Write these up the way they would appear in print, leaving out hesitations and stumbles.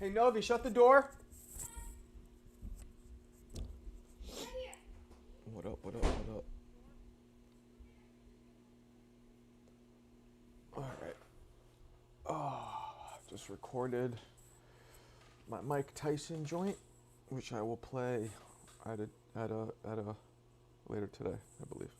Hey, Novi, shut the door. What up, what up, what up? Alright. Oh, I've just recorded my Mike Tyson joint, which I will play at a later today, I believe.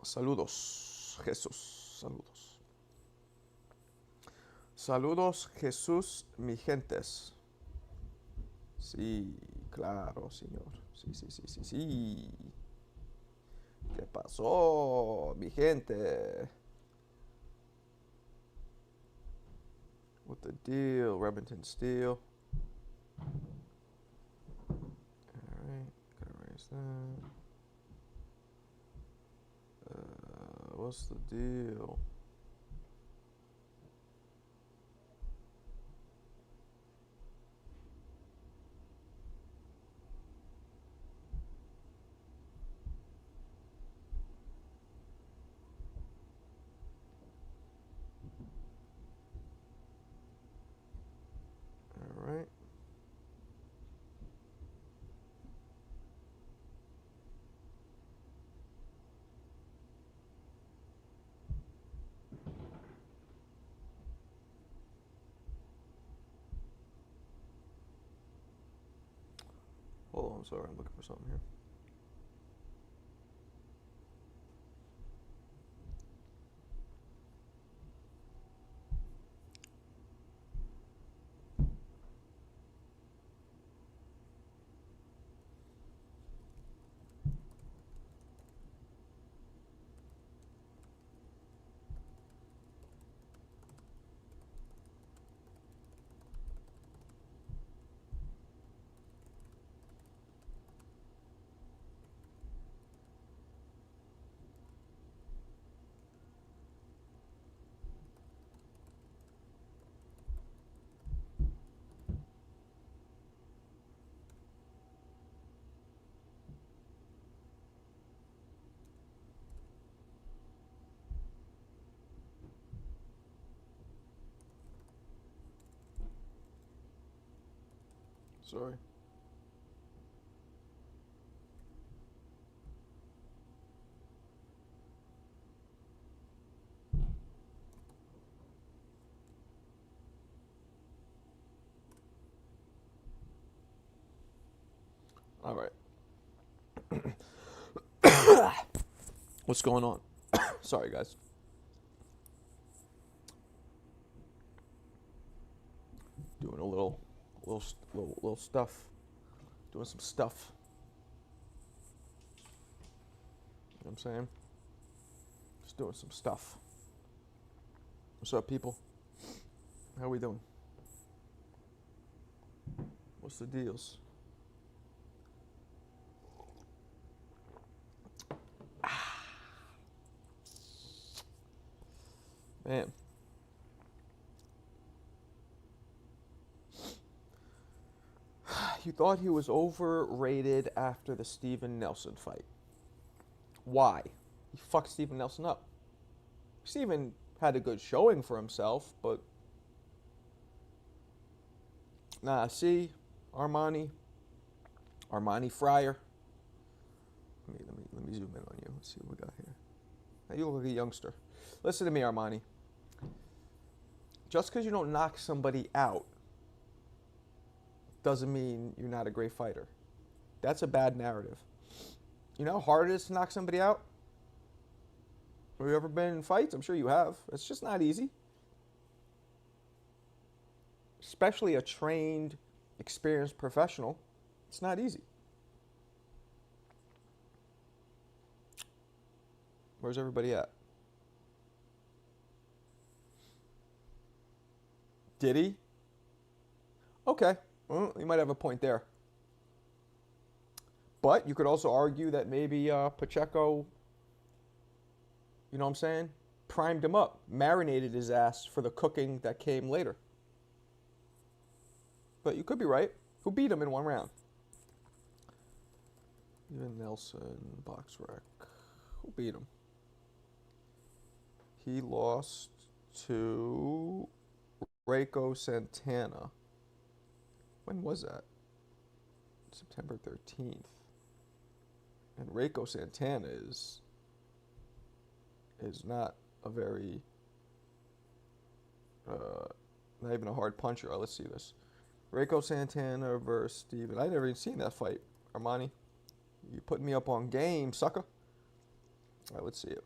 Saludos, Jesús. Saludos. Saludos, Jesús, mi gentes. Sí, claro, señor. Sí, sí, sí, sí, sí. ¿Qué pasó, mi gente? What the deal? Remington Steel. Alright, gotta erase that. What's the deal? Alright. Hold on, sorry, I'm looking for something here. Sorry. Alright. What's going on? Sorry, guys. Doing a little stuff. Doing some stuff. You know what I'm saying? Just doing some stuff. What's up, people? How we doing? What's the deals? Man. You thought he was overrated after the Steven Nelson fight. Why? He fucked Steven Nelson up. Steven had a good showing for himself, but nah, see, Armani Fryer. Let me zoom in on you. Let's see what we got here. Now you look like a youngster. Listen to me, Armani. Just because you don't knock somebody out doesn't mean you're not a great fighter. That's a bad narrative. You know how hard it is to knock somebody out? Have you ever been in fights? I'm sure you have. It's just not easy. Especially a trained, experienced professional. It's not easy. Where's everybody at? Did he? Okay. Well, you might have a point there. But you could also argue that maybe Pacheco, you know what I'm saying, primed him up, marinated his ass for the cooking that came later. But you could be right. Who beat him in one round? Even Nelson, box rec. Who beat him? He lost to Reiko Santana. When was that? September 13th. And Reiko Santana is not a very not even a hard puncher. Let's see this. Reiko Santana versus Steven. I never even seen that fight. Armani, you putting me up on game, sucker. All right, let's see it.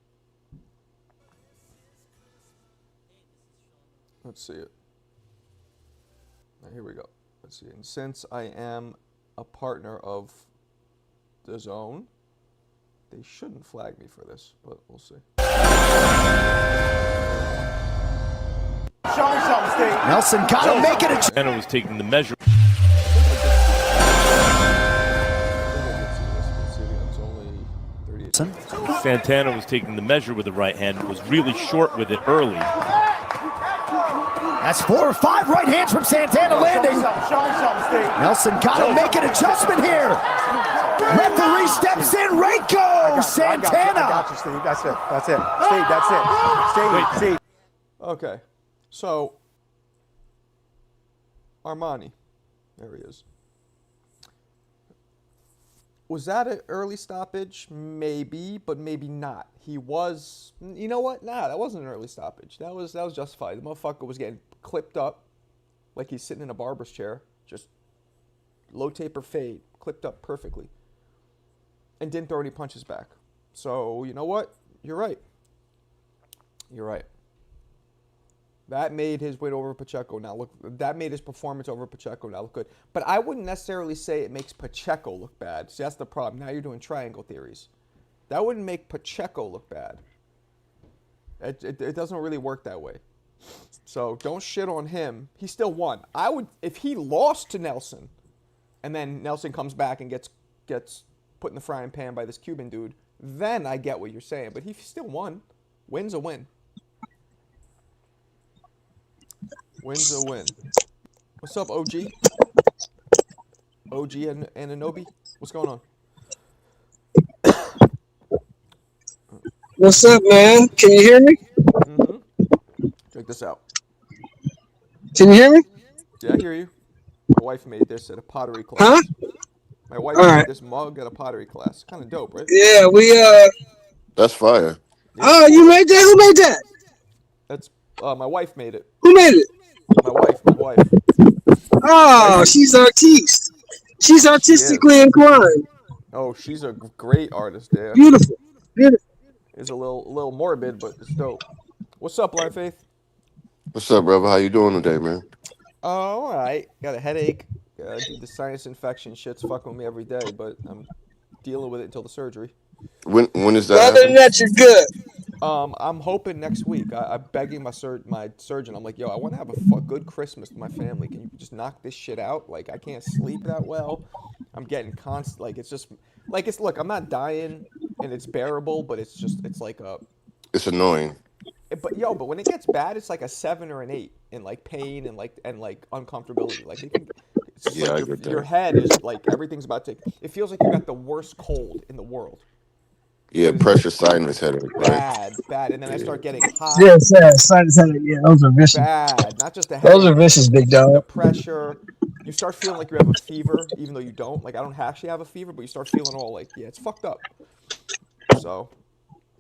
Let's see it. Right, here we go. Let's see. And since I am a partner of the zone, they shouldn't flag me for this, but we'll see. Show me something, Steve. Nelson got to make it a... Santana was taking the measure. Santana was taking the measure with the right hand, was really short with it early. That's 4 or 5 right hands from Santana landing. Show me something, Steve. Nelson got to make an adjustment here. Referee steps in. Reiko Santana. I got you, Steve. That's it. That's it. Steve, that's it. Steve. Okay. So, Armani. There he is. Was that an early stoppage? Maybe, but maybe not. He was, you know what? Nah, that wasn't an early stoppage. That was justified. The motherfucker was getting clipped up like he's sitting in a barber's chair. Just low taper fade, clipped up perfectly. And didn't throw any punches back. So, you know what? You're right. You're right. That made his win over Pacheco now look. That made his performance over Pacheco now look good. But I wouldn't necessarily say it makes Pacheco look bad. See, that's the problem. Now you're doing triangle theories. That wouldn't make Pacheco look bad. It doesn't really work that way. So don't shit on him. He still won. I would, if he lost to Nelson, and then Nelson comes back and gets put in the frying pan by this Cuban dude, then I get what you're saying. But he still won. Win's a win. Win's a win. What's up, OG? OG and Anobi? What's going on? What's up, man? Can you hear me? Mm-hmm. Check this out. Can you hear me? Yeah, I hear you. My wife made this at a pottery class. Huh? My wife made this mug at a pottery class. Kind of dope, right? Yeah, That's fire. Yeah. Oh, you made that? Who made that? That's my wife made it. Who made it? My wife. Oh, she's artiste. She's artistically inclined. Oh, she's a great artist, yeah. Beautiful. It's a little morbid, but it's dope. What's up, Blind Faith? What's up, brother? How you doing today, man? Oh, all right. Got a headache. The sinus infection shit's fucking with me every day, but I'm dealing with it until the surgery. When is that? Other than that, you're good. I'm hoping next week. I'm begging my surgeon. I'm like, yo, I want to have a good Christmas with my family. Can you just knock this shit out? Like, I can't sleep that well. I'm getting constant. Like, it's just like it's. Look, I'm not dying, and it's bearable, but it's like a. It's annoying. But when it gets bad, it's like a 7 or an 8 in like pain and uncomfortability. Like it's just like your head is like everything's about to. It feels like you got the worst cold in the world. Yeah, pressure sinus headache, right? Bad, and then I start getting hot. Yes, sinus headache. Yeah, those are vicious. Bad, not just the headache. Those are vicious, big dog. The pressure. You start feeling like you have a fever, even though you don't. Like I don't actually have a fever, but you start feeling all like, yeah, it's fucked up. So.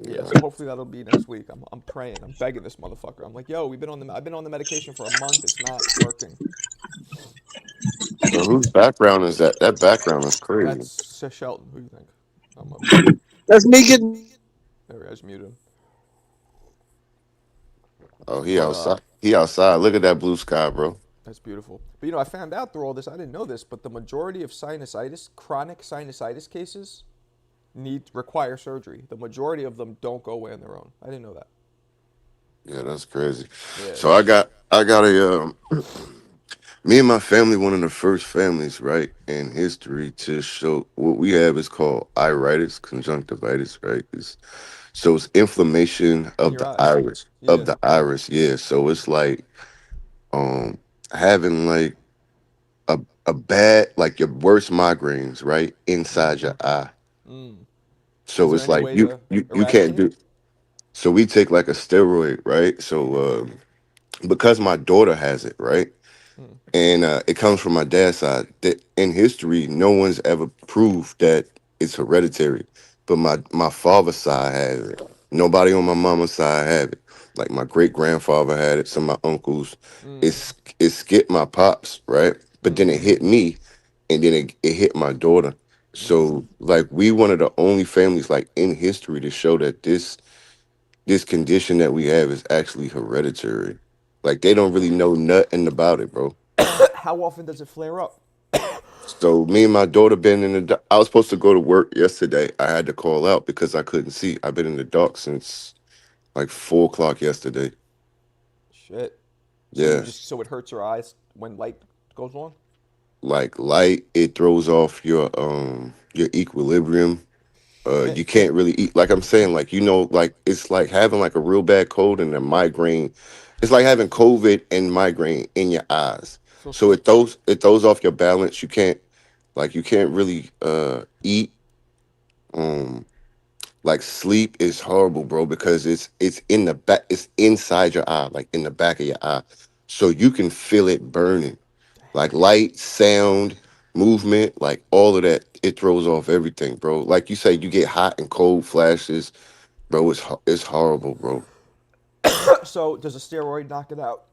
Yeah, so hopefully that'll be next week. I'm praying. I'm begging this motherfucker. I'm like, yo, I've been on the medication for a month. It's not working. So whose background is that? That background is crazy. That's Shelton. Who do you think? That's me getting. There, I just muted him. Oh, he outside. He outside. Look at that blue sky, bro. That's beautiful. But I found out through all this. I didn't know this, but the majority of sinusitis, chronic sinusitis cases, require surgery. The majority of them don't go away on their own. I didn't know that. Yeah, that's crazy. Yeah. So I got a me and my family, one of the first families, right, in history to show what we have is called iritis, conjunctivitis, right? So it's inflammation of the iris, Yeah. So it's like having like a bad, like your worst migraines, right, inside your eye. Is So there it's any like way you to you you can't eradicate it? do. So we take like a steroid, right? So because my daughter has it, right? Hmm. And it comes from my dad's side. That in history, no one's ever proved that it's hereditary, but my father's side has it. Nobody on my mama's side have it. Like my great grandfather had it. Some of my uncles. Mm. It skipped my pops, right? But then it Mm-hmm. hit me, and then it hit my daughter. Mm. So like we one of the only families like in history to show that this condition that we have is actually hereditary. Like they don't really know nothing about it, bro. How often does it flare up? So me and my daughter been in the. I was supposed to go to work yesterday. I had to call out because I couldn't see. I've been in the dark since like 4 o'clock yesterday. Shit. So you Yeah, just so it hurts your eyes when light goes on? like light, it throws off your equilibrium. Shit. You can't really eat. Like I'm saying, like like it's like having like a real bad cold and a migraine. It's like having COVID and migraine in your eyes. So So sick. it throws off your balance. You can't really eat. Um, Like sleep is horrible, bro, because it's in the back, it's inside your eye, like in the back of your eye. So you can feel it burning. Like light, sound, movement, like all of that, it throws off everything, bro. Like you say, you get hot and cold flashes, bro. It's horrible, bro. So does a steroid knock it out?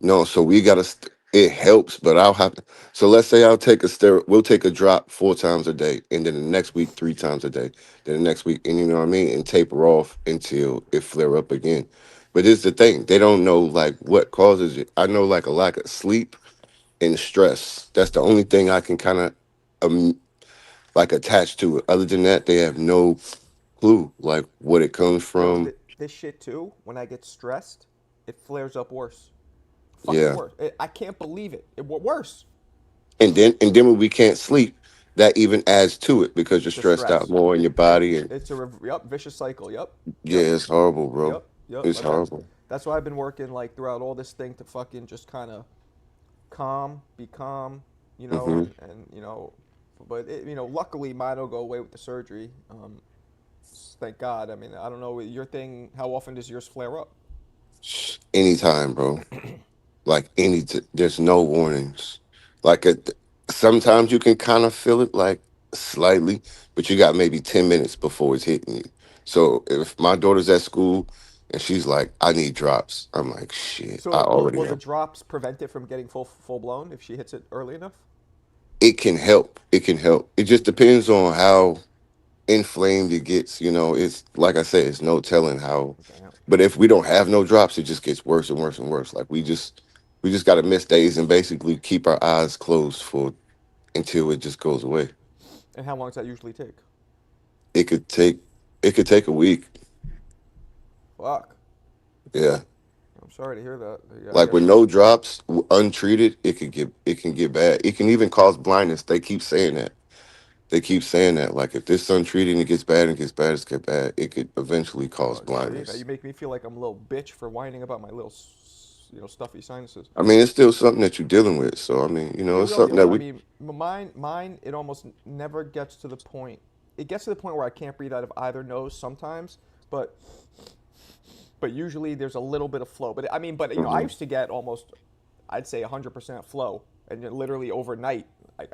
No, so we gotta. It helps, but I'll have to. So let's say I'll take a steroid. We'll take a drop 4 times a day, and then the next week 3 times a day. Then the next week, and you know what I mean, and taper off until it flare up again. But here's the thing: they don't know like what causes it. I know like a lack of sleep and stress. That's the only thing I can kind of um like attach to it. Other than that, they have no clue like what it comes Yo, from. this shit too. When I get stressed, it flares up worse. Fucking Yeah. worse. I can't believe it. Worse. And then when we can't sleep, that even adds to it because you're The stressed out stress. more in your Yep. body. And It's a yep vicious cycle. Yep. yeah, Yep. it's horrible, bro. Yep. Yep. It's But that's horrible. that's why I've been working like throughout all this thing to fucking just kind of be calm, Hmm. but luckily mine will go away with the surgery. Thank God. I mean, I don't know your thing. How often does yours flare up? Anytime, bro. Like there's no warnings. Like sometimes you can kind of feel it like slightly, but you got maybe 10 minutes before it's hitting you. So if my daughter's at school and she's like, I need drops, I'm like, shit, I So already will the know. drops prevent it from getting full blown if she hits it early enough? It can help. It can help. It just depends on how inflamed it gets. It's like I said, it's no telling how. Damn. But if we don't have no drops, it just gets worse and worse and worse. Like we just got to miss days and basically keep our eyes closed for until it just goes away. And how long does that usually take? It could take it could take a week. Fuck. Yeah. I'm sorry to hear that. Yeah, I Like guess. with no drops, untreated, it can get bad. It can even cause blindness. They keep saying that. They keep saying that. Like if this untreated and it gets bad and gets bad, it gets bad. It could eventually cause Oh, see, now you blindness. make me feel like I'm a little bitch for whining about my little, stuffy sinuses. I mean, it's still something that you're dealing with. So I mean, Yeah, it's we all something deal with that it. I we. mean, mine, it almost never gets to the point. It gets to the point where I can't breathe out of either nose sometimes, but usually there's a little bit of flow. But I mean, I Mhm. used to get almost, I'd say 100% flow, and then literally overnight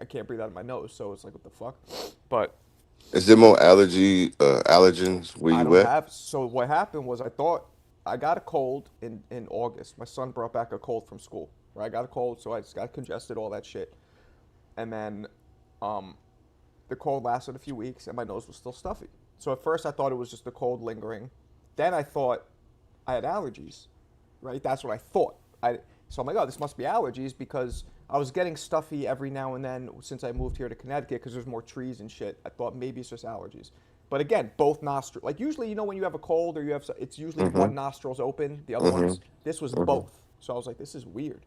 I can't breathe out of my nose. So it's like, what the fuck? But Is there more allergens where I you don't at? have. So what happened was I thought I got a cold in August. My son brought back a cold from school. Right, I got a cold, so I just got congested, all that shit, and then um, the cold lasted a few weeks, and my nose was still stuffy. So at first I thought it was just the cold lingering. Then I thought I had allergies. Right, that's what I thought. So I'm like, oh, this must be allergies because I was getting stuffy every now and then since I moved here to Connecticut because there's more trees and shit. I thought maybe it's just allergies. But again, both nostrils. Like usually, when you have a cold or it's usually Mm-hmm. one nostril's open, the other Mm-hmm. one's. This was Mm-hmm. both. So I was like, this is weird.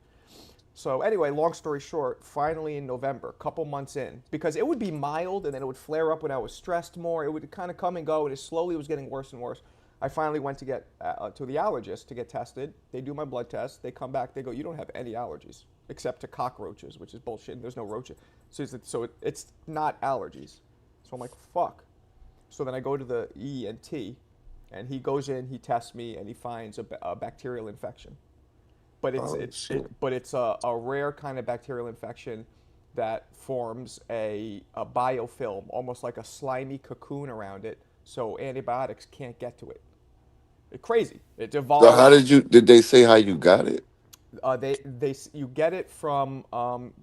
So anyway, long story short, finally in November, a couple months in, because it would be mild and then it would flare up when I was stressed more. It would kind of come and go, and it slowly was getting worse and worse. I finally went to get to the allergist to get tested. They do my blood test. They come back. They go, you don't have any allergies except to cockroaches, which is bullshit. There's no roaches, so it's not allergies. So I'm like, fuck. So then I go to the ENT, and he goes in, he tests me, and he finds a bacterial infection. But Oh shit. it's a rare kind of bacterial infection that forms a biofilm, almost like a slimy cocoon around it, so antibiotics can't get to it. It's crazy. It So how evolves. did they say how you got it? You get it from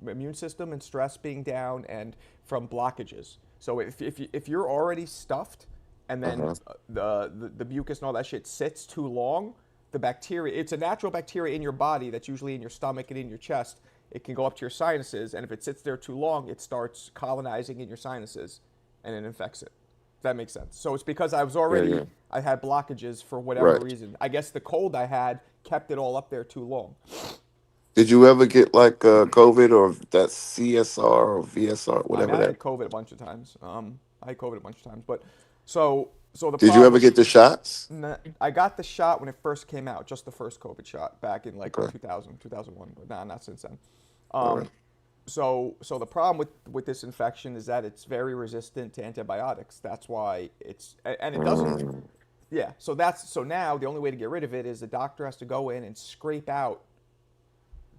immune system and stress being down and from blockages. So if you're already stuffed and then Uh-huh. the mucus and all that shit sits too long, the bacteria, it's a natural bacteria in your body that's usually in your stomach and in your chest. It can go up to your sinuses, and if it sits there too long, it starts colonizing in your sinuses and it infects it. That makes sense. So it's because I was Yeah, yeah. already, I had blockages for whatever Right. reason. I guess the cold I had kept it all up there too long. Did you ever get like COVID or that CSR or VSR, I mean, whatever I that? had COVID a bunch of times. I had COVID a bunch of times, but so the Did you ever problem, get the shots? I got the shot when it first came out, just the first COVID shot back in like Okay. 2000, 2001, but nah, not since then. All right. So the problem with this infection is that it's very resistant to antibiotics. That's why and it doesn't. Mm. Yeah. So now the only way to get rid of it is the doctor has to go in and scrape out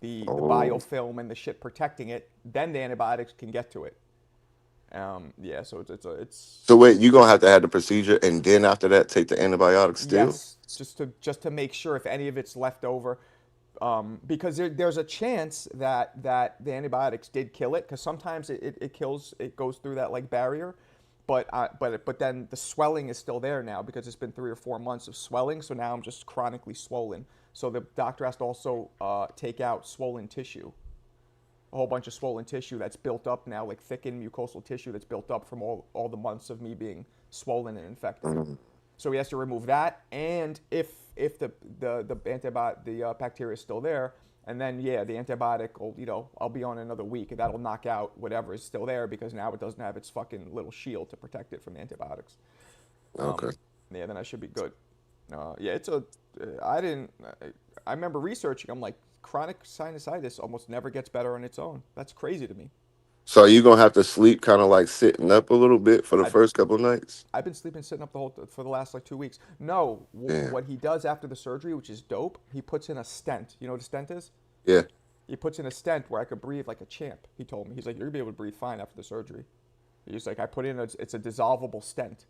the Oh. biofilm and the shit protecting it. Then the antibiotics can get to it. Yeah. So it's So wait, you gonna have to have the procedure and then after that take the antibiotics still? yes, just to make sure if any of it's left over, because there's a chance that the antibiotics did kill it, because sometimes it kills, it goes through that like barrier, but then the swelling is still there now because it's been 3 or 4 months of swelling, so now I'm just chronically swollen. So the doctor has to also take out swollen tissue, a whole bunch of swollen tissue that's built up now, like thickened mucosal tissue that's built up from all the months of me being swollen and infected. Mm. So he has to remove that, and if the bacteria is still there, and then yeah, the antibiotic will, I'll be on another week, and that'll knock out whatever is still there because now it doesn't have its fucking little shield to protect it from the antibiotics. Okay. Yeah, then I should be good. Yeah, I didn't. I remember researching. I'm like, chronic sinusitis almost never gets better on its own. That's crazy to me. So are you gonna have to sleep kind of like sitting up a little bit for the I first couple of nights? I've been sleeping sitting up for the last like 2 weeks. No, Damn. what he does after the surgery, which is dope, he puts in a stent. You know what a stent is? Yeah. He puts in a stent where I could breathe like a champ. He told me, he's like, you're gonna be able to breathe fine after the surgery. He's like, I put in it's a dissolvable stent,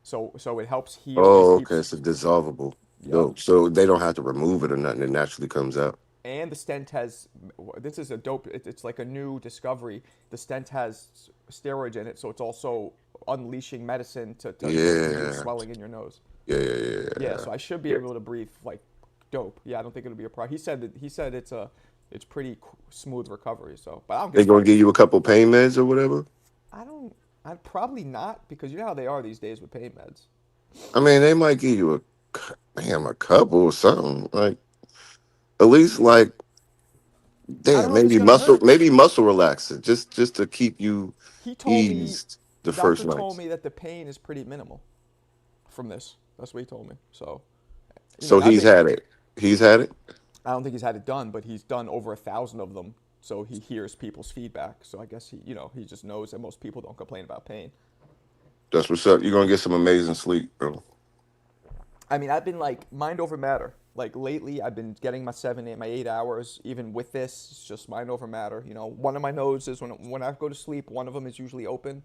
so it helps heal. It Oh, okay. keeps. It's a dissolvable. Yep. Dope. So they don't have to remove it or nothing. It naturally comes out. And the stent has, this is a dope, it's like a new discovery. The stent has steroids in it, so it's also unleashing medicine to reduce Yeah. swelling in your nose. Yeah. Yeah. Yeah. Yeah, Yeah. so I should be Yeah. able to breathe like dope. Yeah, I don't think it'll be a problem. He said it's pretty smooth recovery. So, but I don't give They a gonna fuck. give you a couple pain meds or whatever. I don't. I'd probably not, because you know how they are these days with pain meds. I mean, they might give you damn, a couple or something. Like at least like I don't damn, know if it's gonna hurt. maybe muscle relaxer, just to keep you He told me, eased the the first doctor told nights. me that the pain is pretty minimal from this. That's what he told me. So, So I he's think had it. He's had it. I don't think he's had it done, but he's done over 1,000 of them. So he hears people's feedback. So I guess he just knows that most people don't complain about pain. That's what's up. You're gonna get some amazing sleep, bro. I mean, I've been like mind over matter. Like lately, I've been getting my 8 hours. Even with this, it's just mind over matter. One of my noses, when I go to sleep, one of them is usually open,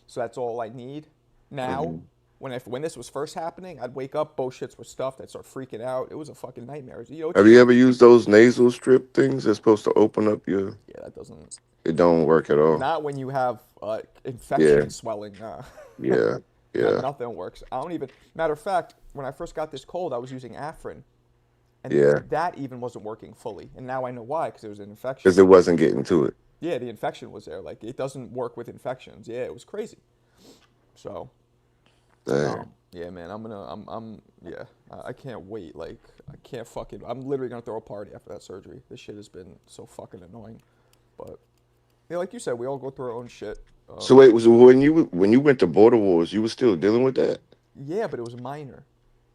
so that's all I need. Now, Hmm. when this was first happening, I'd wake up, both shits were stuffed. I'd start freaking out. It was a fucking nightmare. It's Have you ever used those nasal strip things that's supposed to open up your? yeah, that doesn't. It don't work at all. Not when you have infection Yeah. and swelling. Nah. Yeah. Yeah. Nothing works. I don't even. Matter of fact, when I first got this cold, I was using Afrin, and Yeah. that even wasn't working fully. And now I know why, because there was an Because infection. it wasn't getting to it. Yeah, the infection was there. Like, it doesn't work with infections. Yeah, it was crazy. So, Dang. yeah, man, yeah, I can't wait. Like, I can't fucking. I'm literally gonna throw a party after that surgery. This shit has been so fucking annoying. But yeah, like you said, we all go through our own shit. So wait, was when you went to Border Wars, you were still dealing with that? Yeah, but it was minor.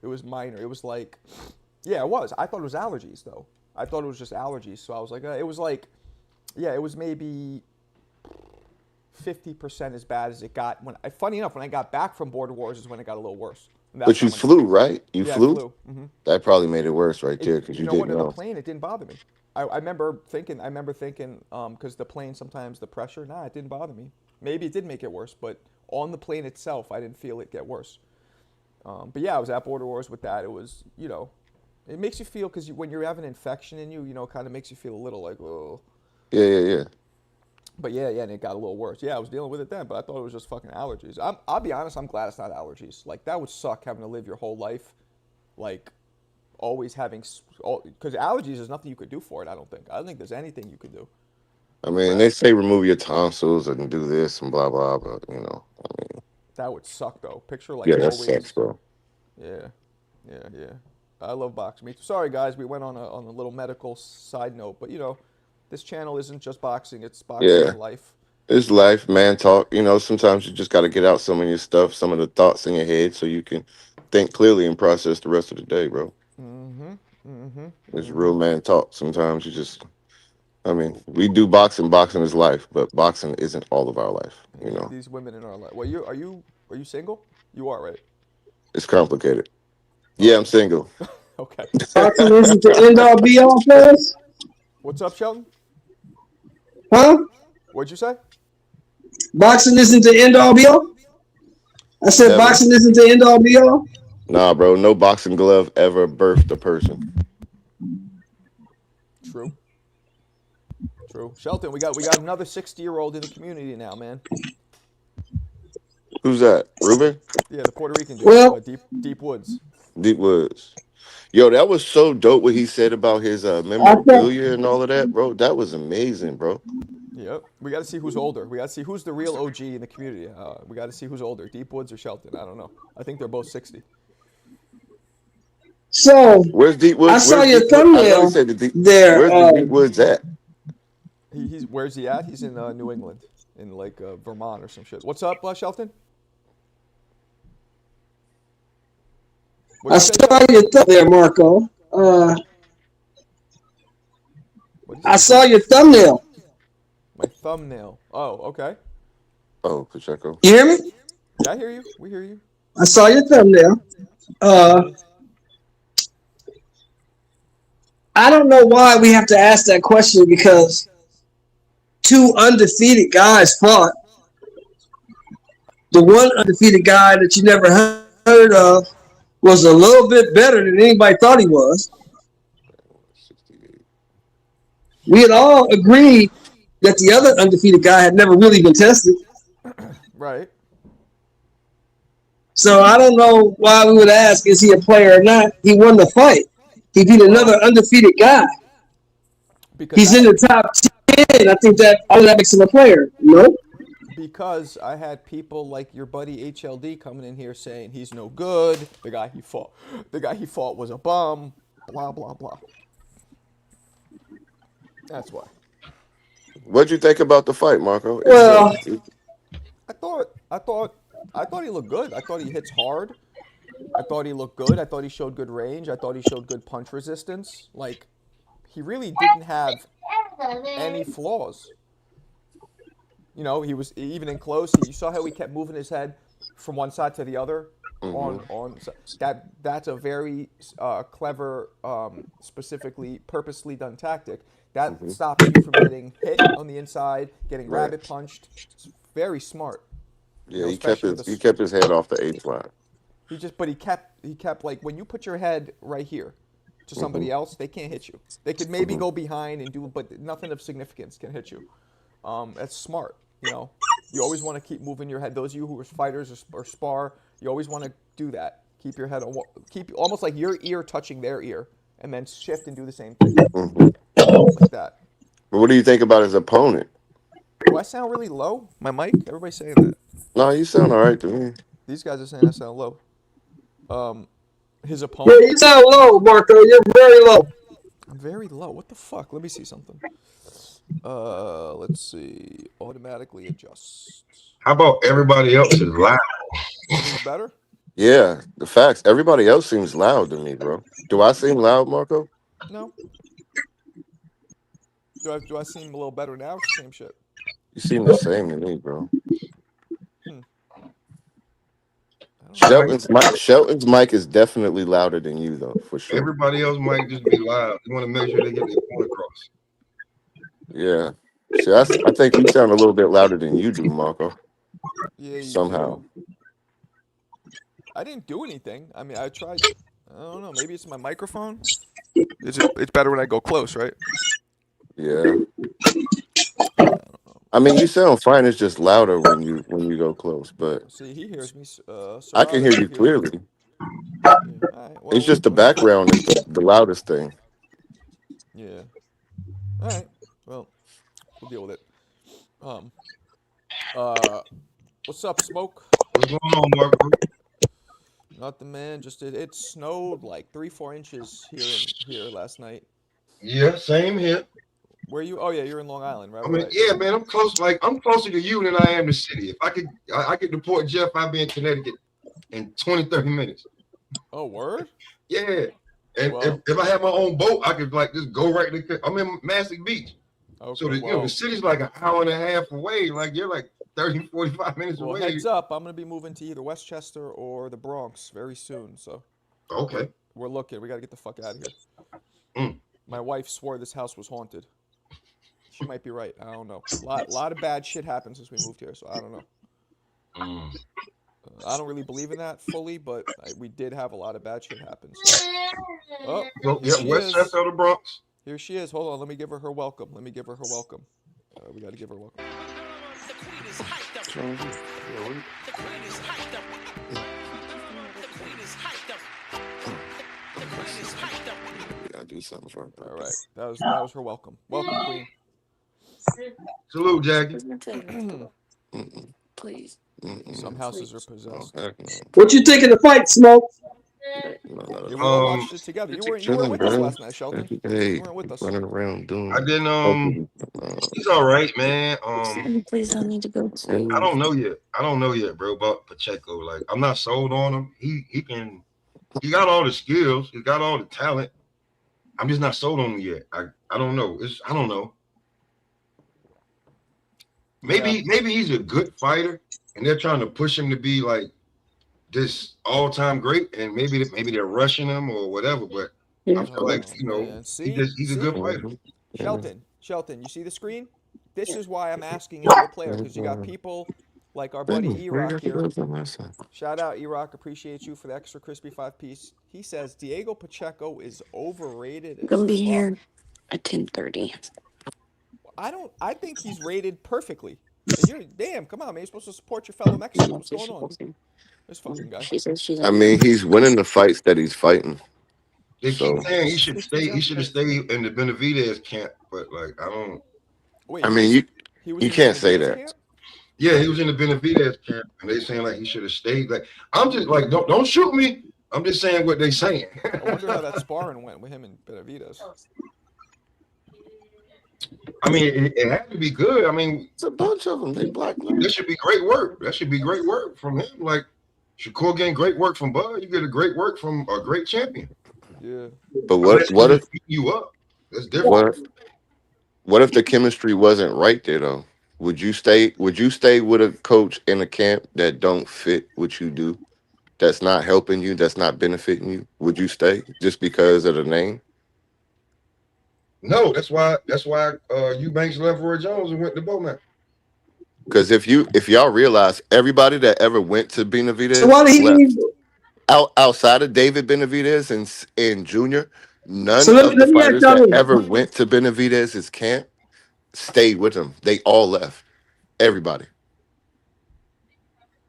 It was minor. It was like, yeah, it was. I thought it was allergies though. I thought it was just allergies. So I was like, it was like, yeah, it was maybe 50% as bad as it got. Funny enough, when I got back from Border Wars is when it got a little worse. But you flew, right? You Yeah, flew? I flew. Mm-hmm. That probably made it worse right there because You you know what? didn't In the know. plane, it didn't bother me. I remember thinking, because the plane sometimes the pressure, it didn't bother me. Maybe it did make it worse, but on the plane itself, I didn't feel it get worse. But yeah, I was at Border Wars with that. It was, it makes you feel, because when you have an infection in you, it kind of makes you feel a little like, oh. Yeah. But yeah, and it got a little worse. Yeah, I was dealing with it then, but I thought it was just fucking allergies. I'll be honest, I'm glad it's not allergies. Like, that would suck having to live your whole life, like, always having, because allergies, there's nothing you could do for it, I don't think there's anything you could do. I mean, they say remove your tonsils and do this and blah, blah, but, I mean. That would suck, though. Picture, like, Yeah, that always. sucks, bro. Yeah. I love boxing. Sorry, guys, we went on a little medical side note, but, this channel isn't just boxing, it's boxing Yeah. in life. It's life, man. Talk. Sometimes you just got to get out some of your stuff, some of the thoughts in your head, so you can think clearly and process the rest of the day, bro. It's real man talk. Sometimes you just, we do boxing. Boxing is life, but boxing isn't all of our life. These women in our life. Well, are you single? You are, right? It's complicated. Yeah, I'm single. Okay. Boxing isn't the end all be all, players? What's up, Sheldon? Huh? What'd you say? Boxing isn't the end all be all? I said Never. boxing isn't the end all be all? Nah, bro. No boxing glove ever birthed a person. True. Shelton, we got another 60-year-old in the community now, man. Who's that? Ruben? Yeah, the Puerto Rican dude. Well, Deep Woods. Deep Woods. Yo, that was so dope what he said about his memorabilia and all of that, bro. That was amazing, bro. Yep. We got to see who's older. We got to see who's the real OG in the community. We got to see who's older, Deep Woods or Shelton. I don't know. I think they're both 60. So, where's Deep Woods? I saw your I know thumbnail he said there. Where's the Deep Woods at? Where's he at? He's in New England, in like Vermont or some shit. What's up, Shelton? I saw your thumbnail there, Marco. I saw your thumbnail. My thumbnail. Oh, okay. Oh, Pacheco. You hear me? Yeah, I hear you. We hear you. I saw your thumbnail. I don't know why we have to ask that question, because two undefeated guys fought. The one undefeated guy that you never heard of was a little bit better than anybody thought he was. We had all agreed that the other undefeated guy had never really been tested. Right. So I don't know why we would ask, is he a player or not? He won the fight. He beat another undefeated guy. He's in the top 10. I think that makes him a player. No? Because I had people like your buddy HLD coming in here saying he's no good. The guy he fought was a bum. Blah blah blah. That's why. What'd you think about the fight, Marco? Well, I thought he looked good. I thought he hits hard. I thought he looked good. I thought he showed good range. I thought he showed good punch resistance. Like, he really didn't have any flaws. He was even in close. You saw how he kept moving his head from one side to the other. That's a very clever, purposely done tactic. That stops you from getting hit on the inside, getting rabbit punched. It's very smart. Yeah, he kept his head off the H line. He kept like, when you put your head right here to somebody else, they can't hit you. They could maybe go behind and do it, but nothing of significance can hit you. That's smart. You always want to keep moving your head. Those of you who are fighters or spar, you always want to do that. Keep your head keep almost like your ear touching their ear, and then shift and do the same thing, like that. But what do you think about his opponent? Do I sound really low? My mic? Everybody's saying that. No, you sound all right to me. These guys are saying I sound low. His opponent. Yeah, you sound low, Marco. You're very low. I'm very low. What the fuck? Let me see something. Let's see. Automatically adjust. How about everybody else is loud? Is it better? Yeah, the facts. Everybody else seems loud to me, bro. Do I seem loud, Marco? No. Do I seem a little better now? Same shit. You seem the same to me, bro. Like, Shelton's mic is definitely louder than you, though, for sure. everybody else might just be loud. You want to make sure they get their point across. Yeah. See, I think you sound a little bit louder than you do, Marco. Yeah, you Somehow. do. I didn't do anything. I mean, I tried. I don't know. Maybe it's my microphone. It's better when I go close, right? Yeah. I mean, you sound fine. It's just louder when you go close, but See, he hears me. I can Sarah hear doesn't you hear me. clearly. Yeah. All right. It's Well, just the background is the loudest thing. yeah. All right. Well, we'll deal with it. Um. What's up, Smoke? What's going on, Marco? Nothing, man. Just it snowed like 3-4 inches here last night. Yeah, same here. Where you? Oh yeah, you're in Long Island, right? I Right, mean, right. yeah, man, I'm close. Like, I'm closer to you than I am the city. If I could deport Jeff, I'd be in Connecticut in 20, 30 minutes. Oh, word? Yeah. And Well, if I had my own boat, I could like just go right to. I'm in Massac Beach, so okay. the city's like an hour and a half away. Like you're like 30, 45 minutes Well, away. heads up, I'm gonna be moving to either Westchester or the Bronx very soon. So Okay. we're looking. We gotta get the fuck out of here. Mm. My wife swore this house was haunted. She might be right. I don't know. Lot of bad shit happened since we moved here, so I don't know. Mm. I don't really believe in that fully, but we did have a lot of bad shit happen. So. Oh, So, here yeah, she Westchester is. or the Bronx. Here she is. Hold on. Let me give her welcome. Let me give her welcome. We got to give her welcome. We gotta do something for her. All right. That was her welcome. Welcome, Queen. Salute, Jackie. Please. Some houses are possessed. What you think of the fight, Smoke? Yeah, we all watched it together. You weren't with us bro. last night, Shelton. Hey, You weren't with us. running around doing. I didn't. He's all right, man. Please, I need to go I to. don't know yet. I don't know yet, bro, about Pacheco. Like, I'm not sold on him. He he got all the skills. He got all the talent. I'm just not sold on him yet. I don't know. I don't know. Maybe he's a good fighter, and they're trying to push him to be like this all-time great, and maybe they're rushing him or whatever. But I feel like Man. he's a good fighter. Shelton, you see the screen? This is why I'm asking, is he a player? Because you got people like our buddy E-Rock here. Shout out E-Rock, appreciate you for the extra crispy 5-piece. He says Diego Pacheco is overrated I'm as gonna be fuck. here at 10:30. I think he's rated perfectly. And come on, man. You're supposed to support your fellow Mexicans. What's going on? This fucking guy. She says she's. I mean, he's winning the fights that he's fighting. They keep So saying he should have stayed in the Benavidez camp, but like I don't. Wait, I mean, he was you in can't the say Benavidez that. camp? Yeah, he was in the Benavidez camp, and they saying like he should have stayed. Like I'm just like don't shoot me. I'm just saying what they saying. I wonder how that sparring went with him and Benavidez. I mean, it had to be good. I mean, It's a bunch of them. They black. This should be great work. That should be great work from him. Like Shakur getting great work from Bud. You get a great work from a great champion. Yeah. But what if you up? That's different. What if the chemistry wasn't right there though? Would you stay with a coach in a camp that don't fit what you do? That's not helping you, that's not benefiting you? Would you stay just because of the name? No, that's why Eubanks left Roy Jones and went to Bowman. Because if y'all realize everybody that ever went to Benavidez So why did he left. leave? Outside of David Benavidez and Junior, So none let of the me ask fighters y'all that this. ever went to Benavidez's camp stayed with him. They all left. Everybody.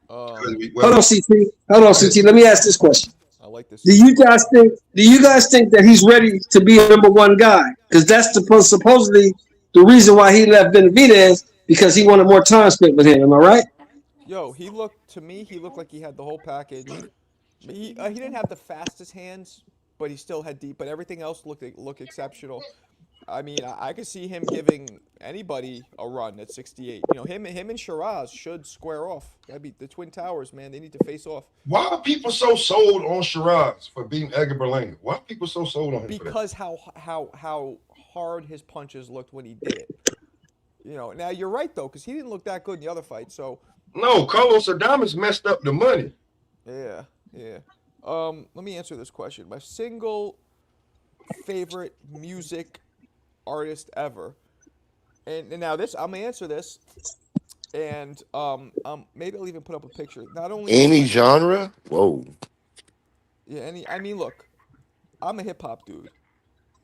Hold on, CT. Hold on, CT. Let me ask this question. I like this. Do you guys think that he's ready to be a number one guy? Because that's supposedly the reason why he left Benavidez, because he wanted more time spent with him. Am I right? Yo, he looked like he had the whole package. He didn't have the fastest hands, but he still had deep. But everything else looked exceptional. I mean, I could see him giving anybody a run at 68. You know, him and Shiraz should square off. That'd be the Twin Towers, man. They need to face off. Why are people so sold on Shiraz for beating Edgar Berlanga? Why are people so sold on him? Because how hard his punches looked when he did it. You know, now you're right though, because he didn't look that good in the other fight. So No, Carlos Adames messed up the money. yeah. Let me answer this question. My single favorite music artist ever, and now this I'm gonna answer this, and maybe I'll even put up a picture. Not only is Any my genre? Whoa. yeah, I mean, look, I'm a hip hop dude,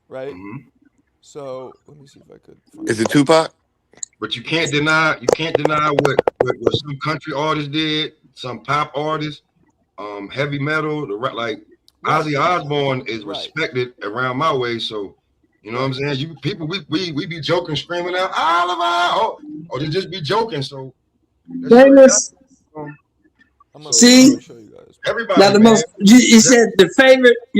right? Mm-hmm. So let me see if I could find Is it this. Tupac? But you can't deny what some country artists did, some pop artists, heavy metal, like Right, Ozzy Osbourne is right, respected around my way. So you know what I'm right. saying? You people we be joking, screaming out Oliver, or they just be joking. So that's show you Famous. um, I'm gonna so I'm See, gonna show you guys. now everybody, the man. most you That, said your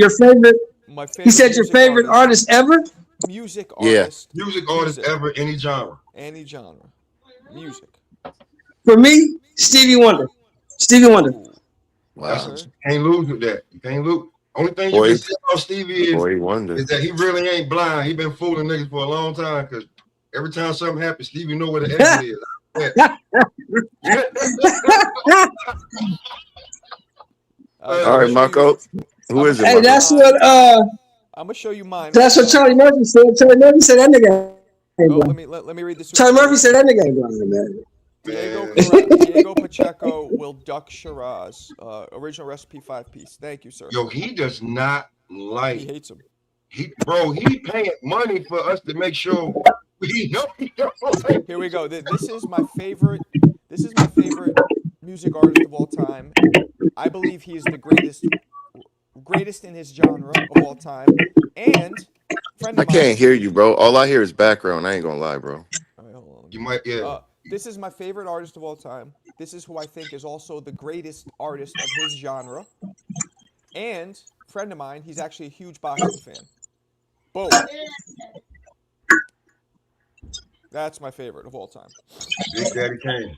favorite. My He favorite said your music favorite artist, artist ever. music Yeah. artist, music artist music, ever, any genre. any genre, music. For me, Stevie Wonder. Stevie Wonder. Ooh, That's Wow. okay. you can't lose with that. You can't lose. Only thing you can Boy, say about Stevie boy, wonder. is that he really ain't blind. He been fooling niggas for a long time because every time something happens, Stevie know where the exit is. All I'm right, gonna show you. Marco. Who I'm gonna is it, show Hey, you Marco? mine. I'm gonna show you mine right that's what now. Charlie Murphy said. Charlie Murphy said that nigga ain't Oh, let blind. me let me read the super Charlie Murphy chats. said that nigga ain't blind, man. Diego Pacheco will duck Shiraz. Original recipe 5-piece. Thank you, sir. Yo, he does not He like hates him. he paying money for us to make sure he know he don't like Here we go. This is my favorite. This is my favorite music artist of all time. I believe he is the greatest in his genre of all time. And friend I of can't mine. hear you, bro. All I hear is background. I ain't gonna lie, bro. All right, hold on. You might, yeah. This is my favorite artist of all time. This is who I think is also the greatest artist of his genre. And friend of mine, he's actually a huge boxing fan. Boom. That's my favorite of all time. Big Daddy Kane.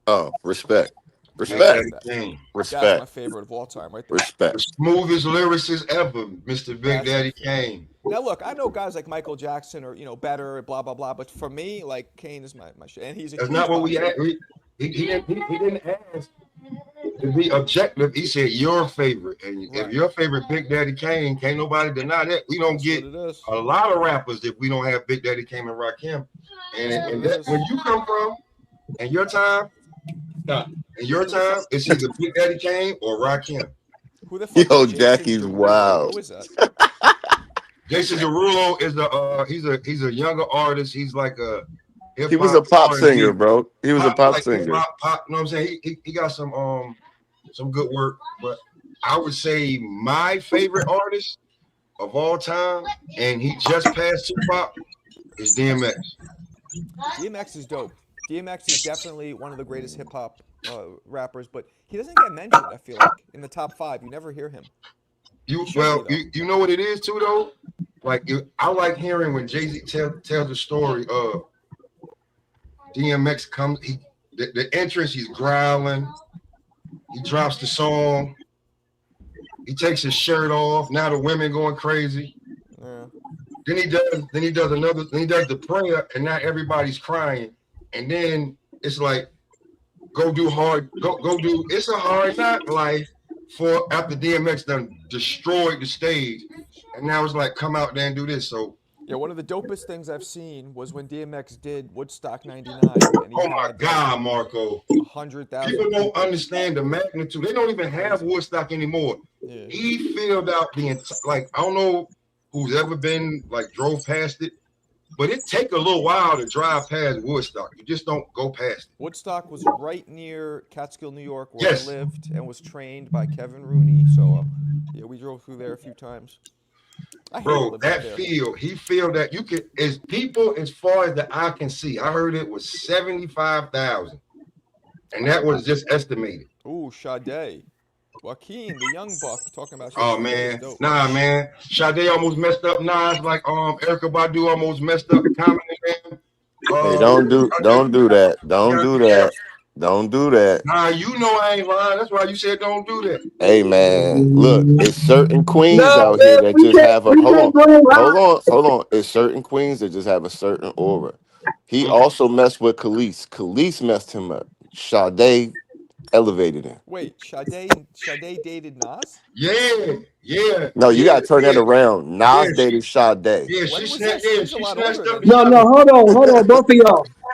Oh, respect. Big Respect. Daddy Kane. That's my Respect. favorite of all time, right there. The Respect. smoothest lyricist ever, Mr. Big That's Daddy my Kane. Now look, I know guys like Michael Jackson or better, blah blah blah. But for me, like Kane is my shit, and he's a That's huge not what we boxer. asked. He didn't ask to be objective. He said your favorite, and if Right. your favorite Big Daddy Kane, can't nobody deny that. We don't That's get what it is. a lot of rappers if we don't have Big Daddy Kane and Rakim. And It that is. where you come from, and your time, it's either Big Daddy Kane or Rakim. Who the fuck Yo, is Jason Jackie's Derulo? wild. Who is that? Jason Derulo is he's a younger artist. He's like a hip He was hop a pop R&B, singer, bro. He was a pop like hip singer. hop. You know what I'm saying? He got some good work, but I would say my favorite artist of all time, and he just passed Tupac, is DMX. DMX is dope. DMX is definitely one of the greatest hip hop rappers, but he doesn't get mentioned. I feel like in the top 5, you never hear him. You Should be, though. you know what it is too though. Like I like hearing when Jay-Z tells the story of DMX comes. The entrance, he's growling. He drops the song. He takes his shirt off. Now the women going crazy. Yeah. Then he does the prayer, and now everybody's crying. And then it's like, go do it's a hard knock life for after DMX done destroyed the stage. And now it's like, come out there and do this. So Yeah, one of the dopest things I've seen was when DMX did Woodstock '99, and he oh my had God, Marco. 100,000 People people. don't understand the magnitude. They don't even have Woodstock anymore. Yeah. He filled out like, I don't know who's ever been like drove past it, but it take a little while to drive past Woodstock. You just don't go past it. Woodstock was right near Catskill, New York, where Yes. I lived, and was trained by Kevin Rooney. So, yeah, we drove through there a few times. I hate to Bro, live that out there. field, he feel that you could, as people as far as the eye can see, I heard it was 75,000. And that was just estimated. Ooh, Sade. Joaquin, the young buck, talking about Oh Sade is man, dope. nah man. Sade almost messed up Nas like Erykah Badu almost messed up Common and them. Hey, don't do that. Don't do that. Don't do that. Nah, you know I ain't lying. That's why you said don't do that. Hey man, look, it's certain queens No, out here man, that we just can't have a we can't go around. hold on. It's certain queens that just have a certain aura. He also messed with Khalees. Khalees messed him up. Sade elevated him. Wait, Sade dated Nas? Yeah, yeah, No, you yeah, gotta turn that yeah, around. yeah. Nas dated Sade. Yeah, When she was snatched. this? Yeah, She's a she lot snatched older up than the me. No, shot. hold on,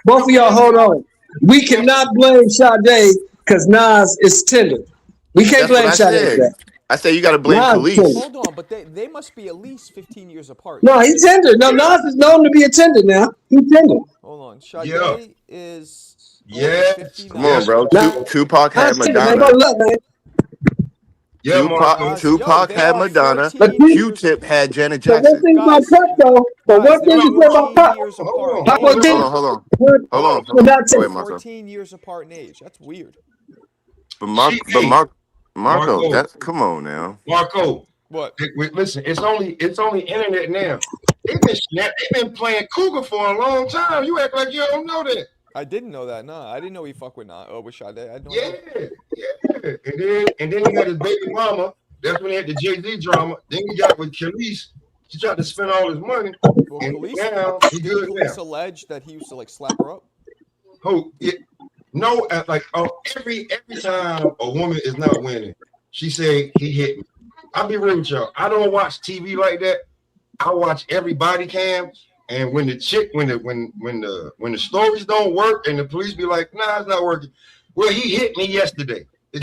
both of y'all, hold on. We cannot blame Sade because Nas is tender. We can't That's what blame I Sade for said. that. I said you gotta blame Nas is tender. Khalees. Hold on, but they must be at least 15 years apart, No, no? he's tender. No, Nas is known to be a tender now. He's tender. Hold on. Yeah, Sade is yes, Come on, 59. yes, bro. Now, Tupac had Nas tender, man. Madonna. Go look, man. yeah, Marco. Yo, Tupac they had are Madonna. 14 years. Q-Tip had Janet The one Jackson. thing about Guys, Pac, though, the guys, one they're thing No, to say about 14 Pac, years apart hold in on, Pac hold was on, age. hold tender. on, Hold on. Was not Go tender. ahead, Marco. 14 years apart in age. That's weird. She, But hey, Marco, Marco, come on now. Marco. What? Listen, it's only internet now. They've been playing Cougar for a long time. You act like you don't know that. I didn't know that. No, I didn't know he fucked with Sade. I had no Yeah, idea. yeah. And then he had his baby mama. That's when he had the Jay-Z drama. Then he got with Khalees. She tried to spend all his money, Well, and Khalees now he didn't good Khalees now. allege that he used to like slap her up? Who? No, like every time a woman is not winning, she say he hit me. I'll be real with y'all. I don't watch TV like that. I watch every body cam, and when the stories don't work, and the police be like, "Nah, it's not working." Well, he hit me yesterday. He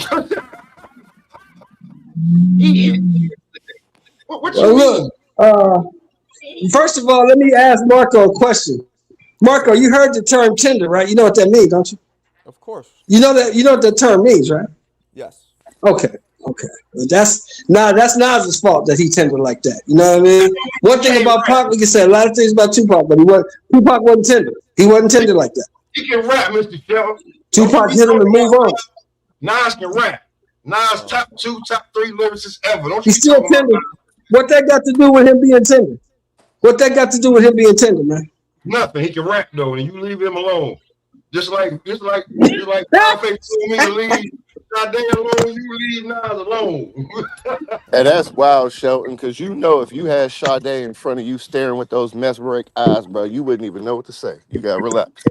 hit me yesterday. What you Well, mean? look, first of all, let me ask Marco a question. Marco, you heard the term tender, right? You know what that means, don't you? Of course. You know what that term means, right? Yes. Okay. Well, that's Nas's fault that he tender like that. You know what I mean? One thing about Pac, we can say a lot of things about Tupac, but Tupac wasn't tender. He wasn't tender like that. He can rap, Mr. Shelton. Tupac hit him and move on. Nas can rap. Nas top 2, top 3 lyricists ever. Don't you He's be still talking about tender. What that got to do with him being tender? What that got to do with him being tender, man? nothing. He can rap though, and you leave him alone. Just like Beyonce told me to leave Sade alone, you leave Nas alone. And that's wild, Shelton, because you know if you had Sade in front of you staring with those mesmeric eyes, bro, you wouldn't even know what to say. You gotta relax.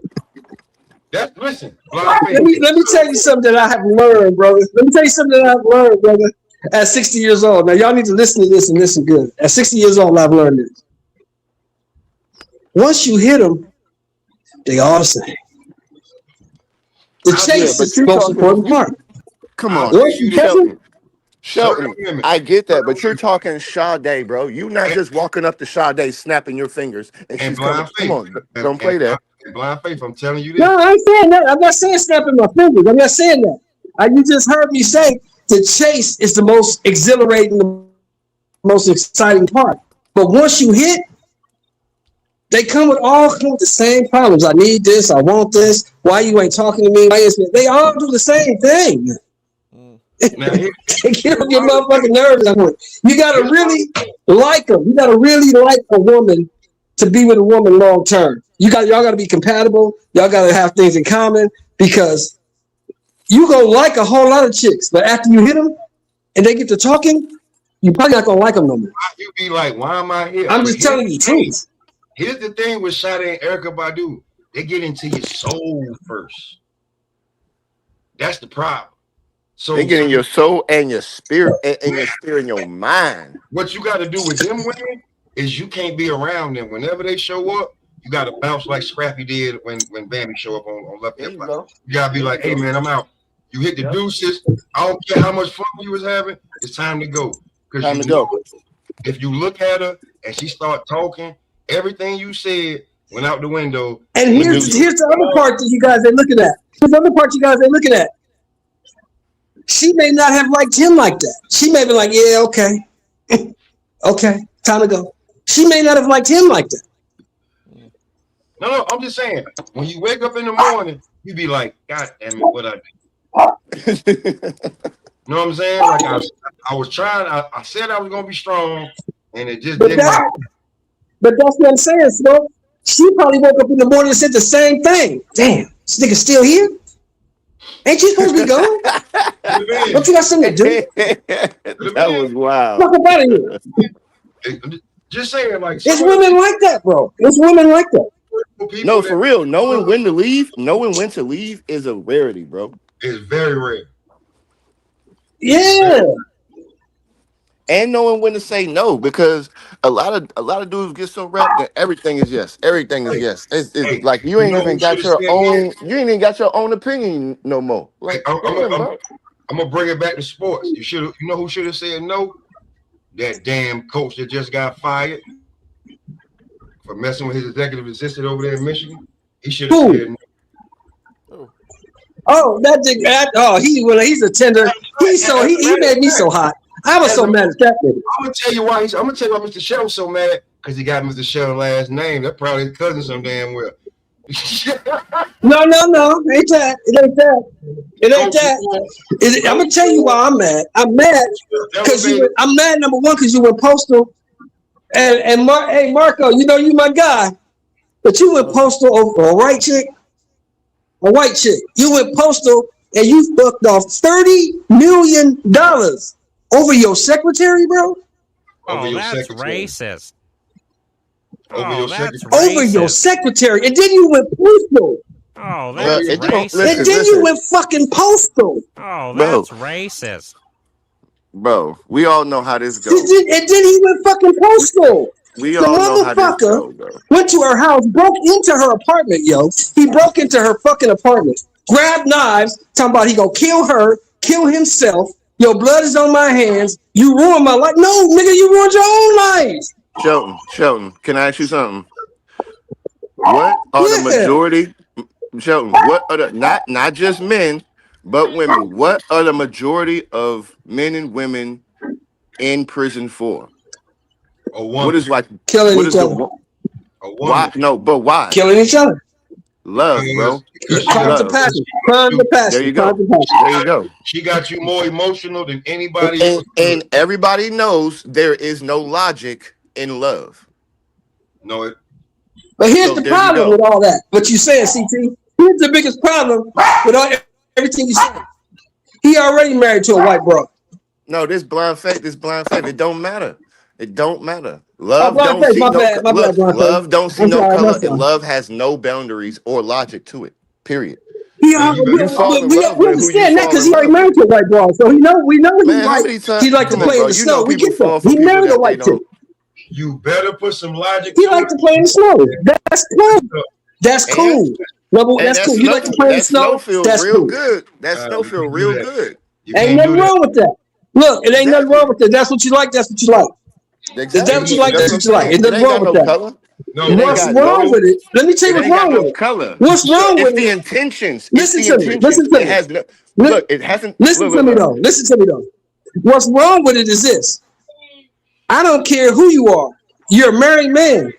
Listen, blind faith. Let me tell you something that I have learned, brother. Let me tell you something that I've learned, brother. At 60 years old. Now, y'all need to listen to this and listen good. At 60 years old, I've learned this. Once you hit them, they all the same. The chase is the most important part. Come on, Once you catch them, Shelton, I get that, but you're talking Sade, bro. You not just walking up to Sade, snapping your fingers, and she's coming. Come on, don't play that. Blind faith, I'm telling you this. no, I ain't saying that. I'm not saying snapping my fingers. I'm not saying that. You just heard me say the chase is the most exhilarating, the most exciting part. But once you hit, they come with the same problems. I need this. I want this. Why you ain't talking to me? They all do the same thing. They get on your motherfucking nerves. You gotta really like them. You gotta really like a woman to be with a woman long term. Y'all gotta be compatible. Y'all gotta have things in common because you gonna like a whole lot of chicks, but after you hit them and they get to talking, you probably not gonna like them no more. You be like, why am I here? I'm just telling you the truth. Here's the thing with Sade and Erykah Badu. They get into your soul first. That's the problem. So they get in your soul and your spirit and your spirit and your mind. What you got to do with them women is you can't be around them. Whenever they show up, you got to bounce like Scrappy did when Bambi show up on Love Hip Hop. You got to be like, hey, man, I'm out. You hit the deuces. I don't care how much fun you was having. It's time to go. Time to go. If you look at her and she start talking, everything you said went out the window. And here's the other part that you guys ain't looking at. Here's the other part you guys ain't looking at. She may not have liked him like that. She may be like, yeah, okay. Okay, time to go. She may not have liked him like that. No, I'm just saying, when you wake up in the morning, you be like, God damn it, what I did. You know what I'm saying? Like I was trying, I said I was gonna be strong, and it just didn't happen. But that's what I'm saying, so she probably woke up in the morning and said the same thing. Damn, this nigga still here? Ain't you supposed to be gone? Don't you got something to do? That was wild. Fuck up out of here. Just saying, like it's women like that, bro. It's women like that. No, for real. Knowing when to leave is a rarity, bro. It's very rare. Yeah. And knowing when to say no, because a lot of dudes get so wrapped that everything is yes. Everything is yes. It's like you ain't even got your own. You ain't even got your own opinion no more. Like, I'm gonna bring it back to sports. You know who should have said no? That damn coach that just got fired for messing with his executive assistant over there in Michigan. He should have said no. Oh, he's a tender. He made me so hot. I was so mad at that nigga. I'm gonna tell you why Mr. Shell's so mad, because he got Mr. Shell's last name. That's probably his cousin some damn well. No. Ain't that. It ain't that. I'm gonna tell you why I'm mad. I'm mad because I'm mad, number one, because you went postal. And hey Marco, you know you my guy, but you went postal over a white chick. You went postal and you fucked off $30 million over your secretary, bro. Oh, that's racist. Over your secretary, and then you went postal. Oh, that's racist. And then you went fucking postal. Oh, that's racist. Bro, we all know how this goes. And then he went fucking postal. We all know how this goes, bro. Went to her house, broke into her apartment, yo. He broke into her fucking apartment, grabbed knives, talking about he gonna kill her, kill himself. Your blood is on my hands. You ruined my life. No, nigga, you ruined your own life. Shelton, can I ask you something? What are the majority, Shelton, what are the, not just men, but women, what are the majority of men and women in prison for? What is like killing each other? Why? No, but why? Killing each other. Love, bro. Crimes of passion. Crimes of passion. There you go. There you go. She got you more emotional than anybody. And everybody knows there is no logic in love. No, but here's the problem with all that. What you saying, CT? Here's the biggest problem with everything you said. He already married to a white bro. No, this blind faith. It don't matter. It don't matter. Love don't see no color. Love don't see no color, and love has no boundaries or logic to it. Period. We understand that because he already married to a white bro, so we know he like to play in the snow. We get that. He married a white chick. You better put some logic. He like to play in the snow. That's cool. That's cool. That's cool. You like to play in the snow? That's cool. Good. That snow feel real good. Ain't nothing wrong with that. Look, it ain't nothing wrong with that. That's what you like. That's what you like. Exactly. Is that what you like? That's what you like. Ain't nothing wrong with that. What's wrong with it? Let me tell you what's wrong with it. Color. What's wrong with the intentions? Listen to me. Listen to me. It has no, look, it hasn't. Listen to me though. Listen to me though. What's wrong with it is this. I don't care who you are. You're a married man.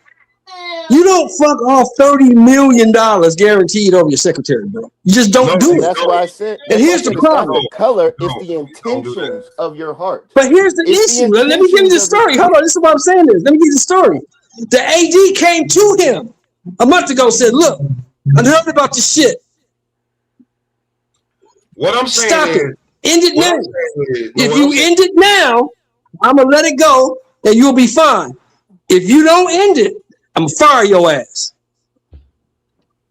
You don't fuck off $30 million guaranteed over your secretary, bro. You just don't do it. That's why I said. And here's the problem. The color is the intentions of your heart. But here's the issue. Let me give you the story. Hold on. This is what I'm saying. Let me give you the story. The AD came to him a month ago and said, look, I heard about this shit. What I'm saying Stop is, it. End it now. If you end it now, I'm going to let it go and you'll be fine. If you don't end it, I'm going to fire your ass.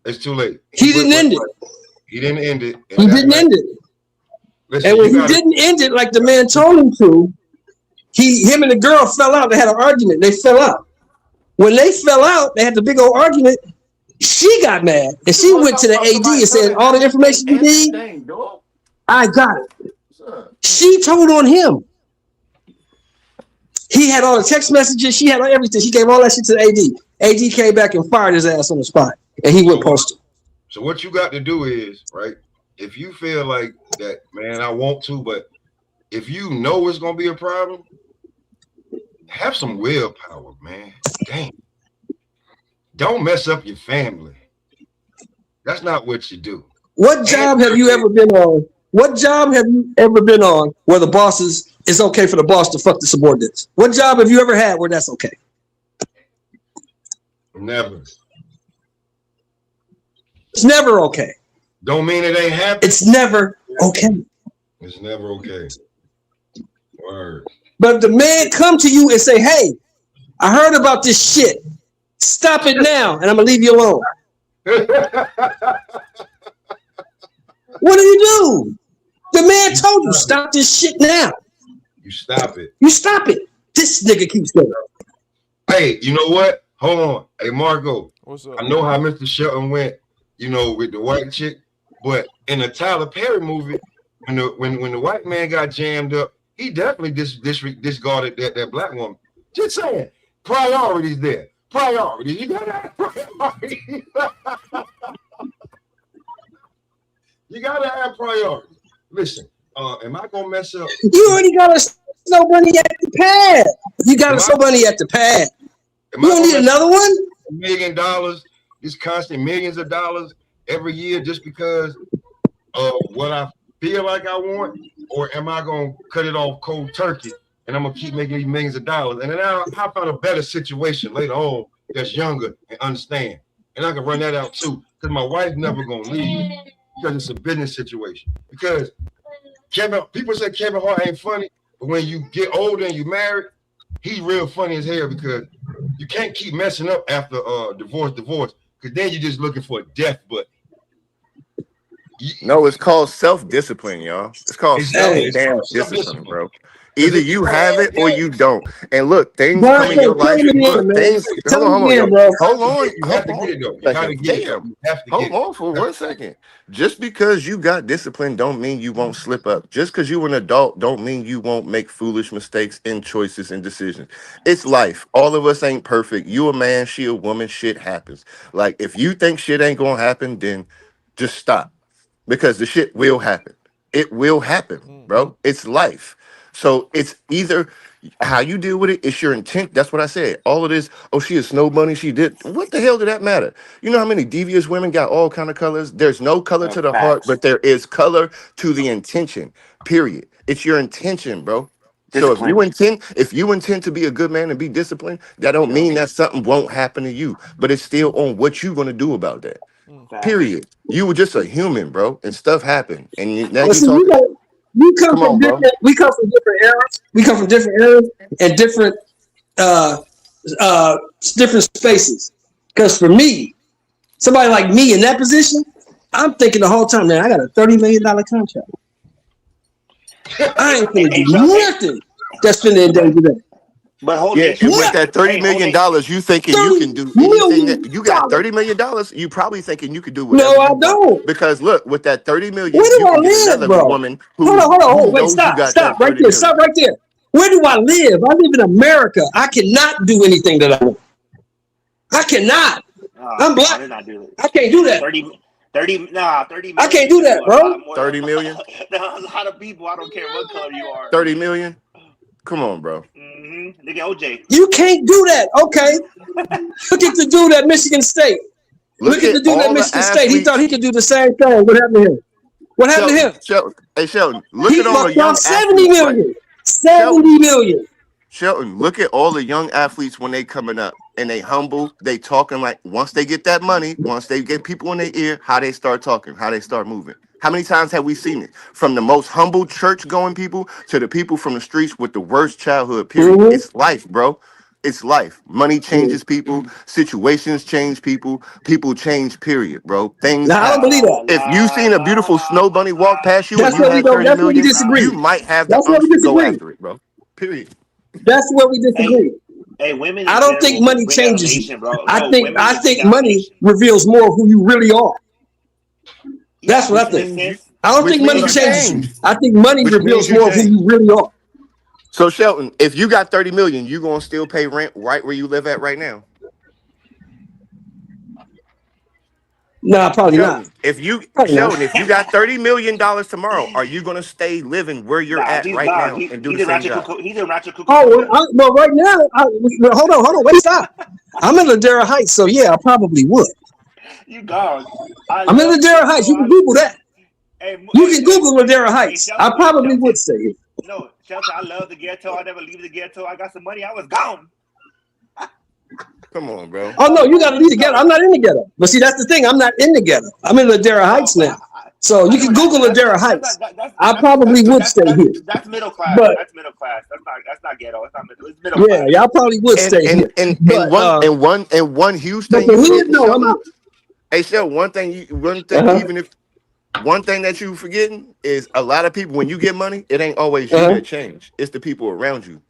It's too late. He didn't end it. He didn't end it. He didn't end it. Listen, and when he didn't end it like the man told him to, him and the girl fell out. They had an argument. They fell out. When they fell out, they had the big old argument. She got mad. And she went to the AD and said, all the information you need, I got it. She told on him. He had all the text messages. She had everything. She gave all that shit to the AD. AD came back and fired his ass on the spot. And he went postal. So what you got to do is, right, if you feel like that, man, I want to, but if you know it's going to be a problem, have some willpower, man. Dang. Don't mess up your family. That's not what you do. What job have you ever been on? What job have you ever been on where the bosses, it's okay for the boss to fuck the subordinates? What job have you ever had where that's okay? Never. It's never okay. Don't mean it ain't happening. It's never okay. It's never okay. Word. But if the man come to you and say, hey, I heard about this shit. Stop it now, and I'm gonna leave you alone. What do you do? The man told you stop this shit now. You stop it. You stop it. This nigga keeps going. Hey, you know what? Hold on. Hey, Margo. What's up? I know how Mr. Shelton went, with the white chick, but in the Tyler Perry movie, when the white man got jammed up, he definitely discarded that black woman. Just saying, priorities there. Priorities. You gotta have priorities. You gotta have priorities. Listen, am I gonna mess up? You already got a snow bunny at the pad. You got a snow bunny at the pad. You don't need another one? $1 million, this constant millions of dollars every year just because of what I feel like I want, or am I gonna cut it off cold turkey and I'm gonna keep making these millions of dollars? And then I'll find a better situation later on that's younger and understand. And I can run that out too, because my wife's never gonna leave me because it's a business situation. Because people say Kevin Hart ain't funny, but when you get older and you married, he's real funny as hell because you can't keep messing up after divorce, because then you're just looking for a death button. No, it's called self-discipline, y'all. It's called self-discipline, bro. Either you have it or you don't. And look, things come in your life. Look, things. Hold on. You have to get it though. You gotta get it. You have to Hold on for 1 second. Just because you got discipline don't mean you won't slip up. Just because you're an adult don't mean you won't make foolish mistakes in choices and decisions. It's life. All of us ain't perfect. You a man, she a woman, shit happens. Like, if you think shit ain't gonna happen, then just stop. Because the shit will happen. It will happen, bro. It's life. So it's either how you deal with it, it's your intent. That's what I said. All of this, oh, she a snow bunny, she did. What the hell did that matter? You know how many devious women got all kind of colors? There's no color to the heart, but there is color to the intention, period. It's your intention, bro. So if you intend to be a good man and be disciplined, that don't mean that something won't happen to you. But it's still on what you gonna do about that. Period. You were just a human, bro, and stuff happened. And now you talking. We come from different eras. We come from different eras and different spaces. Because for me, somebody like me in that position, I'm thinking the whole time, man, I got a $30 million contract. I ain't gonna do nothing that's gonna endanger that. But hold with that $30 million, you thinking you can do anything that you got $30 million, you probably thinking you could do whatever. No, I don't. Because look, with that $30 million, where do I live, another bro? Woman who, hold on, wait, knows stop right there, million. stop right there. Where do I live? I live in America. I cannot do anything that I want. I cannot. I'm black. I can't do that. 30 million. I can't do that, bro. 30 million? A lot of people, I don't care what color you are. 30 million? Come on, bro. Look at OJ. You can't do that. Okay. Look at the dude at Michigan State. Look at the dude at Michigan State. He thought he could do the same thing. What happened to him? What happened to him? Hey, Sheldon, look at all the young 70 million. Right? 70 million. Shelton, look at all the young athletes when they coming up and they humble, they talking like once they get that money, once they get people in their ear, how they start talking, how they start moving. How many times have we seen it? From the most humble church-going people to the people from the streets with the worst childhood, period. Mm-hmm. It's life, bro. It's life. Money changes people. Situations change people. People change, period, bro. Things happen. I don't believe that. If you seen a beautiful snow bunny walk past you and you had 30 million, you might have the urge to go after it, bro. Period. That's where we disagree. Hey, women. I don't think money changes you. I think money reveals more of who you really are. That's what I think. I don't think money changes you. I think money reveals more of who you really are. So Shelton, if you got 30 million, you gonna still pay rent right where you live at right now? Nah, probably not. If you Sheldon, if you got $30 million tomorrow, are you gonna stay living where you're at right now and do the same job? He's a ratchet cook. Oh, well, right now, hold on, wait, stop. I'm in Ladera Heights, so yeah, I probably would. You gone. I'm in Ladera Heights. You can Google that. You can Google Ladera Heights. I probably would stay here. No, Shelton, I love the ghetto. I never leave the ghetto. I got some money. I was gone. Come on, bro. Oh, no, you got to leave the ghetto. I'm not in the ghetto. But see, that's the thing. I'm not in the ghetto. I'm in Ladera Heights now. So you can Google Ladera Heights. I probably would stay here. That's middle class. But That's middle class. That's not ghetto. It's not middle. It's middle yeah, class. y'all probably would stay here. And one huge but thing the you hood, forgetting, no, I'm Sheldon. out. Hey, Sheldon, one thing, even if one thing that you forgetting is a lot of people when you get money, it ain't always you that change. It's the people around you.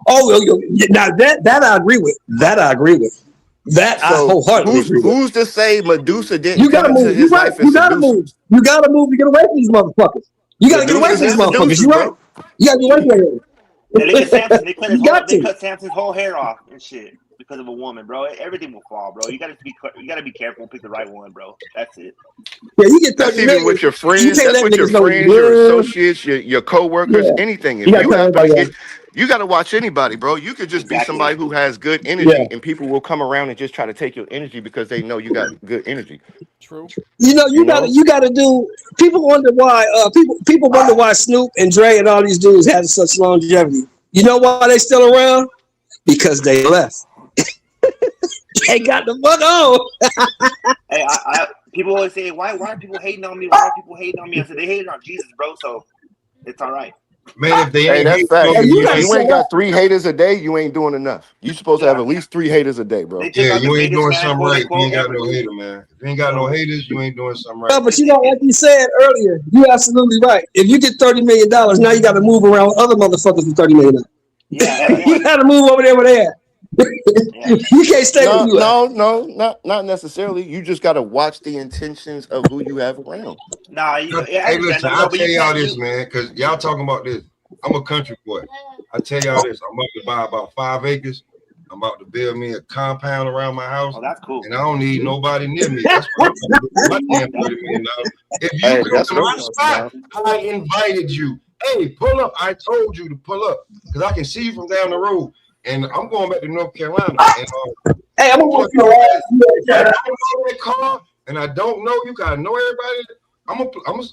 Oh, now that I agree with. That I agree with. That I wholeheartedly agree with. Who's to say Medusa didn't You gotta come into move. his You right. life and You gotta seduce him? move. You gotta move to get away from these motherfuckers. You gotta get away from these motherfuckers. You right. You gotta get away from them. Yeah, look at Samson. They You cut Samson's whole hair off and shit because of a woman, bro. Everything will fall, bro. You gotta be careful and pick the right one, bro. That's it. Yeah, you get 30 That's even million. with your friends. You That's with your friends, your associates, your co-workers, anything. If you happen to get, you got to watch anybody, bro. You could just be somebody who has good energy, and people will come around and just try to take your energy because they know you got good energy. True. You know, you gotta do. People wonder why. People wonder why Snoop and Dre and all these dudes had such longevity. You know why they still around? Because they left. They got the fuck on. Hey, people always say, why are people hating on me? Why are people hating on me? I said they hated on Jesus, bro. So it's all right. Man, if they ain't that's fact. you ain't got 3 haters a day, you ain't doing enough. You supposed to have at least 3 haters a day, bro. Yeah, you ain't doing something right. You ain't got no hater, man. If you ain't got no haters, you ain't doing something right. No, but you know, like you said earlier, you're absolutely right. If you get $30 million, now you got to move around with other motherfuckers with $30 million. Yeah, you got to move over there where they at. You can't stay with you. No, not necessarily. You just got to watch the intentions of who you have around. Nah, hey, listen, I'll tell y'all this, man, because y'all talking about this. I'm a country boy. I tell y'all this. I'm about to buy about 5 acres. I'm about to build me a compound around my house. Oh, that's cool. And I don't need nobody near me. That's why I'm going to do my damn $30 million. If you come to my spot, I invited you. Hey, pull up. I told you to pull up because I can see you from down the road. And I'm going back to North Carolina. And, hey, I'm going to that car, and I don't know you. Gotta know everybody.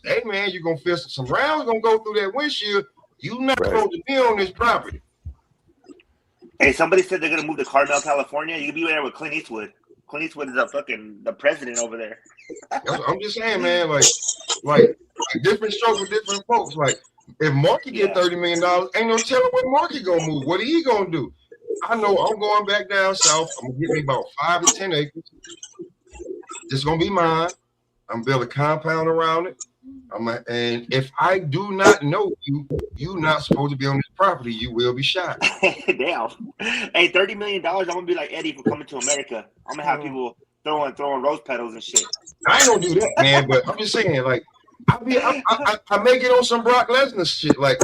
Hey man, you're gonna feel some rounds gonna go through that windshield. You not supposed to be on this property. Hey, somebody said they're gonna move to Carmel, California. You can be there with Clint Eastwood. Clint Eastwood is the president over there. I'm just saying, man. Like different strokes for different folks. Like if Marky get $30 million, ain't no telling what Marky gonna move. What he gonna do? I know I'm going back down south. I'm gonna get me about 5 to 10 acres. It's gonna be mine. I'm building a compound around it. And if I do not know you, you're not supposed to be on this property. You will be shot. Damn. Hey, $30 million. I'm gonna be like Eddie from Coming to America. I'm gonna have people throwing rose petals and shit. I ain't gonna do that, man. But I'm just saying, like, I make it on some Brock Lesnar shit. Like,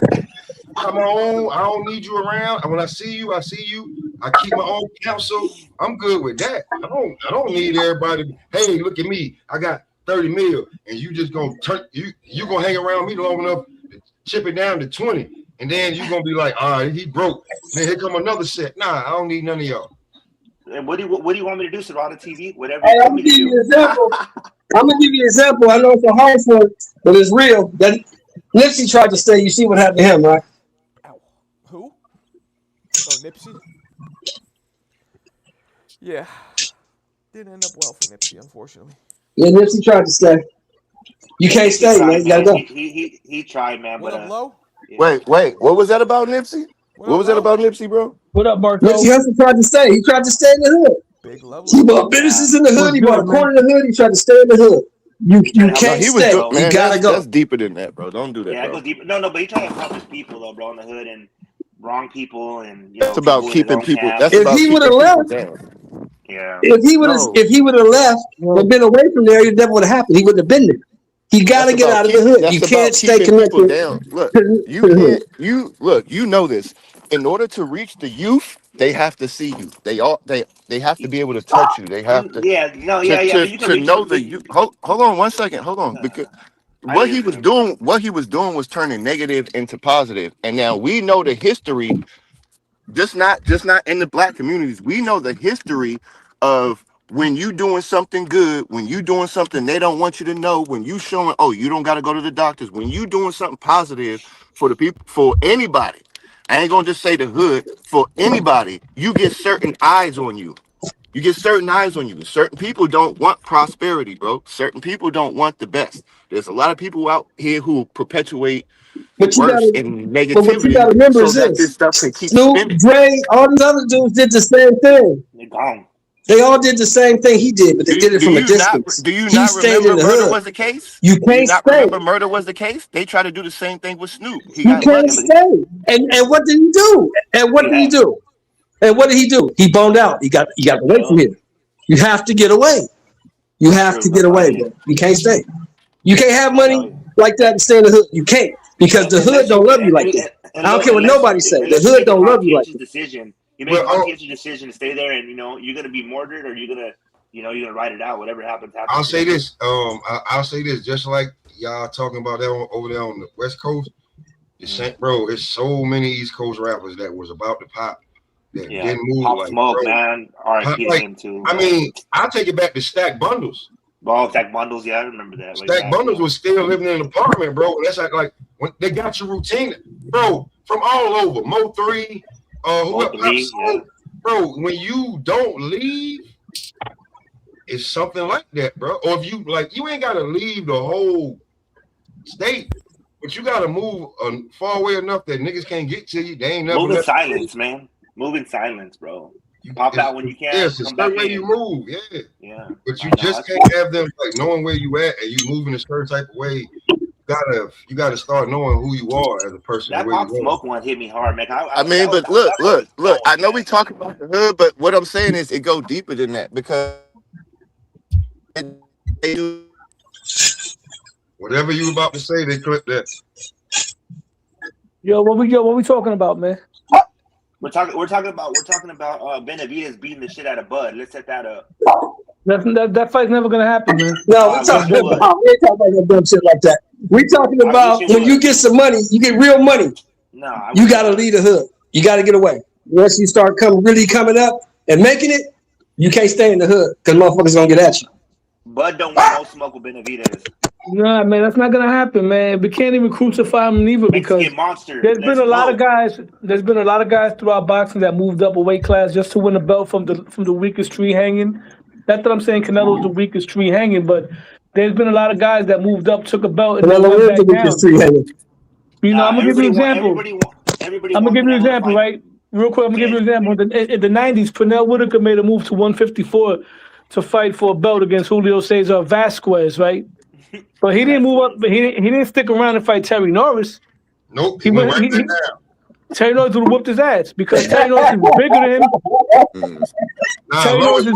I'm my own. I don't need you around. And when I see you, I see you. I keep my own counsel. I'm good with that. I don't need everybody. Hey, look at me. I got 30 mil, and you just gonna turn you gonna hang around me long enough to chip it down to 20, and then you gonna be like, all right, he broke. Then here come another set. Nah, I don't need none of y'all. And what do you want me to do? Sit on the TV? Whatever. Hey, I'm gonna give you an example. I know it's a harsh one, but it's real. That Nipsey tried to stay. You see what happened to him, right? Ow. Who? Oh, Nipsey. Yeah, didn't end up well for Nipsey, unfortunately. Yeah, Nipsey tried to stay. You can't stay, man. You gotta go. He tried, man. What up, Low? Yeah. Wait. What was that about Nipsey? What was that about Nipsey, bro? What up, Marco? Nipsey Hussle tried to stay. He tried to stay in the hood. Big level. He bought businesses in the hood. He bought a corner in the hood. He tried to stay in the hood. You can't stay. You gotta go. That's deeper than that, bro. Don't do that. Yeah, bro. I go deeper. No, but he tried to help his people though, bro, in the hood and wrong people and it's about keeping people. If he would have left, yeah. If he would have left and been away from there, it never would have happened. He wouldn't have been there. He got to get out of the hood. You can't stay connected. Look, you can't. You know this. In order to reach the youth, they have to see you. They have to be able to touch you. They have to. To know the youth. Hold on 1 second. Hold on, because what he was doing was turning negative into positive, and now we know the history. Just not in the black communities. We know the history of when you doing something good, when you doing something they don't want you to know, when you showing, oh, you don't got to go to the doctors, when you doing something positive for the people, for anybody. I ain't gonna just say the hood, for anybody, you get certain eyes on you. You get certain eyes on you. Certain people don't want prosperity, bro. Certain people don't want the best. There's a lot of people out here who perpetuate the But you worst gotta, and but what you negativity gotta remember so is that this this: stuff can keep Snoop, spinning. Dre, all these other dudes did the same thing. They're gone. They all did the same thing he did, but they did it from a distance. Do you He not stayed in remember the murder hood. was the case? You Do you can't not stay. remember murder was the case? They tried to do the same thing with Snoop. He You got can't lucky. stay. And what did he do? And what did he do? And what did he do? He boned out. He got away from here. You have to get away. You have to get away, bro. You can't stay. You can't have money like that and stay in the hood. You can't, because the hood don't love you like that. I don't care what nobody say. The hood don't love you like that. You make a conscientious decision to stay there, and you're gonna be murdered, or you're gonna ride it out. Whatever happens. I'll say this. I'll say this. Just like y'all talking about that over there on the West Coast, bro. It's so many East Coast rappers that was about to pop that didn't move. Pop like, Smoke, bro, man. R.I.P. like, him too. I mean, I'll take it back to Stack Bundles. Oh, Stack Bundles, yeah, I remember that. Stack Bundles was still living in an apartment, bro. That's like when they got your routine, bro, from all over. Mo3, bro. When you don't leave, it's something like that, bro. Or if you ain't gotta leave the whole state, but you gotta move far away enough that niggas can't get to you. They ain't never move in silence, man. Move in silence, bro. You pop out when you can. Yes, it's the way you move, yeah. But you just can't have them like knowing where you at and you move in a certain type of way. You gotta start knowing who you are as a person. That Pop Smoke one hit me hard, man. I mean, but look. I know we talk about the hood, but what I'm saying is it go deeper than that, because they do whatever you about to say, they clip that. What we talking about, man? We're talking about Benavidez beating the shit out of Bud. Let's set that up. That fight's never gonna happen, man. No, we ain't talking about no dumb shit like that. We talking about when you get some money, you get real money. No, you gotta leave the hood. You gotta get away. Once you start coming up and making it, you can't stay in the hood because motherfuckers gonna get at you. Bud don't want no smoke with Benavidez. Nah, man, that's not gonna happen, man. We can't even crucify him neither, because there's been a lot of guys. There's been a lot of guys throughout boxing that moved up a weight class just to win a belt from the weakest tree hanging. Not that I'm saying Canelo's the weakest tree hanging, but there's been a lot of guys that moved up, took a belt, and then went back down. You know, I'm gonna give you an example. I'm gonna give you an example, right? Real quick, I'm gonna give you an example. In the 90s, Pernell Whitaker made a move to 154 to fight for a belt against Julio Cesar Vasquez, right? But he didn't move up. But he didn't stick around and fight Terry Norris. Nope. He went right back down. Terry Norris would have whooped his ass because Terry Norris is bigger than him. Terry Norris is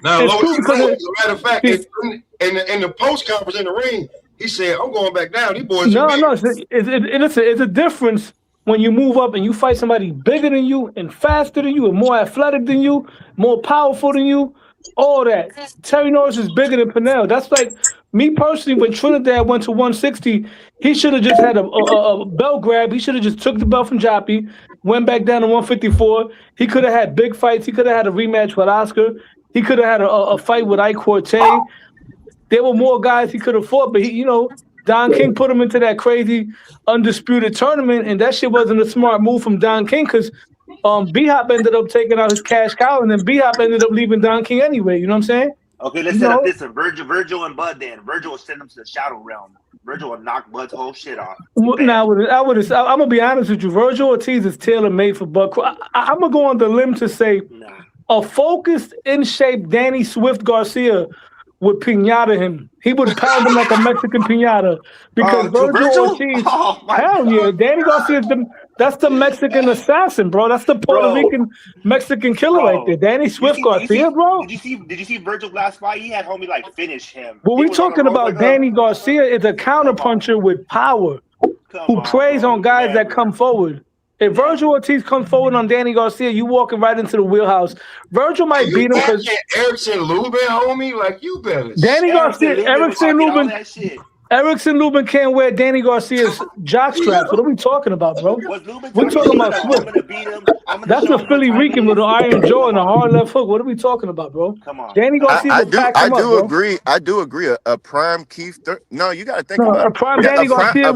as a matter of fact, in the post conference in the ring, he said, "I'm going back down. These boys." No, it's a difference when you move up and you fight somebody bigger than you and faster than you and more athletic than you, more powerful than you. All that. Terry Norris is bigger than Pernell. That's like me personally. When Trinidad went to 160, he should have just had a belt grab. He should have just took the belt from Joppy, went back down to 154. He could have had big fights. He could have had a rematch with Oscar. He could have had a fight with Ike Cortez. There were more guys he could have fought, but Don King put him into that crazy undisputed tournament, and that shit wasn't a smart move from Don King because B-Hop ended up taking out his cash cow, and then B-Hop ended up leaving Don King anyway. You know what I'm saying? Okay, let's set up this. Virgil and Bud then. Virgil will send him to the shadow realm. Virgil will knock Bud's whole shit off. Now, I'm going to be honest with you. Virgil Ortiz is tailor-made for Bud. I'm going to go on the limb to say a focused, in-shape Danny Swift Garcia would piñata him. He would pound him like a Mexican piñata because Virgil Ortiz, hell yeah, Danny Garcia, that's the Mexican assassin, bro. That's the Puerto Rican Mexican killer right there. Danny Swift Garcia, bro. Did you see Virgil's last fight? He had homie like finish him. What we talking about? Danny Garcia is a counterpuncher with power who preys on guys that come forward. If Virgil Ortiz comes forward on Danny Garcia, you walking right into the wheelhouse. Virgil might beat him because Erickson Lubin, homie, like you better. Danny Garcia, Erickson Lubin can't wear Danny Garcia's jock straps. What are we talking about, bro? We're talking about Swift. That's a Philly Rican with an iron jaw and a hard left hook. What are we talking about, bro? Come on, Danny Garcia. I do agree. I do agree. A prime Keith. No, you got to think about a prime Danny Garcia.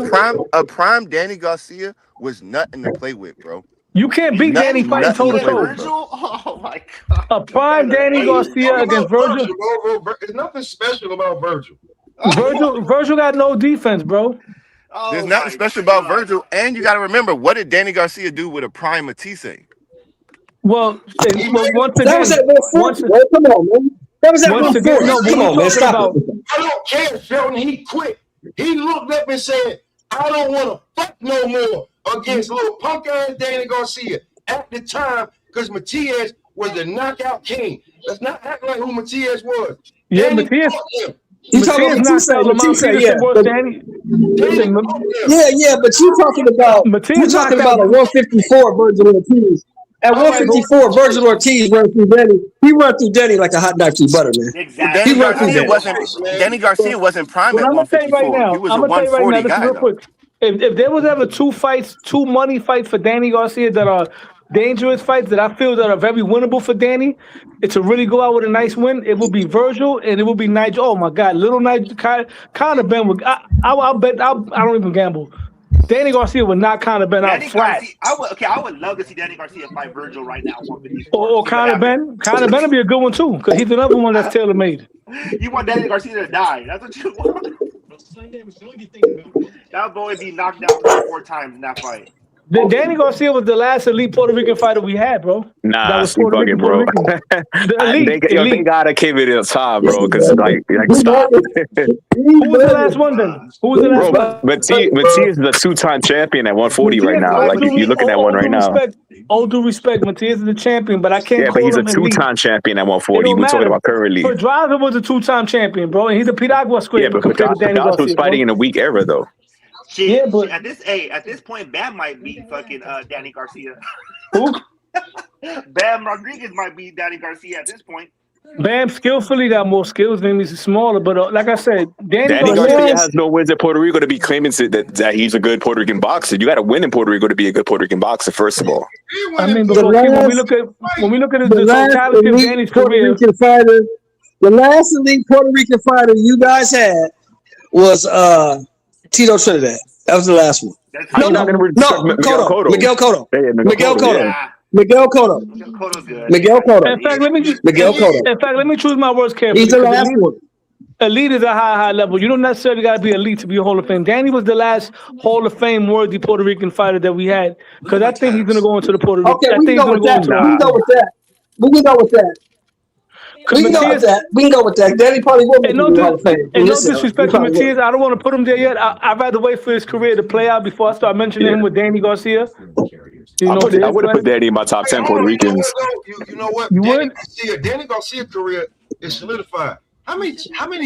A prime Danny Garcia was nothing to play with, bro. You can't beat Danny fighting toe to toe. Virgil? Oh my god! A prime Danny Garcia against Virgil. There's nothing special about Virgil. Virgil got no defense, bro. There's nothing special about Virgil, and you got to remember, what did Danny Garcia do with a prime Matisse? Well, once again, that was at 140. Come on, man. That was at 140. No, come on, man. Stop it. I don't care, Shelton. He quit. He looked up and said, I don't want to fight no more against little punk ass Danny Garcia at the time, because Matias was the knockout king. Let's not act like who Matias was. Yeah, Matias. You talking about Matisse? Yeah, but you talking about a 154 Virgil Ortiz. At 154, Virgil Ortiz run through Denny. He run through Denny like a hot dog through butter, man. Exactly. Danny Garcia wasn't prime at 154. He was a 140 guy, though. If there was ever two money fights for Danny Garcia that are dangerous fights that I feel that are very winnable for Danny, to really go out with a nice win, it will be Virgil and it will be Nigel. Oh my God, little Nigel Conor Ben. I'll bet. I don't even gamble. Danny Garcia would knock Conor Ben out flat. I would love to see Danny Garcia fight Virgil right now. Or Conor Ben. Conor Ben would be a good one too, because he's another one that's tailor made. You want Danny Garcia to die? That's what you want. That boy be knocked out 4 times in that fight. Danny Garcia was the last elite Puerto Rican fighter we had, bro. Nah, that's bugging, bro. They gotta keep it in time, bro. Because like stop. Who was the last one then? Who was the last one? But T is the 2-time champion at 140 right now. Like you're looking at one right now. All due respect, Matias is the champion, but I can't. Yeah, but he's a 2-time champion at 140. We're talking about currently. Pedraza was a 2-time champion, bro, and he's a Piragua square. Yeah, but Pedraza was fighting in a weak era, though. But at this point, Bam might beat fucking Danny Garcia. Who? Bam Rodriguez might beat Danny Garcia at this point. Bam skillfully got more skills than he's smaller, but like I said, Danny Garcia has no wins in Puerto Rico to be claiming that he's a good Puerto Rican boxer. You got to win in Puerto Rico to be a good Puerto Rican boxer, first of all. I mean, when we look at the totality of Danny's career, the last elite Puerto Rican fighter you guys had was Tito Trinidad. That was the last one. Miguel Cotto. Miguel Cotto. In fact, let me choose my words carefully. He's the last one. Elite is a high level. You don't necessarily got to be elite to be a Hall of Fame. Danny was the last Hall of Fame worthy Puerto Rican fighter that we had, because I think he's going to go into the Puerto Rican. Okay, we can go with that. We can go with that. Danny probably will be in the Hall of Fame. And no disrespect to Matias, I don't want to put him there yet. I'd rather wait for his career to play out before I start mentioning him with Danny Garcia. I would have put Danny in my top 10 Puerto Ricans. You know what? Danny Garcia's career is solidified. How many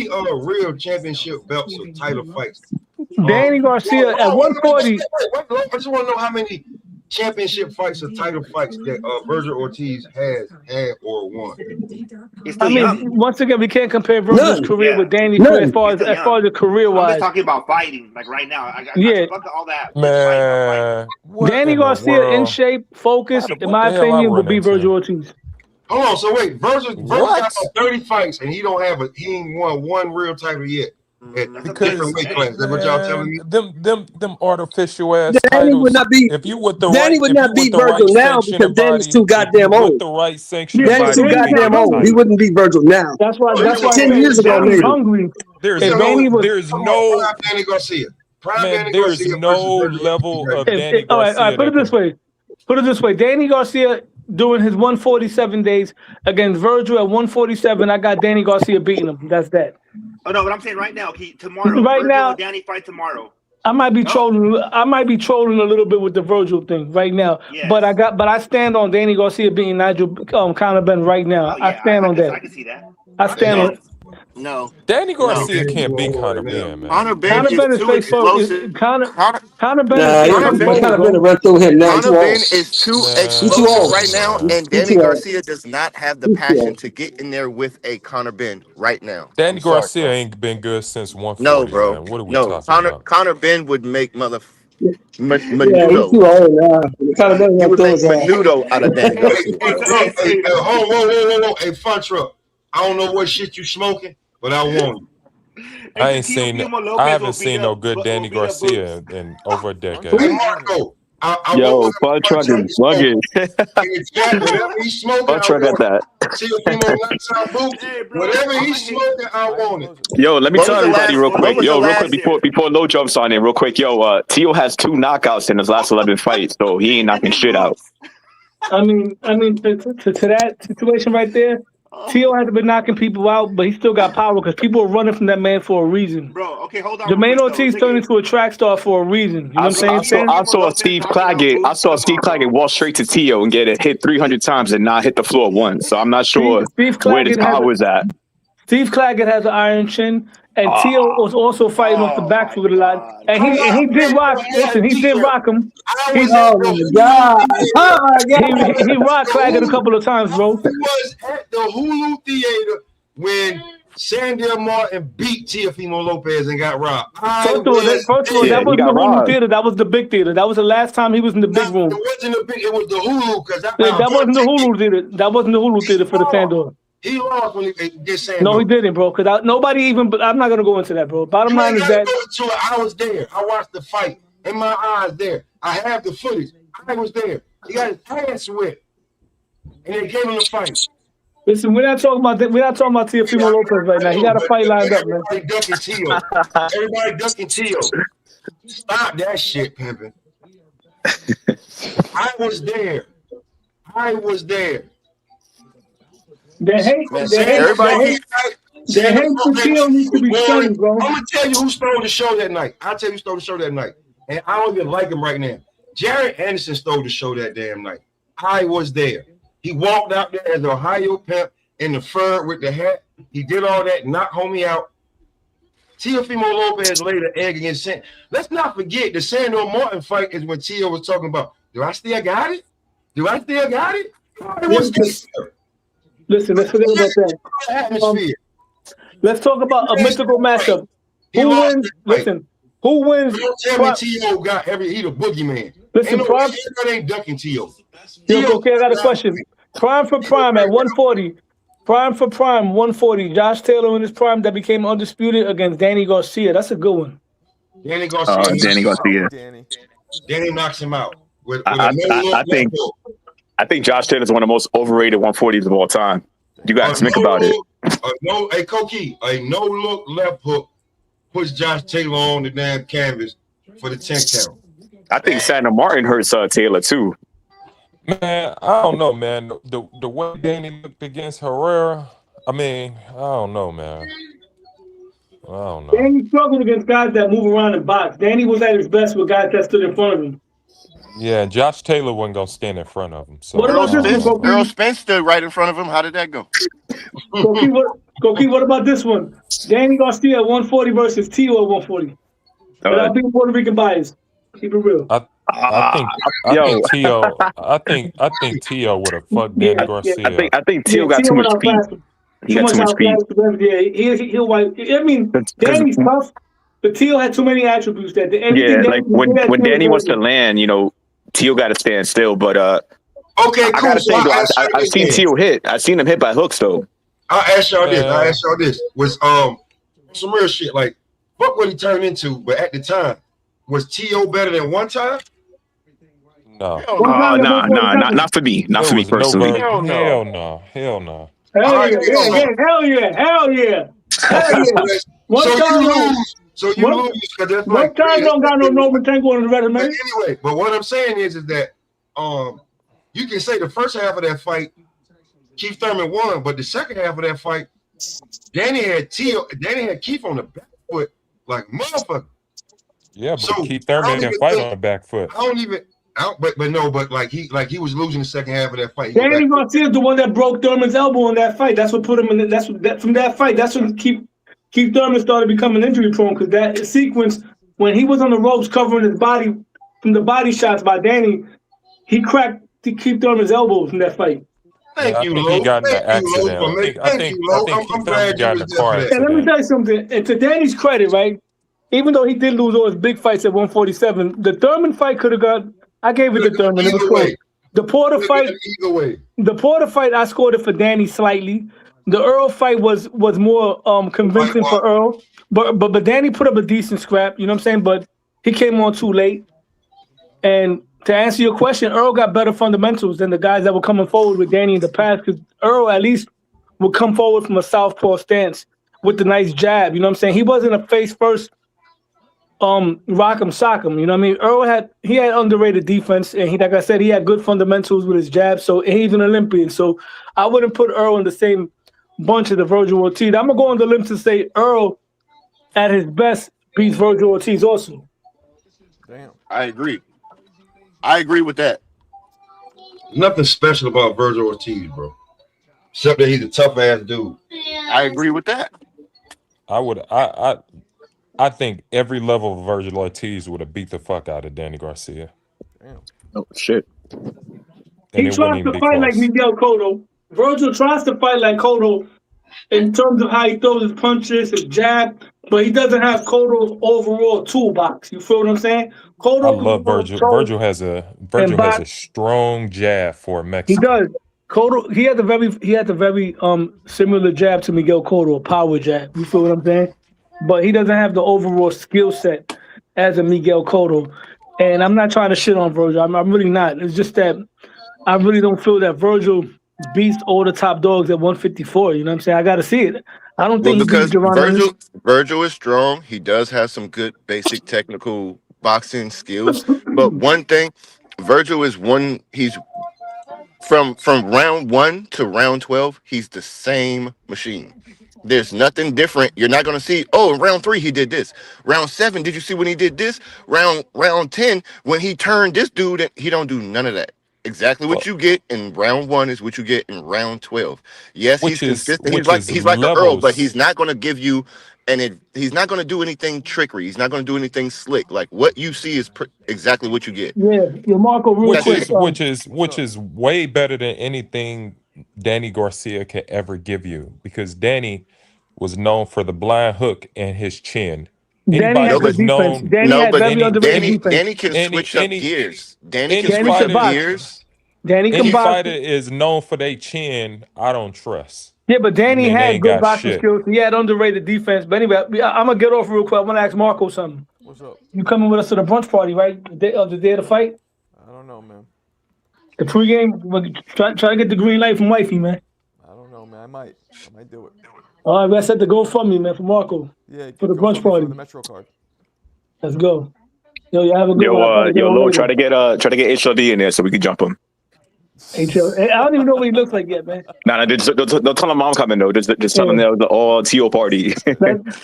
real championship belts or title fights? Danny Garcia at 140. I just want to know how many championship fights or title fights that Virgil Ortiz has had or won. I mean, once again, we can't compare Virgil's career with Danny's career as far as the career wise. I'm just talking about fighting, like right now. Fuck all that. Man, Danny Garcia in shape, focused, in my opinion, would be Virgil Ortiz. Hold on, so wait, Virgil got about 30 fights and he ain't won one real title yet. Because different weight classes. That's what y'all telling me. Them artificial ass Danny titles. Would not be. If you with the Danny would not beat Virgil now because Danny's too goddamn old. With the right sanction, Danny's too goddamn old. He wouldn't beat Virgil now. That's why 10 years ago, maybe. There's no Danny Garcia. There's no level of Danny Garcia. All right, put it this way. Danny Garcia doing his 147 days against Virgil at 147. I got Danny Garcia beating him. That's that. Oh no, but I'm saying right now, tomorrow. Right Virgil now, and Danny fight tomorrow. I might be trolling. I might be trolling a little bit with the Virgil thing right now. Yes. But I stand on Danny Garcia beating Nigel Conor Ben right now. I stand on that. I can see that. I stand on. No, Danny Garcia can't beat Conor Ben, man. Conor Ben is too explosive. Conor Ben to run through him now. Conor Ben is too explosive right now, and Danny Garcia does not have the passion to get in there with a Conor Ben right now. Danny Garcia ain't been good since 140. No, bro. Man. What are we talking about? Conor Ben would make Menudo. Menudo. He's too old now. He would make Menudo out of Danny Garcia. Whoa. Hey, Fun Truck. I don't know what shit you smoking, but I want it. I haven't seen no good Danny Garcia in over a decade. Hey, Marco, Yo, Bud Truck is bugging. Whatever he's smoking, Bud Truck got that. Whatever he's smoking, I want it. Yo, let me tell everybody real quick. Yo, real quick before Low jumps on in, real quick. Yo, Tio has 2 knockouts in his last 11 fights, so he ain't knocking shit out. I mean, to that situation right there, Tio hasn't been knocking people out, but he still got power because people are running from that man for a reason. Bro, okay, hold on. Jermaine Ortiz turned into a track star for a reason. You know what I'm saying? I saw Steve Claggett walk straight to Tio and get it hit 300 times and not hit the floor once. So I'm not sure where his power is at. Steve Claggett has an iron chin, and Tio was also fighting off the back foot a lot. And he did rock. Listen, he did rock him. Oh my god! He rocked Claggett a couple of times, bro. He was at the Hulu Theater when Sandel Martin beat Teofimo Lopez and got robbed. First of all, that wasn't the Hulu Theater. That was the big theater. That was the last time he was in the big room. It wasn't the big. It was the Hulu because that wasn't the Hulu theater. That wasn't the Hulu theater for the Sandor. He lost when he did Sandor. No, he didn't, bro. Because nobody even. But I'm not gonna go into that, bro. Bottom line is that I was there. I watched the fight. In my eyes, there. I have the footage. I was there. He got his pants wet, and they gave him the fight. Listen, we're not talking about Teofimo Lopez right now. He got a fight lined up, man. Everybody ducking Tio. Everybody ducking Tio. Stop that shit, pimping. I was there. The hate for Tio needs to be studied, bro. I'm gonna tell you who stole the show that night. I'll tell you who stole the show that night. And I don't even like him right now. Jared Anderson stole the show that damn night. I was there. He walked out there as an Ohio pimp in the fur with the hat. He did all that, knocked homie out. Teofimo Lopez laid an egg against Sandor. Let's not forget the Sandor Martin fight is when Tio was talking about, do I still got it? Listen, let's forget about that. Atmosphere. Let's talk about a mythical matchup. Who wins? Listen, who wins? Don't tell me Tio got he the boogeyman. Listen, Prime ain't ducking Tio. Okay, I got a question. Prime for Prime at 140. Prime for Prime 140. Josh Taylor in his prime that became undisputed against Danny Garcia. That's a good one. Danny Garcia. Danny knocks him out. I think Josh Taylor is one of the most overrated 140s of all time. You guys think about it. Hey, Koki, a no-look left hook puts Josh Taylor on the damn canvas for the 10th count. I think Sandor Martin hurts Taylor too. Man, I don't know, man. The way Danny looked against Herrera, I don't know, man. I don't know. Danny struggled against guys that move around and box. Danny was at his best with guys that stood in front of him. Yeah, Josh Taylor wasn't gonna stand in front of him. So Earl Spence stood right in front of him. How did that go? Koki, what about this one? Danny Garcia at 140 versus Tio at 140. Without being Puerto Rican bias. Keep it real. I think Tio would have fucked Danny Garcia. I think Tio got too much speed. He got too much speed. Yeah, he'll wipe. I mean, Danny's tough, but Tio had too many attributes that. When Danny wants to land, Tio got to stand still. But okay, cool. I've seen Tio hit. I've seen him hit by hooks though. I'll ask y'all this. Was some real shit like fuck what he turned into, but at the time, was Tio better than one time? No. Not for me. Not for me personally. Hell no. Hell yeah. So you lose because that's one time don't got no Norman Tango on the resume. But anyway, but what I'm saying is that you can say the first half of that fight, Keith Thurman won, but the second half of that fight, Danny had Keith on the back foot like motherfucker. Yeah, but Keith Thurman didn't fight on the back foot. But he was losing the second half of that fight. Danny Garcia is the one that broke Thurman's elbow in that fight. That's what put him in. From that fight. That's when Keith Thurman started becoming injury prone because that sequence when he was on the ropes covering his body from the body shots by Danny, he cracked Keith Thurman's elbow from that fight. Thank you, Lo. He got in an accident. I think Keith Thurman got in a car accident. And let me tell you something. And to Danny's credit, right? Even though he did lose all his big fights at 147, the Thurman fight could have got. I gave it to Thurman. It was close. The Porter fight. Either way. The Porter fight, I scored it for Danny slightly. The Earl fight was more convincing for Earl, but Danny put up a decent scrap. You know what I'm saying? But he came on too late, and To answer your question, Earl got better fundamentals than the guys that were coming forward with Danny in the past. Because Earl at least would come forward from a southpaw stance with the nice jab. You know what I'm saying? He wasn't a face first, rock 'em, sock 'em. You know what I mean? Earl had underrated defense, and like I said, he had good fundamentals with his jab. So he's an Olympian. So I wouldn't put Earl in the same bunch of the Virgil Ortiz. I'm gonna go on the limb to say Earl, at his best, beats Virgil Ortiz also. Damn. I agree. I agree with that. Nothing special about Virgil Ortiz, bro. Except that he's a tough ass dude. I agree with that. I think every level of Virgil Ortiz would have beat the fuck out of Danny Garcia. Damn. Oh shit. He tries to fight like Miguel Cotto. Virgil tries to fight like Cotto in terms of how he throws his punches, his jab, but he doesn't have Cotto's overall toolbox. You feel what I'm saying? Cotto, I love Virgil. Virgil has a strong jab for a Mexican. He does. Cotto, he had the very similar jab to Miguel Cotto, a power jab. You feel what I'm saying? But he doesn't have the overall skill set as a Miguel Cotto. And I'm not trying to shit on Virgil. I'm really not. It's just that I really don't feel that Virgil beats all the top dogs at 154. You know what I'm saying? I got to see it. I don't think because Virgil is strong. He does have some good basic technical boxing skills. But one thing, Virgil is he's from round 1 to round 12, he's the same machine. There's nothing different. You're not going to see, oh, in round 3, he did this. Round 7, did you see when he did this? Round 10, when he turned this dude, and he don't do none of that. Exactly what you get in round 1 is what you get in round 12. Yes, he's consistent. He's like an Earl, but he's not going to give you, he's not going to do anything trickery. He's not going to do anything slick. Like what you see is exactly what you get. Yeah, Marco, real quick. Which is way better than anything Danny Garcia could ever give you, because Danny was known for the blind hook and his chin. Danny had good defense. Danny can switch up gears. Danny can switch up gears. Any fighter is known for their chin. I don't trust. Yeah, but Danny had good boxing skills. He had underrated defense. But anyway, I'm gonna get off real quick. I want to ask Marco something. What's up? You coming with us to the brunch party, right? The day of the fight. I don't know, man. The pregame. Try to get the green light from wifey, man. I don't know, man. I might do it. All right, I set the GoFundMe, man, for Marco. Yeah, for the brunch party. For the Metro card. Let's go. Yo, you have a good one. Lo, try to get HLD in there so we can jump him. HLD. I don't even know what he looks like yet, man. Nah, don't tell him I'm coming though. Just tell him that was the all TO party.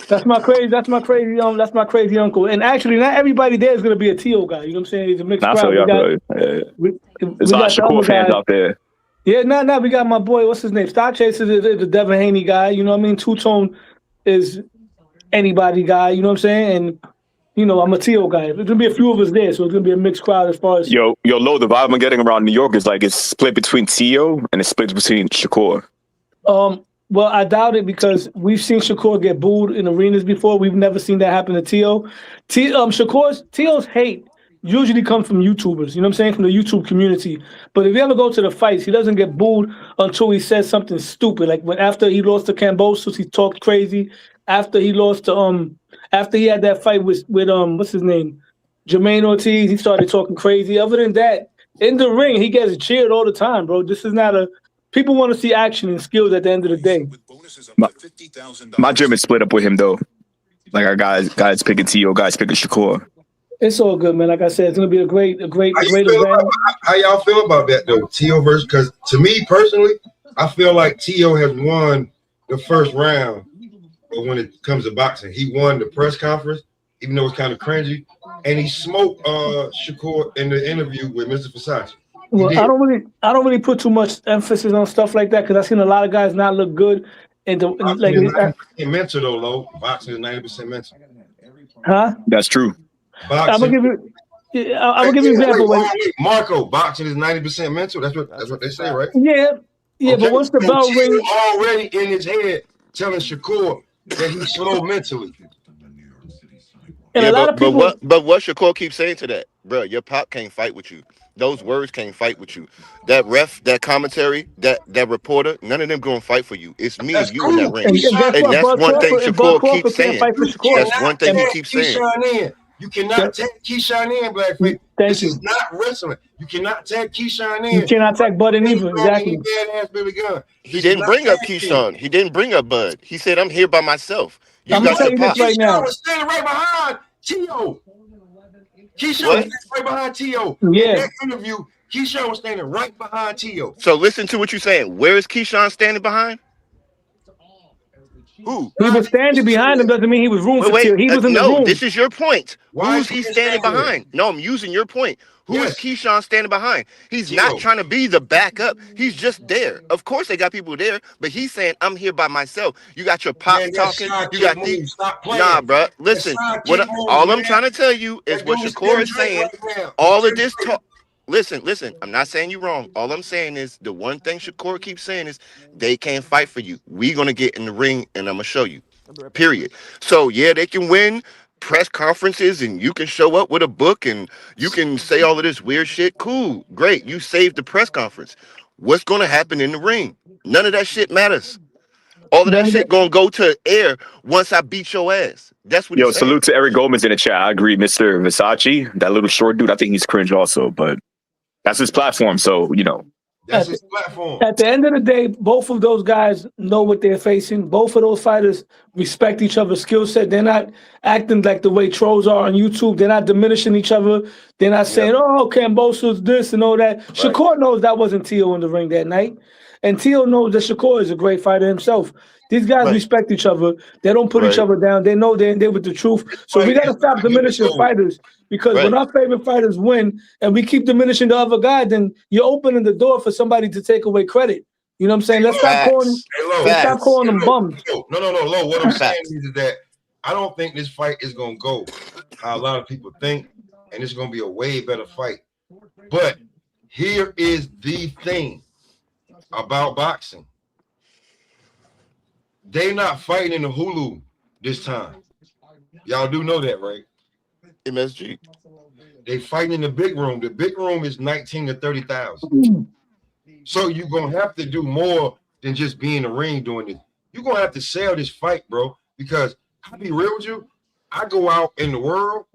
That's my crazy uncle. And actually, not everybody there is gonna be a TO guy. You know what I'm saying? He's a mixed crowd. There's a lot of Shakur fans out there. Yeah, we got my boy, what's his name? Star Chaser is the Devin Haney guy, you know what I mean? Two Tone is anybody guy, you know what I'm saying? And, you know, I'm a T.O. guy. There's going to be a few of us there, so it's going to be a mixed crowd as far as... Yo, Lo, the vibe I'm getting around New York is like it's split between T.O. and it's split between Shakur. Well, I doubt it because we've seen Shakur get booed in arenas before. We've never seen that happen to T.O. T.O.'s hate usually comes from YouTubers, you know what I'm saying, from the YouTube community. But if you ever go to the fights, he doesn't get booed until he says something stupid. Like after he lost to Kambosos, he talked crazy. After he lost to after he had that fight with what's his name, Jermaine Ortiz, he started talking crazy. Other than that, in the ring, he gets cheered all the time, bro. This is not people want to see action and skills at the end of the day. My gym is split up with him though. Like our guys picking T.O., guys picking Shakur. It's all good, man. Like I said, it's gonna be a great event. How y'all feel about that though? T.O. versus, because to me personally, I feel like T.O. has won the first round, but when it comes to boxing, he won the press conference, even though it's kind of cringy, and he smoked Shakur in the interview with Mr. Versace. Well, I don't really put too much emphasis on stuff like that because I've seen a lot of guys not look good. And like 90% mental though, Lo. Boxing is 90% mental. Huh? That's true. I'm gonna give you. I'm gonna give you an example. Marco, boxing is 90% mental. That's what they say, right? Yeah, okay. But once the bell rings, already in his head telling Shakur that he's slow mentally. And a lot of people, but what Shakur keeps saying to that, bro, your pop can't fight with you. Those words can't fight with you. That ref, that commentary, that reporter, none of them going to fight for you. It's me and you in that ring. And that's one thing Shakur keeps saying. That's one thing he keeps saying. You cannot tag Keyshawn in, Blackface. This is not wrestling. You cannot tag Keyshawn in. You cannot tag Bud in either. Exactly. Badass Billy Gunn. He didn't bring up Keyshawn. He didn't bring up Bud. He said, "I'm here by myself." I'm gonna tell you this right now. Keyshawn was standing right behind T.O. Keyshawn was right behind T.O. Yeah. In that interview, Keyshawn was standing right behind T.O. So listen to what you're saying. Where is Keyshawn standing behind? Who? He was standing behind him doesn't mean he was room for T.O. He was in the room. No, this is your point. Why Who's he standing behind? No, I'm using your point. Who is Keyshawn standing behind? He's not trying to be the backup. He's just there. Of course, they got people there, but he's saying, "I'm here by myself." You got your pop talking. You got these. Nah, bro. Listen, all I'm trying to tell you is what Shakur is saying. All of this talk. Listen. I'm not saying you wrong. All I'm saying is the one thing Shakur keeps saying is they can't fight for you. We're gonna get in the ring, and I'm gonna show you. Period. So yeah, they can win press conferences and you can show up with a book and you can say all of this weird shit. Cool, great. You saved the press conference. What's going to happen in the ring? None of that shit matters. All of that shit going to go to air once I beat your ass. That's what he's saying. Salute to Eric Gomez in the chat. I agree. Mr. Versace, that little short dude, I think he's cringe also, but that's his platform. So, That's his platform. At the end of the day, both of those guys know what they're facing. Both of those fighters respect each other's skill set. They're not acting like the way trolls are on YouTube. They're not diminishing each other. They're not saying, "Oh, Cambosa's this and all that." Right. Shakur knows that wasn't T.O. in the ring that night. And T.O. knows that Shakur is a great fighter himself. These guys respect each other. They don't put each other down. They know they're in there with the truth. So we got to stop diminishing fighters because when our favorite fighters win and we keep diminishing the other guy, then you're opening the door for somebody to take away credit. You know what I'm saying? Let's stop calling them bums. No, Lo. What I'm saying is that I don't think this fight is going to go how a lot of people think, and it's going to be a way better fight. But here is the thing about boxing. They're not fighting in the Hulu this time. Y'all do know that, right? MSG. They fighting in the big room. The big room is 19 to 30,000. So you're gonna have to do more than just be in the ring doing it. You're gonna have to sell this fight, bro. Because I'll be real with you, I go out in the world,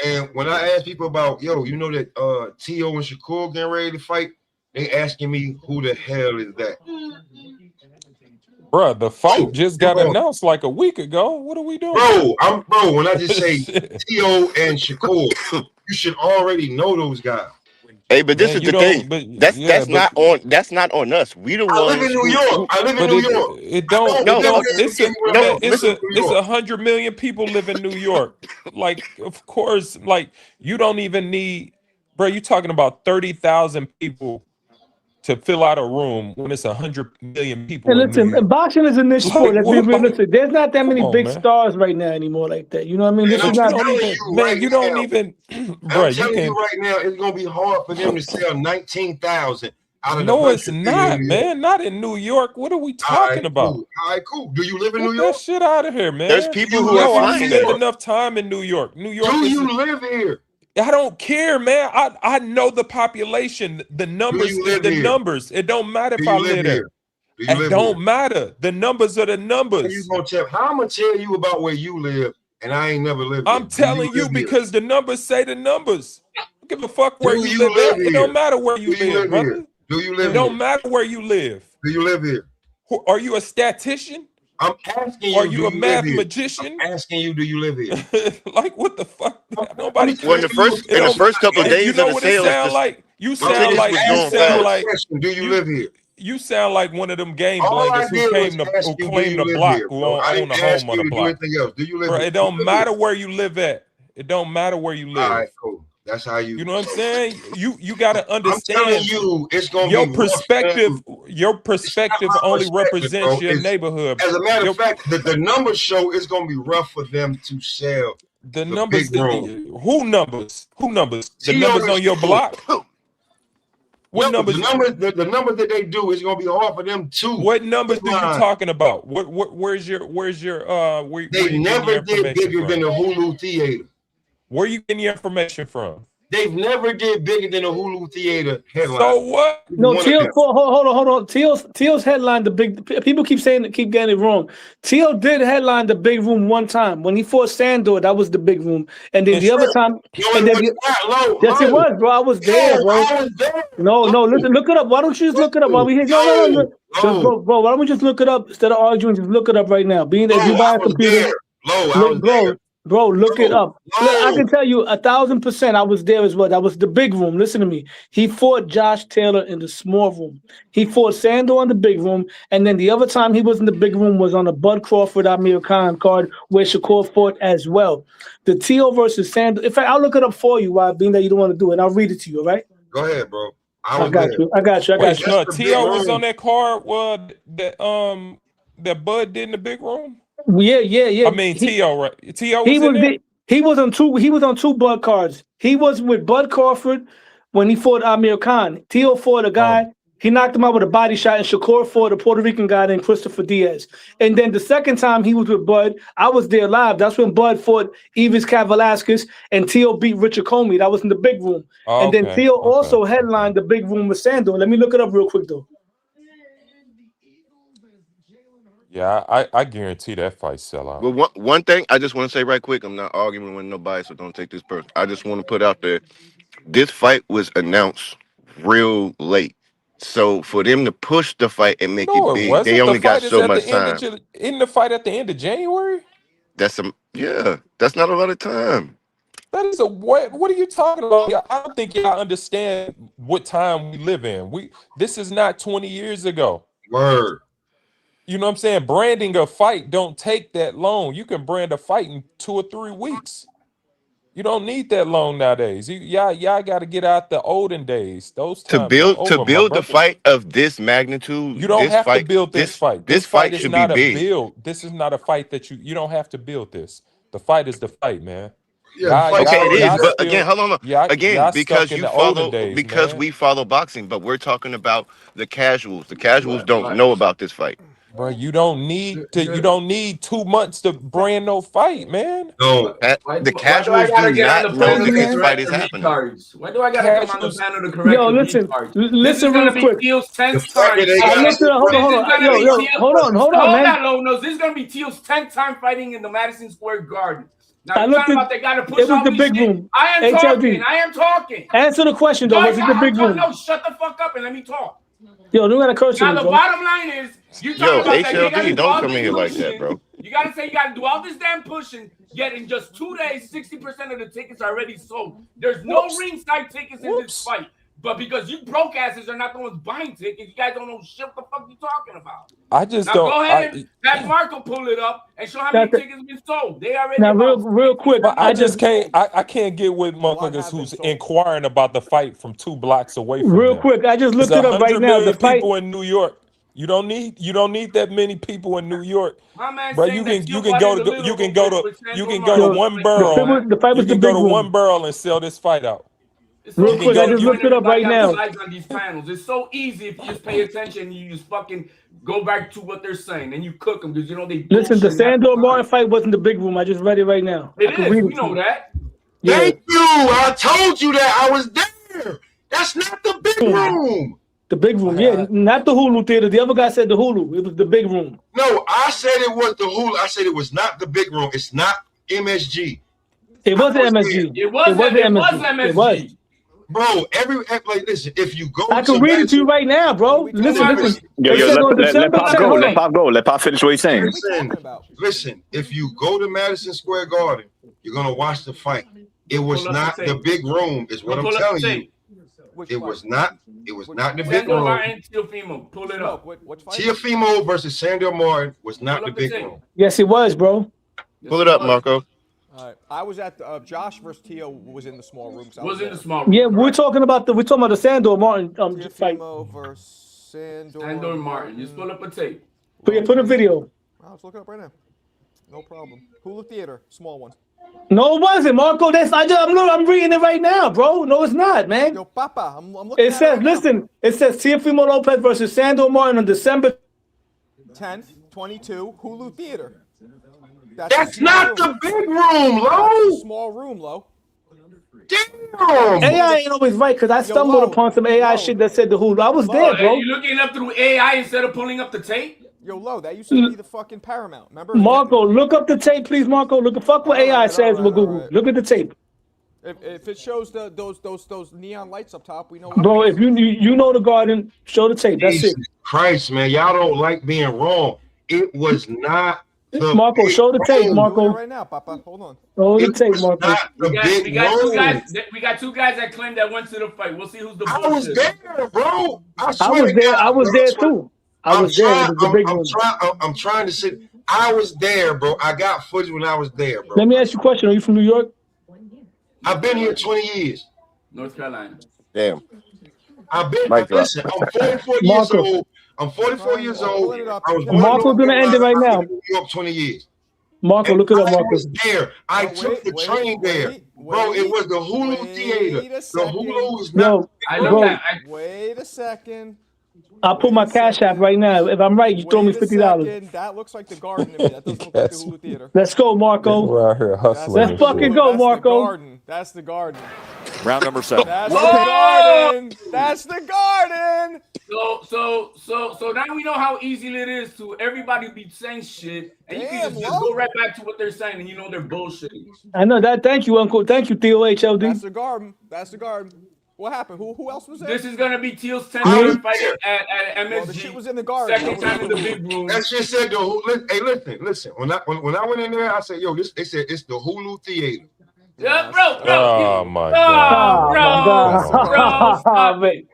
and when I ask people about, you know that T.O. and Shakur getting ready to fight, they asking me who the hell is that? Bruh, the fight just got announced like a week ago. What are we doing? Bro, when I just say T.O. and Shakur, you should already know those guys. Hey, but this is the thing. That's not on us. We the ones. I live in New York. It don't. It's 100 million people live in New York. Like, of course, like you don't even need, bro. You talking about 30,000 people to fill out a room when it's 100 million people. And listen, boxing is a niche sport. Let's be realistic. There's not that many big stars right now anymore like that. You know what I mean? This is not. You don't even. Bro, I'm telling you right now, it's gonna be hard for them to sell 19,000 out of. No, it's not, man. Not in New York. What are we talking about? All right, cool. Do you live in Get New York? That shit out of here, man. There's people who are flying spend enough time in New York. New York. Do you live here? I don't care, man. I know the population. The numbers is the numbers. It don't matter if I live there. It don't matter. The numbers are the numbers. How I'm gonna tell you about where you live, and I ain't never lived there. I'm telling you because the numbers say the numbers. I don't give a fuck where you live at. It don't matter where you live, brother. Do you live here? It don't matter where you live. Do you live here? Are you a statistician? I'm asking you. Are you a mathematician? I'm asking you, do you live here? Like what the fuck? Nobody. Well, in the first couple of days you know of the what sales, it sound like? You sound like. Do you live here? You sound like one of them game blangers who claim the block, who own the home on the block. Do you live here? It don't matter where you live at. It don't matter where you live. All right, cool. That's how you. You know what I'm saying? You got to understand. I'm telling you, it's gonna your be perspective. Your perspective only represents your neighborhood. As a matter of fact, the numbers show it's gonna be rough for them to sell. The numbers. Who numbers? Who numbers? The numbers on your block. What numbers? The numbers that they do is gonna be hard for them too. What numbers are you talking about? Where's your They never did bigger than the Hulu theater. Where you getting your information from? They've never did bigger than a Hulu Theater headline. So what? No, Teal. Hold on. Teal's headlined the big. People keep getting it wrong. Teal did headline the big room one time when he fought Sandor. That was the big room, and then the other time, yes, it was, bro. I was there, bro. No, listen, look it up. Why don't you just look it up while we here? No. Bro, why don't we just look it up instead of arguing? Just look it up right now. Being that you buy a computer, bro, look it up. I can tell you 1,000% I was there as well. That was the big room. Listen to me. He fought Josh Taylor in the small room. He fought Sandor in the big room. And then the other time he was in the big room was on a Bud Crawford Amir Khan card where Shakur fought as well. The Teal versus Sandor. In fact, I'll look it up for you, being that you don't want to do it. And I'll read it to you, all right? Go ahead, bro. I got you. Wait, Teal was on that card that Bud did in the big room? Yeah. I mean, T.O., right? T.O. was in there? He was on two Bud cards. He was with Bud Crawford when he fought Amir Khan. T.O. fought a guy. He knocked him out with a body shot, and Shakur fought a Puerto Rican guy named Christopher Diaz. And then the second time he was with Bud, I was there live. That's when Bud fought Evis Kavalaskas, and T.O. beat Richard Comey. That was in the big room. And then T.O. also headlined the big room with Sandor. Let me look it up real quick, though. Yeah, I guarantee that fight sell out. Well, one thing I just want to say right quick, I'm not arguing with nobody, so don't take this person. I just want to put out there, this fight was announced real late. So for them to push the fight and make it big, they only got so much time. In the fight at the end of January? That's not a lot of time. That is what are you talking about? I don't think y'all understand what time we live in. This is not 20 years ago. Word. You know what I'm saying? Branding a fight don't take that long. You can brand a fight in 2 or 3 weeks. You don't need that long nowadays. Y'all got to get out the olden days. Those times to build the fight of this magnitude. You don't have to build this fight. This fight should be big. This is not a fight that you don't have to build this. The fight is the fight, man. Yeah, it is. But again, hold on. Again, because we follow boxing, but we're talking about the casuals. The casuals don't know about this fight. Bro, you don't need 2 months to brand no fight, man. No, the casuals do not know that this fight is happening. Why do I gotta come on the panel to correct? Yo, listen real quick. Teal's 10th time. Hold on, man. No, this is gonna be Teal's 10th time fighting in the Madison Square Garden. Now you're talking about they gotta push. It was the big room. I am talking. Answer the question though. Was it the big room? No, shut the fuck up and let me talk. Yo, don't gotta curse. Now the bottom line is, you talking about HLD, don't come in here like that, bro. You gotta say you gotta do all this damn pushing. Yet in just 2 days, 60% of the tickets are already sold. There's no ringside tickets in this fight. But because you broke asses are not the ones buying tickets, you guys don't know shit what the fuck you talking about. I just now don't. Go ahead and have Marco pull it up and show how many tickets have been sold. They already now real quick. I just can't. I can't get with motherfuckers who's inquiring about the fight from 2 blocks away from real them. quick. I just looked it up right now. The fight. People in New York. You don't need that many people in New York, bro. You can go to one borough. The fight was the big room. You can go to one borough and sell this fight out. Real quick, I just looked it up right now. On these panels. It's so easy if you just pay attention and you just fucking go back to what they're saying and you cook them because you know they. Listen, the Sandor Martin fight wasn't the big room. I just read it right now. It is. We know that. Yeah. Thank you. I told you that. I was there. That's not the big room. The big room, yeah, not the Hulu theater. The other guy said the Hulu. It was the big room. No, I said it was the Hulu. I said it was not the big room. It's not MSG. It wasn't MSG. It was MSG. It was. Bro, listen, if you go, I can read it to you right now, bro. Listen. Let Pop go. Let Pop finish what he's saying. Listen, if you go to Madison Square Garden, you're gonna watch the fight. It was not the big room, is what I'm telling you. It was not the big room. Teofimo, pull it up. Teofimo versus Sandor Martin was not the big room. Yes, it was, bro. Pull it up, Marco. I was at Josh versus Tio was in the small room. So was in the small room. Yeah, we're talking about the Sandor Martin fight. Versus Sandor Martin. Just pull up a tape. Put a video. Let's look it up right now. No problem. Hulu Theater, small one. No, it wasn't, Marco. I'm reading it right now, bro. No, it's not, man. Yo, Papa, I'm looking. It says, listen. It says Teofimo Lopez versus Sandor Martin on December 10th, 22, Hulu Theater. That's not the big room, Lo. Small room, Lo. Damn. AI ain't always right because I stumbled upon some AI shit that said the Hulu. I was there, Are bro. you looking up through AI instead of pulling up the tape? Yo, Lo, that used to be the fucking Paramount. Remember? Marco, look up the tape, please, Marco. Fuck what AI says with Google. Look at the tape. If it shows those neon lights up top, we know. Bro, if you know the Garden, show the tape. That's Jesus it. Christ, man, y'all don't like being wrong. It was not the Marco, show the tape, Marco. Right now, Papa. Hold on. Show the tape, Marco. We got two guys that claim that went to the fight. We'll see who's the bullshit. I was there, bro. I was there too. I'm trying to sit. I was there, bro. I got footage when I was there, bro. Let me ask you a question. Are you from New York? I've been here 20 years. North Carolina. Damn. I've been. Listen, I'm 44 years old. I'm 44 years old. I was born Marco's gonna end it right now. New York 20 years. Marco, look it up, Marco. I was there. I took the train there. Bro, it was the Hulu Theater. The Hulu is not. Wait a second. I'll put my Cash App right now. If I'm right, you throw me $50. That looks like the Garden to me. That doesn't look like the Hulu Theater. Let's go, Marco. We're out here hustling. Let's fucking go, Marco. That's the Garden. Round number 7. That's the Garden. That's the Garden. So now we know how easy it is to everybody be saying shit, and you can just go right back to what they're saying, and you know they're bullshitting. I know that. Thank you, Uncle. Thank you, Theo HLD. That's the Garden. That's the Garden. What happened? Who else was there? This is gonna be Teal's 10th fight at MSG. Well, the shit was in the Garden. Second time in the big room. That shit said the Hulu. Hey, listen. When I went in there, I said, "Yo, this." They said it's the Hulu Theater. Yeah, bro. Oh my God.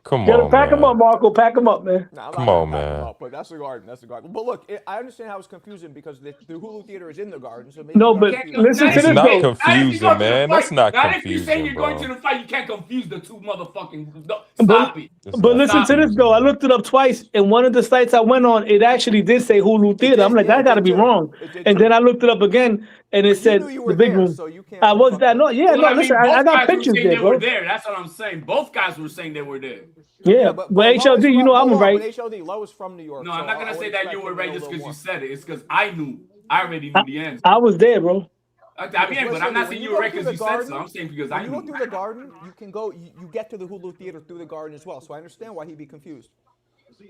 Come on, pack him up, Marco. Pack him up, man. Come on, man. But that's the Garden. That's the Garden. But look, I understand how it's confusing because the Hulu Theater is in the Garden. So maybe no, but listen to this. It's not confusing, man. That's not confusing, if you're saying you're bro. going to the fight, you can't confuse the two motherfucking. Stop it. But listen to this, though. I looked it up twice, and one of the sites I went on, it actually did say Hulu Theater. I'm like, that got to be wrong. And then I looked it up again, and it said the big room. I was that. No, yeah, no. Listen, I got pictures there, bro. That's what I'm saying. Both guys were saying they were there. Yeah, but HLD, you know I'm right. But HLD, Low is from New York. No, I'm not gonna say that you were right just because you said it. It's because I knew. I already knew the answer. I was there, bro. But I'm not saying you were right because you said so. I'm saying because I knew. When you go through the Garden, you can go. You get to the Hulu Theater through the Garden as well. So I understand why he'd be confused.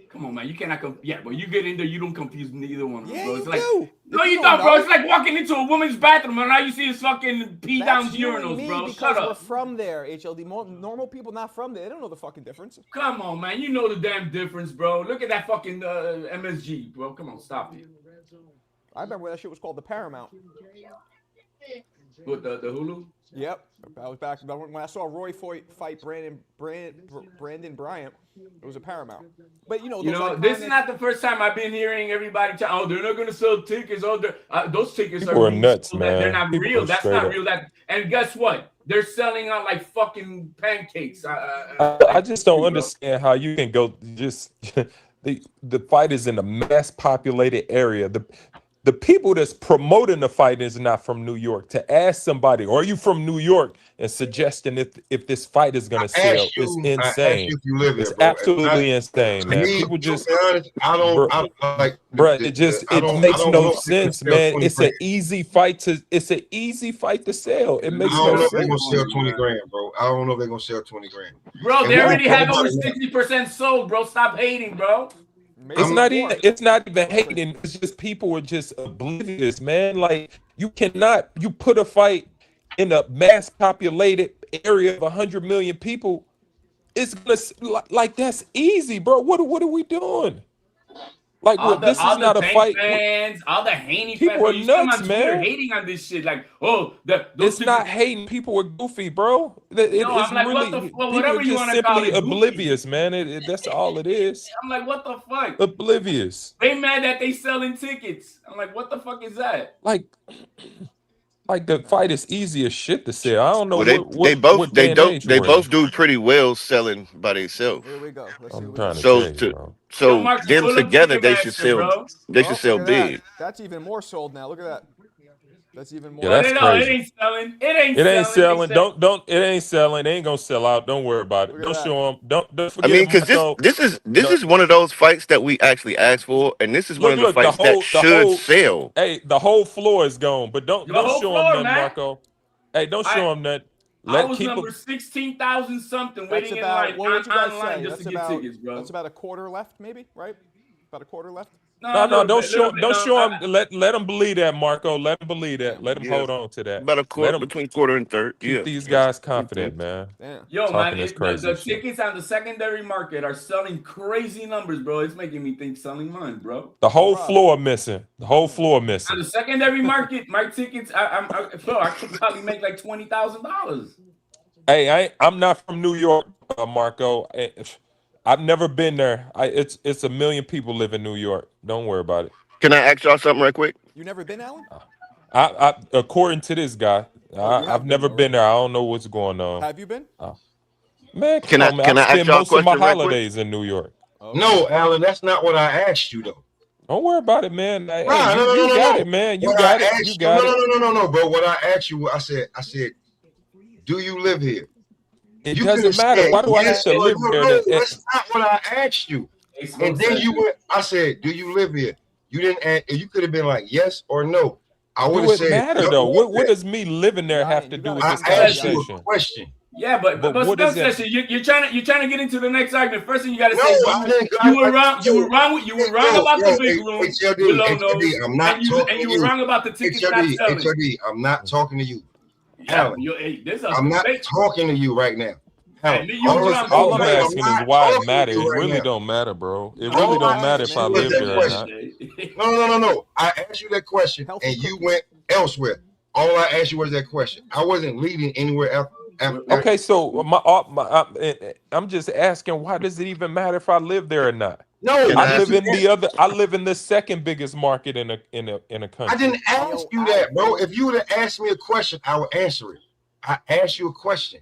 Come on, man. You cannot. But you get in there, you don't confuse neither one of them. Yeah, bro. It's you like, do. No, you don't, bro. It's like walking into a woman's bathroom and all you see is fucking pee down urinals, bro. Shut up. We're from there, HLD. Normal people not from there. They don't know the fucking difference. Come on, man. You know the damn difference, bro. Look at that fucking MSG, bro. Come on, stop it. I remember that shit was called the Paramount. What, the Hulu? Yep. I was back when I saw Roy fight Brandon Bryant. It was a Paramount. But this is not the first time I've been hearing everybody tell, "Oh, they're not going to sell tickets." Oh, those tickets People are nuts, man. They're not People real. are That's not up. real. And guess what? They're selling out like fucking pancakes. I just don't understand how you can go just the fight is in a mass populated area. The people that's promoting the fight is not from New York. To ask somebody, are you from New York, and suggesting if this fight is going to sell is insane. It's absolutely insane, man. People just, bro, it makes no sense, man. It's an easy fight to sell. It makes no sense. I don't know if they're gonna sell 20 grand, bro. I don't know if they're gonna sell 20 grand. Bro, they already have over 60% sold, bro. Stop hating, bro. It's not even hating. It's just people are just oblivious, man. Like you put a fight in a mass populated area of 100 million people. It's gonna like that's easy, bro. What are we doing? Like this is not a fight. Fans, all the Haney people fans, are nuts, man. Hating on this shit, like it's not hating. People are goofy, bro. It's like, really people are you just simply oblivious, man. That's all it is. I'm like, what the fuck? Oblivious. They mad that they selling tickets. I'm like, what the fuck is that? Like the fight is easy as shit to sell. I don't know. They both do pretty well selling by themselves. Here we go. I'm trying to tell you, bro. So them together, they should sell. They should sell big. That's even more sold now. Look at that. That's even more. Yeah, that's crazy. It ain't selling. It ain't selling. Don't. It ain't selling. They ain't gonna sell out. Don't worry about it. Don't show them. Don't forget. I mean, because this is one of those fights that we actually asked for, and this is one of the fights that should sell. Hey, the whole floor is gone, but don't show them nothing, Marco. Hey, don't show them that. I was number 16,000 something waiting in line online just to get tickets, bro. That's about a quarter left, maybe, right? About a quarter left. No, don't show him. Let him believe that, Marco. Let him believe that. Let him hold on to that. About a quarter, between quarter and third. Keep these guys confident, man. Damn. Yo, man, the tickets on the secondary market are selling crazy numbers, bro. It's making me think selling mine, bro. The whole floor missing. The whole floor missing. On the secondary market, my tickets, I could probably make like $20,000. Hey, I'm not from New York, Marco. I've never been there. It's a million people live in New York. Don't worry about it. Can I ask y'all something right quick? You never been, Alan? I according to this guy, I've never been there. I don't know what's going on. Have you been? Man, can I spend most of my holidays in New York. No, Alan, that's not what I asked you though. Don't worry about it, man. No, you got it, man. You got it. You got it. No, bro. What I asked you, I said, do you live here? It doesn't matter. Why do I have to live there? That's not what I asked you. And then you went. I said, do you live here? You didn't. You could have been like yes or no. I would have said. Matter though. What does me living there have to do with this conversation? You a question. Yeah, but what is that? You're trying to get into the next argument. First thing you got to say, you were wrong. You were wrong about the big room. HLD, I'm not talking to you. And you were wrong about the tickets not selling. HLD, I'm not talking to you. Yeah, I'm not talking to you right now. All I'm asking is why it matters. It really don't matter, bro. It really don't matter if I live there or not. No. I asked you that question and you went elsewhere. All I asked you was that question. I wasn't leading anywhere else. Okay, so I'm just asking, why does it even matter if I live there or not? No, I live in the second biggest market in a country. I didn't ask you that, bro. If you would have asked me a question, I would answer it. I asked you a question.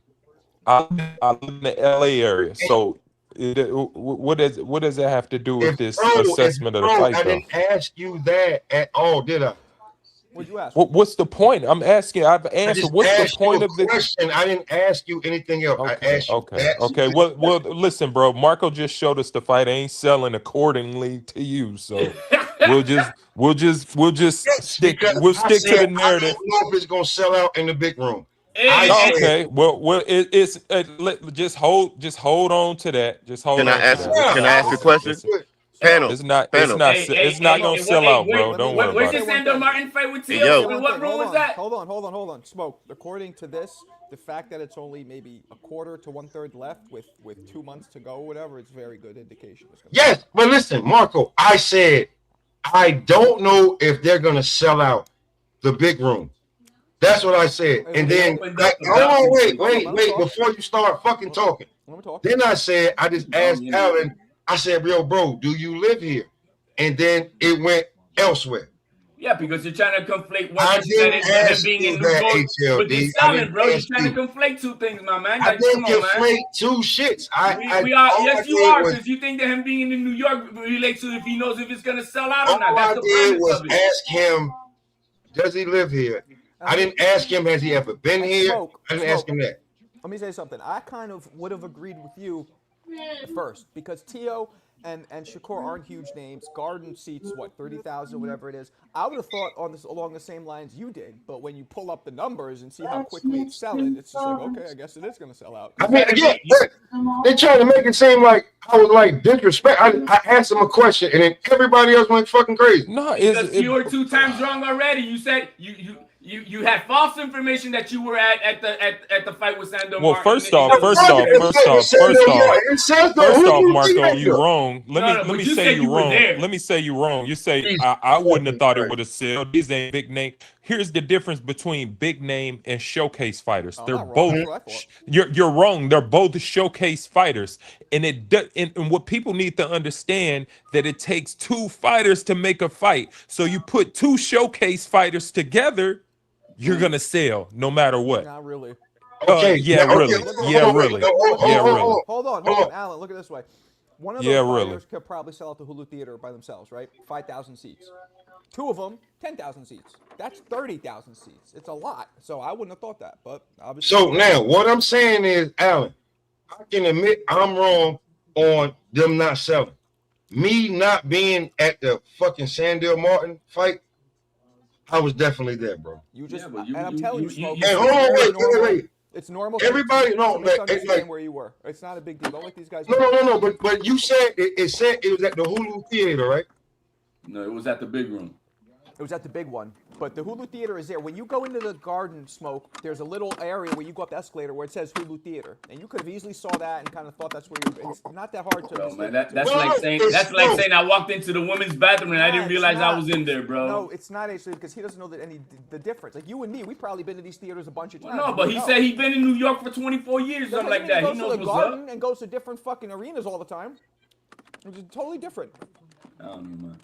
I live in the LA area, so what does it have to do with this assessment of the fight? I didn't ask you that at all, did I? What'd you ask? What's the point? I'm asking. I've answered. What's the point of this question? I didn't ask you anything else. Okay, I asked you. Okay. Well, listen, bro. Marco just showed us the fight ain't selling accordingly to you, so we'll just stick to the narrative. I don't know if it's gonna sell out in the big room. Okay. Well, it's just hold on to that. Just hold. Can I ask a question? Panel. It's not gonna sell out, bro. Don't worry about Where's it. the Sandor Martin fight with Tio? What room was that? Hold on. Smoke. According to this, the fact that it's only maybe a quarter to 1/3 left with 2 months to go, or whatever, it's very good indication. Yes, but listen, Marco. I said I don't know if they're gonna sell out the big room. That's what I said. And then, wait, before you start fucking talking. Then I said, I just asked Alan. I said, "Real bro, do you live here?" And then it went elsewhere. Yeah, because you're trying to conflate what you said and being in New York with the selling, bro. You're trying to conflate two things, my man. I didn't conflate two shits. Yes, you are, because you think that him being in New York relates to if he knows if it's gonna sell out or not. All I did was ask him, does he live here? I didn't ask him, has he ever been here? I didn't ask him that. Let me say something. I kind of would have agreed with you first, because Tio and Shakur aren't huge names. Garden seats, 30,000, whatever it is. I would have thought along the same lines you did, but when you pull up the numbers and see how quickly it's selling, it's just like, okay, I guess it is going to sell out. I mean, again, they trying to make it seem like I was like disrespect. I asked them a question, and then everybody else went fucking crazy. No, you were 2 times wrong already. You said you had false information that you were at the fight with Sandor Martin. Well, first off, Marco, you wrong. Let me say you wrong. Let me say you wrong. You say I wouldn't have thought it would have sold. These ain't big name. Here's the difference between big name and showcase fighters. They're both. You're wrong. They're both showcase fighters, and and what people need to understand that it takes 2 fighters to make a fight. So you put 2 showcase fighters together, you're gonna sell no matter what. Not really. Okay. Really. Hold on, Alan. Look at it this way. One of those fighters could probably sell out the Hulu Theater by themselves, right? 5,000 seats. 2 of them, 10,000 seats. That's 30,000 seats. It's a lot. So I wouldn't have thought that, but obviously. So now, what I'm saying is, Alan, I can admit I'm wrong on them not selling. Me not being at the fucking Sandor Martin fight, I was definitely there, bro. You just, and I'm telling you, Smoke. Hey, hold on, wait. It's normal. Everybody, no, misunderstand where you were. It's not a big deal. Don't let these guys. No. But you said it said it was at the Hulu Theater, right? No, it was at the big room. It was at the big one. But the Hulu Theater is there. When you go into the garden, Smoke, there's a little area where you go up the escalator where it says Hulu Theater. And you could have easily saw that and kind of thought that's where you. It's not that hard to. Bro, man, that's like saying I walked into the women's bathroom and I didn't realize I was in there, bro. No, it's not actually because he doesn't know the difference. Like you and me, we've probably been to these theaters a bunch of times. No, but he said he's been in New York for 24 years, something like that. He knows what's up. And goes to different fucking arenas all the time. Which is totally different. I don't know, man.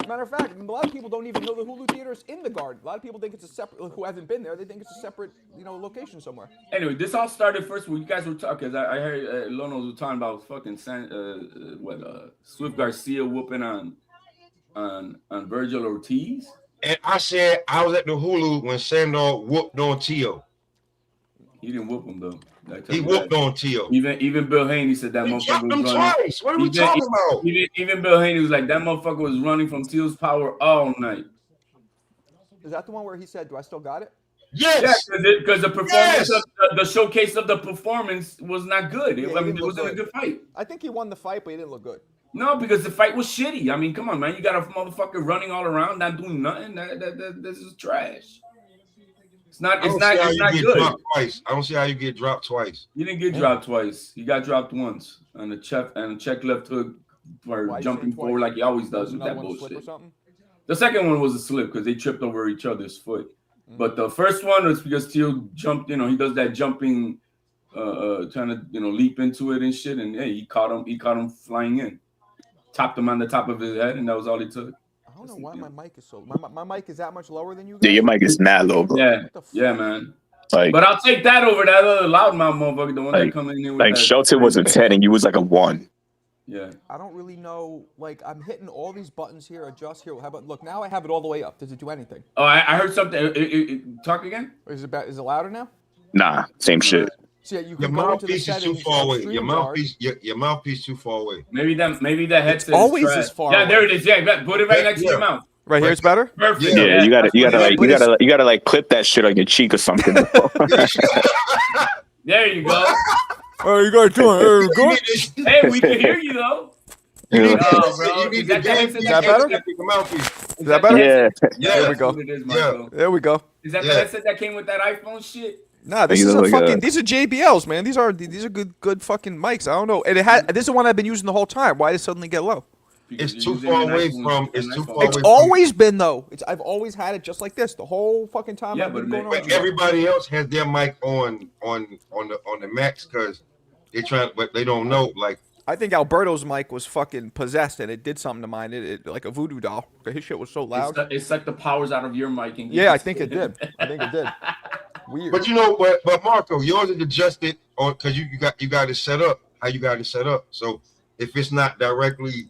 Matter of fact, a lot of people don't even know the Hulu Theater is in the Garden. A lot of people think it's a separate. Who hasn't been there? They think it's a separate, location somewhere. Anyway, this all started first when you guys were talking. I heard Lono was talking about fucking Swift Garcia whooping on Virgil Ortiz. And I said I was at the Hulu when Sandor whooped on Tio. He didn't whoop him though. He whooped on Tio. Even Bill Haney said that motherfucker was running. Twice. What are we talking about? Even Bill Haney was like, that motherfucker was running from Tio's power all night. Is that the one where he said, "Do I still got it"? Yes. Yeah, because the performance of the showcase of the performance was not good. It wasn't a good fight. I think he won the fight, but he didn't look good. No, because the fight was shitty. I mean, come on, man. You got a motherfucker running all around, not doing nothing. This is trash. It's not good. Twice. I don't see how you get dropped twice. You didn't get dropped twice. You got dropped once on the check left hook for jumping forward like he always does with that bullshit. The second one was a slip because they tripped over each other's foot. But the first one was because Teal jumped. He does that jumping, trying to leap into it and shit. And hey, he caught him flying in, topped him on the top of his head, and that was all he took. I don't know why my mic is so. My mic is that much lower than you guys. Yeah, your mic is mad low, bro. Yeah, man. Like, but I'll take that over that other loudmouth motherfucker, the one that coming in with like that. Shelton was a 10 and you was like a 1. Yeah. I don't really know. Like I'm hitting all these buttons here. Adjust here. How about look? Now I have it all the way up. Does it do anything? Oh, I heard something. Talk again. Is it louder now? Nah, same shit. So yeah, you your can go into the mouthpiece is too settings. far away. Your mouthpiece too far away. Maybe that headset. Always is is far. Yeah, away. there it is. Yeah, put it right next to your mouth. Right here, it's better. Perfect. Yeah, you gotta like clip that shit on your cheek or something. There you go. Oh, you got to do it. Hey, we can hear you though. You need Is that better? Is that better? Yeah. There we go. There we go. Is that the headset that came with that iPhone shit? Nah, this is these are JBLs, man. These are good fucking mics. I don't know. And this is the one I've been using the whole time. Why did it suddenly get low? It's too far away from. It's always been though. I've always had it just like this the whole fucking time. Yeah, I've been going but everybody else has their mic on the max because they try, but they don't know. Like I think Alberto's mic was fucking possessed and it did something to mine. It like a voodoo doll. His shit was so loud. It sucked the powers out of your mic. And yeah, I think it did. Weird. But but Marco, yours is adjusted on because you got it set up how you got it set up. So if it's not directly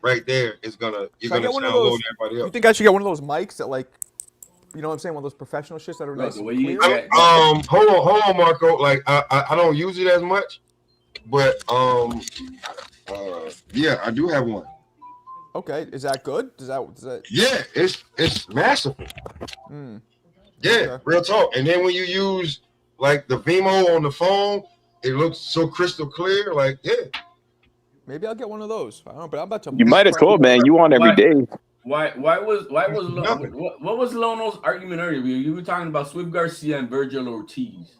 right there, you're gonna sound low than everybody else. You think I should get one of those mics that like, you know what I'm saying, one of those professional shits that are nice and clear? Hold on, Marco. Like I don't use it as much, but yeah, I do have one. Okay, is that good? Does that? Yeah, it's masterful. Yeah, okay. Real talk. And then when you use like the Vimo on the phone, it looks so crystal clear. Like, yeah. Maybe I'll get one of those. I don't know, but I'm about to. You might as well, man. You on every day. What was Lono's argument earlier? You were talking about Swift Garcia and Virgil Ortiz.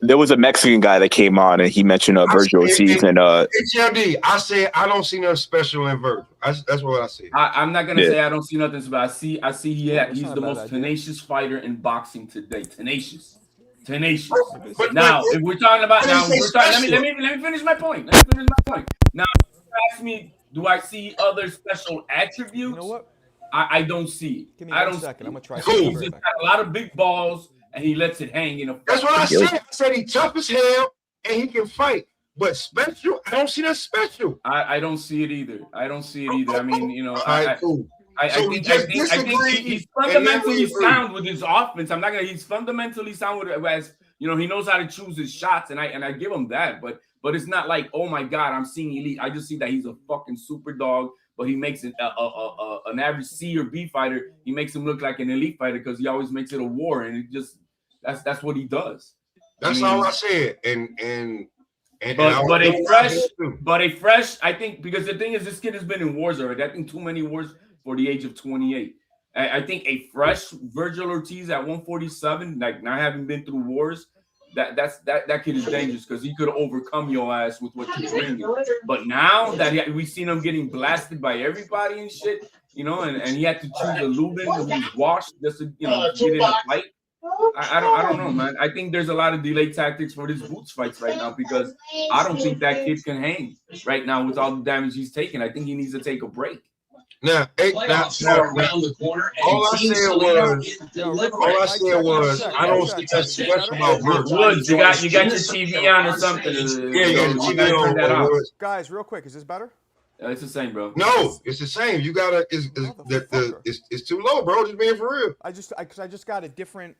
There was a Mexican guy that came on and he mentioned Virgil Ortiz and HLD. I said I don't see nothing special in Virgil. That's what I said. I'm not gonna say I don't see nothing, but I see he's the most tenacious fighter in boxing today. Tenacious. Now, if we're talking about let me finish my point. Now, you ask me, do I see other special attributes? You know what? I don't see it. Give me 1 second. I'm gonna try. He's just got a lot of big balls. And he lets it hang in a. That's what I said. I said he tough as hell and he can fight. But special, I don't see that special. I don't see it either. I mean, cool. I think he's fundamentally sound with his offense. He's fundamentally sound with it as he knows how to choose his shots, and I give him that. But it's not like, oh my God, I'm seeing elite. I just see that he's a fucking super dog. But he makes an average C or B fighter. He makes him look like an elite fighter because he always makes it a war, and it just that's what he does. That's all I said. But a fresh. I think because the thing is, this kid has been in wars already. I think too many wars for the age of 28. I think a fresh Virgil Ortiz at 147, like not having been through wars, that kid is dangerous because he could overcome your ass with what you're bringing. But now that we've seen him getting blasted by everybody and shit, you know, and he had to choose a Lubin who's washed just to, you know, get in a fight. I don't know, man. I think there's a lot of delayed tactics for these boots fights right now because I don't think that kid can hang right now with all the damage he's taking. I think he needs to take a break. Now, around the corner. All I said was, I don't think that's special about Virgil. Woods, you got your TV on or something. Yeah, TV on. That off. Guys, real quick, is this better? It's the same, bro. No, it's the same. You gotta. It's too low, bro. Just being for real. I just got a different.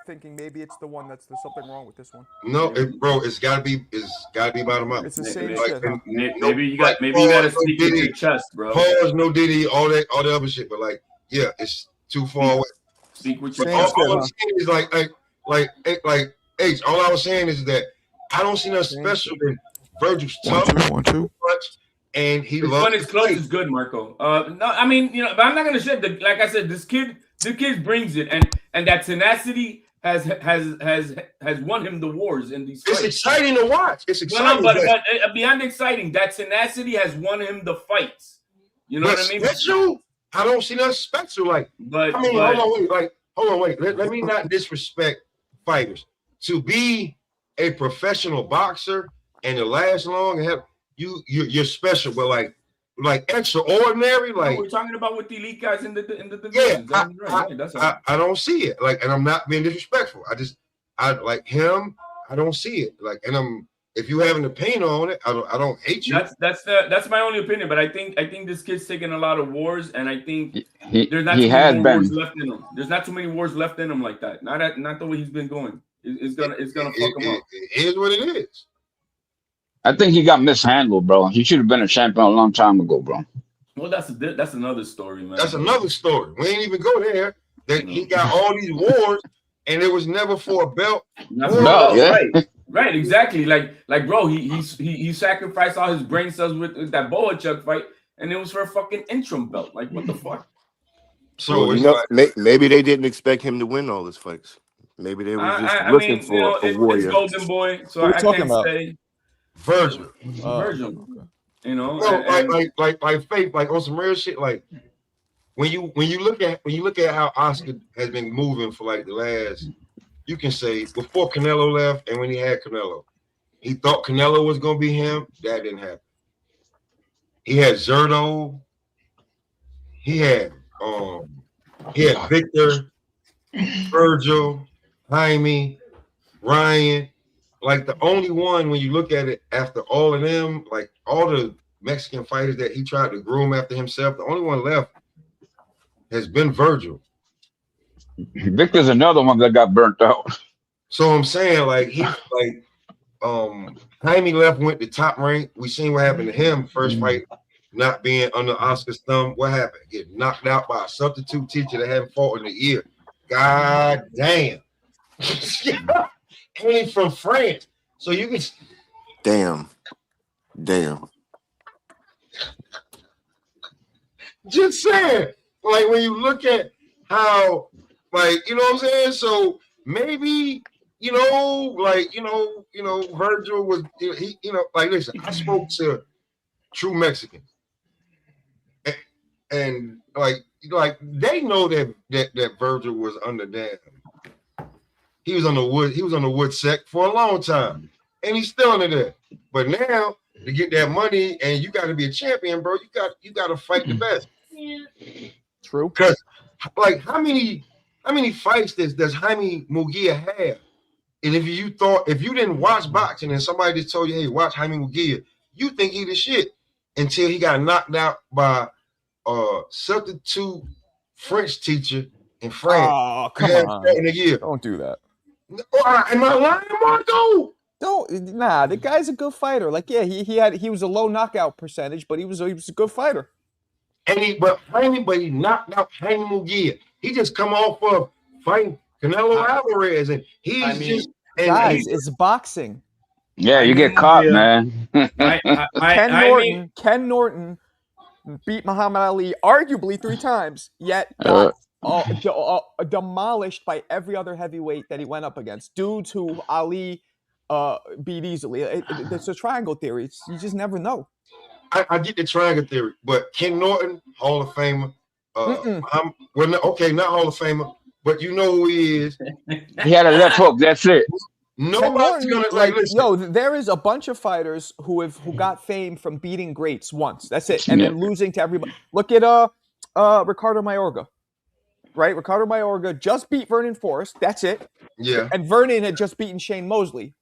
Thinking maybe it's the one there's something wrong with this one. No, bro. It's gotta be bottom up. It's the same shit. Huh? Maybe you got to speak with your chest, bro. Pause, no Diddy, all the other shit. But like, yeah, it's too far away. Speak with your chest. All I'm saying is like H. All I was saying is that I don't see nothing special than Virgil's tough. 1, 2. And he when it's close is good, Marco. No, I mean, you know, but I'm not gonna shit. Like I said, this kid brings it, and that tenacity has won him the wars in these fights. It's exciting to watch. It's exciting. But beyond exciting, that tenacity has won him the fights. You know what I mean? Special? I don't see nothing special. Hold on, wait. Let me not disrespect fighters. To be a professional boxer and to last long and have you're special, but like extraordinary. Like we're talking about with the elite guys in the division. Yeah, I don't see it. Like, and I'm not being disrespectful. I like him. I don't see it. Like, and if you have an opinion on it, I don't hate you. That's my only opinion. But I think this kid's taking a lot of wars, and I think there's not too many wars left in him. There's not too many wars left in him like that. Not the way he's been going. It's gonna fuck him up. It is what it is. I think he got mishandled, bro. He should have been a champion a long time ago, bro. Well, that's another story, man. That's another story. We ain't even go there. That he got all these wars, and it was never for a belt. Right, exactly. Like, bro, he sacrificed all his brain cells with that Bohachuk fight, and it was for a fucking interim belt. Like, what the fuck? So maybe they didn't expect him to win all his fights. Maybe they were just looking for a warrior. It's Golden Boy, so I can't say. Virgil. You know, like Faith, like on some real shit. Like when you look at how Oscar has been moving for like the last, you can say before Canelo left and when he had Canelo, he thought Canelo was gonna be him. That didn't happen. He had Zerto. He had Victor, Virgil, Jaime, Ryan. Like the only one, when you look at it, after all of them, like all the Mexican fighters that he tried to groom after himself, the only one left has been Virgil. Victor's another one that got burnt out. So I'm saying, like Jaime left, went to top rank. We seen what happened to him first fight, not being under Oscar's thumb. What happened? Get knocked out by a substitute teacher that hadn't fought in a year. God damn. Came from France, so you can. Damn. Just saying, like when you look at how, like you know what I'm saying. So maybe Virgil was like listen. I spoke to true Mexicans, and like they know that Virgil was under damn. He was on the wood sec for a long time, and he's still under there. But now to get that money, and you got to be a champion, bro. You got to fight the best. True. Because like how many fights does Jaime Munguia have? And if you didn't watch boxing and somebody just told you, hey, watch Jaime Munguia, you think he the shit until he got knocked out by a substitute French teacher in France. Oh, come on. In a year. Don't do that. Am I lying, Marco? Nah, the guy's a good fighter. Like, yeah, he was a low knockout percentage, but he was a good fighter. And he knocked out Jaime Munguia. He just come off of fighting Canelo Alvarez, and Guys, it's boxing. Yeah, you get caught, man. Ken Norton beat Muhammad Ali arguably 3 times, yet got demolished by every other heavyweight that he went up against. Dudes who Ali beat easily. It's a triangle theory. You just never know. I get the triangle theory, but Ken Norton, Hall of Famer. Not Hall of Famer, but you know who he is. He had a left hook. That's it. Nobody's gonna listen. There is a bunch of fighters who got fame from beating greats once. That's it, and then losing to everybody. Look at Ricardo Mayorga, right? Ricardo Mayorga just beat Vernon Forrest. That's it. Yeah. And Vernon had just beaten Shane Mosley,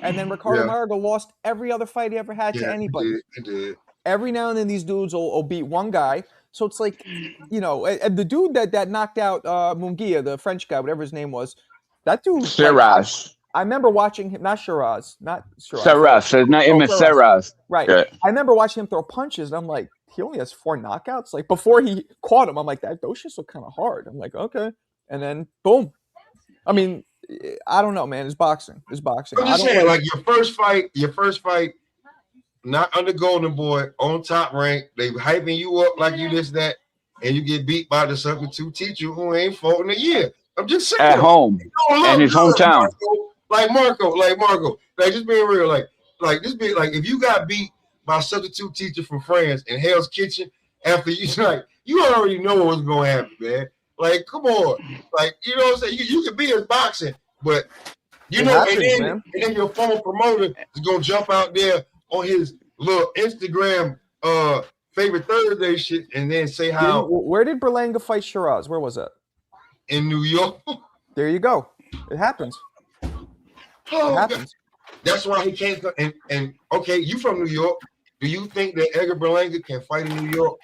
and then Ricardo Mayorga lost every other fight he ever had to anybody. He did. Every now and then these dudes will beat one guy. So it's like, and the dude that knocked out Munguia, the French guy, whatever his name was, that dude. Shiraz. I remember watching him, not Shiraz. Shiraz. His name is Shiraz. Right. Yeah. I remember watching him throw punches, and I'm like, he only has 4 knockouts. Like, before he caught him, I'm like, those shits look kind of hard. I'm like, okay. And then, boom. I mean, I don't know, man. It's boxing. I'm just saying, like, your first fight, not under Golden Boy, on Top Rank, they hyping you up like you this, that, and you get beat by the substitute teacher who ain't fought in a year. I'm just saying. At home. In his hometown. Marco. Like, just being real. Like just being like, if you got beat by a substitute teacher from France in Hell's Kitchen after you already know what's going to happen, man. Like, come on. Like, you know what I'm saying? You can be in boxing, but and then your former promoter is going to jump out there on his little Instagram favorite Thursday shit and then say how. Where did Berlanga fight Shiraz? Where was that? In New York. There you go. It happens. It happens. That's why he can't. And okay, you from New York. Do you think that Edgar Berlanga can fight in New York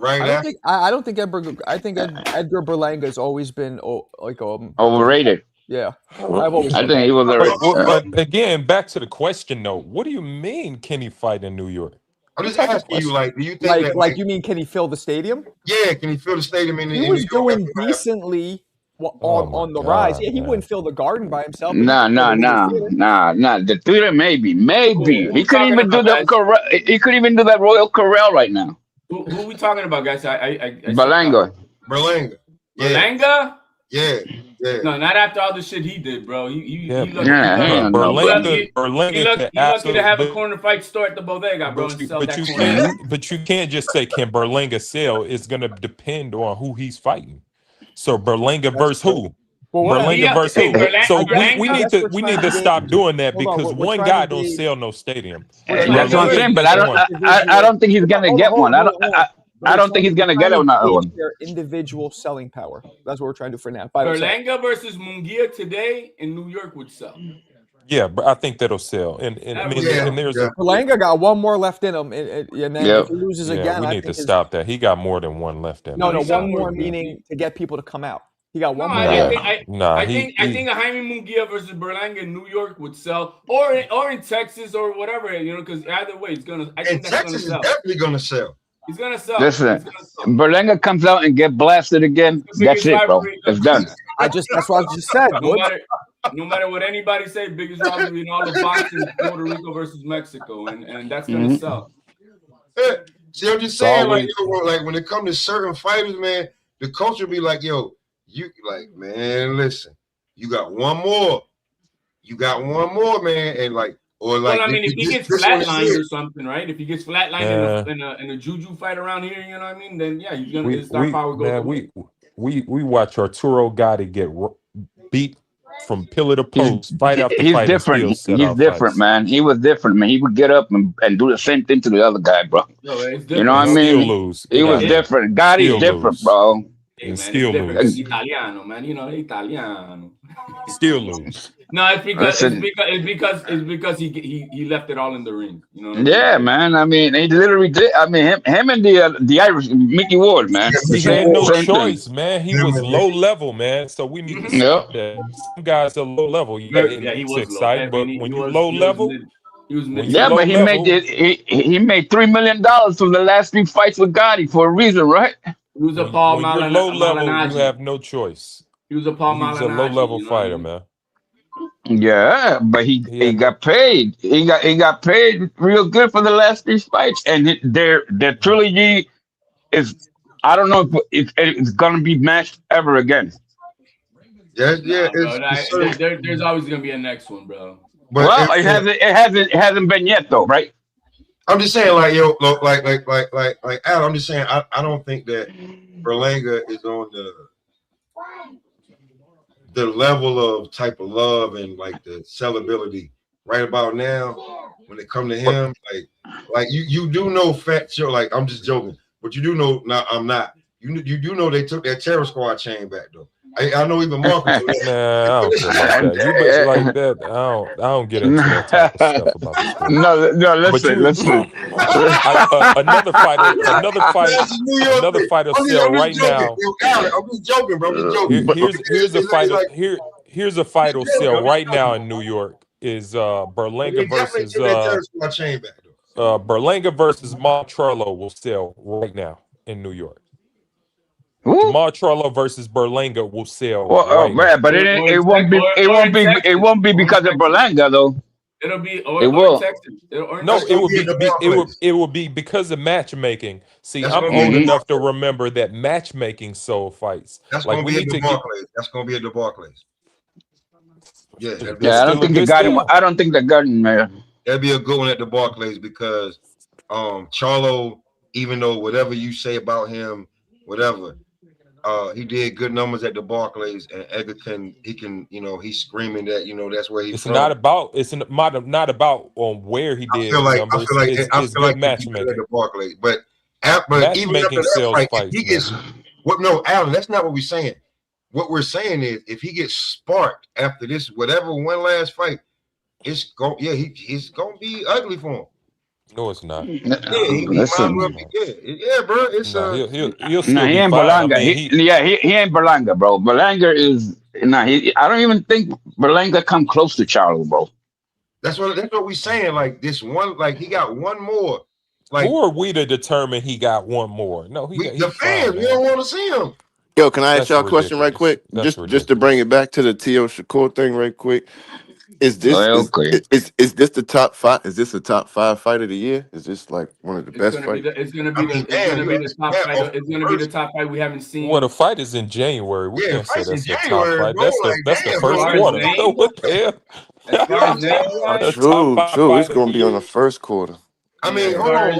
I don't think Edgar Berlanga has always been overrated. Yeah. I think he was overrated. But again, back to the question though. What do you mean can he fight in New York? I'm just asking you, like, do you think you mean can he fill the stadium? Yeah, can he fill the stadium He was doing decently on the rise. Yeah, he wouldn't fill the Garden by himself. Nah. The theater, maybe. He couldn't even do that. He couldn't even do that Royal Corral right now. Who are we talking about, guys? Berlanga. Berlanga? Yeah. No, not after all the shit he did, bro. He lucky to have a corner fight store at the bodega, bro. But you can't just say can Berlanga sell. It's gonna depend on who he's fighting. So Berlanga versus who? Berlanga versus who? So we need to stop doing that because one guy don't sell no stadium. That's what I'm saying. But I don't think he's gonna get one. I don't think he's gonna get it on that one. Their individual selling power. That's what we're trying to do for now. Berlanga versus Munguia today in New York would sell. Yeah, but I think that'll sell. And there's Berlanga got one more left in him, and then if he loses again, we need to stop that. He got more than one left in him. No, one more meaning to get people to come out. He got one more. I think a Jaime Munguia versus Berlanga in New York would sell, or in Texas or whatever, because either way, it's gonna. I think Texas is definitely gonna sell. He's gonna sell. Listen, Berlanga comes out and get blasted again. That's it, bro. It's done. That's what I just said. No matter what anybody say, biggest rivalry in all of boxing is Puerto Rico versus Mexico, and that's gonna sell. See, I'm just saying, like when it comes to certain fighters, man, the culture be like, yo, you like, man, listen, you got one more, man, and like. Well, I mean, if he gets flatlined or something, right? If he gets flatlined in a juju fight around here, you know what I mean? Then yeah, he's gonna his star power go. We watch Arturo Gotti get beat from pillar to post, fight after he's fight. Different. He's different, man. He was different, man. He would get up and do the same thing to the other guy, bro. You know what I mean? He was different. Gotti's different, bro. Hey, and still lose. Italiano, man. You know, Italiano. Still lose. No, it's because he left it all in the ring. You know. Yeah, man. I mean, he literally did. I mean, him and the Irish Mickey Ward, man. He had no choice, man. He was low level, man. So we need to stop that. Some guys are low level. Yeah, he was exciting, but when you're low level. But he made $3 million from the last 3 fights with Gotti for a reason, right? He was a Paul When you're low level, you have no choice. He was a Paul Malignaggi. He's a low level fighter, man. Yeah, but he got paid. He got paid real good for the last 3 fights, and their trilogy is. I don't know if it's gonna be matched ever again. Yeah, bro. There's always gonna be a next one, bro. But Well, it hasn't been yet though, right? I'm just saying, like Al, I'm just saying, I don't think that Berlanga is on the level of type of love and like the sellability right about now when it come to him. Like you do know Fat Joe, like I'm just joking, but you do know. No, I'm not. You do know they took that Terror Squad chain back though. I know even Marcus. Nah, I don't feel like that. You bet like that. I don't get into that type of stuff about the sport. No, listen. Another fighter sell right now. I'm just joking, bro. Here's a fight will sell right now in New York is Berlanga versus Berlanga versus Montrello will sell right now in New York. Jamal Charlo versus Berlanga will sell right now. But it won't be because of Berlanga though. It'll be it will. Texas. It will be because of matchmaking. See, I'm old enough to remember that matchmaking sold fights. That's like gonna be at the Barclays. That's gonna be at the Barclays. Yeah, I don't think they got him. I don't think they got him, man. That'd be a good one at the Barclays because Charlo, even though whatever you say about him, whatever, he did good numbers at the Barclays, and Edgar he's screaming that that's where he's it's from. Not about where he did numbers. It's good matchmaking at the Barclays, but even after that fight, he gets Alan. That's not what we're saying. What we're saying is if he gets sparked after this whatever one last fight, he's gonna be ugly for him. No, it's not. Yeah, bro. It's he'll still he ain't Berlanga. He ain't Berlanga, bro. Berlanga is I don't even think Berlanga come close to Charlo, bro. That's what we're saying. Like this one, like he got one more. Like who are we to determine he got one more? No, the fans. We don't want to see him. Yo, can I ask y'all a question right quick? Just to bring it back to the T.O. Shakur thing right quick. Is this is this the top 5? Is this the top 5 fight of the year? Is this like one of the best fights? It's gonna be the top fight. It's gonna be the top fight we haven't seen. Well, the fight is in January. We can't say that's the top fight. That's the first quarter. What the hell? True. It's gonna be on the first quarter. I mean, hold on.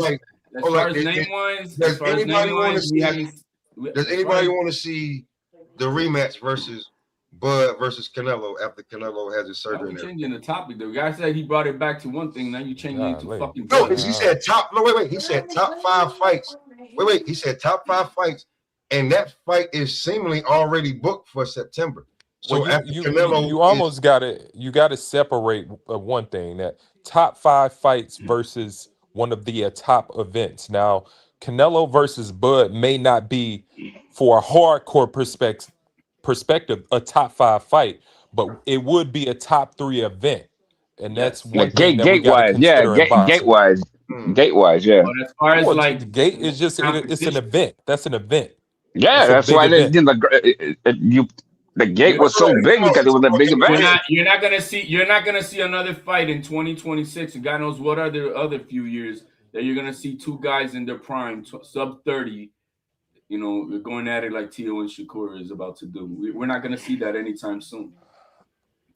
Does anybody want to see the rematch versus Bud versus Canelo after Canelo has his surgery? You're changing the topic. The guy said he brought it back to one thing. Now you changing it to fucking. No, he said top. No, wait. He said top 5 fights. Wait. He said top 5 fights, and that fight is seemingly already booked for September. So well, you almost got to separate one thing, that top 5 fights versus one of the top events. Now, Canelo versus Bud may not be, for a hardcore perspective, a top 5 fight, but it would be a top 3 event, and that's one thing that we got to consider in boxing. Gate-wise, yeah. But as far as the gate is just it's an event. That's an event. Yeah, that's why the gate was so big because it was a big event. You're not gonna see another fight in 2026, and God knows what other few years that you're gonna see 2 guys in their prime, sub 30. Going at it like T.O. and Shakur is about to do. We're not gonna see that anytime soon.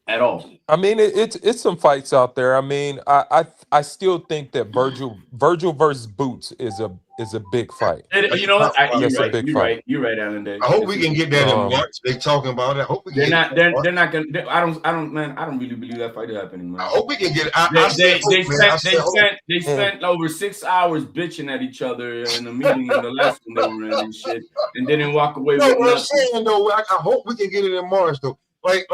At all. I mean, it's some fights out there. I mean, I still think that Virgil versus Boots is a big fight. You know what? You're right, Alan. I hope we can get that in March. They talking about it. I hope we They're not gonna. I don't really believe that fight happening, man. I hope we can get it. They spent over 6 hours bitching at each other in a meeting in the last one they were in and shit, and didn't walk away with nothing. I'm saying though, I hope we can get it in March though. Like,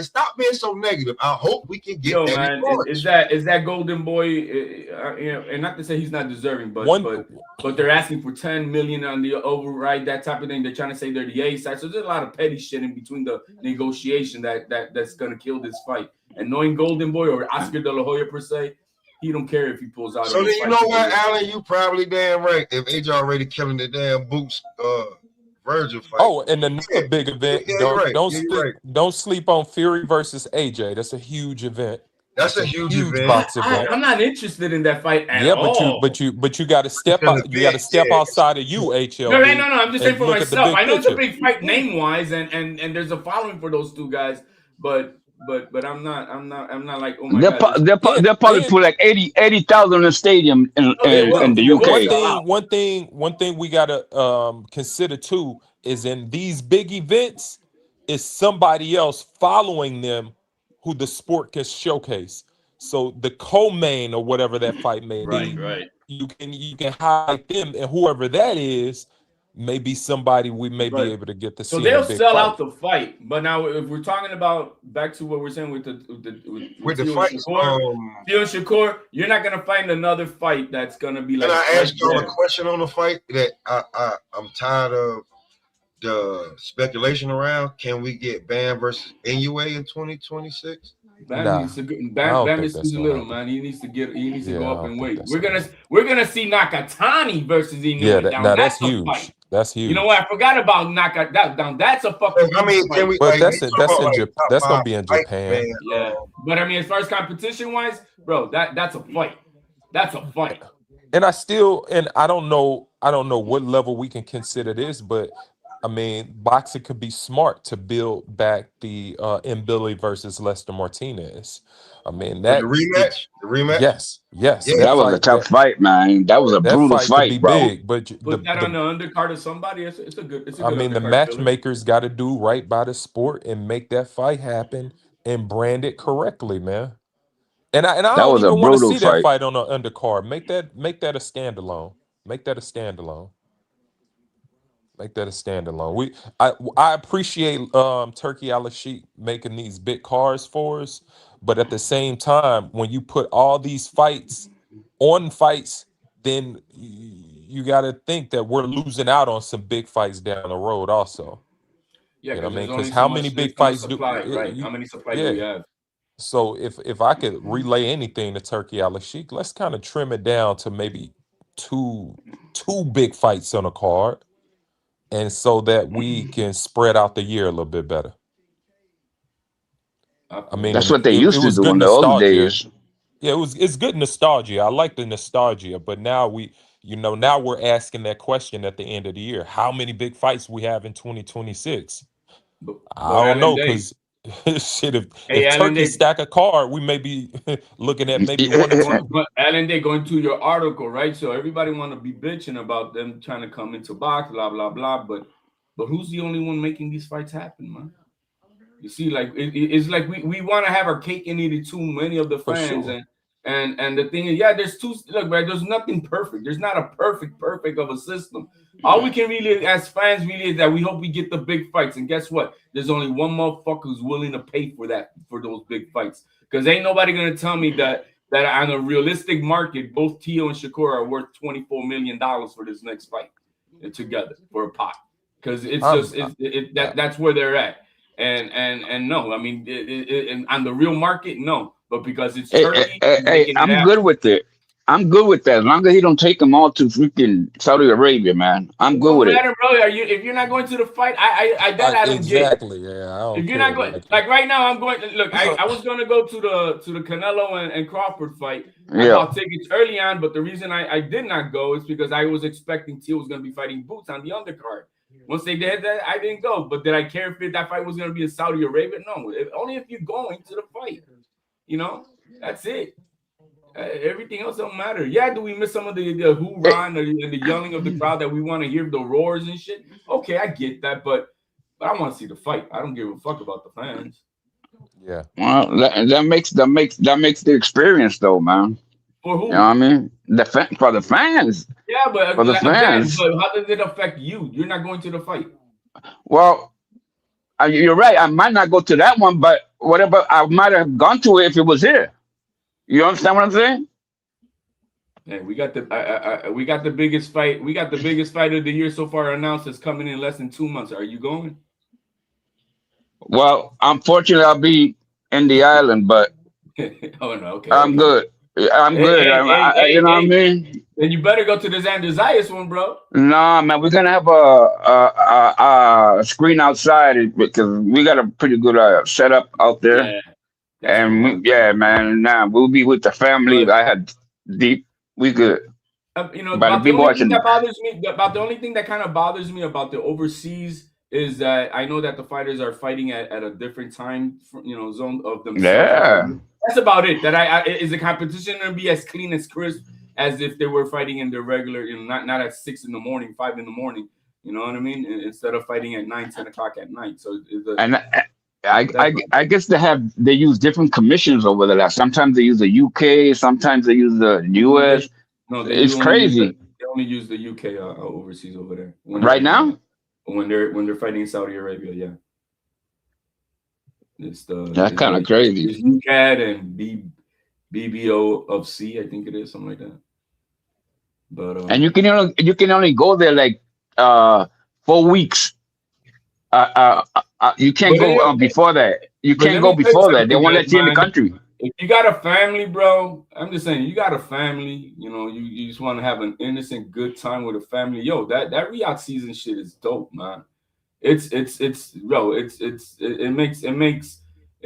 stop being so negative. I hope we can get that. Man, is that Golden Boy? And not to say he's not deserving, but they're asking for $10 million on the override, that type of thing. They're trying to say they're the A side, so there's a lot of petty shit in between the negotiation that's gonna kill this fight. And knowing Golden Boy or Oscar De La Hoya per se, he don't care if he pulls out. So then you know what, Alan, you probably damn right. If AJ already killing the damn Boots Virgil fight. Oh, and another big event. Yeah, you're right. Yeah, you're right. Don't sleep on Fury versus AJ. That's a huge event. That's a huge event. box event. I'm not interested in that fight at all. but you got to step out. You got to step outside of you, HLB. No. I'm just saying for myself. I know it's a picture. big fight name wise, and there's a following for those two guys. But I'm not like, oh my god. They'll probably put like 80,000 in the stadium in the UK. One thing we gotta consider too is in these big events is somebody else following them who the sport can showcase. So the co-main or whatever that fight may be, right. You can highlight them, and whoever that is may be somebody we may be able to get to see. So they'll in a big sell fight. out the fight. But now, if we're talking about back to what we're saying with the fight, Theo and Shakur, you're not gonna find another fight that's gonna be like. Can I ask y'all a question on the fight that I'm tired of the speculation around? Can we get Bam versus NUA in 2026? Bam needs to Bam is too little, man. He needs to go up in weight. We're gonna see Nakatani versus Inoue down. That's huge. Fight. That's huge. You know what? I forgot about Nakatani down. That's a fucking. That's gonna be in Japan. Yeah, but I mean, as far as competition wise, bro, that's a fight. That's a fight. And I don't know what level we can consider this, but I mean, boxing could be smart to build back the Billy versus Lester Martinez. I mean that the rematch. Yes. Yeah, that was a tough fight, man. That was a brutal fight, bro. Big, but put that on the undercard of somebody. It's a good. I mean, the matchmakers got to do right by the sport and make that fight happen and brand it correctly, man. And I don't even want to see that fight on an undercard. Make that a standalone. Make that a standalone. I appreciate Turkey Al-Sheikh making these big cars for us, but at the same time, when you put all these fights on fights, then you got to think that we're losing out on some big fights down the road also. Yeah, you know what I mean? Because how many big fights do how many supplies do we have? So if I could relay anything to Turkey Al-Sheikh, let's kind of trim it down to maybe two big fights on a card. And so that we can spread out the year a little bit better. I mean, that's what they used to do in the old days. Yeah, it's good nostalgia. I like the nostalgia, but now now we're asking that question at the end of the year: how many big fights we have in 2026? I don't know, because shit, if Turkey stack a card, we may be looking at maybe one or two. But Alan, they going to your article, right? So everybody want to be bitching about them trying to come into box, blah blah blah. But who's the only one making these fights happen, man? You see, like it's like we want to have our cake and eat it too. Many of the fans, and the thing is, there's two. Look, man, there's nothing perfect. There's not a perfect of a system. All we can really, as fans, really is that we hope we get the big fights. And guess what? There's only one motherfucker who's willing to pay for those big fights. Because ain't nobody gonna tell me that on a realistic market, both Tio and Shakur are worth $24 million for this next fight together for a pot. Because that's where they're at. And no, I mean, and on the real market, no. But because it's Turkey, I'm good with it. I'm good with that. As long as he don't take them all to freaking Saudi Arabia, man. I'm good with it. Bro, if you're not going to the fight, I don't exactly, get. Yeah, I don't if you're not going, like right now, I'm going. Look, I was going to go to the Canelo and Crawford fight. I bought tickets early on, but the reason I did not go is because I was expecting Teal was going to be fighting Boots on the undercard. Once they did that, I didn't go. But did I care if that fight was going to be in Saudi Arabia? No, only if you're going to the fight. You know, that's it. Everything else don't matter. Yeah, do we miss some of the hoorah and the yelling of the crowd that we want to hear the roars and shit? Okay, I get that, but I want to see the fight. I don't give a fuck about the fans. Yeah. Well, that makes the experience though, man. For who? You know what I mean? For the fans. Yeah, but for the fans. But how does it affect you? You're not going to the fight. Well, you're right. I might not go to that one, but whatever, I might have gone to it if it was here. You understand what I'm saying? Yeah, we got the biggest fight. We got the biggest fight of the year so far announced. It's coming in less than 2 months. Are you going? Well, unfortunately, I'll be in the island, but oh no, okay. I'm good. I'm good. You know what I mean? Then you better go to the Xander one, bro. No, man, we're gonna have a screen outside because we got a pretty good setup out there. Yeah. And yeah, man, nah, we'll be with the family. I had deep, we good. You know, But about the people only thing watching. that bothers me, about the only thing that kind of bothers me about the overseas is that I know that the fighters are fighting at a different time, zone of themselves. Yeah. That's about it. That is the competition going to be as clean as crisp as if they were fighting in their regular, not at 6 in the morning, 5 in the morning. You know what I mean? Instead of fighting at 9, 10 o'clock at night. So I guess they use different commissions over there. Sometimes they use the UK, sometimes they use the US. No, it's crazy. They only use the UK overseas over there. Right now? When they're fighting in Saudi Arabia, yeah. That's kind of crazy. It's UCAD and BBO of C, I think it is, something like that. But and you can only go there like 4 weeks. You can't go before that. You can't go before that. They won't let you in the country. If you got a family, bro, I'm just saying, you got a family, you just want to have an innocent, good time with a family. Yo, that Riyadh season shit is dope, man. It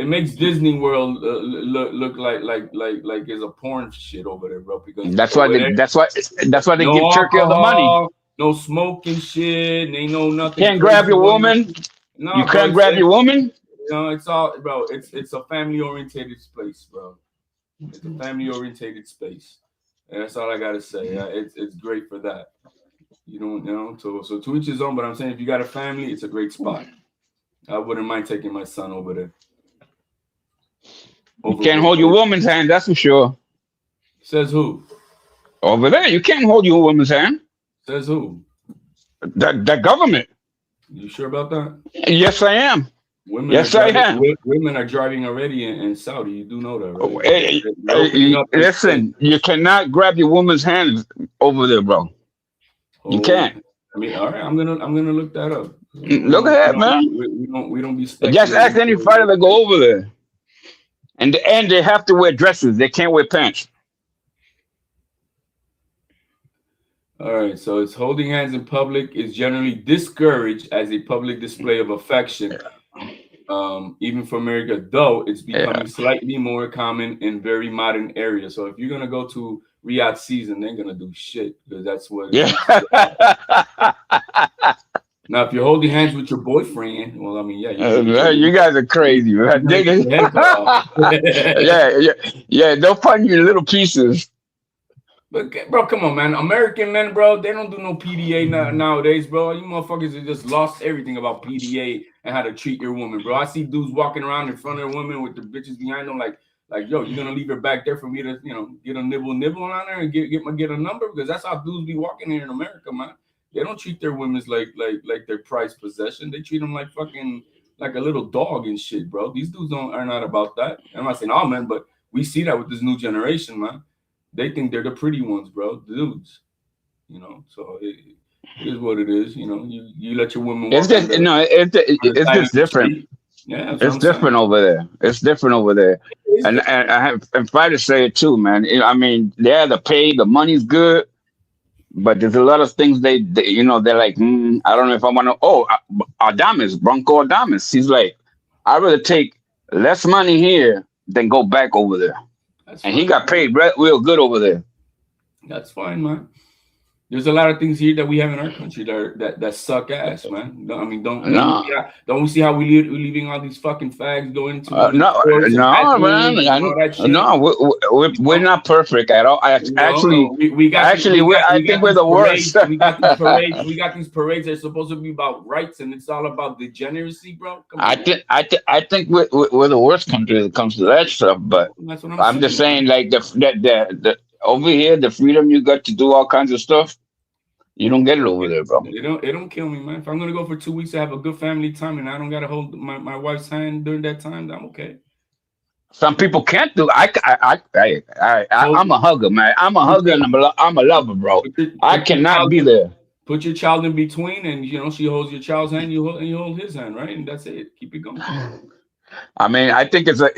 makes Disney World look like it's a porn shit over there, bro. Because that's why they give Turkey all the money. No smoking shit. They know nothing. Can't grab your woman. No, you can't grab your woman. It's all, bro. It's a family orientated space, bro. It's a family orientated space, and that's all I gotta say. It's great for that. So to each his own. But I'm saying, if you got a family, it's a great spot. I wouldn't mind taking my son over there. You can't hold your woman's hand, that's for sure. Says who? Over there, you can't hold your woman's hand. Says who? The government. You sure about that? Yes, I am. I am. Women are driving already in Saudi. You do know that, right? Listen, you cannot grab your woman's hand over there, bro. You can't. I mean, all right. I'm gonna look that up. Look at that, man. We don't be. Just ask any fighter to go over there, and they have to wear dresses. They can't wear pants. All right, so it's holding hands in public is generally discouraged as a public display of affection, even for America, though it's becoming slightly more common in very modern areas. So if you're going to go to Riyadh season, they're going to do shit because that's what. Yeah. Now, if you're holding hands with your boyfriend, well, I mean, yeah. You guys are crazy, man. Yeah, they'll find you in little pieces. But bro, come on, man. American men, bro, they don't do no PDA nowadays, bro. You motherfuckers have just lost everything about PDA and how to treat your woman, bro. I see dudes walking around in front of their women with the bitches behind them, like, yo, you're gonna leave her back there for me to, get a nibble on her and get a number, because that's how dudes be walking here in America, man. They don't treat their women like their prized possession. They treat them like fucking like a little dog and shit, bro. These dudes are not about that. I'm not saying all men, but we see that with this new generation, man. They think they're the pretty ones, bro. The dudes, So it is what it is. You let your woman. It's just it's just different. Yeah, it's different over there. It's different over there, and I have fighters say it too, man. I mean, they're the pay, the money's good, but there's a lot of things they're like, I don't know if I want to. Oh, Bronco Adames, he's like, I'd rather take less money here than go back over there. And he got paid real good over there. That's fine, man. There's a lot of things here that we have in our country that suck ass, man. I mean, don't we see how we're leaving all these fucking fags going to no, man. We're not perfect at all. I think we're the worst. We got these parades that are supposed to be about rights, and it's all about degeneracy, bro. I think we're the worst country when it comes to that stuff. But that's what I'm just saying, like the over here, the freedom you got to do all kinds of stuff, you don't get it over there, bro. It don't kill me, man. If I'm gonna go for 2 weeks to have a good family time and I don't gotta hold my wife's hand during that time, I'm okay. Some people can't do. I'm a hugger, man. I'm a hugger and I'm a lover, bro. I cannot be there. Put your child in between, and she holds your child's hand, you hold his hand, right? And that's it. Keep it going. I mean, I think it's a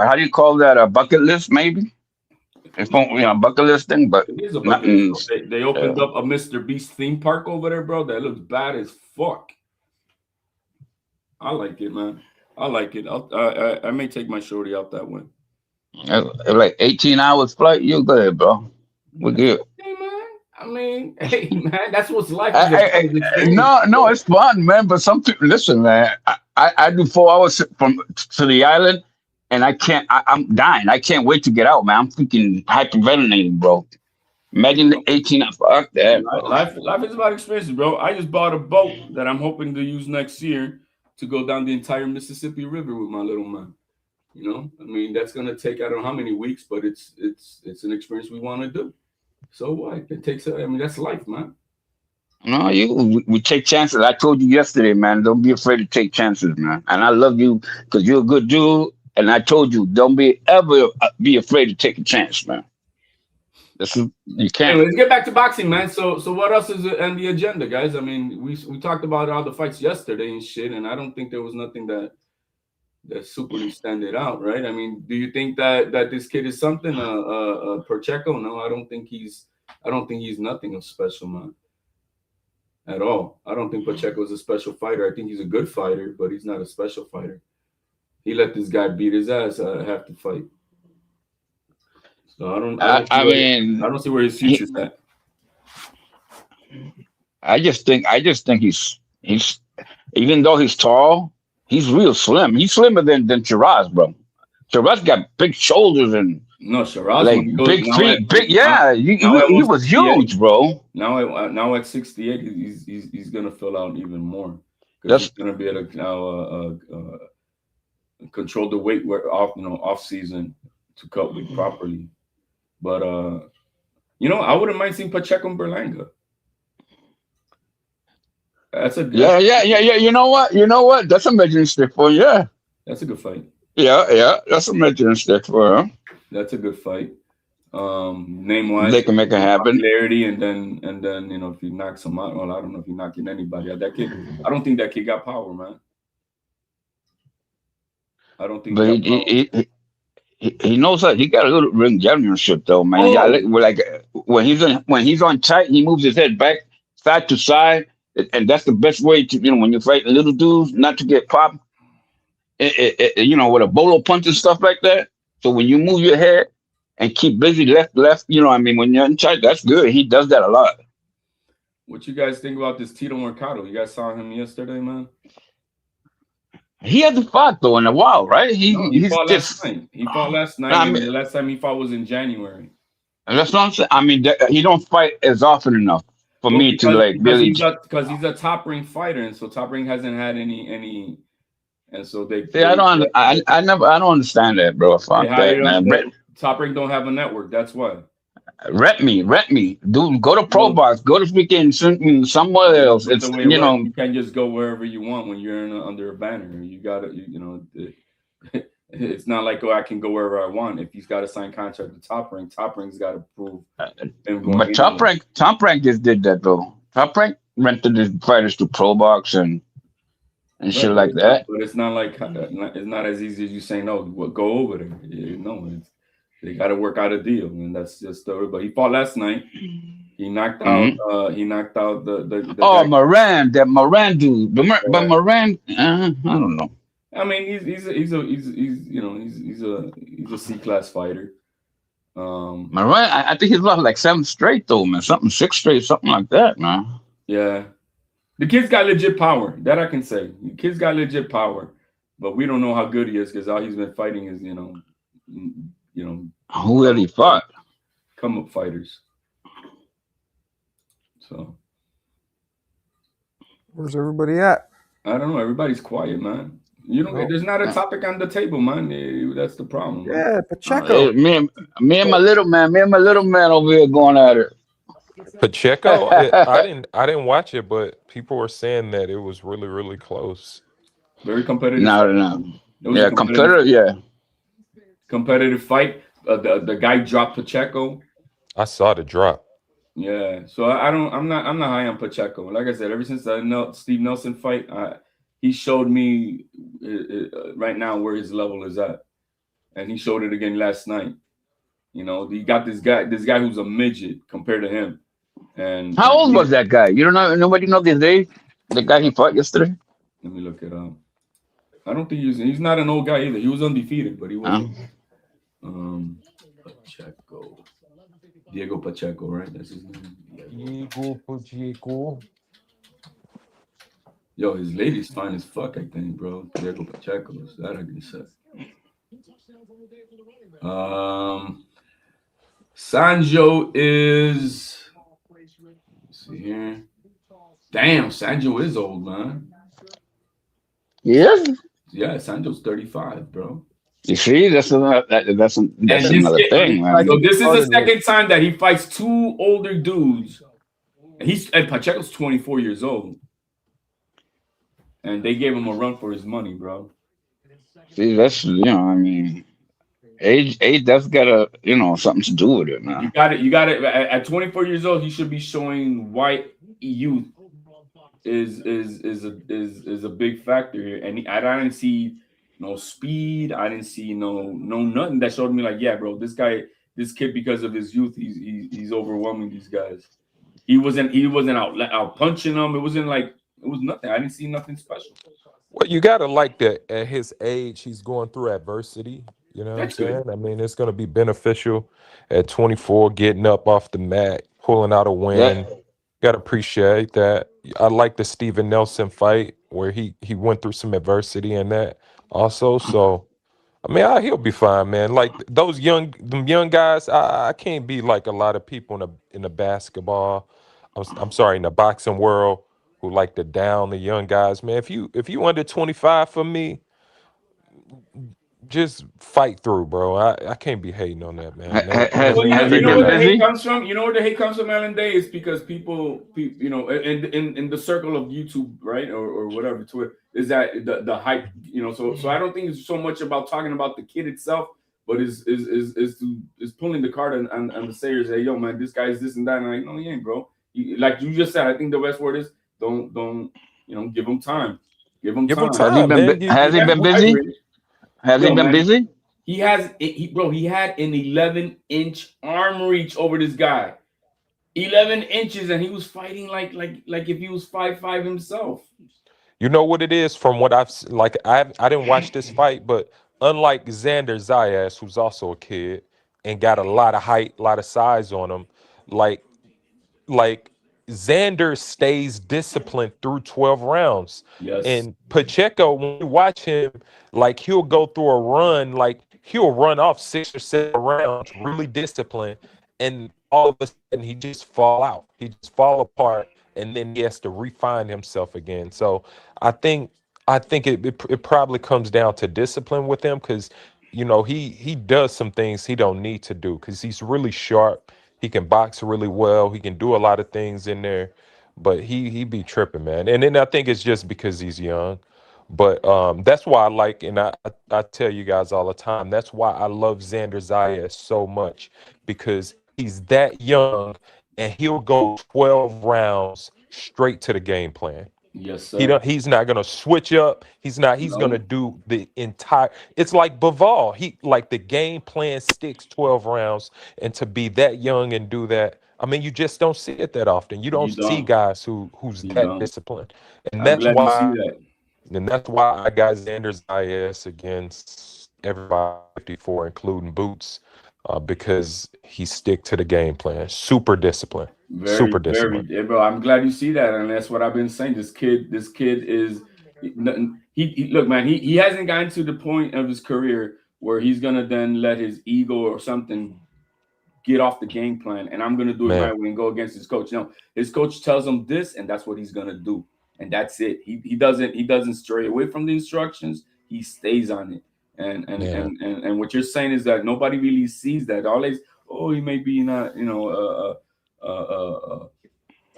how do you call that, a bucket list, maybe? It's bucket list thing, but It is a bucket nothing. list. They opened up a Mr. Beast theme park over there, bro. That looks bad as fuck. I like it, man. I like it. I may take my shorty out that way. Like 18 hours flight. You good, bro? We're good. Hey, man. I mean, hey, man, that's what's life. No, it's fun, man. But some people, listen, man. I do 4 hours to the island, and I can't. I'm dying. I can't wait to get out, man. I'm freaking hyperventilating, bro. Imagine the 18 hours. Fuck that, bro. Life is about experiences, bro. I just bought a boat that I'm hoping to use next year to go down the entire Mississippi River with my little man. You know, I mean, that's gonna take I don't know how many weeks, but it's an experience we want to do. So what? It takes. I mean, that's life, man. No, we take chances. I told you yesterday, man. Don't be afraid to take chances, man. And I love you because you're a good dude. And I told you, don't ever be afraid to take a chance, man. You can't. Anyway, let's get back to boxing, man. So what else is on the agenda, guys? I mean, we talked about all the fights yesterday and shit, and I don't think there was nothing that superly standed out, right? I mean, do you think that this kid is something? Pacheco? No, I don't think he's nothing of special, man. At all. I don't think Pacheco is a special fighter. I think he's a good fighter, but he's not a special fighter. He let this guy beat his ass half the fight. So I don't see where his future's at. I just think he's even though he's tall, he's real slim. He's slimmer than Shiraz, bro. Shiraz got big shoulders and Shiraz like big feet, big. Yeah, he was huge, bro. Now at 68, he's gonna fill out even more because he's gonna be able to control the weight off season to cut weight properly. But I wouldn't mind seeing Pacheco and Berlanga. That's a yeah. You know what? That's a measuring stick for you. Yeah. That's a good fight. Yeah. That's a measuring stick for him. That's a good fight. Name wise, they can make it happen. Popularity, and then if he knocks him out, well, I don't know if he's knocking anybody out. That kid, I don't think that kid got power, man. I don't think. But he knows that he got a little ring championship though, man. Like when he's on tight, he moves his head back side to side, and that's the best way to when you're fighting little dudes not to get popped. With a bolo punch and stuff like that. So when you move your head and keep busy left, when you're in tight, that's good. He does that a lot. What you guys think about this Tito Mercado? You guys saw him yesterday, man. He hasn't fought though in a while, right? He fought last night. He fought last night. The last time he fought was in January. And that's what I'm saying. He don't fight as often enough for me to really. Because he's a top ring fighter, and so top ring hasn't had any. And so they. I don't understand that, bro. Fuck that, man. Top Rank don't have a network. That's why. Rent me. Dude, go to Pro Box. Go to freaking somewhere else. It's you can't just go wherever you want when you're under a banner. You gotta, it's not like I can go wherever I want. If he's got to sign contract with Top Rank, Top Rank's got to prove. But Top Rank just did that though. Top Rank rented the fighters to Pro Box and shit like that. But it's not like it's not as easy as you saying no. Go over there. They got to work out a deal, and that's just the. But he fought last night. He knocked out. He knocked out the guy. Moran, that Moran dude. But Moran, I don't know. I mean, he's a C-class fighter. Moran, I think he's lost like 7 straight though, man. 6 straight, something like that, man. Yeah. The kid's got legit power. That I can say. The kid's got legit power, but we don't know how good he is because all he's been fighting is, who had he fought? Come up fighters. So, where's everybody at? I don't know. Everybody's quiet, man. There's not a topic on the table, man. That's the problem. Yeah, Pacheco. Me and my little man over here going at it. Pacheco, I didn't watch it, but people were saying that it was really, really close. Very competitive. No. Yeah, competitive. Yeah, competitive fight. The guy dropped Pacheco. I saw the drop. Yeah, so I'm not high on Pacheco. Like I said, ever since the Steve Nelson fight, he showed me right now where his level is at, and he showed it again last night. You know, you got this guy who's a midget compared to him. And How old was that guy? You don't know. Nobody knows his age. The guy he fought yesterday. Let me look it up. I don't think he's not an old guy either. He was undefeated, but he wasn't. Pacheco. Diego Pacheco, right? That's his name. Diego Pacheco. Yo, his lady's fine as fuck, I think, bro. Diego Pacheco. That I can say. Sanjo is. Let's see here. Damn, Sanjo is old, man. Yes. Yeah, Sanjo's 35, bro. You see, that's another thing, man. So this is the second time that he fights two older dudes. And Pacheco's 24 years old. And they gave him a run for his money, bro. See, that's I mean, age that's got something to do with it, man. You got it. At 24 years old, he should be showing why youth is a big factor here. And I didn't see no speed. I didn't see no nothing that showed me like, yeah, bro, this kid, because of his youth, he's overwhelming these guys. He wasn't out punching them. It was nothing. I didn't see nothing special. Well, you gotta like that at his age, he's going through adversity. You know what I'm That's good. saying? I mean, it's gonna be beneficial at 24, getting up off the mat, pulling out a win. Gotta appreciate that. I like the Steven Nelson fight where he went through some adversity in that also. So I mean, he'll be fine, man. Like them young guys, I can't be like a lot of people in the basketball. I'm sorry, in the boxing world who like to down the young guys, man. If you under 25 for me, just fight through, bro. I can't be hating on that, man. You know where the hate comes from? You know where the hate comes from, Alan Day? Is because people, you know, in the circle of YouTube, right, or whatever, Twitter, is that the hype, you know. So I don't think it's so much about talking about the kid itself, but is pulling the card on the sayers. Hey, yo, man, this guy is this and that. And I'm like, no, he ain't, bro. Like you just said, I think the best word is don't give him time. Give him time. Has he been busy? Has he been busy? He had an 11-inch arm reach over this guy. 11 inches, and he was fighting like if he was 5'5" himself. You know what it is from what I've like. I didn't watch this fight, but unlike Xander Zayas, who's also a kid and got a lot of height, a lot of size on him, like Xander stays disciplined through 12 rounds. Yes. And Pacheco, when you watch him, like he'll go through a run, like he'll run off 6 or 7 rounds, really disciplined, and all of a sudden he just fall out. He just fall apart, and then he has to refine himself again. So I think it probably comes down to discipline with him, because you know he does some things he don't need to do because he's really sharp. He can box really well. He can do a lot of things in there, but he be tripping, man. And then I think it's just because he's young. But that's why I like, and I tell you guys all the time, that's why I love Xander Zayas so much, because he's that young and he'll go 12 rounds straight to the game plan. Yes, sir. He's not gonna switch up. He's gonna do the entire. It's like Bivol. The game plan sticks 12 rounds, and to be that young and do that, I mean, you just don't see it that often. You don't see guys who's that disciplined, and that's why. And that's why I got Xander Zayas against everybody 54, including Boots, because he stick to the game plan. Super disciplined. Super disciplined. Bro, I'm glad you see that, and that's what I've been saying. This kid is he look, man. He hasn't gotten to the point of his career where he's gonna then let his ego or something get off the game plan, and I'm gonna do it my way and go against his coach. No, his coach tells him this, and that's what he's gonna do. And that's it. He doesn't stray away from the instructions. He stays on it. And what you're saying is that nobody really sees that. Always, he may be not, I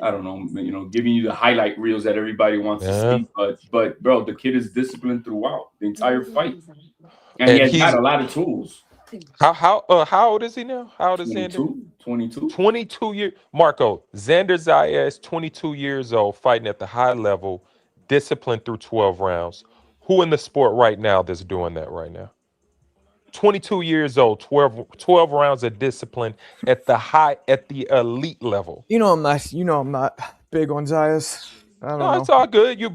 don't know, giving you the highlight reels that everybody wants to see. But bro, the kid is disciplined throughout the entire fight, and he has got a lot of tools. How old is he now? How old is Xander? 22. 22 years. Marco, Xander Zayas, 22 years old, fighting at the high level, disciplined through 12 rounds. Who in the sport right now that's doing that right now? 22 years old, 12 rounds of discipline at the elite level. I'm not big on Zayas. I don't know. It's all good. You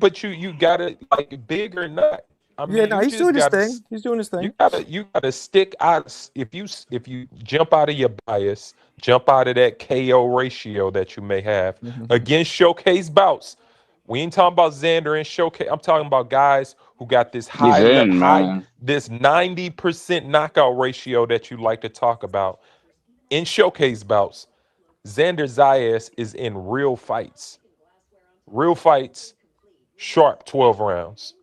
gotta, like, big or not. I mean, he's doing his thing. He's doing his thing. You gotta stick out. If you jump out of your bias, jump out of that KO ratio that you may have against showcase bouts. We ain't talking about Xander and showcase. I'm talking about guys who got this this 90% knockout ratio that you like to talk about in showcase bouts. Xander Zayas is in real fights, sharp 12 rounds.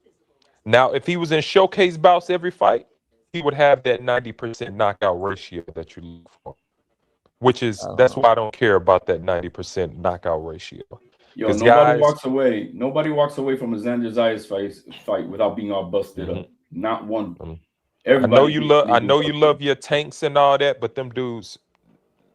Now, if he was in showcase bouts every fight, he would have that 90% knockout ratio that you look for, that's why I don't care about that 90% knockout ratio. Yo, nobody walks away from a Xander Zayas fight without being all busted up. Not one. I know you love your tanks and all that, but them dudes,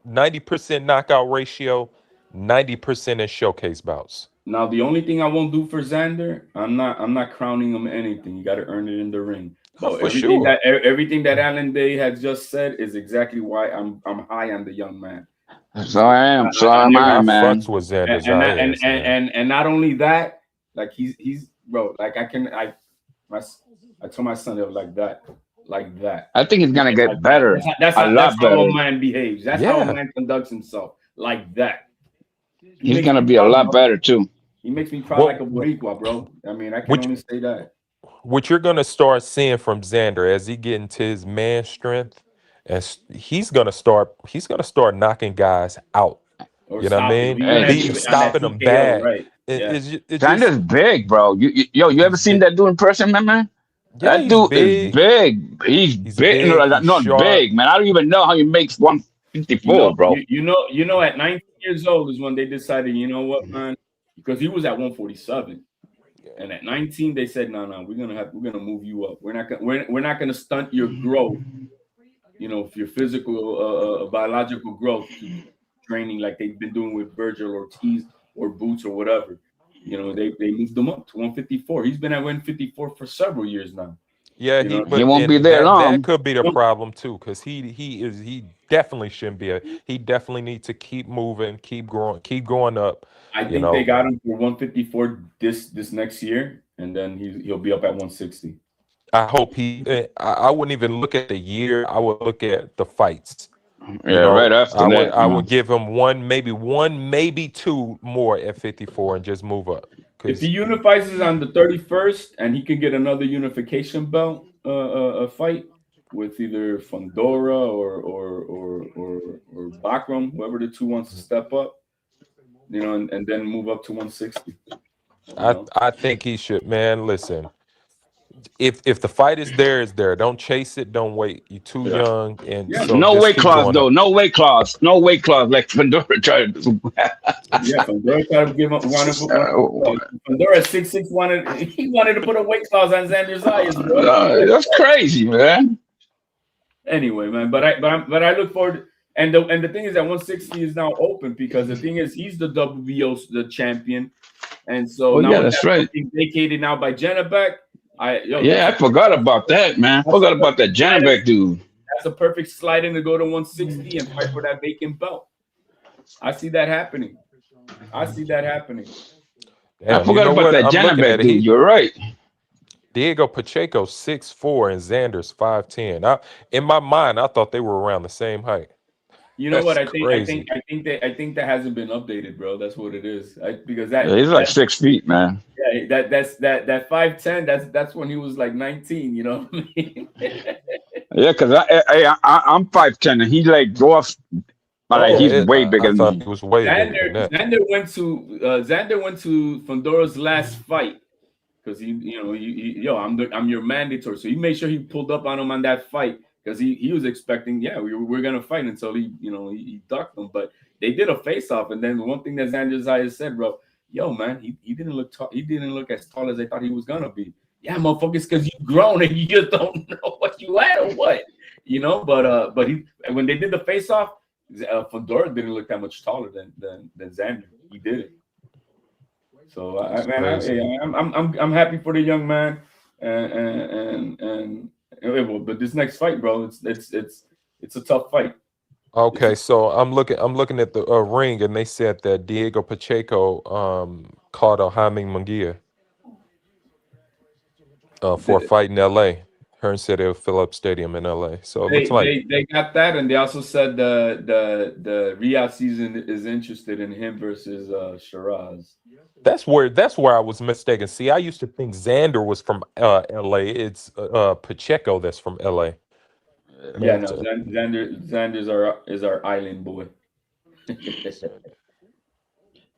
90% knockout ratio, 90% in showcase bouts. Now, the only thing I won't do for Xander, I'm not crowning him anything. You got to earn it in the ring. So everything that Alan Day has just said is exactly why I'm high on the young man. So I am. So am I, man. Fucks with Xander and not only that, like he's bro. Like I told my son like that. I think he's gonna get better. That's how a man behaves. That's how a man conducts himself. Like that. He's gonna be a lot better too. He makes me cry like a Boricua, bro. I mean, I can only say that. What you're gonna start seeing from Xander as he get into his man strength, and he's gonna start knocking guys out. You know what I mean? Stopping them bad. Right. Xander's big, bro. You ever seen that dude in person, man? Yeah, that dude is big. He's big. Not big, man. I don't even know how he makes 154, bro. You know, at 19 years old is when they decided, you know what, man, because he was at 147, and at 19 they said, no, we're gonna move you up. We're not gonna stunt your growth. You know, for your physical, biological growth, training like they've been doing with Virgil Ortiz or Boots or whatever. You know, they moved him up to 154. He's been at 154 for several years now. Yeah, he won't be there long. That could be the problem too, because he definitely shouldn't be. He definitely needs to keep moving, keep going up. I think they got him for 154 this next year, and then he'll be up at 160. I hope I wouldn't even look at the year. I would look at the fights. Right after that. I would give him one, maybe two more at 54 and just move up. If he unifies on the 31st and he can get another unification belt fight with either Fundora or Bakram, whoever the two wants to step up, you know, and then move up to 160. I think he should, man. Listen. If the fight is there, it's there. Don't chase it. Don't wait. You're too young. And so no weight clause, though. No weight clause. No weight clause like Fundora tried to do. Fundora tried to give up. Fundora 6'6" wanted to put a weight clause on Xander Zayas. That's crazy, man. Anyway, man, but I look forward. And the thing is that 160 is now open because the thing is he's the WBO the champion, and so now that's right. Vacated now by Janabek. I forgot about that, man. I forgot about that Janabek dude. That's a perfect slide in to go to 160 and fight for that vacant belt. I see that happening. Damn, I forgot about that Janabek dude. You're right. Diego Pacheco 6'4" and Xander's 5'10". In my mind, I thought they were around the same height. You know what? I think that hasn't been updated, bro. That's what it is. Because he's like 6 feet, man. Yeah, that's 5'10". That's when he was like 19. You know what I mean? Yeah, because I'm 5'10" and he like dwarfs. He's way bigger than me. He was way bigger than that. Xander went to Fundora's last fight because I'm your mandatory. So he made sure he pulled up on him on that fight. Because he was expecting, we're gonna fight until he ducked them, but they did a face off, and then one thing that Xander Zayas said, bro, yo man, he didn't look tall, he didn't look as tall as they thought he was gonna be. Yeah, motherfuckers, because you grown and you just don't know what you at or what, you know. But when they did the face off, Fundora didn't look that much taller than Xander. He did it. So I'm happy for the young man, and But this next fight, bro, it's a tough fight. Okay, so I'm looking at the ring, and they said that Diego Pacheco called out Jaime Munguia for a fight in L.A. Hearn said it'll fill up stadium in L.A. So it looks like They got that, and they also said the Riyadh season is interested in him versus Shiraz. that's where I was mistaken. See, I used to think Xander was from L.A. It's Pacheco that's from L.A. Yeah, no, Xander is our island boy.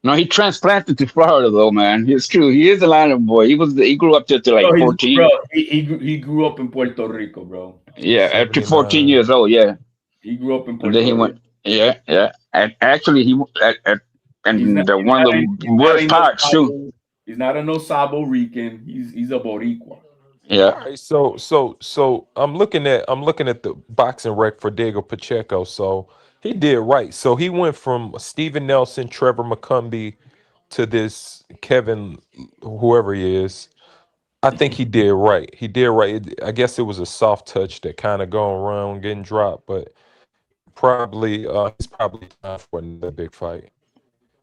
No, he transplanted to Florida though, man. It's true. He is a island boy. He grew up there to like 14. Bro, he grew up in Puerto Rico, bro. Yeah, up to 14 years old. Yeah. He grew up in Puerto And then he Rico. went. Yeah. And actually, one of the worst parts too. He's not a no Sabo Rican. He's a Boricua. Yeah. All right, so I'm looking at the boxing rec for Diego Pacheco. So he did right. So he went from Steven Nelson, Trevor McCumbee to this Kevin, whoever he is. I think he did right. He did right. I guess it was a soft touch that kind of going around getting dropped, but he's probably time for another big fight.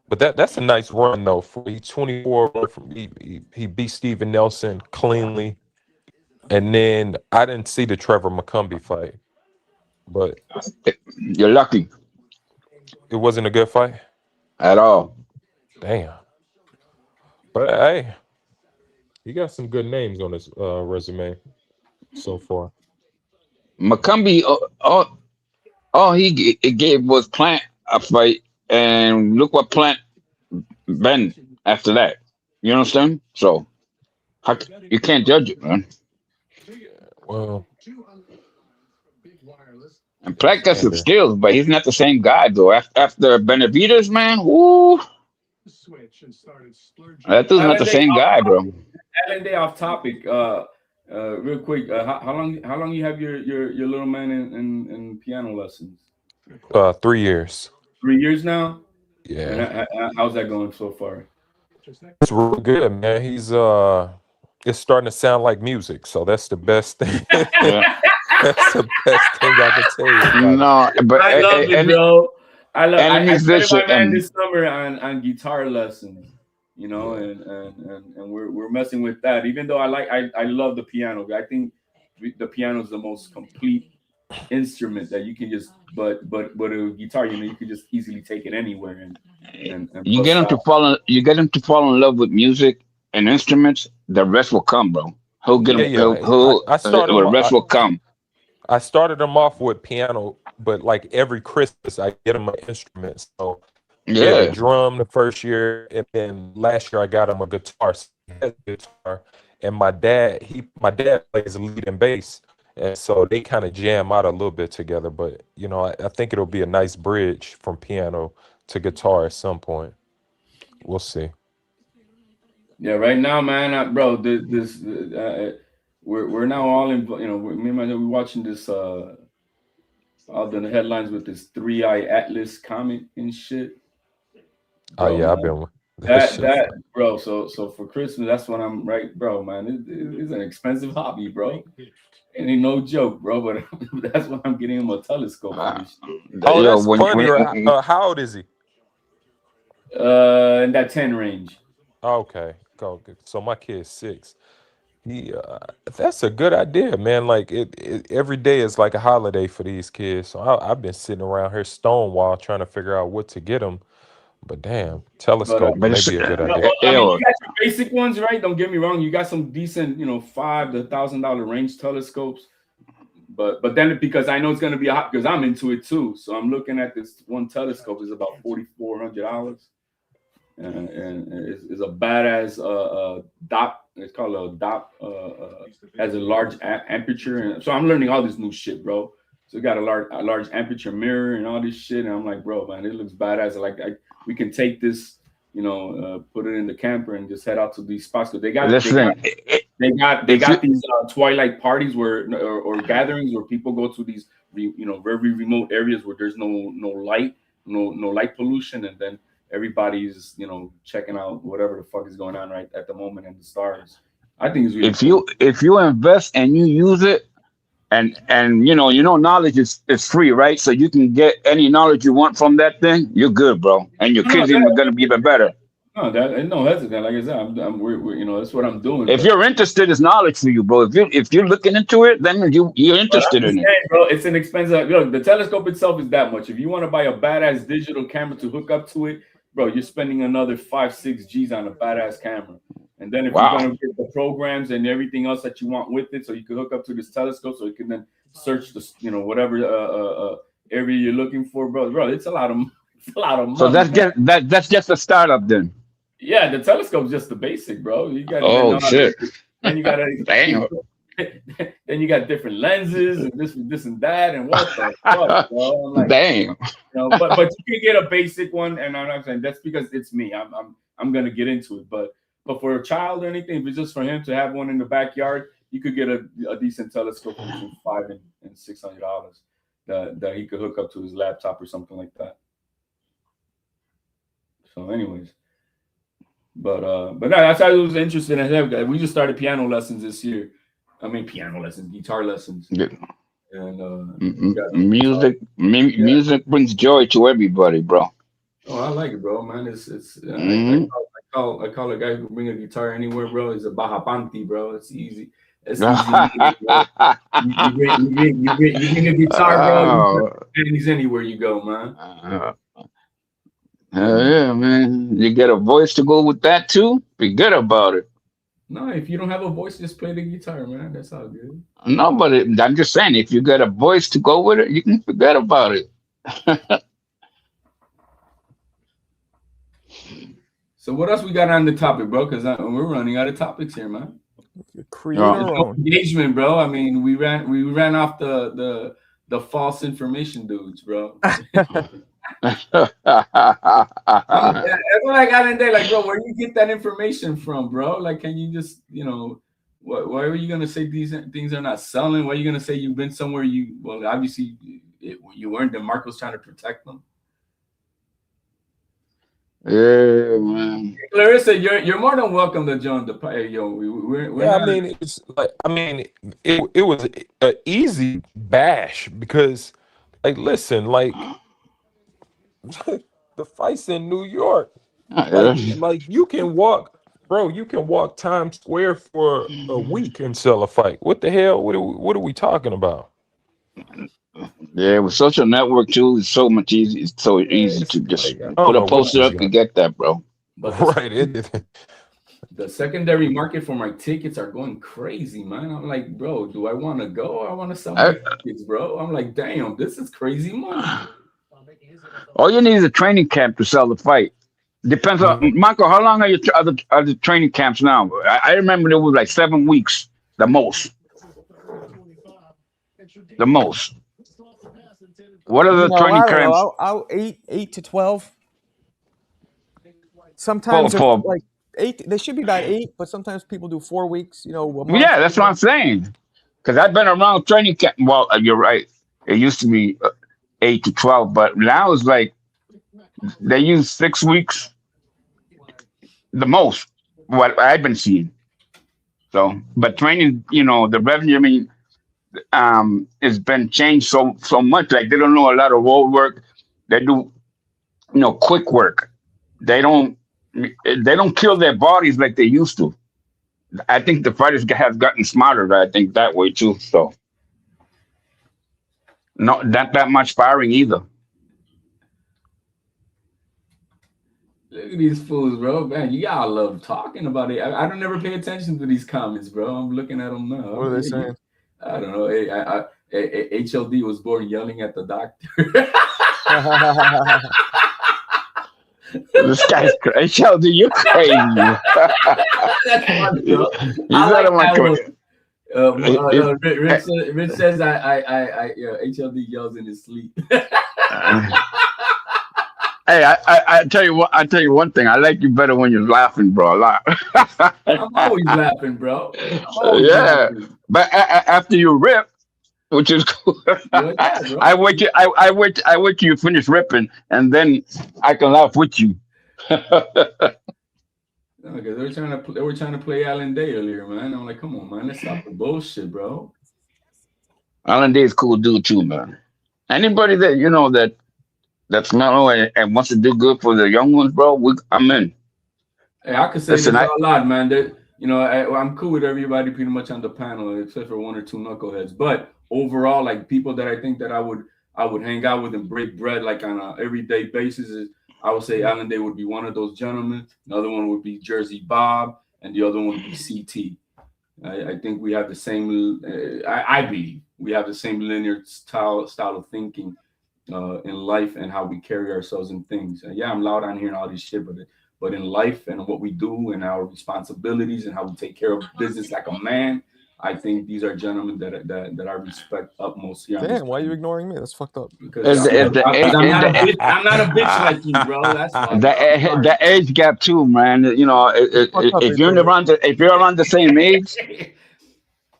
But that's a nice run though. For he 24 from he beat Steven Nelson cleanly. And then I didn't see the Trevor McCumbee fight, but you're lucky. It wasn't a good fight at all. Damn. But hey, he got some good names on his resume so far. McCumbee, all he gave was Plant a fight, and look what Plant been after that. You understand? So you can't judge it, man. Well, and Plant got some skills, but he's not the same guy though. After Benavidez, man, woo, that dude's not the same guy, bro. Alan Day off topic. Real quick, how long you have your little man in piano lessons? 3 years. 3 years now. Yeah. And how's that going so far? It's really good, man. He's it's starting to sound like music, so that's the best thing. That's the best thing I can tell you. No, but I love it, bro. I started my man and this summer on guitar lessons, you know, and we're messing with that. Even though I love the piano. I think the piano is the most complete instrument that you can just but a guitar, you know, you can just easily take it anywhere and you get him to fall in love with music and instruments, the rest will come, bro. He'll get him. The rest will come. I started him off with piano, but like every Christmas I get him an instrument. So he had a drum the first year, and then last year I got him a guitar. So he has a guitar, and my dad plays lead and bass, and so they kind of jam out a little bit together. But you know, I think it'll be a nice bridge from piano to guitar at some point. We'll see. Yeah, right now, man, bro, we're now all in. You know, me and my we're watching this. All the headlines with this 3-eye Atlas comet and shit. Bro, oh yeah, man. I've been with that bro. So for Christmas, that's when I'm right, bro. Man, it's an expensive hobby, bro. It ain't no joke, bro. But that's when I'm getting him a telescope. Oh, that's funny. How old is he? In that 10 range. Okay, go. So my kid's 6. That's a good idea, man. Like it every day is like a holiday for these kids. So I've been sitting around here stonewall trying to figure out what to get them. But damn, telescope may be a good idea. I mean, you got your basic ones, right? Don't get me wrong. You got some decent, you know, $5,000 to $1,000 range telescopes. But then because I know it's gonna be hot because I'm into it too. So I'm looking at this one telescope is about $4,400. And it's a badass dot. It's called a dot. Has a large aperture, and so I'm learning all this new shit, bro. So it got a large aperture mirror and all this shit, and I'm like, bro, man, it looks badass. We can take this, you know, put it in the camper and just head out to these spots because they got these twilight parties or gatherings where people go to these, you know, very remote areas where there's no light, no light pollution, and then everybody's, you know, checking out whatever the fuck is going on right at the moment in the stars. I think it's really if you invest and you use it, and knowledge is free, right? So you can get any knowledge you want from that thing. You're good, bro, and your kids even gonna be even better. No, no hesitant. Like I said, we're that's what I'm doing. If you're interested, it's knowledge for you, bro. If you're looking into it, then you're interested in it. Bro, it's an expensive. Look, the telescope itself is that much. If you want to buy a badass digital camera to hook up to it, bro, you're spending another 5-6 G's on a badass camera. And then if you're gonna get the programs and everything else that you want with it, so you can hook up to this telescope, so you can then search the whatever area you're looking for, bro. It's a lot of money. So that's just a startup then. Yeah, the telescope's just the basic, bro. You got shit. Then you got Damn. Then you got different lenses and this and that and what the fuck, bro. I'm like, damn. But you can get a basic one, and I'm not saying that's because it's me. I'm gonna get into it, but for a child or anything, if it's just for him to have one in the backyard, you could get a decent telescope for between $500 and $600 that he could hook up to his laptop or something like that. So, anyways. But no, that's how I was interested in him. We just started piano lessons this year. I mean, guitar lessons. Yeah. And music brings joy to everybody, bro. Oh, I like it, bro, man. I call a guy who bring a guitar anywhere, bro. He's a Baja Panti, bro. It's easy. It's easy. You bring a guitar, bro. He's anywhere you go, man. Yeah, man. You get a voice to go with that too? Be good about it. No, if you don't have a voice, just play the guitar, man. That's all good. No, but I'm just saying, if you got a voice to go with it, you can forget about it. So what else we got on the topic, bro? Because we're running out of topics here, man. Create our own engagement, bro. I mean, we ran off the false information dudes, bro. That's what I got in there. Like, bro, where do you get that information from, bro? Like, can you just, why are you gonna say these things are not selling? Why are you gonna say you've been somewhere obviously you weren't, and Marco's trying to protect them? Yeah, man. Clarissa, you're more than welcome to join the party. Yo, it was an easy bash because, like, listen, like. The fights in New York, like you can walk, bro. You can walk Times Square for a week and sell a fight. What the hell? What are we talking about? Yeah, with social network too, it's so much easy. It's so easy to just put a poster up and get that, bro. Right. The secondary market for my tickets are going crazy, man. I'm like, bro, do I want to go? I want to sell my tickets, bro. I'm like, damn, this is crazy money. All you need is a training camp to sell the fight. Depends on Michael. How long are your other training camps now? I remember it was like 7 weeks, the most. The most. What are the training camps? Out 8 to 12. Sometimes like 8. They should be about 8, but sometimes people do 4 weeks. A month. Yeah, that's what I'm saying. Because I've been around training camp. Well, you're right. It used to be 8 to 12, but now it's like they use 6 weeks, the most. What I've been seeing. So, but training, the revenue, I mean, it's been changed so much. Like they don't know a lot of road work. They do, quick work. They don't kill their bodies like they used to. I think the fighters have gotten smarter. I think that way too. So. Not that much sparring either. Look at these fools, bro. Man, y'all love talking about it. I don't ever pay attention to these comments, bro. I'm looking at them now. What are they saying? I don't know. HLD was born yelling at the doctor. This guy's crazy. HLD, you're crazy. That's funny, bro. Rich says HLD yells in his sleep. Hey, I tell you what. I tell you one thing. I like you better when you're laughing, bro. A lot. I'm always laughing, bro. Laughing. But after you rip, which is cool. Yeah, I wait till you finish ripping, and then I can laugh with you. No, because they were trying to play Alan Day earlier, man. I'm like, come on, man, let's stop the bullshit, bro. Alan Day is cool dude too, man. Anybody that that's mellow and wants to do good for the young ones, bro, I'm in. Hey, I could say this a lot, man. That I'm cool with everybody pretty much on the panel, except for one or two knuckleheads. But overall, like people that I think that I would hang out with and break bread like on a everyday basis is I would say Alan Day would be one of those gentlemen. Another one would be Jersey Bob, and the other one would be CT. I think we have the same. I believe we have the same linear style of thinking in life and how we carry ourselves in things. Yeah, I'm loud on here and all this shit, but in life and what we do and our responsibilities and how we take care of business like a man, I think these are gentlemen that I respect utmost here. Damn, why are you ignoring me? That's fucked up. Because I'm not a bitch like you, bro. That's why. The age gap too, man. You know, if you're around the same age,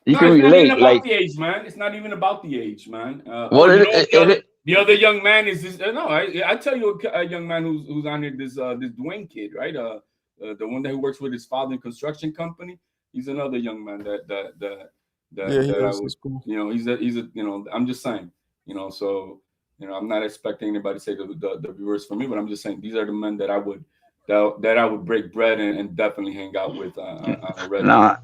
you can relate. Like the age, man. It's not even about the age, man. The other young man is this. No, I tell you a young man who's on here. This Dwayne kid, right? The one that works with his father in construction company. He's another young man that he's cool. You know, he's a I'm just saying, so I'm not expecting anybody to say the reverse for me, but I'm just saying these are the men that I would break bread and definitely hang out with on a regular.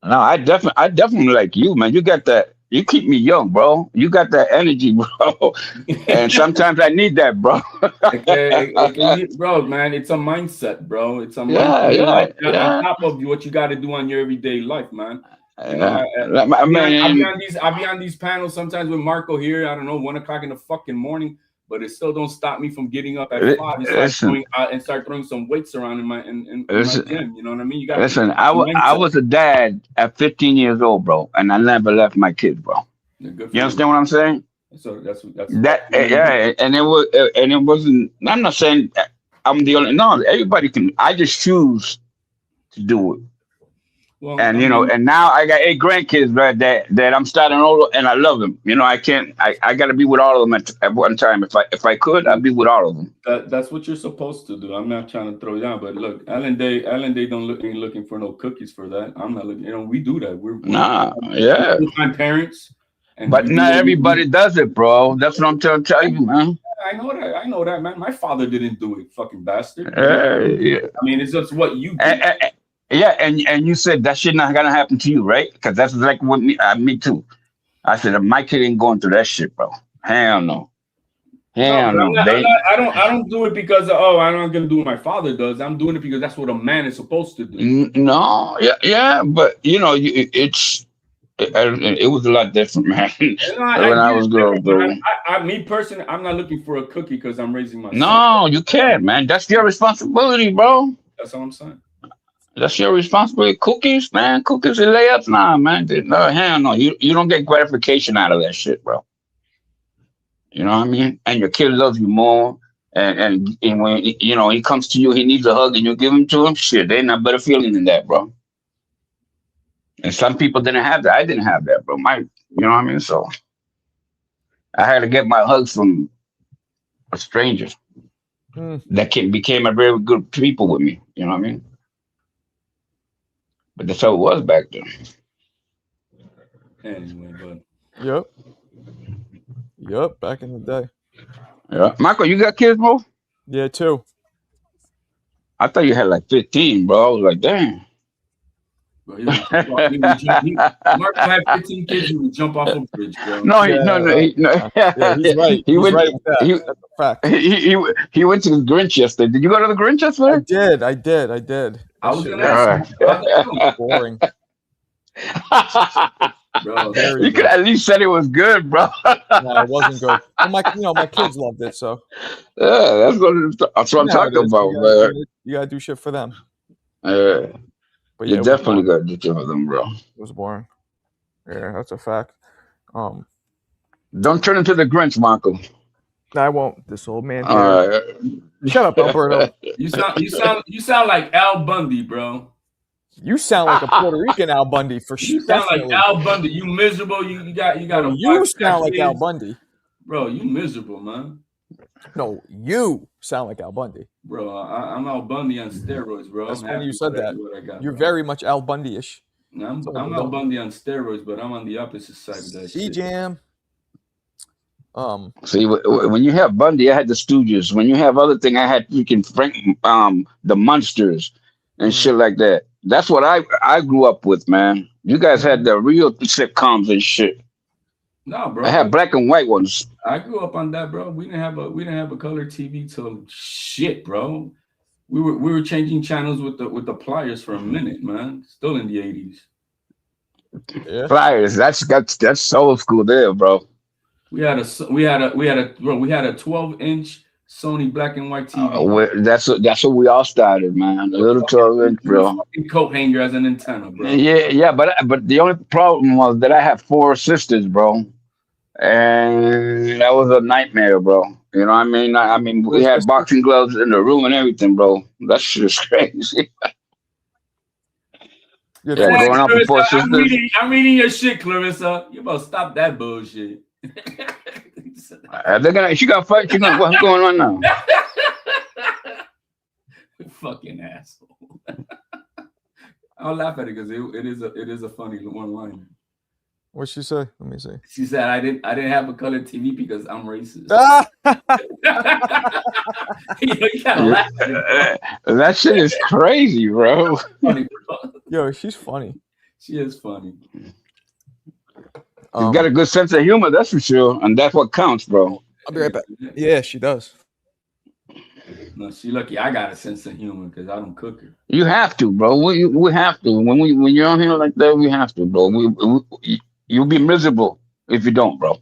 No, I definitely like you, man. You got that. You keep me young, bro. You got that energy, bro. And sometimes I need that, bro. Bro, man, it's a mindset, bro. It's a mindset. On top of what you got to do on your everyday life, man. I'll be on these panels sometimes with Marco here. I don't know, 1 o'clock in the fucking morning, but it still don't stop me from getting up at 5 and start throwing some weights around in my gym. You know what I mean? I was a dad at 15 years old, bro, and I never left my kids, bro. You understand what I'm saying? So that's and it wasn't. I'm not saying I'm the only. No, everybody can. I just choose to do it. Well, and and now I got 8 grandkids, right? That I'm starting over, and I love them. I can't. I got to be with all of them at one time. If I could, I'd be with all of them. That's what you're supposed to do. I'm not trying to throw you down, but look, Alan Day ain't looking for no cookies for that. I'm not looking. We do that. We're full-time parents. But not everybody does it, bro. That's what I'm trying to tell you, man. I know that, man. My father didn't do it, fucking bastard. Yeah. I mean, it's just what you do. And you said that shit not gonna happen to you, right? Because that's like what me too. I said my kid ain't going through that shit, bro. Hell no. Hell no. I don't do it because I'm not gonna do what my father does. I'm doing it because that's what a man is supposed to do. No, yeah, but it was a lot different, man. When I was growing up. Me personally, I'm not looking for a cookie because I'm raising my son. No, you can't, man. That's your responsibility, bro. That's all I'm saying. That's your responsibility. Cookies, man. Cookies and layups, nah, man. No, hell no. You don't get gratification out of that shit, bro. You know what I mean? And your kid loves you more. And when he comes to you, he needs a hug, and you give him to him. Shit, there's not better feeling than that, bro. And some people didn't have that. I didn't have that, bro. You know what I mean? So I had to get my hugs from a stranger that became a very good people with me. You know what I mean? But that's how it was back then. Anyway, bud. Yep. Back in the day. Yeah, Michael, you got kids, bro? Yeah, 2. I thought you had like 15, bro. I was like, damn. Mark had 15 kids. He would jump off a bridge, bro. No. Yeah, he's right. He went. Right with that. That's a fact. He went to the Grinch yesterday. Did you go to the Grinch yesterday? I did. I was gonna ask you. Boring. Bro, you could at least said it was good, bro. No, it wasn't good. But my kids loved it, so. Yeah, that's what I'm talking about, man. You gotta do shit for them. But you definitely got to do shit for them, bro. It was boring. Yeah, that's a fact. Don't turn into the Grinch, Marco. I won't. This old man here. Shut up, Alberto. You sound like Al Bundy, bro. You sound like a Puerto Rican Al Bundy for sure. You sound like Al Bundy. You miserable. You got. You sound like Al Bundy, bro. You miserable, man. No, you sound like Al Bundy, bro. I'm Al Bundy on steroids, bro. That's when you said that. You're very much Al Bundy-ish. I'm Al Bundy on steroids, but I'm on the opposite side of that shit. C-Jam. See, when you have Bundy, I had the Stooges. When you have other thing, I had freaking Frank, the Munsters, and shit like that. That's what I grew up with, man. You guys had the real sitcoms and shit. No, bro. I had black and white ones. I grew up on that, bro. We didn't have a color TV till shit, bro. We were changing channels with the pliers for a minute, man. Still in the 80s. Yeah. Pliers. That's old school there, bro. We had a 12-inch Sony black and white TV. That's what we all started, man. A little 12-inch, bro. Fucking coat hanger as an antenna, bro. Yeah, but the only problem was that I have 4 sisters, bro, and that was a nightmare, bro. You know what I mean? I mean, we had boxing gloves in the room and everything, bro. That shit is crazy. Yeah, growing up with 4 sisters. I'm reading your shit, Clarissa. You about to stop that bullshit. She got fight. What's going on now? Fucking asshole. I'll laugh at it because it is a funny one line. What'd she say? Let me see. She said I didn't have a color TV because I'm racist. You gotta laugh at it. That shit is crazy, bro. Funny, bro. Yo, she's funny. She is funny. She's got a good sense of humor, that's for sure, and that's what counts, bro. I'll be right back. Yeah, she does. No, she lucky I got a sense of humor because I don't cook her. You have to, bro. We have to. When you're on here like that, we have to, bro. You'll be miserable if you don't, bro.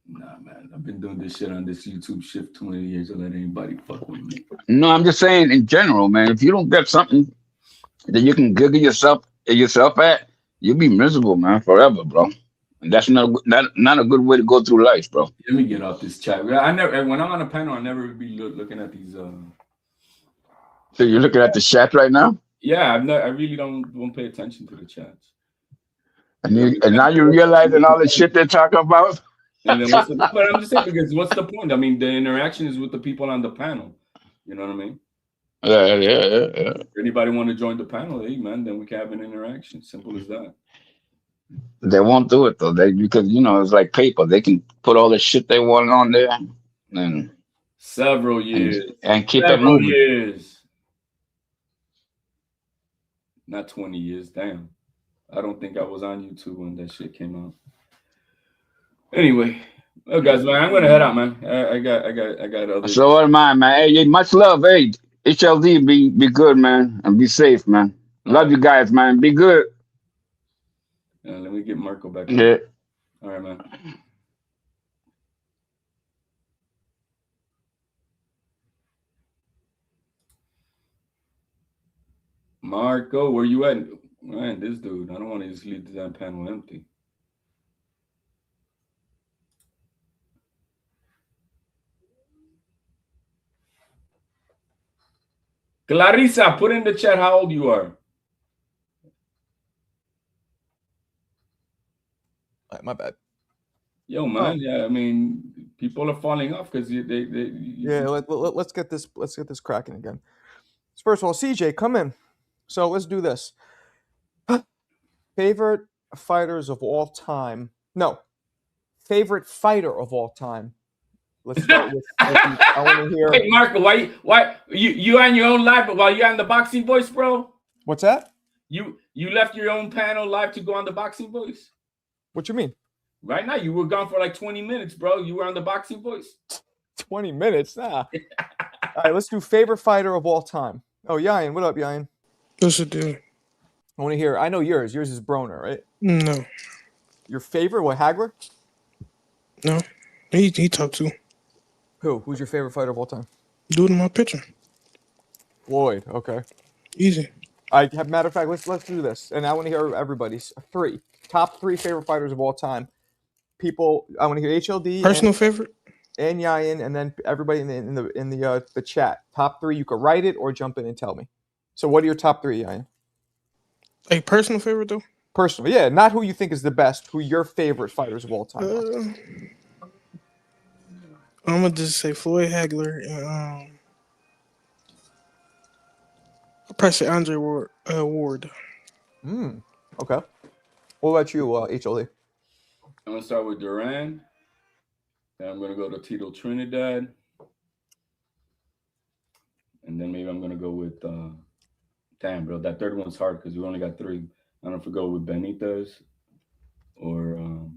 Nah, man. I've been doing this shit on this YouTube shit 20 years. Don't let anybody fuck with me. No, I'm just saying in general, man. If you don't get something that you can giggle yourself at, you'll be miserable, man, forever, bro. And that's not a good way to go through life, bro. Let me get off this chat. When I'm on a panel, I never be looking at these. So you're looking at the chat right now? Yeah, I really don't pay attention to the chats. And now you're realizing all the shit they're talking about? And then but I'm just saying, because what's the point? I mean, the interaction is with the people on the panel. You know what I mean? Yeah. If anybody want to join the panel, hey, man, then we can have an interaction. Simple as that. They won't do it though. Because it's like paper. They can put all the shit they want on there, and several years and keep it moving. Years, not 20 years. Damn, I don't think I was on YouTube when that shit came out. Anyway, well, guys, man, I'm gonna head out, man. I got other. So am I, man. Hey, much love. Hey, HLD, be good, man, and be safe, man. Love you guys, man. Be good. Let me get Marco back. Yeah. All right, man. Marco, where you at? Man, this dude. I don't want to just leave the damn panel empty. Clarissa, put in the chat how old you are. My bad. Yo, man. Yeah, I mean, people are falling off because they. Yeah, let's get this cracking again. First of all, CJ, come in. So let's do this. Favorite fighters of all time? No, favorite fighter of all time. Let's start with. I want to hear. Hey, Marco, why you on your own live, but while you're on the Boxing Voice, bro? What's that? You left your own panel live to go on the Boxing Voice. What you mean? Right now, you were gone for like 20 minutes, bro. You were on the Boxing Voice. 20 minutes? Nah. All right, let's do favorite fighter of all time. Oh, Yayan. What up, Yayan? What's it do? I want to hear. I know yours. Yours is Broner, right? No. Your favorite? What, Hagler? No. He top 2. Who? Who's your favorite fighter of all time? Dude in my picture. Floyd. Okay. Easy. Matter of fact, let's do this. And I want to hear everybody's top 3 favorite fighters of all time. People, I want to hear HLD. Personal favorite? And Yayan, and then everybody in the chat. Top 3, you could write it or jump in and tell me. So what are your top 3, Yayan? A personal favorite though? Personal, yeah. Not who you think is the best, who your favorite fighters of all time are. I'm gonna just say Floyd Hagler and I'll probably say Andre Ward. Okay. What about you, HLE? I'm gonna start with Duran. Then I'm gonna go to Tito Trinidad, and then maybe I'm gonna go with. Damn, bro, that third one's hard because we only got three. I don't know if we go with Benitez or.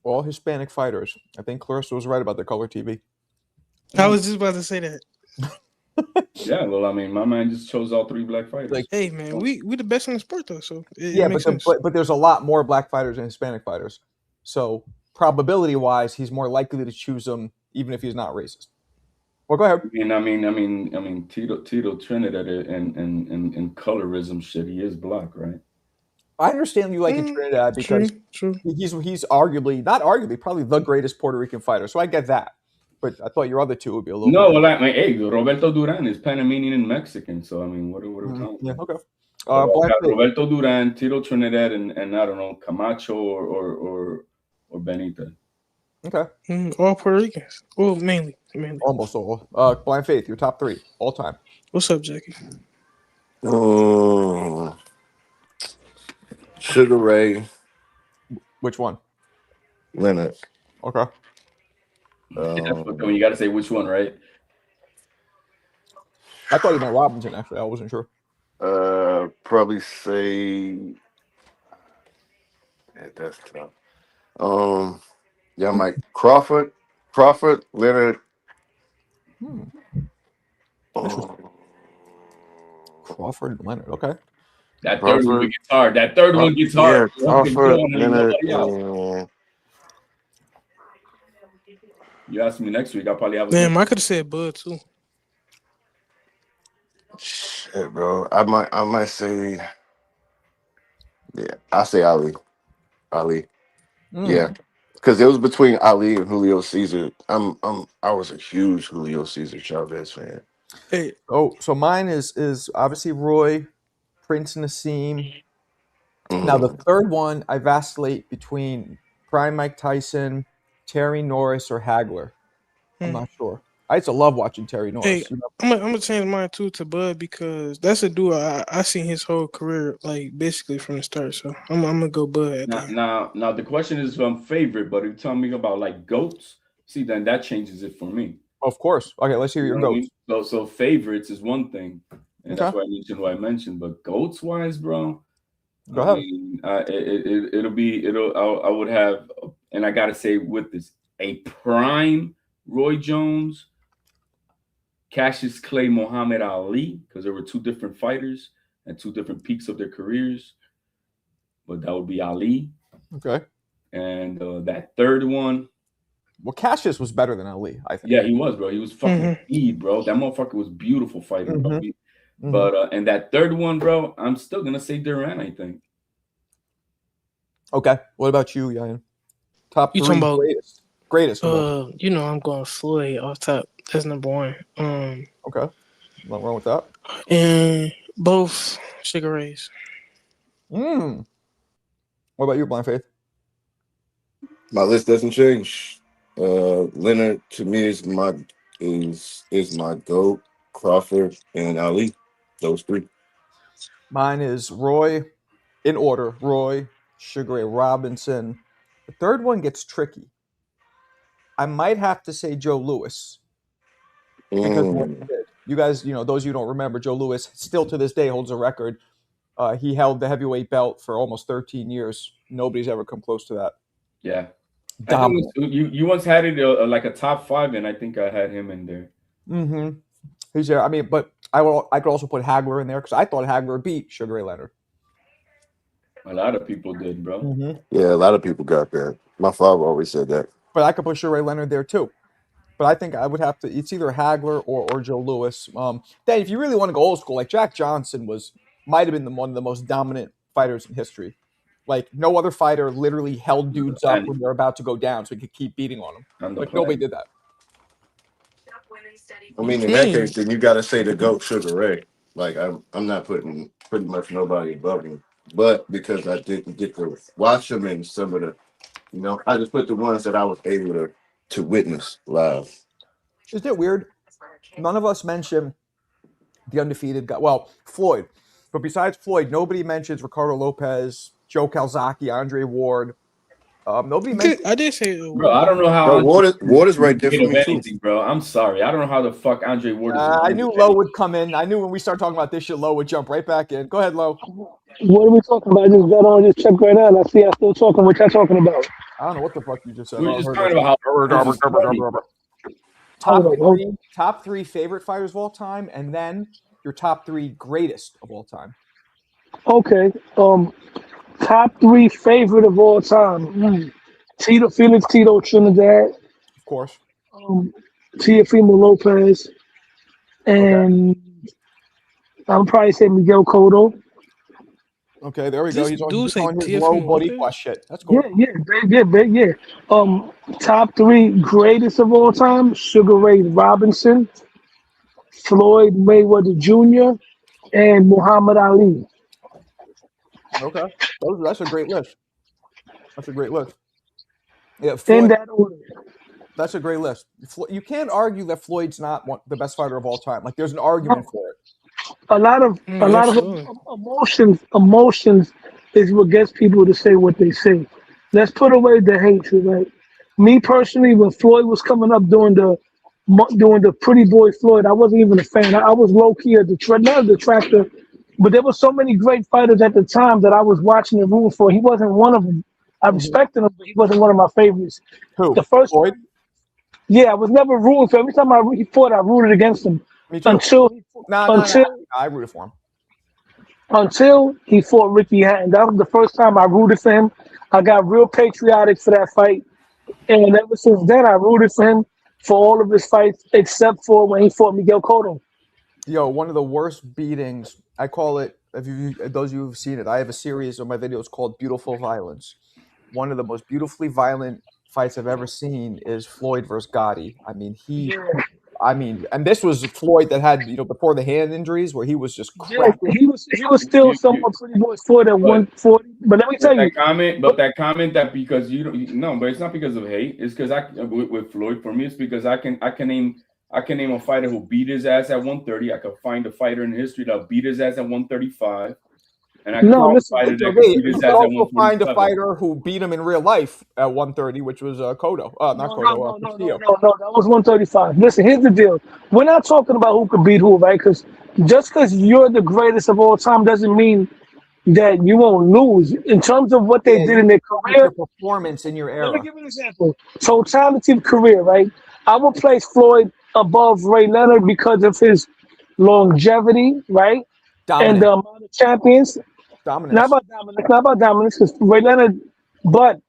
All Hispanic fighters. I think Clarissa was right about the color TV. I was just about to say that. Yeah, well, I mean, my man just chose all three black fighters. Like, hey, man, we the best in the sport though, so yeah, it makes sense. but there's a lot more black fighters than Hispanic fighters. So probability wise, he's more likely to choose them, even if he's not racist. Well, go ahead. I mean, Tito Trinidad and colorism shit. He is black, right? I understand you like in Trinidad because he's arguably, not arguably, probably the greatest Puerto Rican fighter. So I get that. But I thought your other two would be a little. No, well, I mean, hey, Roberto Duran is Panamanian and Mexican. So I mean, what are we talking yeah, about? Okay. Roberto Duran, Tito Trinidad, and I don't know, Camacho or Benita. Okay. All Puerto Ricans. Well, mainly. Almost all. Blind Faith, your top three all time. What's up, Jackie? Sugar Ray. Which one? Leonard. Okay. When you got to say which one, right? I thought you meant Robinson. Actually, I wasn't sure. Probably say. Yeah, that's tough. Yeah, Mike Crawford, Leonard. Crawford and Leonard. Okay. That third one gets hard. That third one gets hard. Yeah, Crawford, Leonard, and you ask me next week, I'll probably have. Damn, I could have said Bud too. Shit, bro. I might say. Yeah, I say Ali. Yeah, because it was between Ali and Julio Cesar. I was a huge Julio Cesar Chavez fan. Hey. Oh, so mine is obviously Roy, Prince Nassim. Now the third one, I vacillate between prime Mike Tyson, Terry Norris, or Hagler. I'm not sure. I used to love watching Terry Norris. Hey, I'm gonna change mine too to Bud because that's a dude I seen his whole career like basically from the start. So I'm gonna go Bud. Now the question is favorite, but if you tell me about like goats, see then that changes it for me. Of course. Okay, let's hear your goats. I mean? So favorites is one thing, and that's why I mentioned what I mentioned. But goats wise, bro, go ahead. I mean, I would have, and I gotta say with this a prime Roy Jones, Cassius Clay, Muhammad Ali, because there were two different fighters and two different peaks of their careers. But that would be Ali. Okay. And that third one. Well, Cassius was better than Ali, I think. Yeah, he was, bro. He was fucking speed, bro. That motherfucker was beautiful fighting, bro. But and that third one, bro, I'm still gonna say Duran, I think. Okay. What about you, Yan? Top three about greatest. You know, I'm going Floyd off top. That's number one. Okay. Nothing wrong with that. And both Sugar Rays. What about you, Blind Faith? My list doesn't change. Leonard to me is my GOAT. Crawford and Ali. Those three. Mine is Roy, in order. Roy, Sugar Ray Robinson. The third one gets tricky. I might have to say Joe Louis. Because what he did. You guys, those of you who don't remember, Joe Louis still to this day holds a record. He held the heavyweight belt for almost 13 years. Nobody's ever come close to that. Yeah. I think you once had it like a top 5, and I think I had him in there. He's there. I mean, but I could also put Hagler in there because I thought Hagler beat Sugar Ray Leonard. A lot of people did, bro. Yeah, a lot of people got that. My father always said that. But I could put Sugar Ray Leonard there too. But I think I would have to. It's either Hagler or Joe Louis. Then, if you really want to go old school, like Jack Johnson might have been one of the most dominant fighters in history. Like no other fighter literally held dudes up when they're about to go down, so he could keep beating on them. Like nobody did that. I mean, in that case, then you got to say the GOAT Sugar Ray. Like I'm not putting pretty much nobody above him, but because I didn't get to watch him and some of the, I just put the ones that I was able to witness live. Isn't it weird? None of us mentioned the undefeated guy. Well, Floyd. But besides Floyd, nobody mentions Ricardo Lopez, Joe Calzaghe, Andre Ward. Nobody mentions. I did say, bro. I don't know how. No, Ward is right there for me too. Anything, bro. I'm sorry. I don't know how the fuck Andre Ward is. I knew Lowe would come in. I knew when we start talking about this shit, Lowe would jump right back in. Go ahead, Lowe. What are we talking about? I just got on, just check right now, and I see y'all still talking. What y'all talking about? I don't know what the fuck you just said. We're just talking about how top three favorite fighters of all time, and then your top three greatest of all time. Okay. Top three favorite of all time. Felix Tito Trinidad. Of course. Teofimo Lopez. And I'm probably say Miguel Cotto. Okay, there we go. He's on his Teofimo low body Lopez? plus shit. That's cool. Yeah. Top three greatest of all time: Sugar Ray Robinson, Floyd Mayweather Jr., and Muhammad Ali. Okay, that's a great list. That's a great list. Yeah, In Floyd, that order. that's a great list. You can't argue that Floyd's not the best fighter of all time. Like, there's an argument for it. A lot of emotions is what gets people to say what they say. Let's put away the hatred, right? Me personally, when Floyd was coming up doing the Pretty Boy Floyd, I wasn't even a fan. I was low key a not a detractor, but there were so many great fighters at the time that I was watching and rooting for. He wasn't one of them. I respected him, but he wasn't one of my favorites. Who? The first Floyd? Yeah, I was never rooting for him. Every time he fought, I rooted against him. Me too. Until I rooted for him. Until he fought Ricky Hatton. That was the first time I rooted for him. I got real patriotic for that fight. And ever since then, I rooted for him for all of his fights, except for when he fought Miguel Cotto. Yo, one of the worst beatings, I call it, those of you who've seen it, I have a series of my videos called Beautiful Violence. One of the most beautifully violent fights I've ever seen is Floyd versus Gotti. And this was Floyd that had, before the hand injuries, where he was just cracking. He was still somewhat Pretty Boy Floyd at 140. But let me tell you, that comment that because but it's not because of hate. It's because with Floyd, for me, it's because I can name a fighter who beat his ass at 130. I could find a fighter in history that beat his ass at 135. And I can also find a fighter who beat him in real life at 130, which was Cotto. No, that was 135. Listen, here's the deal. We're not talking about who could beat who, right? Because just because you're the greatest of all time doesn't mean that you won't lose. In terms of what they did in their career, your performance in your era. Let me give you an example. Totality of career, right? I would place Floyd above Ray Leonard because of his longevity, right? Dominance. And the amount of champions. Dominance. Not about dominance, because Ray Leonard. But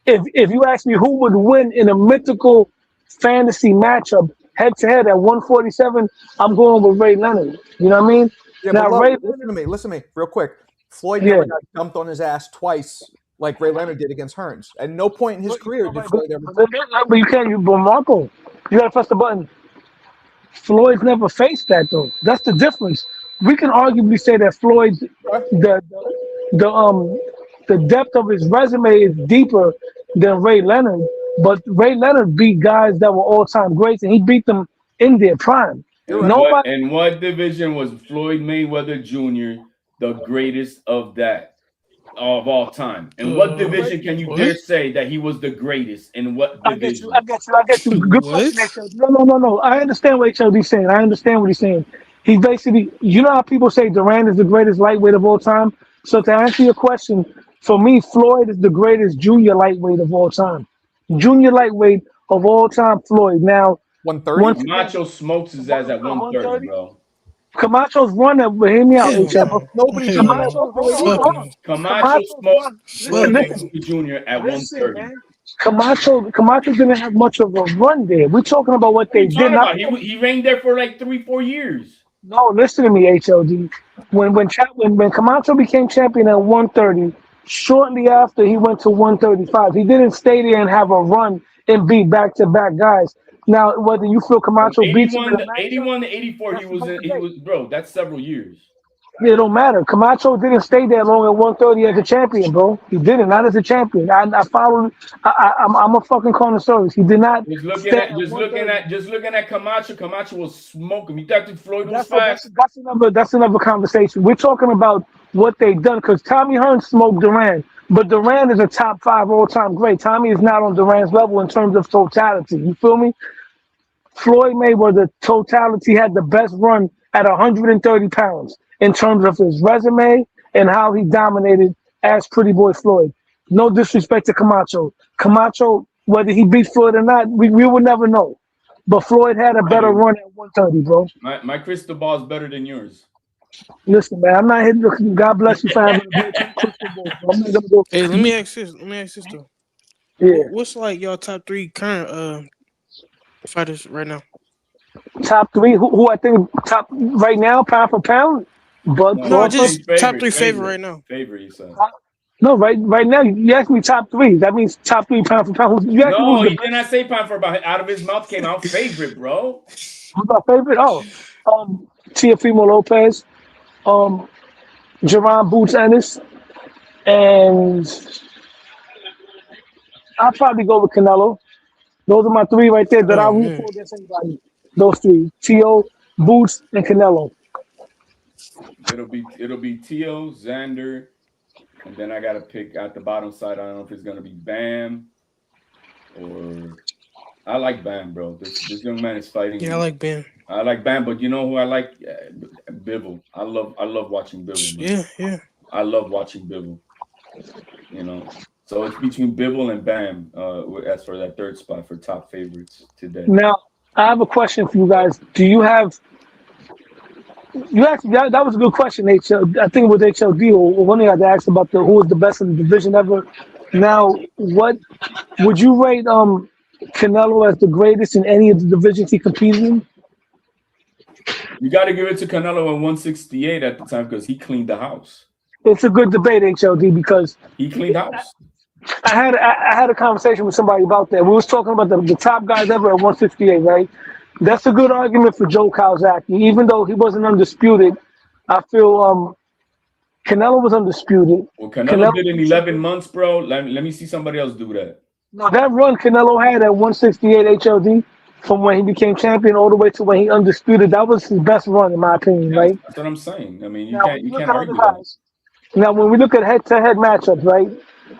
if you ask me who would win in a mythical fantasy matchup head to head at 147, I'm going with Ray Leonard. You know what I mean? Yeah, now, but listen to me, real quick. Floyd never got dumped on his ass twice like Ray Leonard did against Hearns. At no point in his career did Floyd ever. But you can't. But Marco, you gotta press the button. Floyd's never faced that though. That's the difference. We can arguably say that Floyd's the depth of his resume is deeper than Ray Leonard, but Ray Leonard beat guys that were all-time greats, and he beat them in their prime. In what division was Floyd Mayweather Jr. the greatest of all time? In what division can you dare say that he was the greatest? In what division? I get you. Good question. No. I understand what HLD's saying. I understand what he's saying. He basically, you know how people say Durant is the greatest lightweight of all time? So to answer your question, for me, Floyd is the greatest junior lightweight of all time. Junior lightweight of all time, Floyd. Now, 130? Camacho smokes his ass at 130, bro. Camacho's won that, but hear me out. Nobody. Camacho smoked Junior at 130. Camacho didn't have much of a run there. We're talking about what they did. He reigned there for like 3-4 years. No, listen to me, HLD. When Camacho became champion at 130, shortly after he went to 135. He didn't stay there and have a run and beat back-to-back guys. Now, whether you feel Camacho beats him in 81 to 84, he was bro. That's several years. It don't matter. Camacho didn't stay that long at 130 as a champion, bro. He didn't, not as a champion. I followed. I'm a fucking connoisseur. He did not. Just looking stay at Camacho. Camacho was smoking. You thought Floyd was that's, fast? that's another conversation. We're talking about what they've done because Tommy Hearn smoked Duran, but Duran is a top 5 all-time great. Tommy is not on Duran's level in terms of totality. You feel me? Floyd Mayweather totality had the best run at 130 pounds in terms of his resume and how he dominated as Pretty Boy Floyd. No disrespect to Camacho. Camacho, whether he beat Floyd or not, we will never know. But Floyd had a better run at 130, bro. My crystal ball is better than yours. Listen, man, I'm not hitting. God bless you for having a great crystal ball. I'm not gonna go. Hey, let me ask this though. Yeah. What's like your top 3 current fighters right now? Top 3, who I think top right now, pound for pound? Bud No, Crawford. just top 3 favorite right now. Favorite, you said. No, right now, you asked me top 3. That means top 3 pound for pound. You asked me No, who's he the did not say pound for pound. Out of his mouth came out favorite, bro. Who's my favorite? Teofimo Lopez, Jerron Boots Ennis, and I'll probably go with Canelo. Those are my 3 right there that I'll root for against anybody. Those 3: Tio, Boots, and Canelo. It'll be Tio, Xander, and then I gotta pick at the bottom side. I don't know if it's gonna be Bam or I like Bam, bro. This young man is fighting. Yeah, I like Bam. I like Bam, but you know who I like? Bivol. I love watching Bivol. Man. Yeah. I love watching Bivol. You know, so it's between Bivol and Bam as for that 3rd spot for top favorites today. Now, I have a question for you guys. Do you have? You asked that was a good question, HL. I think it was HLD or one of you had asked about who was the best in the division ever. Now, what would you rate Canelo as the greatest in any of the divisions he competed in? You got to give it to Canelo at 168 at the time because he cleaned the house. It's a good debate, HLD, because he cleaned house. I had a conversation with somebody about that. We was talking about the top guys ever at 168, right? That's a good argument for Joe Calzaghe. Even though he wasn't undisputed, I feel Canelo was undisputed. Well, Canelo did in 11 months, bro. Let me see somebody else do that. No, that run Canelo had at 168 HLD from when he became champion all the way to when he undisputed, that was his best run, in my opinion, right? That's what I'm saying. I mean, you Now, can't argue that. Now, when we look at head-to-head matchups, right,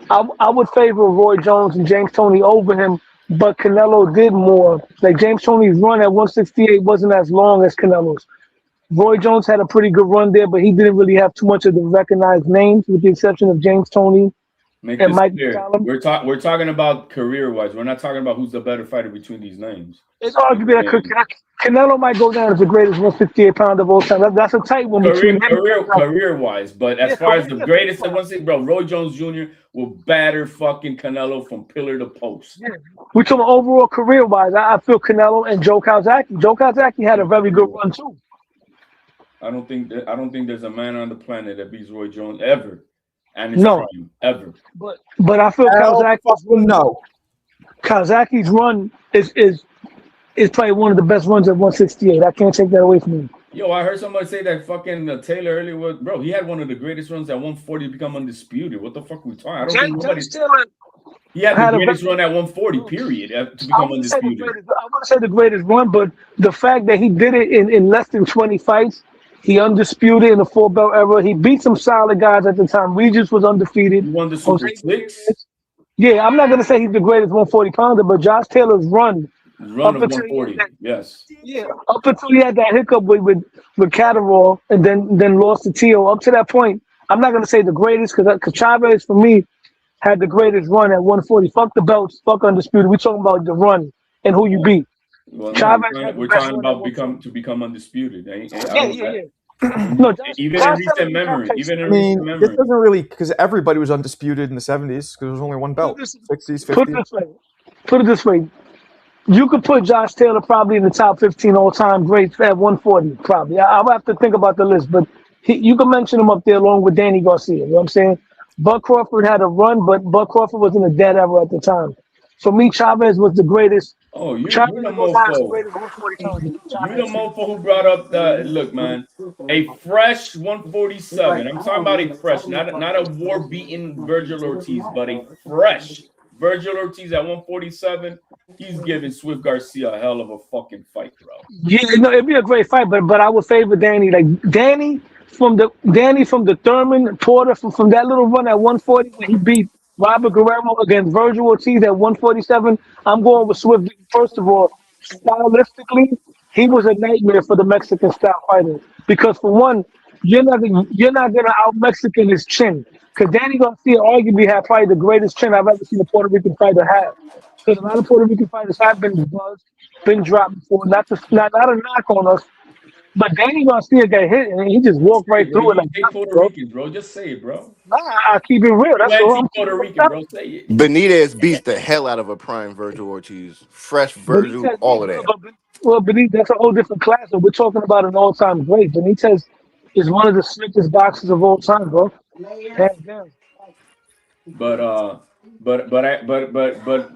I would favor Roy Jones and James Toney over him, but Canelo did more. Like, James Toney's run at 168 wasn't as long as Canelo's. Roy Jones had a pretty good run there, but he didn't really have too much of the recognized names, with the exception of James Toney and Mike McCallum. We're talking about career-wise. We're not talking about who's the better fighter between these names. It's arguable that Canelo might go down as the greatest 168-pounder of all time. That's a tight one between career-wise. But as far as the greatest, I want to say, bro, Roy Jones Jr. will batter fucking Canelo from pillar to post. Yeah. We're talking overall career-wise. I feel Canelo and Joe Calzaghe. Joe Calzaghe had a very good run too. I don't think there's a man on the planet that beats Roy Jones ever, and his prime, ever. But I feel Calzaghe's run is probably one of the best runs at 168. I can't take that away from him. Yo, I heard somebody say that fucking Taylor earlier was, bro, he had one of the greatest runs at 140 to become undisputed. What the fuck are we talking? I don't think nobody. He had the greatest run at 140, period, to become undisputed. I wouldn't say the greatest run, but the fact that he did it in less than 20 fights, he undisputed in the 4-belt era. He beat some solid guys at the time. Regis was undefeated. He won the Super Six. Yeah, I'm not going to say he's the greatest 140-pounder, but Josh Taylor's run of 140, yes. Yeah, up until he had that hiccup with Catterall and then lost to Tio. Up to that point, I'm not going to say the greatest because Chavez, for me, had the greatest run at 140. Fuck the belts, fuck undisputed. We're talking about the run and who you beat. Well, no, we're talking about become undisputed. Yeah. No, even in recent memory. This doesn't really, because everybody was undisputed in the 70s because there was only one belt. 60s, 50s. Put it this way. You could put Josh Taylor probably in the top 15 all-time greats at 140, probably. I'll have to think about the list, but you can mention him up there along with Danny Garcia. You know what I'm saying? Buck Crawford had a run, but Buck Crawford was in a dead era at the time. For me, Chavez was the greatest. Oh, you Chavez the of those guys, the mofo. greatest 140 challenger. You the mofo who brought up the look, man. A fresh 147. I'm talking about a fresh, not a war-beaten Virgil Ortiz, but a fresh Virgil Ortiz at 147. He's giving Swift Garcia a hell of a fucking fight, bro. Yeah, no, it'd be a great fight, but I would favor Danny. Like Danny from the Thurman Porter from that little run at 140 when he beat Robert Guerrero against Virgil Ortiz at 147. I'm going with Swift. First of all, stylistically, he was a nightmare for the Mexican style fighters because for one, you're not gonna out Mexican his chin. Because Danny Garcia arguably had probably the greatest chin I've ever seen a Puerto Rican fighter have. Because a lot of Puerto Rican fighters have been buzzed, been dropped before. Not a knock on us, but Danny Garcia got hit and he just walked right through it like Hey, nothing, Puerto bro. Rican, bro. Just say it, bro. I keep it real. That's all. I'm Puerto Rican, bro. Say it. Benitez beats the hell out of a prime Virgil Ortiz. Fresh Virgil, all of that. Well, Benitez, that's a whole different class. And we're talking about an all-time great. Benitez is one of the slickest boxers of all time, bro. Hands down. But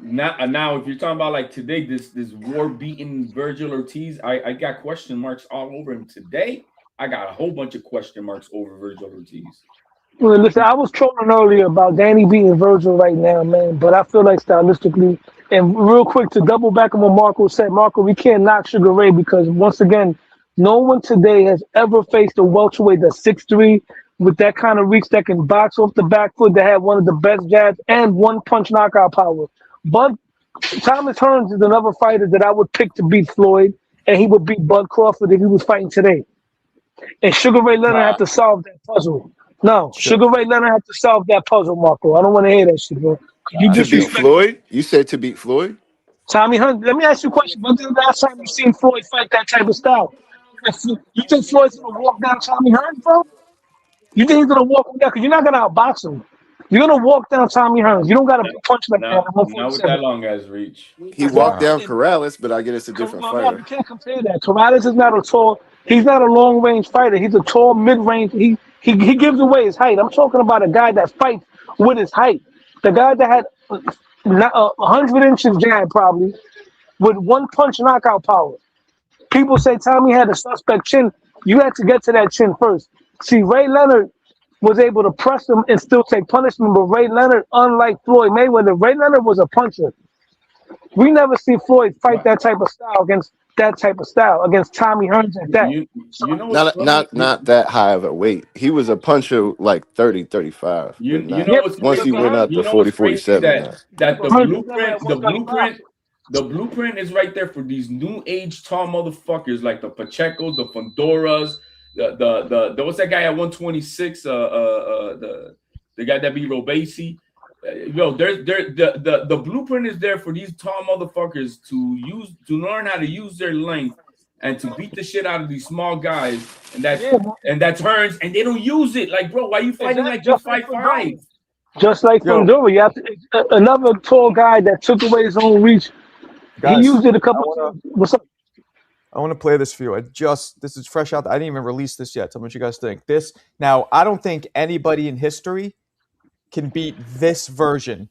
now if you're talking about like today, this war-beaten Virgil Ortiz, I got question marks all over him today. I got a whole bunch of question marks over Virgil Ortiz. Well, listen, I was trolling earlier about Danny beating Virgil right now, man. But I feel like stylistically, and real quick to double back on what Marco said, Marco, we can't knock Sugar Ray because once again, no one today has ever faced a welterweight that's 6'3", with that kind of reach that can box off the back foot, that had one of the best jabs and one punch knockout power. But Thomas Hearns is another fighter that I would pick to beat Floyd, and he would beat Bud Crawford if he was fighting today. And Sugar Ray Leonard had to solve that puzzle. No, Sugar Ray Leonard had to solve that puzzle, Marco. I don't want to hear that shit, bro. You To beat Floyd? You said to beat Floyd? Tommy Hunt. Let me ask you a question. When's the last time you seen Floyd fight that type of style? You think Floyd's gonna walk down Tommy Hearns, bro? You think he's gonna walk him down? Because you're not gonna outbox him. You're gonna walk down Tommy Hearns. You don't got to punch like that. Not with that long ass reach. He walked down Corrales, but I get it's a different fighter. You can't compare that. Corrales is not a tall. He's not a long range fighter. He's a tall mid range. He gives away his height. I'm talking about a guy that fights with his height. The guy that had 100 inches jab probably with one punch knockout power. People say Tommy had a suspect chin. You had to get to that chin first. See, Ray Leonard was able to press him and still take punishment, but Ray Leonard, unlike Floyd Mayweather, Ray Leonard was a puncher. We never see Floyd fight that type of style against Tommy Hearns at that. Not that high of a weight. He was a puncher like 30, 35. Once he went up to 40, 47. That the blueprint is right there for these new age tall motherfuckers like the Pachecos, the Fondoras, the what's that guy at 126? The guy that beat Robesi. The blueprint is there for these tall motherfuckers to learn how to use their length and to beat the shit out of these small guys, and that turns, and they don't use it. Like, bro, why are you fighting like you're 5'5"? Just like Fundora, you have to, another tall guy that took away his own reach. Guys, he used it a couple times. What's up? I want to play this for you. This is fresh out. I didn't even release this yet. Tell me what you guys think. I don't think anybody in history can beat this version.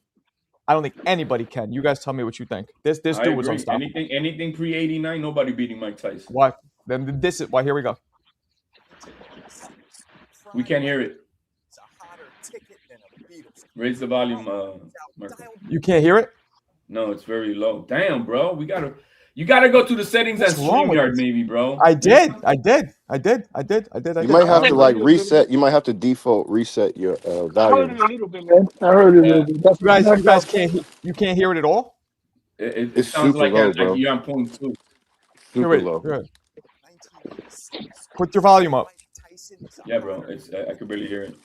I don't think anybody can. You guys tell me what you think. This dude was unstoppable. Anything pre-89, nobody beating Mike Tyson. Why? Then this is why. Here we go. We can't hear it. Raise the volume, Marco. You can't hear it? No, it's very low. Damn, bro. You gotta go to the settings at StreamYard, maybe, bro. I did. You might have to like reset. You might have to default reset your volume. I heard it a little bit, man. I heard it a little bit. You guys can't hear it at all? It sounds like low, you're on point two. Super low. Put your volume up. Yeah, bro. I could barely hear it.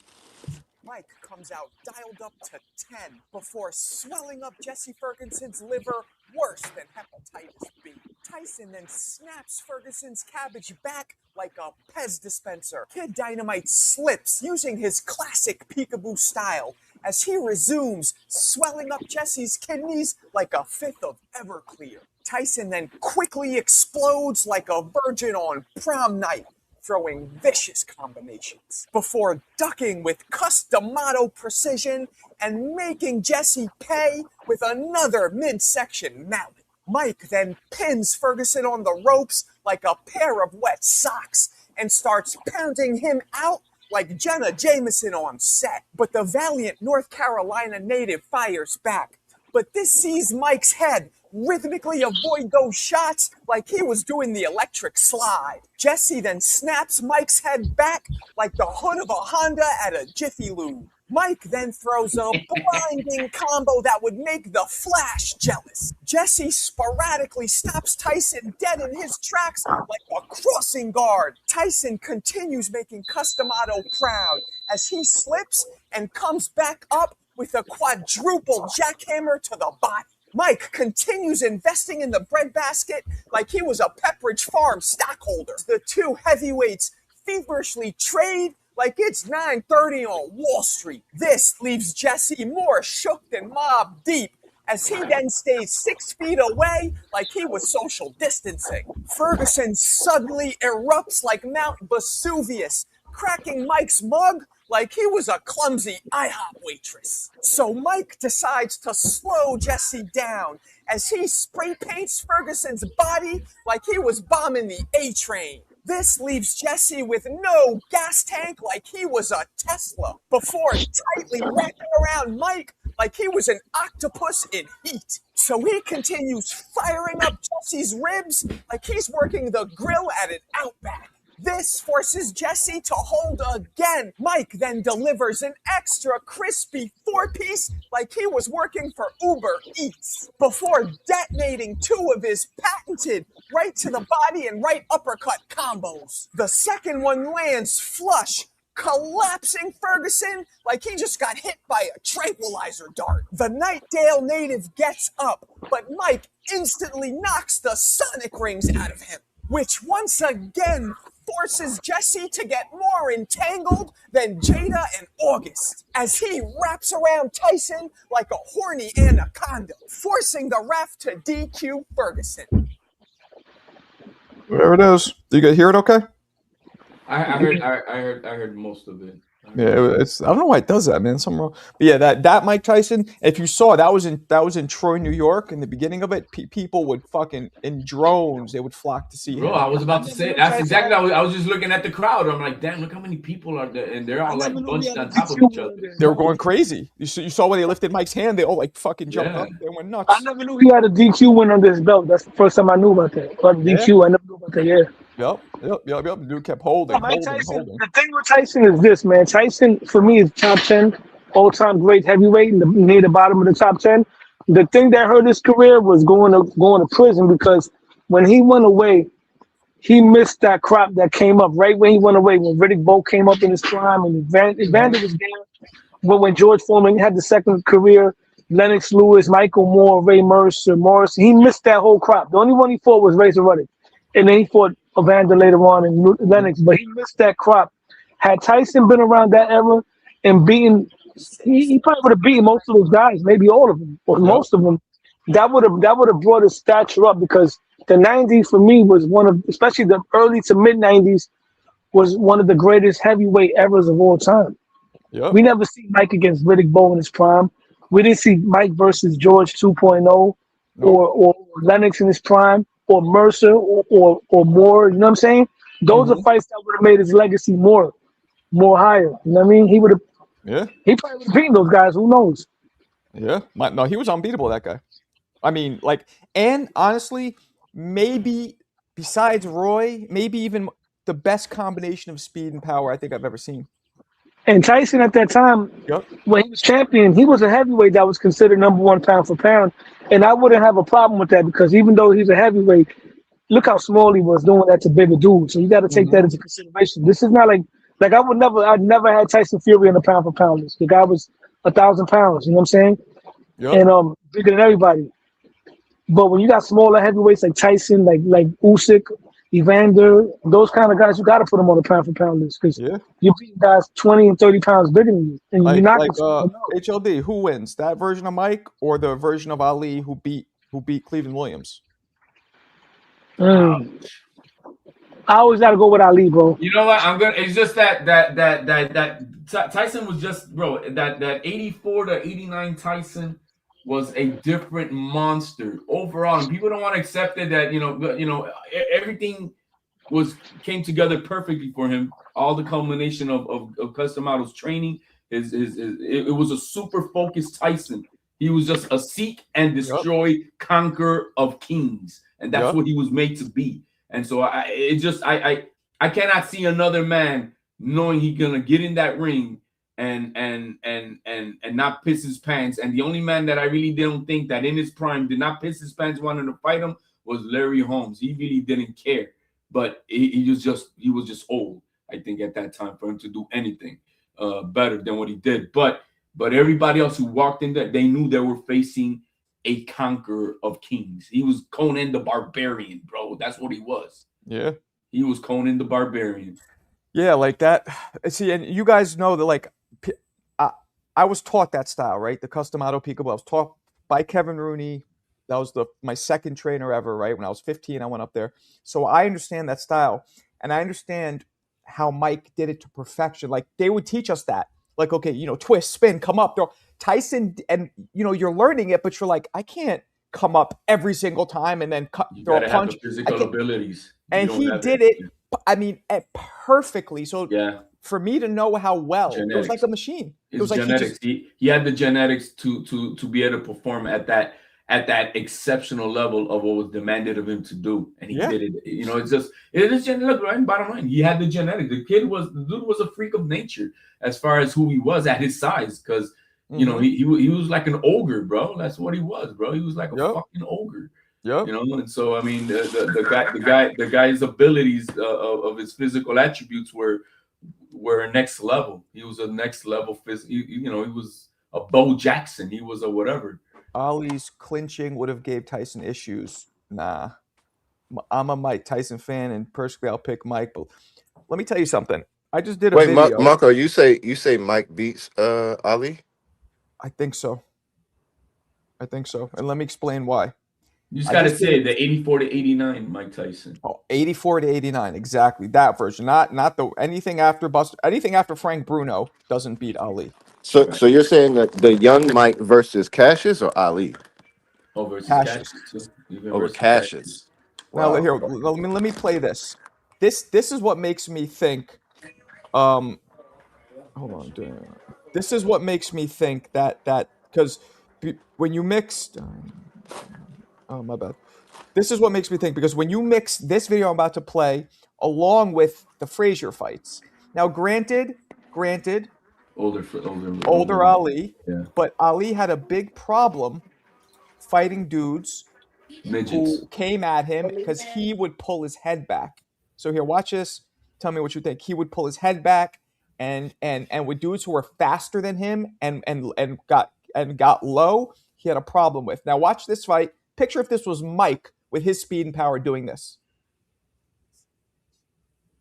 Mike comes out dialed up to 10 before swelling up Jesse Ferguson's liver worse than hepatitis B. Tyson then snaps Ferguson's cabbage back like a Pez dispenser. Kid Dynamite slips using his classic peekaboo style as he resumes swelling up Jesse's kidneys like a fifth of Everclear. Tyson then quickly explodes like a virgin on prom night, throwing vicious combinations before ducking with custom-auto precision and making Jesse pay with another midsection mount. Mike then pins Ferguson on the ropes like a pair of wet socks and starts pounding him out like Jenna Jameson on set. But the valiant North Carolina native fires back. But this sees Mike's head rhythmically avoid those shots like he was doing the electric slide. Jesse then snaps Mike's head back like the hood of a Honda at a Jiffy Lube. Mike then throws a blinding combo that would make the Flash jealous. Jesse sporadically stops Tyson dead in his tracks like a crossing guard. Tyson continues making Customato proud as he slips and comes back up with a quadruple jackhammer to the body. Mike continues investing in the breadbasket like he was a Pepperidge Farm stockholder. The two heavyweights feverishly trade like it's 9:30 on Wall Street. This leaves Jesse more shook than Mob Deep as he then stays 6 feet away like he was social distancing. Ferguson suddenly erupts like Mount Vesuvius, cracking Mike's mug like he was a clumsy IHOP waitress. So Mike decides to slow Jesse down as he spray paints Ferguson's body like he was bombing the A-train. This leaves Jesse with no gas tank like he was a Tesla before tightly wrapping around Mike like he was an octopus in heat. So he continues firing up Jesse's ribs like he's working the grill at an Outback. This forces Jesse to hold again. Mike then delivers an extra crispy 4-piece like he was working for Uber Eats before detonating 2 of his patented right to the body and right uppercut combos. The second one lands flush, collapsing Ferguson like he just got hit by a tranquilizer dart. The Nightdale native gets up, but Mike instantly knocks the sonic rings out of him, which once again forces Jesse to get more entangled than Jada and August as he wraps around Tyson like a horny anaconda, forcing the ref to DQ Ferguson. There it is. Do you guys hear it okay? I heard most of it. Yeah, it's I don't know why it does that, man. Something wrong. But yeah, that Mike Tyson. If you saw that was in Troy, New York, in the beginning of it, people would fucking in drones. They would flock to see him. Bro, I was about to say that's exactly. I was just looking at the crowd. I'm like, damn, look how many people are there, and they're all like bunched on top of each other. They were going crazy. You saw when they lifted Mike's hand, they all like fucking jumped up. They went nuts. I never knew he had a DQ win on this belt. That's the first time I knew about that. But DQ, I never knew about that. Yeah. Yep. The dude kept holding. Tyson, the thing with Tyson is this, man. Tyson, for me, is top 10 all-time great heavyweight, near the bottom of the top 10. The thing that hurt his career was going to prison because when he went away, he missed that crop that came up right when he went away. When Riddick Bowe came up in his prime, and Evander was there. But when George Foreman had the second career, Lennox Lewis, Michael Moore, Ray Mercer, Morris, he missed that whole crop. The only one he fought was Razor Ruddock. And then he fought Evander later on and Lennox, but he missed that crop. Had Tyson been around that era and beaten, he probably would have beaten most of those guys, maybe all of them, or most of them. That would have brought his stature up because the 90s for me was one of, especially the early to mid 90s, was one of the greatest heavyweight eras of all time. Yep. We never see Mike against Riddick Bowe in his prime. We didn't see Mike versus George 2.0 or Lennox in his prime. Or Mercer or Moore, you know what I'm saying? Those are fights that would have made his legacy more higher. You know what I mean? He would have. Yeah. He probably would have beaten those guys. Who knows? Yeah. No, he was unbeatable. That guy. I mean, and honestly, maybe besides Roy, maybe even the best combination of speed and power I think I've ever seen. And Tyson at that time, when he was champion, he was a heavyweight that was considered #1 pound for pound. And I wouldn't have a problem with that because even though he's a heavyweight, look how small he was doing that to bigger dudes. So you got to take that into consideration. This is not like I'd never had Tyson Fury in a pound for pound list. The guy was 1,000 pounds, you know what I'm saying? Yep. And bigger than everybody. But when you got smaller heavyweights like Tyson, like Usyk, Evander, those kind of guys, you got to put them on the pound for pound list because you're beating guys 20 and 30 pounds bigger than you. And you're not HLD, who wins? That version of Mike or the version of Ali who beat Cleveland Williams? I always got to go with Ali, bro. You know what? It's just that Tyson was just, bro. That 84 to 89 Tyson was a different monster overall, and people don't want to accept it. That everything came together perfectly for him. All the culmination of Custom Model's training. It was a super focused Tyson. He was just a seek and destroy, conquer of kings, and that's what he was made to be. And so I cannot see another man knowing he's gonna get in that ring and not piss his pants. And the only man that I really don't think that in his prime did not piss his pants wanting to fight him was Larry Holmes. He really didn't care, but he was just old. I think at that time for him to do anything better than what he did. But everybody else who walked in there, they knew they were facing a conqueror of kings. He was Conan the Barbarian, bro. That's what he was. Yeah. He was Conan the Barbarian. Yeah, like that. See, and you guys know that, like, I was taught that style, right? The custom auto peekaboo. I was taught by Kevin Rooney. That was my second trainer ever, right? When I was 15, I went up there. So I understand that style. And I understand how Mike did it to perfection. Like, they would teach us that. Like, okay, twist, spin, come up. Tyson, and, you're learning it, but you're like, I can't come up every single time and then throw a punch. Have the physical abilities. And he did it, I mean, perfectly. So for me to know how well, genetics. It was like a machine. It was like genetics. He had the genetics to be able to perform at that exceptional level of what was demanded of him to do, and he did it. It is genetic, right? Bottom line, he had the genetics. The dude was a freak of nature as far as who he was at his size, because he was like an ogre, bro. That's what he was, bro. He was like a fucking ogre. Yeah. And so I mean, the guy's abilities of his physical attributes were next level. He was a next level he was a Bo Jackson. He was a whatever. Ali's clinching would have gave Tyson issues. Nah. I'm a Mike Tyson fan, and personally I'll pick Mike. But let me tell you something. I just did a video. Marco, you say Mike beats Ali? I think so. And let me explain why. You just got to say the 84 to 89 Mike Tyson. Oh, 84 to 89, exactly. That version. Not anything after Frank Bruno doesn't beat Ali. So you're saying that the young Mike versus Cassius or Ali? Oh, versus Cassius. Over Cassius. Wow. Now here, let me play this. This is what makes me think. Hold on. This is what makes me think that because when you mixed. Oh, my bad. This is what makes me think, because when you mix this video I'm about to play along with the Frazier fights. Now, granted, older Ali, but Ali had a big problem fighting dudes who came at him because he would pull his head back. So here, watch this. Tell me what you think. He would pull his head back, and with dudes who were faster than him and got low, he had a problem with. Now watch this fight. Picture if this was Mike with his speed and power doing this.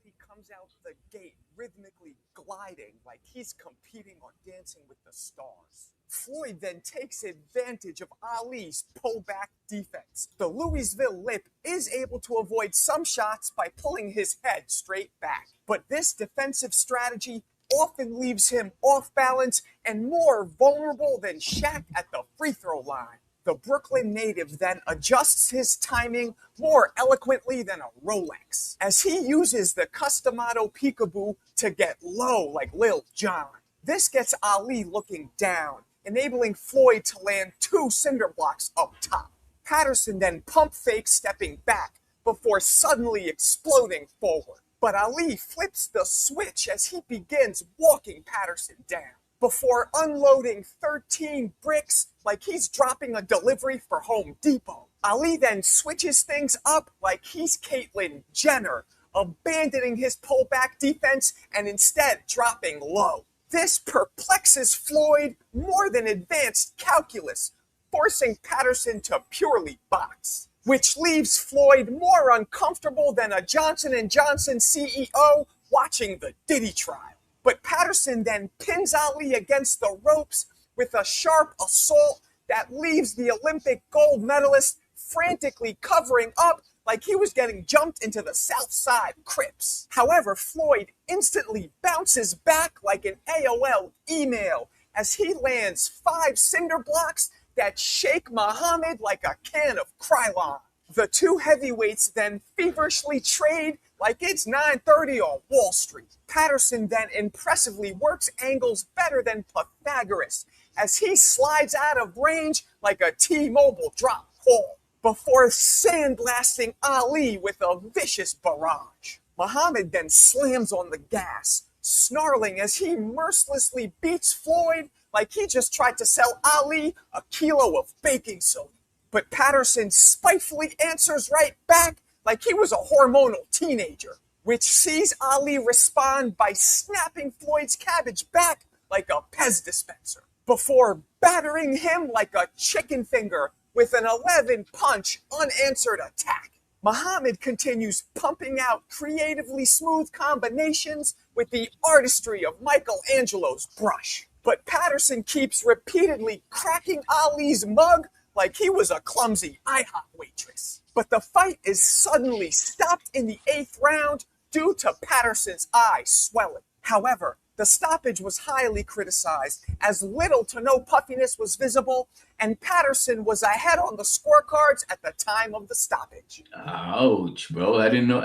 He comes out the gate rhythmically gliding like he's competing on Dancing with the Stars. Floyd then takes advantage of Ali's pullback defense. The Louisville Lip is able to avoid some shots by pulling his head straight back. But this defensive strategy often leaves him off balance and more vulnerable than Shaq at the free throw line. The Brooklyn native then adjusts his timing more eloquently than a Rolex, as he uses the Customato peekaboo to get low like Lil Jon. This gets Ali looking down, enabling Floyd to land 2 cinder blocks up top. Patterson then pump fakes stepping back before suddenly exploding forward. But Ali flips the switch as he begins walking Patterson down, before unloading 13 bricks like he's dropping a delivery for Home Depot. Ali then switches things up like he's Caitlyn Jenner, abandoning his pullback defense and instead dropping low. This perplexes Floyd more than advanced calculus, forcing Patterson to purely box, which leaves Floyd more uncomfortable than a Johnson & Johnson CEO watching the Diddy trial. But Patterson then pins Ali against the ropes with a sharp assault that leaves the Olympic gold medalist frantically covering up like he was getting jumped into the South Side Crips. However, Floyd instantly bounces back like an AOL email as he lands 5 cinder blocks that shake Muhammad like a can of Krylon. The two heavyweights then feverishly trade like it's 9:30 on Wall Street. Patterson then impressively works angles better than Pythagoras as he slides out of range like a T-Mobile drop call before sandblasting Ali with a vicious barrage. Muhammad then slams on the gas, snarling as he mercilessly beats Floyd like he just tried to sell Ali a kilo of baking soda. But Patterson spitefully answers right back like he was a hormonal teenager, which sees Ali respond by snapping Floyd's cabbage back like a Pez dispenser, before battering him like a chicken finger with an 11-punch unanswered attack. Muhammad continues pumping out creatively smooth combinations with the artistry of Michelangelo's brush. But Patterson keeps repeatedly cracking Ali's mug like he was a clumsy IHOP waitress. But the fight is suddenly stopped in the 8th round due to Patterson's eye swelling. However, the stoppage was highly criticized as little to no puffiness was visible, and Patterson was ahead on the scorecards at the time of the stoppage. Ouch, bro. I didn't know.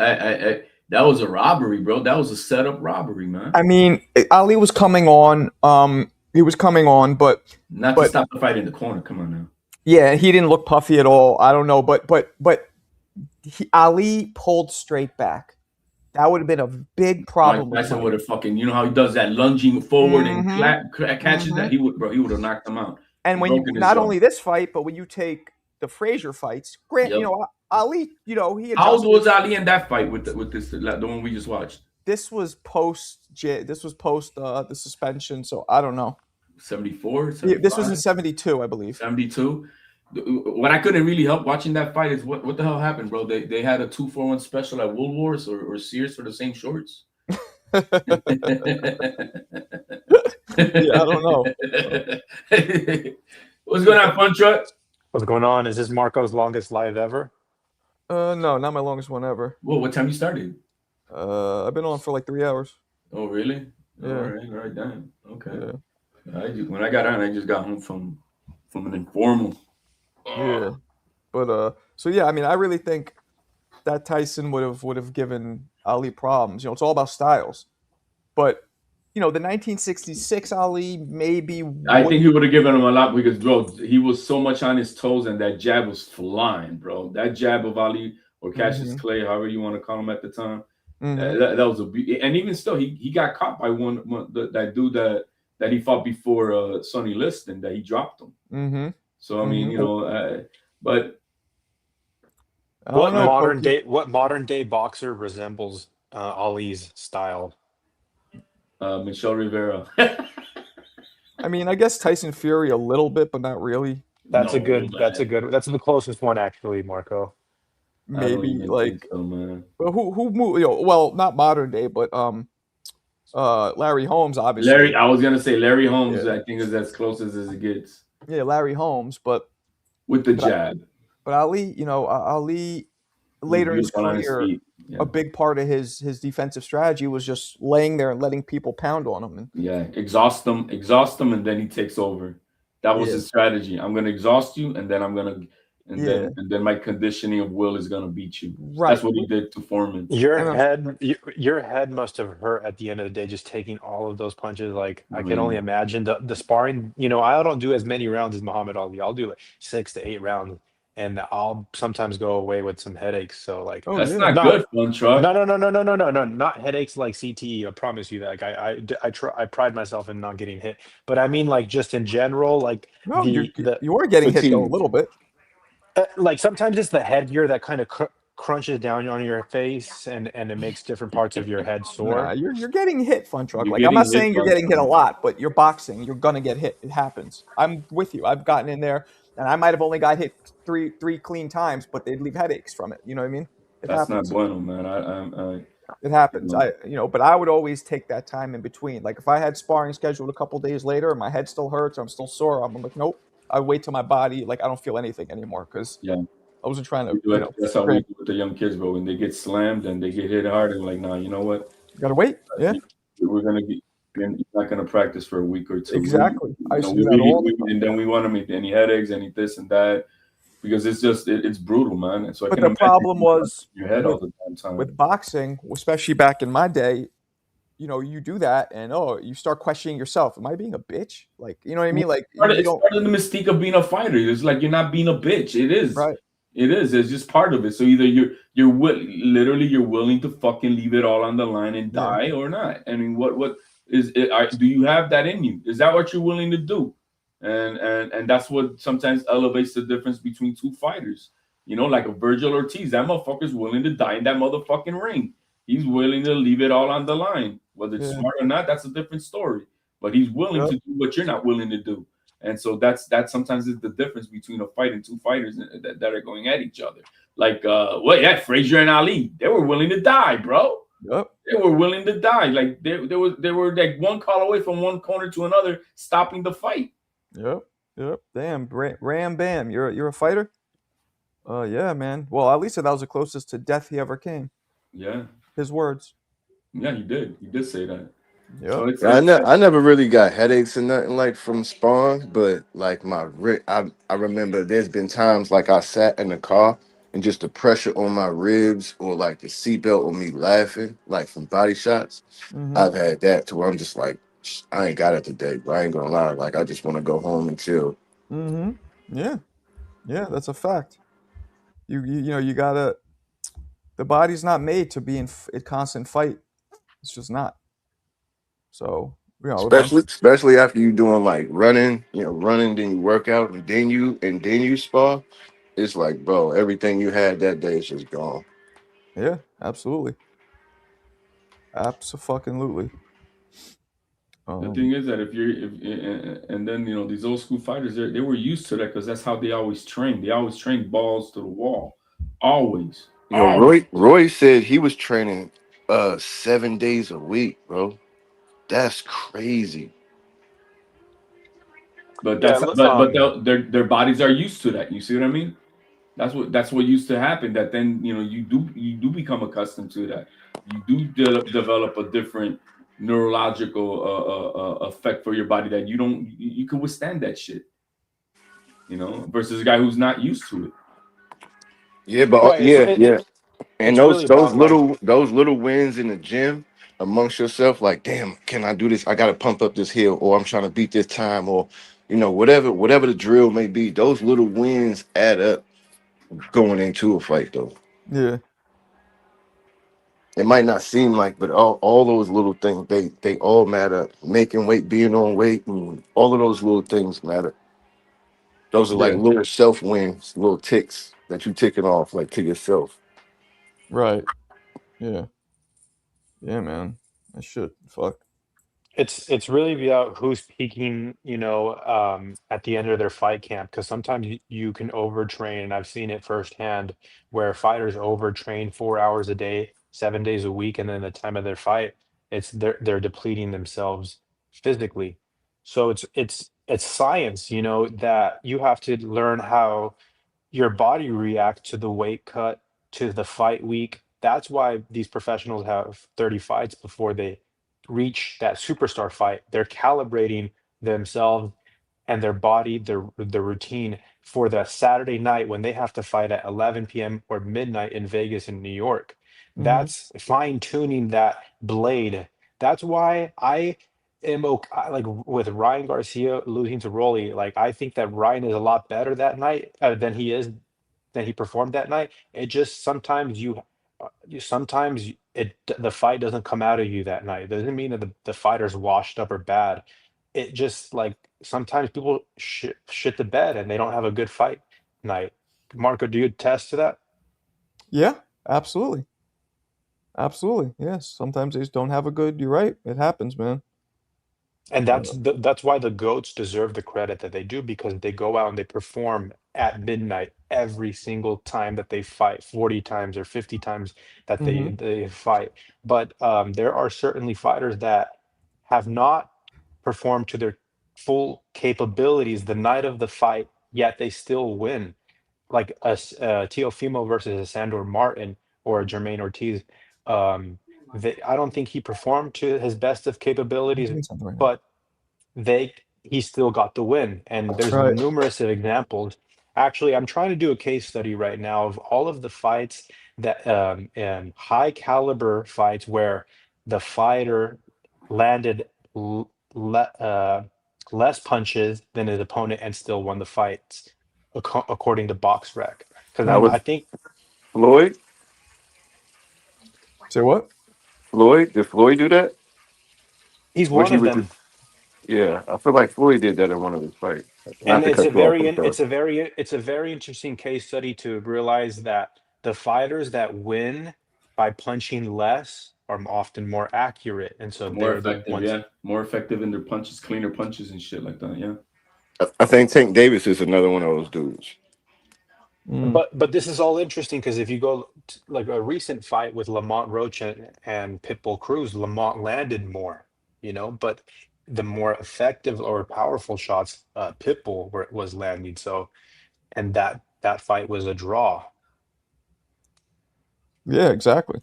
That was a robbery, bro. That was a setup robbery, man. I mean, Ali was coming on. He was coming on, but Not to stop the fight in the corner. Come on now. Yeah, he didn't look puffy at all. I don't know, but Ali pulled straight back. That would have been a big problem. Mike Tyson would have fucking, you know how he does that lunging forward and catches that, he would have knocked him out. And when you not only this fight, but when you take the Frazier fights, you know, Ali, you know, he. How old was Ali in that fight with this, the one we just watched? This was post the suspension, so I don't know. 74? Yeah, this was in 72, I believe. 72. What I couldn't really help watching that fight is what the hell happened, bro? They had a 2-for-1 special at Woolworths or Sears for the same shorts. Yeah, I don't know. What's going on, Fun Truck? What's going on? Is this Marco's longest live ever? No, not my longest one ever. Well, what time you started? I've been on for like 3 hours. Oh, really? Yeah. All right, damn. Okay. Yeah. When I got on, I just got home from an informal. Yeah, but so yeah, I mean, I really think that Tyson would have given Ali problems. You know, it's all about styles. But you know, the 1966 Ali maybe. I think he would have given him a lot because, bro, he was so much on his toes and that jab was flying, bro. That jab of Ali or Cassius Clay, however you want to call him at the time, that was and even still, he got caught by that dude that he fought before Sonny Liston, that he dropped him. So I mean, you know, but what modern day boxer resembles Ali's style? Michelle Rivera. I mean, I guess Tyson Fury a little bit, but not really. That's the closest one, actually, Marco. Maybe like who moved? You know, well, not modern day, but Larry Holmes, obviously. I was gonna say Larry Holmes. Yeah. I think is as close as it gets. Yeah, Larry Holmes, but with the jab. But Ali, you know, Ali later in his career, a big part of his defensive strategy was just laying there and letting people pound on him. And exhaust them, and then he takes over. That was his strategy. I'm gonna exhaust you, and then I'm gonna. And then my conditioning of will is gonna beat you. Right. That's what he did to Foreman. Your head must have hurt at the end of the day, just taking all of those punches. Like I can only imagine the sparring. You know, I don't do as many rounds as Muhammad Ali. I'll do like 6 to 8 rounds, and I'll sometimes go away with some headaches. So like, that's not good, Fun Truck. No, not headaches like CTE. I promise you that. Like I pride myself in not getting hit, but I mean like just in general, like you were getting hit though a little bit. Like sometimes it's the headgear that kind of crunches down on your face and it makes different parts of your head sore. Nah, you're getting hit, Fun Truck. Like I'm not saying you're getting hit a lot, but you're boxing. You're gonna get hit. It happens. I'm with you. I've gotten in there, and I might have only got hit three clean times, but they'd leave headaches from it. You know what I mean? That's not bueno, man. It happens. But I would always take that time in between. Like if I had sparring scheduled a couple days later, and my head still hurts, I'm still sore. I'm like, nope. I wait till my body, like I don't feel anything anymore because I wasn't trying to, That's how we do with the young kids, bro. When they get slammed and they get hit hard, and like, nah, you know what? You gotta wait. Yeah. We're gonna get. You're not gonna practice for a week or two. Exactly. I used to do that all the time. And then we want to make any headaches, any this and that, because it's just it's brutal, man. And so I But can the imagine problem was your head all the damn time. with boxing, especially back in my day. You do that, and you start questioning yourself. Am I being a bitch? Like, you know what I mean? Like, It's part of the mystique of being a fighter. It's like you're not being a bitch. It is. Right. It is. It's just part of it. So either you're literally you're willing to fucking leave it all on the line and die or not. I mean, what is it? Do you have that in you? Is that what you're willing to do? And that's what sometimes elevates the difference between two fighters. Like a Virgil Ortiz, that motherfucker's willing to die in that motherfucking ring. He's willing to leave it all on the line. Whether it's smart or not, that's a different story. But he's willing to do what you're not willing to do. And so that's sometimes is the difference between a fight and two fighters that are going at each other. Like Frazier and Ali, they were willing to die, bro. Yep. They were willing to die. Like they were like one call away from one corner to another, stopping the fight. Yep. Damn, Ram Bam, you're a fighter? Yeah, man. Well, at least that was the closest to death he ever came. Yeah. His words. Yeah, he did. He did say that. Yeah. So I never really got headaches or nothing like from sparring, but like I remember there's been times like I sat in the car and just the pressure on my ribs or like the seatbelt or me laughing like from body shots. Mm-hmm. I've had that to where I'm just like, I ain't got it today, but I ain't gonna lie. Like I just want to go home and chill. Mm-hmm. Yeah. Yeah, that's a fact. You gotta. The body's not made to be in a constant fight. It's just not. So Especially after you doing like running, then you work out and then you spar. It's like, bro, everything you had that day is just gone. Yeah, absolutely. Absolutely. The thing is that and then these old school fighters, they were used to that because that's how they always trained. They always trained balls to the wall, always. Roy said he was training 7 days a week, bro. That's crazy. But their bodies are used to that. You see what I mean? That's what used to happen. That then you do become accustomed to that. You do develop a different neurological effect for your body that you can withstand that shit. Versus a guy who's not used to it. Yeah, but and those little wins in the gym amongst yourself, like, damn, can I do this? I gotta pump up this hill, or I'm trying to beat this time, or whatever the drill may be. Those little wins add up going into a fight, though. Yeah. It might not seem like, but all those little things, they all matter. Making weight, being on weight, and all of those little things matter. Those are like little self wins, little ticks that you ticking off like to yourself. Right. Yeah. Yeah, man. I should. Fuck. It's really about who's peaking, at the end of their fight camp. Because sometimes you can overtrain, and I've seen it firsthand, where fighters overtrain 4 hours a day, 7 days a week, and then the time of their fight, they're depleting themselves physically. So it's science, that you have to learn how your body reacts to the weight cut, to the fight week. That's why these professionals have 30 fights before they reach that superstar fight. They're calibrating themselves and their body, their routine for the Saturday night when they have to fight at 11 p.m. or midnight in Vegas and New York. That's fine tuning that blade. That's why I am okay, like with Ryan Garcia losing to Rolly. Like I think that Ryan is a lot better that night than he performed that night. It just sometimes the fight doesn't come out of you that night. It doesn't mean that the fighter's washed up or bad. It just like sometimes people shit the bed and they don't have a good fight night. Marco, do you attest to that? Yeah, absolutely. Absolutely. Yes. Sometimes they just don't have a good. You're right. It happens, man. And that's why the GOATs deserve the credit that they do, because they go out and they perform at midnight every single time that they fight, 40 times or 50 times that they fight. But there are certainly fighters that have not performed to their full capabilities the night of the fight, yet they still win. like a Teofimo versus a Sandor Martin or a Jermaine Ortiz, I don't think he performed to his best of capabilities, but he still got the win. And there's Right. numerous examples. Actually, I'm trying to do a case study right now of all of the fights that high caliber fights where the fighter landed less punches than his opponent and still won the fights, according to BoxRec. Because That was I think Floyd. Say what? Floyd? Did Floyd do that? he's What one he of was? them. Yeah, I feel like Floyd did that in one of his fights. Not And to cut you off, I'm sorry. it's a very interesting case study to realize that the fighters that win by punching less are often more accurate, and so More they're the effective, ones. yeah. More effective in their punches, cleaner punches and shit like that, yeah. I think Tank Davis is another one of those dudes. But this is all interesting because if you go like a recent fight with Lamont Roach and Pitbull Cruz, Lamont landed more, but the more effective or powerful shots, Pitbull was landing. So, and that fight was a draw. Yeah, exactly.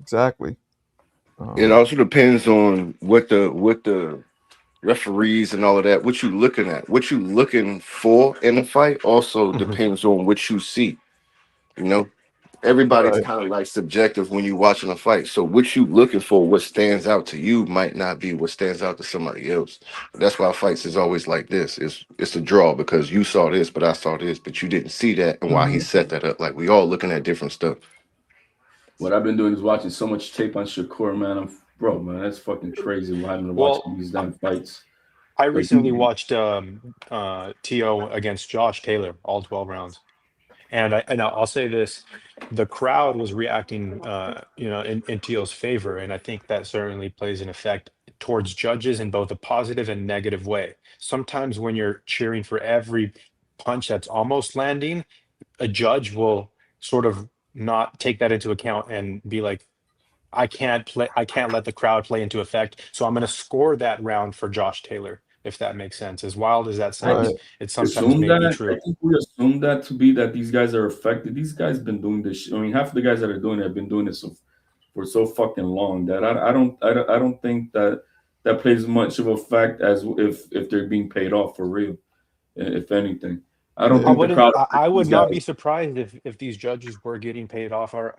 Exactly. It also depends on what the referees and all of that, what you looking at, what you looking for in a fight also depends on what you see. You know, everybody's Right. kind of like subjective when you're watching a fight. So what you looking for, what stands out to you might not be what stands out to somebody else. That's why fights is always like this. It's a draw because you saw this, but I saw this, but you didn't see that, and why he set that up. Like we all looking at different stuff. What I've been doing is watching so much tape on Shakur, man. Man, that's fucking crazy. What having to watch Well, these damn fights. I Like, recently watched T.O. against Josh Taylor, all 12 rounds. And I'll say this, the crowd was reacting, in T.O.'s favor. And I think that certainly plays an effect towards judges in both a positive and negative way. Sometimes when you're cheering for every punch that's almost landing, a judge will sort of not take that into account and be like, I can't let the crowd play into effect. So I'm going to score that round for Josh Taylor, if that makes sense. As wild as that sounds, it sometimes assume may be that. true. I think we assume that to be that these guys are affected. These guys been doing this. I mean, half of the guys that are doing it have been doing this for so fucking long that I don't think that plays much of a fact as if they're being paid off for real. If anything, I don't think the crowd. I would these not guys. be surprised if these judges were getting paid off. Or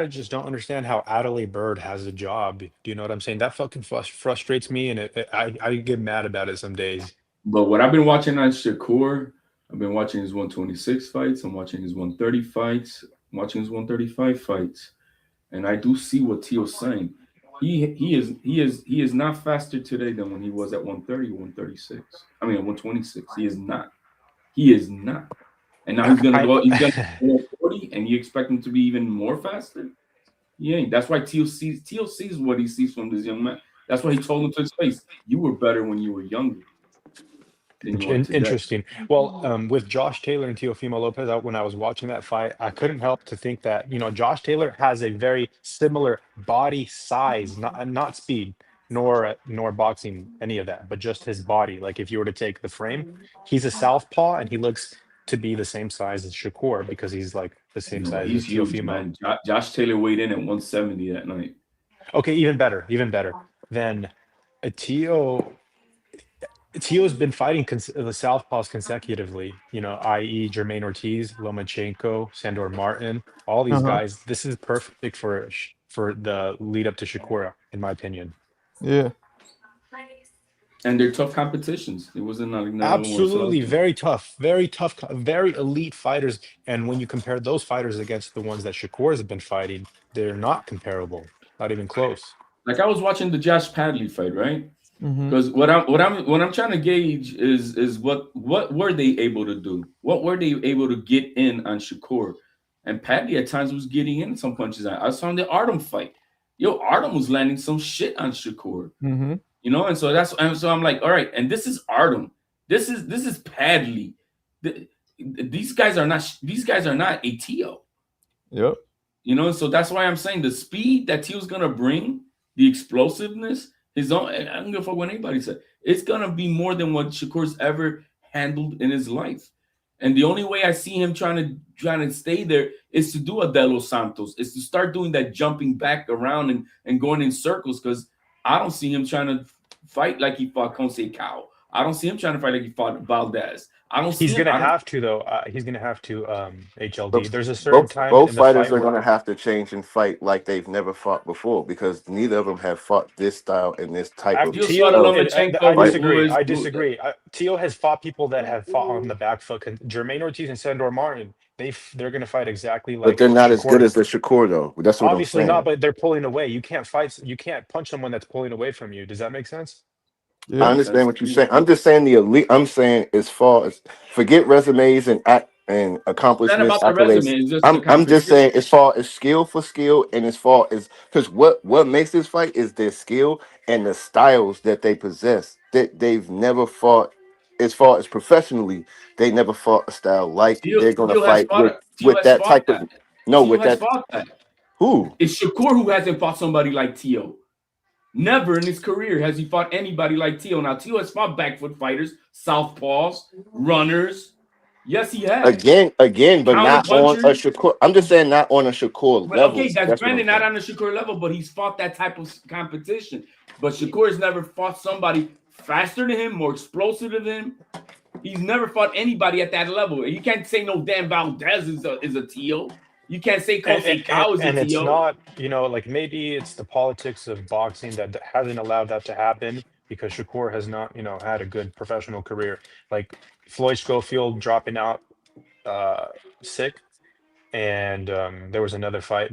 just don't understand how Adelaide Bird has a job. Do you know what I'm saying? That fucking frustrates me, and I get mad about it some days. But what I've been watching on Shakur, I've been watching his 126 fights. I'm watching his 130 fights. I'm watching his 135 fights, and I do see what Tio's saying. He is not faster today than when he was at 130, 136. I mean, 126. He is not. He is not. And now he's gonna go 140, and you expect him to be even more faster? He ain't. That's why Tio sees what he sees from this young man. That's why he told him to his face, "You were better when you were younger." Interesting. Well, with Josh Taylor and Teofimo Lopez, when I was watching that fight, I couldn't help to think that Josh Taylor has a very similar body size, not speed, nor boxing, any of that, but just his body. Like if you were to take the frame, he's a southpaw, and he looks to be the same size as Shakur because he's like the same No, size he's as huge, Teofimo. man. Josh Taylor weighed in at 170 that night. Okay, even better. Then Tio's been fighting the Southpaws consecutively, i.e. Jermaine Ortiz, Lomachenko, Sandor Martin, all these guys. This is perfect for the lead up to Shakur, in my opinion. Yeah. And they're tough competitions. It wasn't like Absolutely, very tough, very elite fighters. And when you compare those fighters against the ones that Shakur has been fighting, they're not comparable, not even close. Like I was watching the Josh Padley fight, right? Mm-hmm. Because what I'm trying to gauge is what were they able to do? What were they able to get in on Shakur? And Padley at times was getting in some punches. I saw in the Artem fight. Artem was landing some shit on Shakur. Mm-hmm. And so I'm like, all right, and this is Artem. This is Padley. These guys are not a Tio. Yep. So that's why I'm saying the speed that Tio's gonna bring, the explosiveness, his own. I don't give a fuck what anybody said. It's gonna be more than what Shakur's ever handled in his life. And the only way I see him trying to stay there is to do a De Los Santos, is to start doing that jumping back around and going in circles, because I don't see him trying to fight like he fought Conceição. I don't see him trying to fight like he fought Valdez. I don't see He's him. gonna have to though. He's gonna have to HLD. But There's a certain time both in the fighters fight are where gonna have to change and fight like they've never fought before because neither of them have fought this style and this type of Tio, I fight. disagree. I disagree. Tio has fought people that have fought on the back foot. Jermaine Ortiz and Sandor Martin, they're going to fight exactly But like they're not as good Shakur. as the Shakur though. That's what I'm Obviously saying. not, but they're pulling away. You can't fight. You can't punch someone that's pulling away from you. Does that make sense? I understand what you're saying. I'm just saying the elite. I'm saying as far as forget resumes and act and It's not accomplishments, about the accolades. resume. It's just the I'm just saying competition. as far as skill for skill and as far as because what makes this fight is their skill and the styles that they possess. That they've never fought as far as professionally. They never fought a style like they're gonna Tio has fight fought. Tio with has that fought type of that. no Tio with has that fought that. who It's Shakur who hasn't fought somebody like Tio. Never in his career has he fought anybody like Tio. Now, Tio has fought back foot fighters, southpaws, runners. Yes, he has. again, but Counter not on a punchers. Shakur. I'm just saying not on a Shakur But level. okay, that's That's what I'm granted not saying. on the Shakur level, but he's fought that type of competition. But Shakur has never fought somebody faster than him, more explosive than him. He's never fought anybody at that level. You can't say no damn Valdez is a Tio. You can't say Conceição is a And it's Tio. not, like maybe it's the politics of boxing that hasn't allowed that to happen because Shakur has not, had a good professional career. Like Floyd Schofield dropping out sick, and there was another fight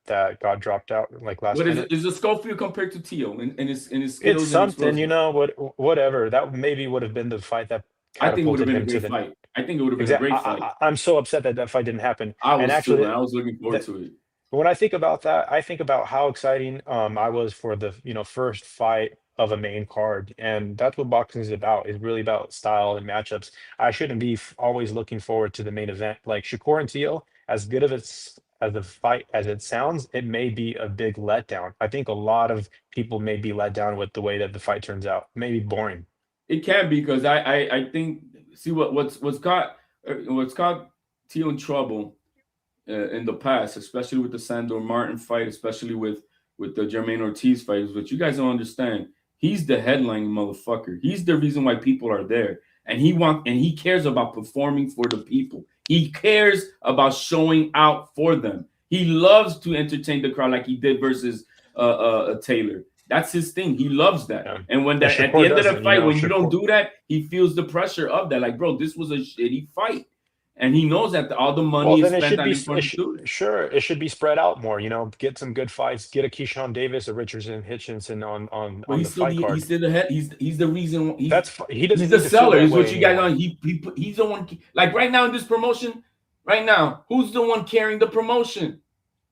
that got dropped out like last What is it? minute. Is a Schofield compared to Tio in his It's skills and something, explosiveness? whatever. That maybe would have been the fight that I think it would have catapulted been a him to great the fight. I think it would have been a exact. great fight. I'm so upset that fight didn't happen. I And was too, actually, man. I was looking forward to it. when I think about that, I think about how exciting I was for the first fight of a main card, and that's what boxing is about. It's really about style and matchups. I shouldn't be always looking forward to the main event. Like Shakur and Teal, as good of as a fight as it sounds, it may be a big letdown. I think a lot of people may be let down with the way that the fight turns out. Maybe boring. It can be because I think see what's got Tio in trouble in the past, especially with the Sandor Martin fight, especially with the Jermaine Ortiz fight, is what you guys don't understand. He's the headlining motherfucker. He's the reason why people are there, and he cares about performing for the people. He cares about showing out for them. He loves to entertain the crowd like he did versus Taylor. That's his thing. He loves that. Yeah. And when And that at the Shakur end of the doesn't, fight, when you Shakur- don't do that, he feels the pressure of that. Like, bro, this was a shitty fight. And he knows that all the money Well, is then it spent should on be him for the dude. sure. It should be spread out more. Get some good fights. Get a Keyshawn Davis, a Richardson Hitchinson But on he's the still fight card. he's still the head. He's the reason. He doesn't he's need the to feel seller. that Is what way you guys anymore. know. He's the one. Like right now in this promotion, right now, who's the one carrying the promotion?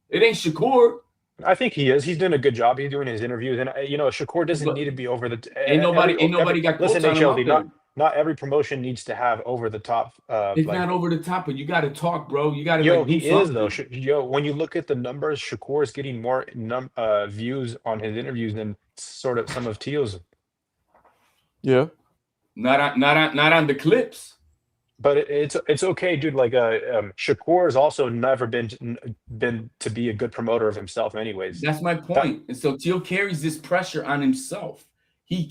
It ain't Shakur. I think he is. He's doing a good job. He's doing his interviews, and Shakur doesn't need to be over the. Ain't nobody got Listen, quotes on him out HLD. there. Not every promotion needs to have over the top. It's not over the top, but you got to talk, bro. You got to Yo, like do he is something. though. When you look at the numbers, Shakur is getting more views on his interviews than sort of some of Teal's. Yeah. Not on the clips. But it's okay, dude. Like Shakur has also never been to be a good promoter of himself, anyways. That's my point. And so Teal carries this pressure on himself. He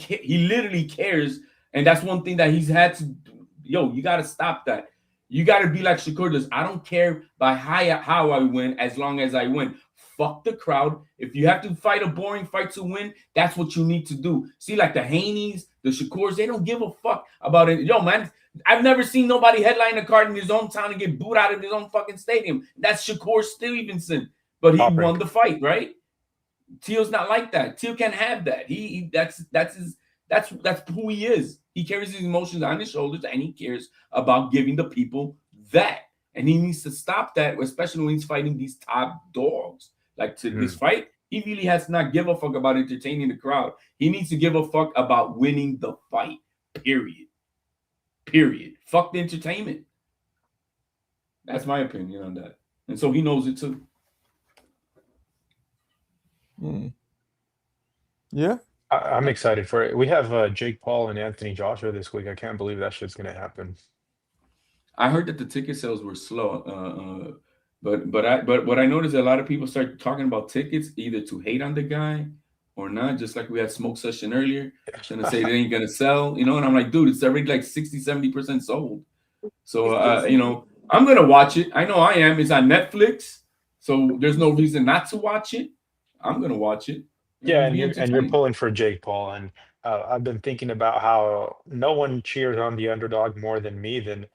literally cares, and that's one thing that he's had to. Yo, you got to stop that. You got to be like Shakur does. I don't care by how I win as long as I win. Fuck the crowd. If you have to fight a boring fight to win, that's what you need to do. See, like the Haneys, the Shakurs, they don't give a fuck about it. Yo, man, I've never seen nobody headline a card in his own town and get booed out of his own fucking stadium. That's Shakur Stevenson, but he won the fight, right? Teal's not like that. Teal can't have that. That's who he is. He carries his emotions on his shoulders, and he cares about giving the people that. And he needs to stop that, especially when he's fighting these top dogs. Like this fight, he really has to not give a fuck about entertaining the crowd. He needs to give a fuck about winning the fight. Period. Fuck the entertainment. That's my opinion on that. And so he knows it too. Yeah. I'm excited for it. We have Jake Paul and Anthony Joshua this week. I can't believe that shit's gonna happen. I heard that the ticket sales were slow. But what I noticed, a lot of people start talking about tickets either to hate on the guy or not. Just like we had Smoke Session earlier, trying to say they ain't gonna sell, And I'm like, dude, it's already like 60-70% sold. So I'm gonna watch it. I know I am. It's on Netflix, so there's no reason not to watch it. I'm gonna watch it. Yeah, Be and you're entertained. pulling for Jake Paul, and I've been thinking about how no one cheers on the underdog more than me than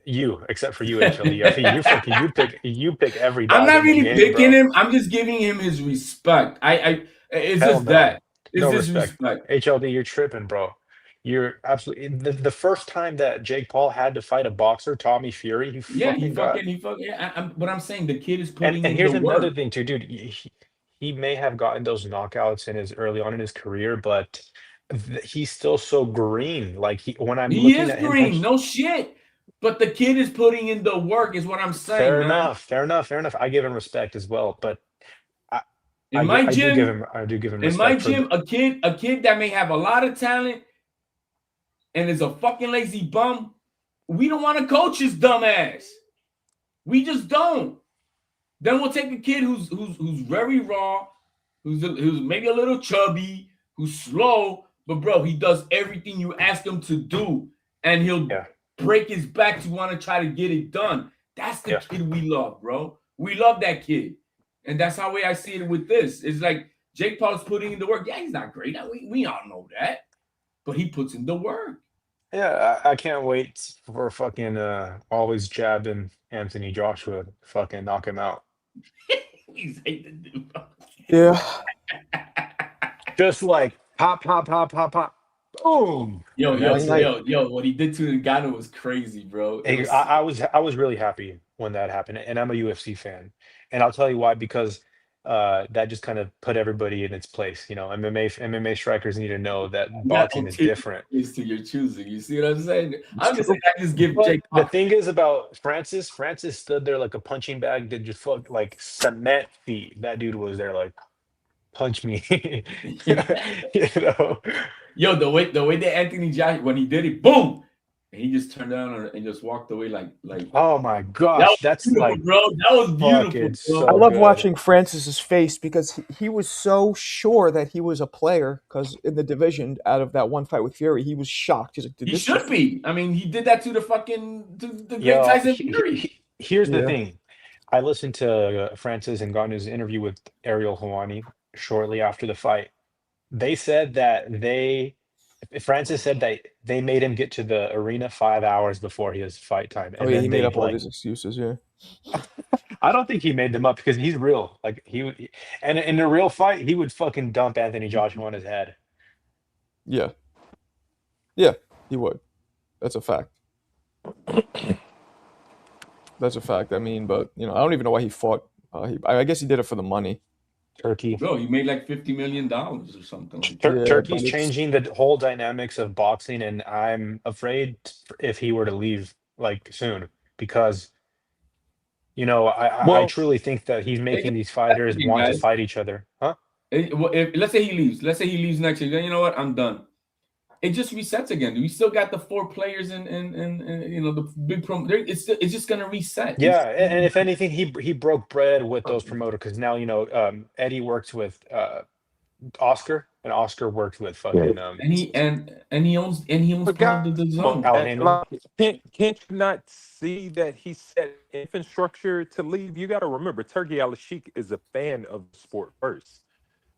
you, except for you, HLD. I think you pick every I'm dog not in the really game, picking bro. him. I'm just giving him his respect. It's Hell just no, that. It's no just respect. respect. HLD, you're tripping, bro. You're absolutely the first time that Jake Paul had to fight a boxer, Tommy Fury, he Yeah, he fucking got. fucking. But I'm saying the kid is And putting and in the here's another work. thing too, dude. He may have gotten those knockouts in his early on in his career, but he's still so green. Like when I'm He looking is at him green, punch. no shit. But the kid is putting in the work, is what I'm saying, Fair man. enough, fair enough, fair enough. I give him respect as well, but I In my I do give gym, him respect for the. a kid that may have a lot of talent and is a fucking lazy bum, we don't want to coach his dumb ass. We just don't. Then we'll take a kid who's very raw, who's maybe a little chubby, who's slow, but bro, he does everything you ask him to do, and he'll break his back to want to try to get it done. That's the kid we love, bro. We love that kid, and that's how I see it with this. It's like Jake Paul's putting in the work. Yeah, he's not great. We all know that, but he puts in the work. Yeah, I can't wait for fucking always jabbing Anthony Joshua to fucking knock him out. He's hating the dude. Yeah. Just like pop, pop, pop, pop, pop. Boom. Yo, That's it. what he did to Ngannou was crazy, bro. It Hey, was I was really happy when that happened, and I'm a UFC fan, and I'll tell you why, because that just kind of put everybody in its place. MMA strikers need to know that not boxing is until different. it's to your choosing. You see what I'm saying? I'm just saying I just give But Jake the Paul. thing is about Francis. Francis stood there like a punching bag that just fuck like cement feet. That dude was there like, punch me. Yo, the way that Anthony Joshua, when he did it, boom, and he just turned down and just walked away like. Oh my That gosh, was that's beautiful, like, bro. That was beautiful, fucking bro. I so love good. watching Francis's face because he was so sure that he was a player because in the division out of that one fight with Fury, he was shocked. He's like, He should be. I mean, he did that to the great Yo, Tyson Fury. here's the Yeah. thing. I listened to Francis Ngannou's interview with Ariel Helwani shortly after the fight. They said that Francis said that they made him get to the arena 5 hours before his fight time, Oh and yeah, he then made they up all like. these excuses. Yeah. I don't think he made them up because he's real. Like and in a real fight, he would fucking dump Anthony Joshua on his head. Yeah. Yeah, he would. That's a fact. That's a fact. I mean, but I don't even know why he fought. I guess he did it for the money. Turkey. Bro, he made like $50 million or something like that. Yeah, Turkey's but changing the whole dynamics of boxing, and I'm afraid if he were to leave like soon because I Well, truly think that he's making these That's fighters the thing, want to guys. fight each other. Huh? Let's say he leaves. Let's say he leaves next year. Then you know what? I'm done. It just resets again. We still got the 4 players and the big promo. It's just gonna reset. Yeah, and if anything, he broke bread with those promoters because now Eddie works with Oscar, and Oscar worked with fucking And he owns but part of the zone. Al Heyman. can't you not see that he set infrastructure to leave? You got to remember, Turkey Al-Sheikh is a fan of the sport first.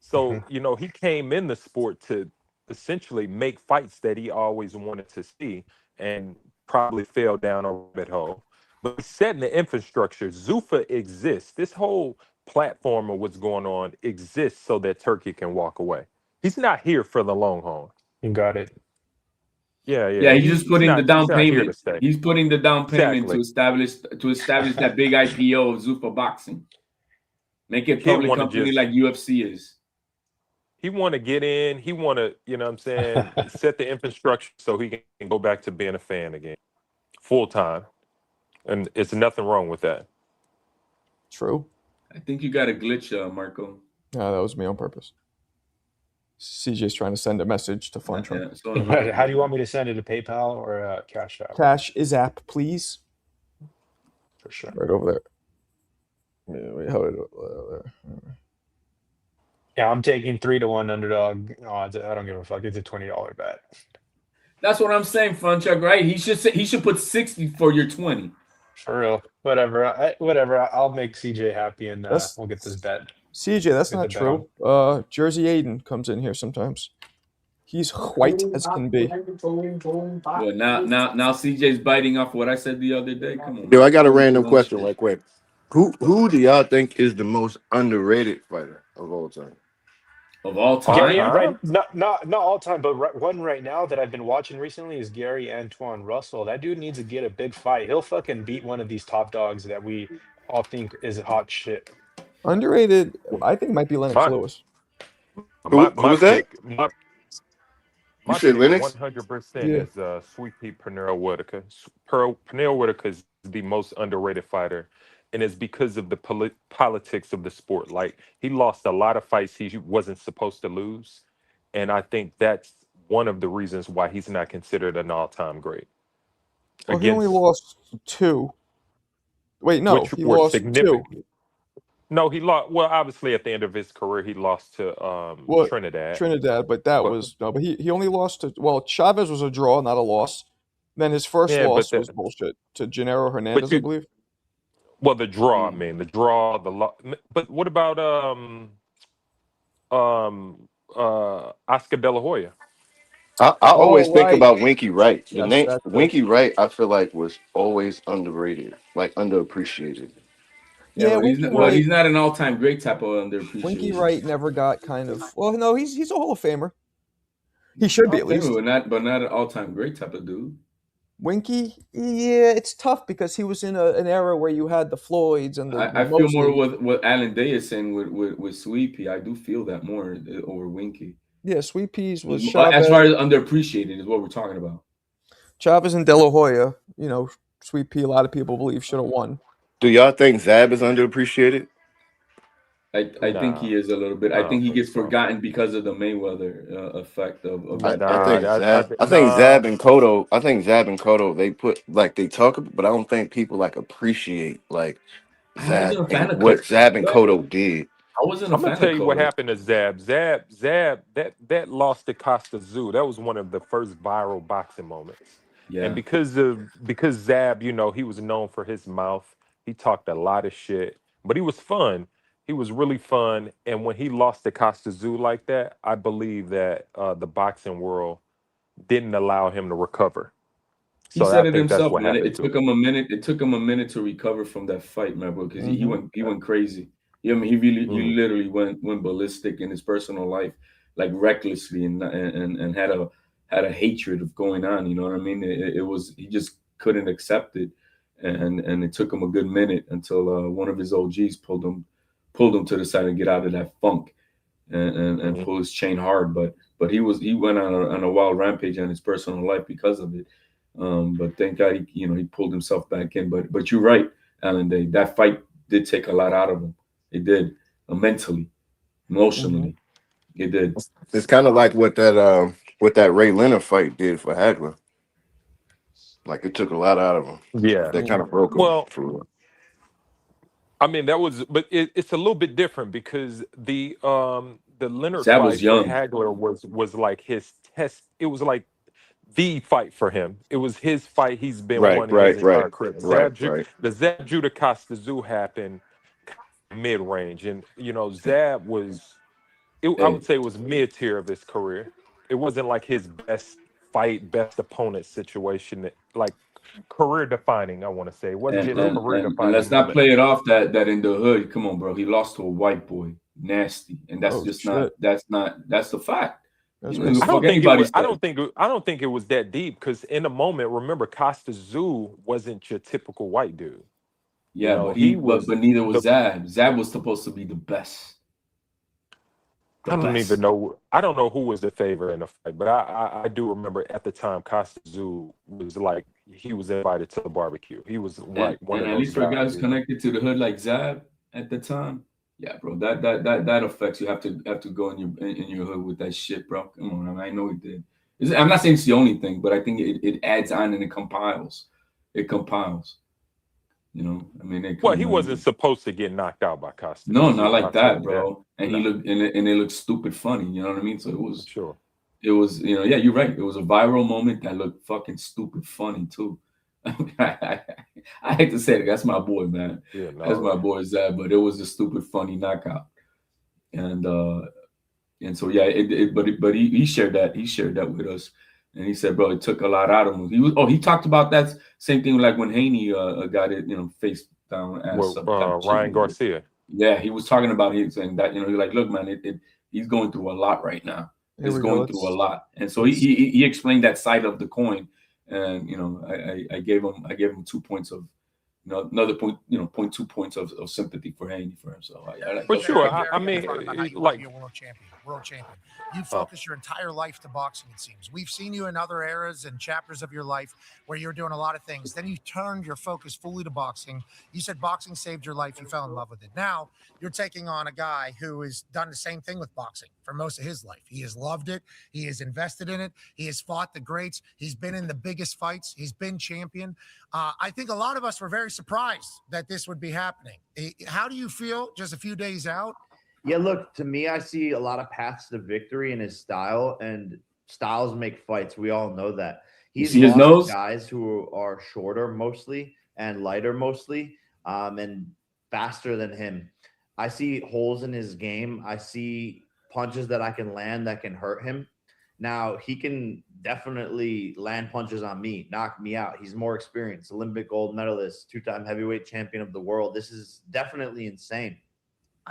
So, he came in the sport to essentially make fights that he always wanted to see and probably fell down a rabbit hole. But he's setting the infrastructure. Zuffa exists. This whole platform of what's going on exists so that Turkey can walk away. He's not here for the long haul. You got it. Yeah, he's just putting the down payment. He's putting the down payment Exactly. to establish that big IPO of Zuffa Boxing. Make it a public company like UFC is. He want to get in. He want to, set the infrastructure so he can go back to being a fan again, full time. And it's nothing wrong with that. True. I think you got a glitch, Marco. No, that was me on purpose. CJ's trying to send a message to Fun Trump. How do you want me to send it? To PayPal or Cash App? Cash is app, please. for sure. Right over there. Yeah, wait, how did there? Yeah, I'm taking 3-1 underdog odds. I don't give a fuck. It's a $20 bet. That's what I'm saying, Funchuck. Right? He should put 60 for your 20. For real. Whatever. Whatever. I'll make CJ happy, and we'll get this bet. CJ, that's Get not the bet on. true. Jersey Aiden comes in here sometimes. He's white as can be. Well, now CJ's biting off what I said the other day. Come on. Yo, I got a random question right quick. Who do y'all think is the most underrated fighter of all time? Of all Gary, time? right? Not all time, but one right now that I've been watching recently is Gary Antoine Russell. That dude needs to get a big fight. He'll fucking beat one of these top dogs that we all think is hot shit. Underrated, I think might be Lennox Lewis. Who was that? My said pick Lennox? 100% Yeah. is Sweet Pea Pernell Whitaker. Pernell Whitaker is the most underrated fighter, and it's because of the politics of the sport. Like, he lost a lot of fights he wasn't supposed to lose, and I think that's one of the reasons why he's not considered an all-time great. Well, he only lost 2. Wait, no, which he were lost 2. significant. No, he lost. Well, obviously, at the end of his career, he lost to Trinidad. Trinidad, but that was no. But he only lost to Chavez was a draw, not a loss. Then his first loss was bullshit to Gennaro Hernandez, I believe. Well, the draw. I mean, the draw. But what about Oscar De La Hoya? I always think about Winky Wright. The Yes, name that's Winky Wright, I feel like was always underrated, like underappreciated. Yeah, he's not an all-time great type of underappreciated. Winky Wright never got kind of. Well, no, he's a Hall of Famer. He should be at least. But not an all-time great type of dude. Winky, yeah, it's tough because he was in an era where you had the Floyds and the. I feel more with what Alan Day is saying with Sweet Pea. I do feel that more over Winky. Yeah, Sweet Peas was Chavez. As far as underappreciated is what we're talking about. Chavez and De La Hoya, Sweet Pea, a lot of people believe should have won. Do y'all think Zab is underappreciated? I think he is a little bit. I think he gets forgotten because of the Mayweather effect of I think Zab and Cotto. I think Zab and Cotto. They talk, but I don't think people appreciate Zab and what Zab and Cotto did. I wasn't. I'm gonna tell you what happened to Zab. Zab, that loss to Costa Zoo. That was one of the first viral boxing moments. Yeah. And because Zab, he was known for his mouth. He talked a lot of shit, but he was fun. He was really fun. And when he lost to Costa Zoo like that, I believe that the boxing world didn't allow him to recover. He said it himself, man. It took him a minute. It took him a minute to recover from that fight, man, bro, because he went crazy. He literally went ballistic in his personal life, like recklessly, and had a hatred of going on. You know what I mean? He just couldn't accept it, and it took him a good minute until one of his OGs pulled him to the side and get out of that funk, and pull his chain hard. But he went on a wild rampage on his personal life because of it. But thank God he pulled himself back in. But you're right, Alan Day. That fight did take a lot out of him. It did, mentally, emotionally. It did. It's kind of like what that Ray Leonard fight did for Hagler. Like, it took a lot out of him. Yeah, that kind of broke him. Well, I mean, but it's a little bit different because the Leonard Zab fight was young. for Hagler was like his test. It was like the fight for him. It was his fight. He's been wanting his entire career. The Zab Judah Costa Zoo happened mid range, and Zab was. I would say it was mid tier of his career. It wasn't like his best fight, best opponent situation. Like career defining, I want to say. It wasn't his career defining. Let's not play it off that in the hood. Come on, bro. He lost to a white boy, nasty, and that's that's the fact. I don't think it was that deep because in the moment, remember, Costa Zoo wasn't your typical white dude. Yeah, but neither was Zab. Zab was supposed to be the best. I don't even know. I don't know who was the favorite in the fight, but I do remember at the time Costa Zoo was like he was invited to the barbecue. He was like one of those. At least for guys connected to the hood like Zab at the time. Yeah, bro, that affects you. Have to go in your hood with that shit, bro. Come on, I mean, I know he did. I'm not saying it's the only thing, but I think it adds on and it compiles. It compiles. You know, I mean, they Well, he wasn't supposed to get knocked out by Costa. No, not like I'll tell that, you bro. that. And No. he looked and it looked stupid funny. You know what I mean? So it was sure. It was, you know, yeah, you're right. It was a viral moment that looked fucking stupid funny too. I hate to say it, that's my boy, man. Yeah, no, That's my boy Zab, but it was a stupid funny knockout. And so yeah, but he shared that with us. And he said, bro, it took a lot out of him. He talked about that same thing like when Haney got it, you know, face down as Ryan Garcia. Yeah, he was talking about it, saying that, you know, he's like, look, man, he's going through a lot right now. He's going through a lot. And so he explained that side of the coin. And, you know, I gave him 2 points of, you know, another point, you know, 0.2 points of sympathy for Haney for him. So for sure. I mean, like world champion. You focus your entire life to boxing, it seems. We've seen you in other eras and chapters of your life where you're doing a lot of things. Then you turned your focus fully to boxing. You said boxing saved your life. You fell in love with it. Now you're taking on a guy who has done the same thing with boxing for most of his life. He has loved it. He has invested in it. He has fought the greats. He's been in the biggest fights. He's been champion. I think a lot of us were very surprised that this would be happening. How do you feel just a few days out? Yeah, look, to me, I see a lot of paths to victory in his style, and styles make fights. We all know that. He's his nose? Guys who are shorter mostly and lighter mostly, and faster than him. I see holes in his game. I see punches that I can land that can hurt him. Now, he can definitely land punches on me, knock me out. He's more experienced, Olympic gold medalist, 2-time heavyweight champion of the world. This is definitely insane.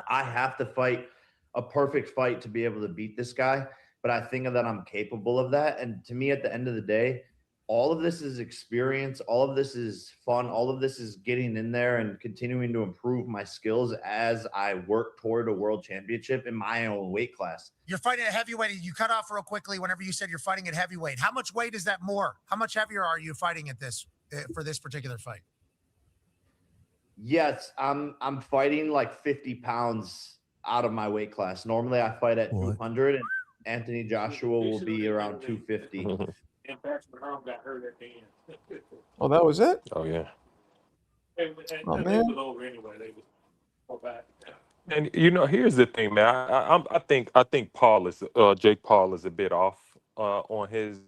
I have to fight a perfect fight to be able to beat this guy, but I think that I'm capable of that. And to me, at the end of the day, all of this is experience. All of this is fun. All of this is getting in there and continuing to improve my skills as I work toward a world championship in my own weight class. You're fighting at heavyweight. You cut off real quickly whenever you said you're fighting at heavyweight. How much weight is that more? How much heavier are you fighting at this for this particular fight? Yes, I'm fighting like 50 pounds out of my weight class. Normally I fight at 200, and Anthony Joshua will be around 250. Oh, that was it? Oh, yeah. Oh, man. And you know, here's the thing, man. I think Jake Paul is a bit off on his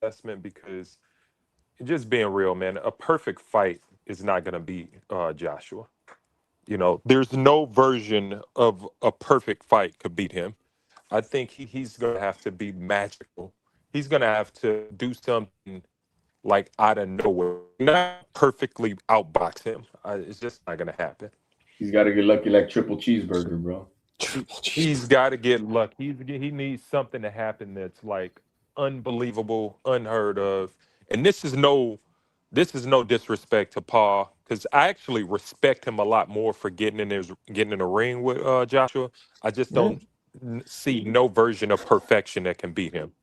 assessment, because just being real, man, a perfect fight is not going to beat Joshua. You know, there's no version of a perfect fight could beat him. I think he's going to have to be magical. He's going to have to do something like out of nowhere, not perfectly outbox him. It's just not going to happen. He's got to get lucky like triple cheeseburger, bro. He's got to get lucky. He needs something to happen that's like unbelievable, unheard of. And this is no disrespect to Paul, because I actually respect him a lot more for getting in the ring with Joshua. I just don't see no version of perfection that can beat him.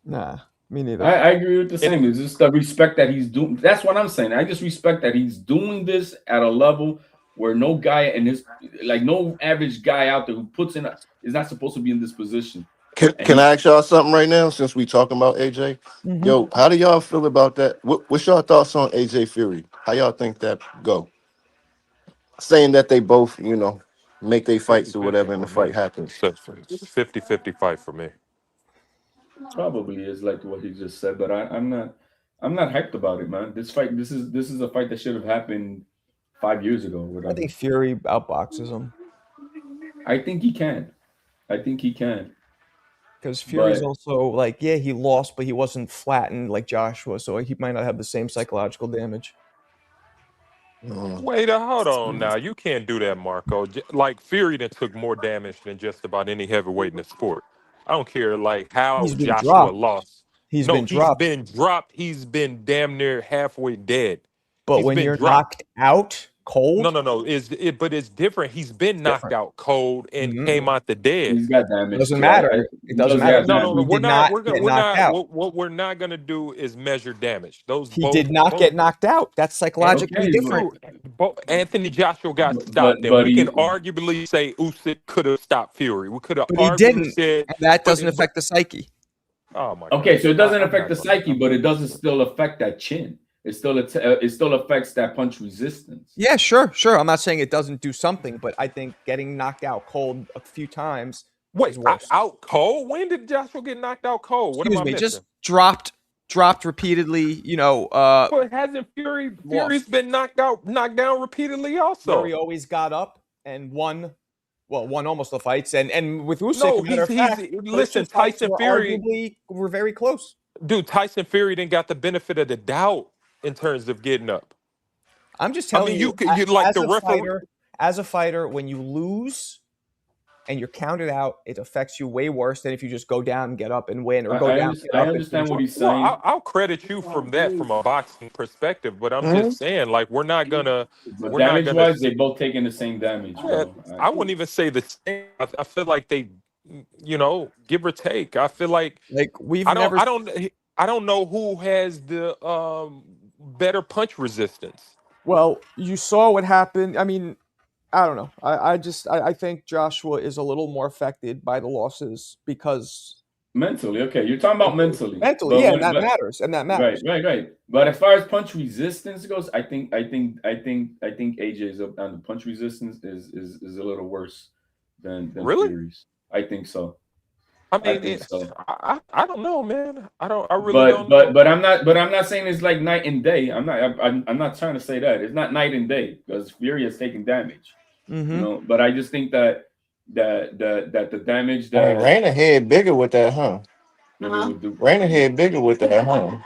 Nah, me neither. I agree with the same. It's just the respect that he's doing. That's what I'm saying. I just respect that he's doing this at a level where no guy in his, like no average guy out there who puts in is not supposed to be in this position. Can I ask y'all something right now, since we talking about AJ? Mm-hmm. Yo, how do y'all feel about that? What's y'all thoughts on AJ Fury? How y'all think that go? Saying that they both, you know, make their fights or whatever, and the fight happens. 50-50 fight for me. Probably is like what he just said, but I'm not hyped about it, man. This is a fight that should have happened 5 years ago. Whatever. I think Fury outboxes him. I think he can. Because Fury's also like, yeah, he lost, but he wasn't flattened like Joshua, so he might not have the same psychological damage. Wait, hold on now. You can't do that, Marco. Like, Fury that took more damage than just about any heavyweight in the sport. I don't care like how Joshua lost. He's been dropped. He's been damn near halfway dead. But when you're knocked out cold, no, but it's different. He's been knocked out cold and came out the dead. He's got damage. Doesn't matter. It doesn't matter. No. We're not. What we're not gonna do is measure damage. He did not get knocked out. That's psychologically different. Anthony Joshua got stopped, and we can arguably say Usyk could have stopped Fury. We could have, but he didn't. And that doesn't affect the psyche. Oh my. Okay, so it doesn't affect the psyche, but it doesn't still affect that chin. it still affects that punch resistance. Yeah, sure. I'm not saying it doesn't do something, but I think getting knocked out cold a few times is worse. Out cold? When did Joshua get knocked out cold? What am I missing? Just dropped repeatedly. But hasn't Fury's been knocked down repeatedly also? Fury always got up and won. Well, won almost the fights, and with Usyk, no, matter of fact, listen, Tyson Fury were very close. Dude, Tyson Fury didn't got the benefit of the doubt in terms of getting up. I'm just telling you, like as the referee. As a fighter, when you lose and you're counted out, it affects you way worse than if you just go down and get up and win, or go down. I understand what he's saying. Well, I'll credit you from that from a boxing perspective, but I'm just saying, like, we're not gonna. But damage-wise, they both taking the same damage. Bro. I wouldn't even say the same. I feel like they, give or take. I feel like I don't know who has the better punch resistance. Well, you saw what happened. I mean, I don't know. I think Joshua is a little more affected by the losses because mentally. Okay, you're talking about mentally. Mentally, yeah, that matters. Right. But as far as punch resistance goes, I think AJ's on the punch resistance is a little worse than really? Fury's. I think so. I mean, I don't know, man. I really don't. But I'm not saying it's like night and day. I'm not trying to say that it's not night and day because Fury has taken damage. Mm-hmm. But I just think that the damage that Raina head bigger with that, huh? Raina head bigger with that, huh?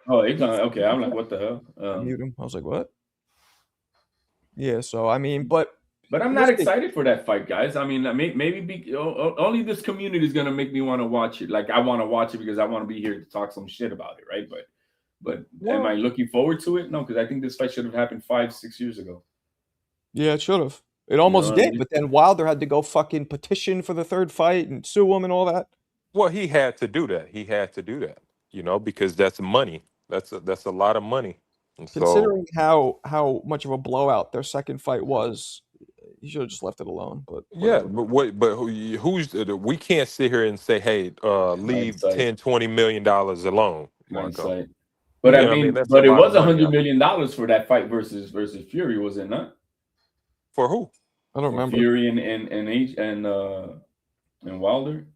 Oh, he's on. Okay, I'm like, what the hell? Mute him. I was like, what? Yeah. So I mean, but I'm not excited for that fight, guys. I mean, maybe only this community is gonna make me want to watch it. Like I want to watch it because I want to be here to talk some shit about it, right? But am I looking forward to it? No, because I think this fight should have happened 5-6 years ago. Yeah, it should have. It almost did, but then Wilder had to go fucking petition for the third fight and sue him and all that. Well, he had to do that. Because that's money. That's a lot of money. And considering how much of a blowout their second fight was, you should have just left it alone. But whatever. we can't sit here and say, hey, leave $10-20 million alone, Marco. But I mean, but it was $100 million for that fight versus Fury, was it not? For who? I don't remember. Fury and Wilder.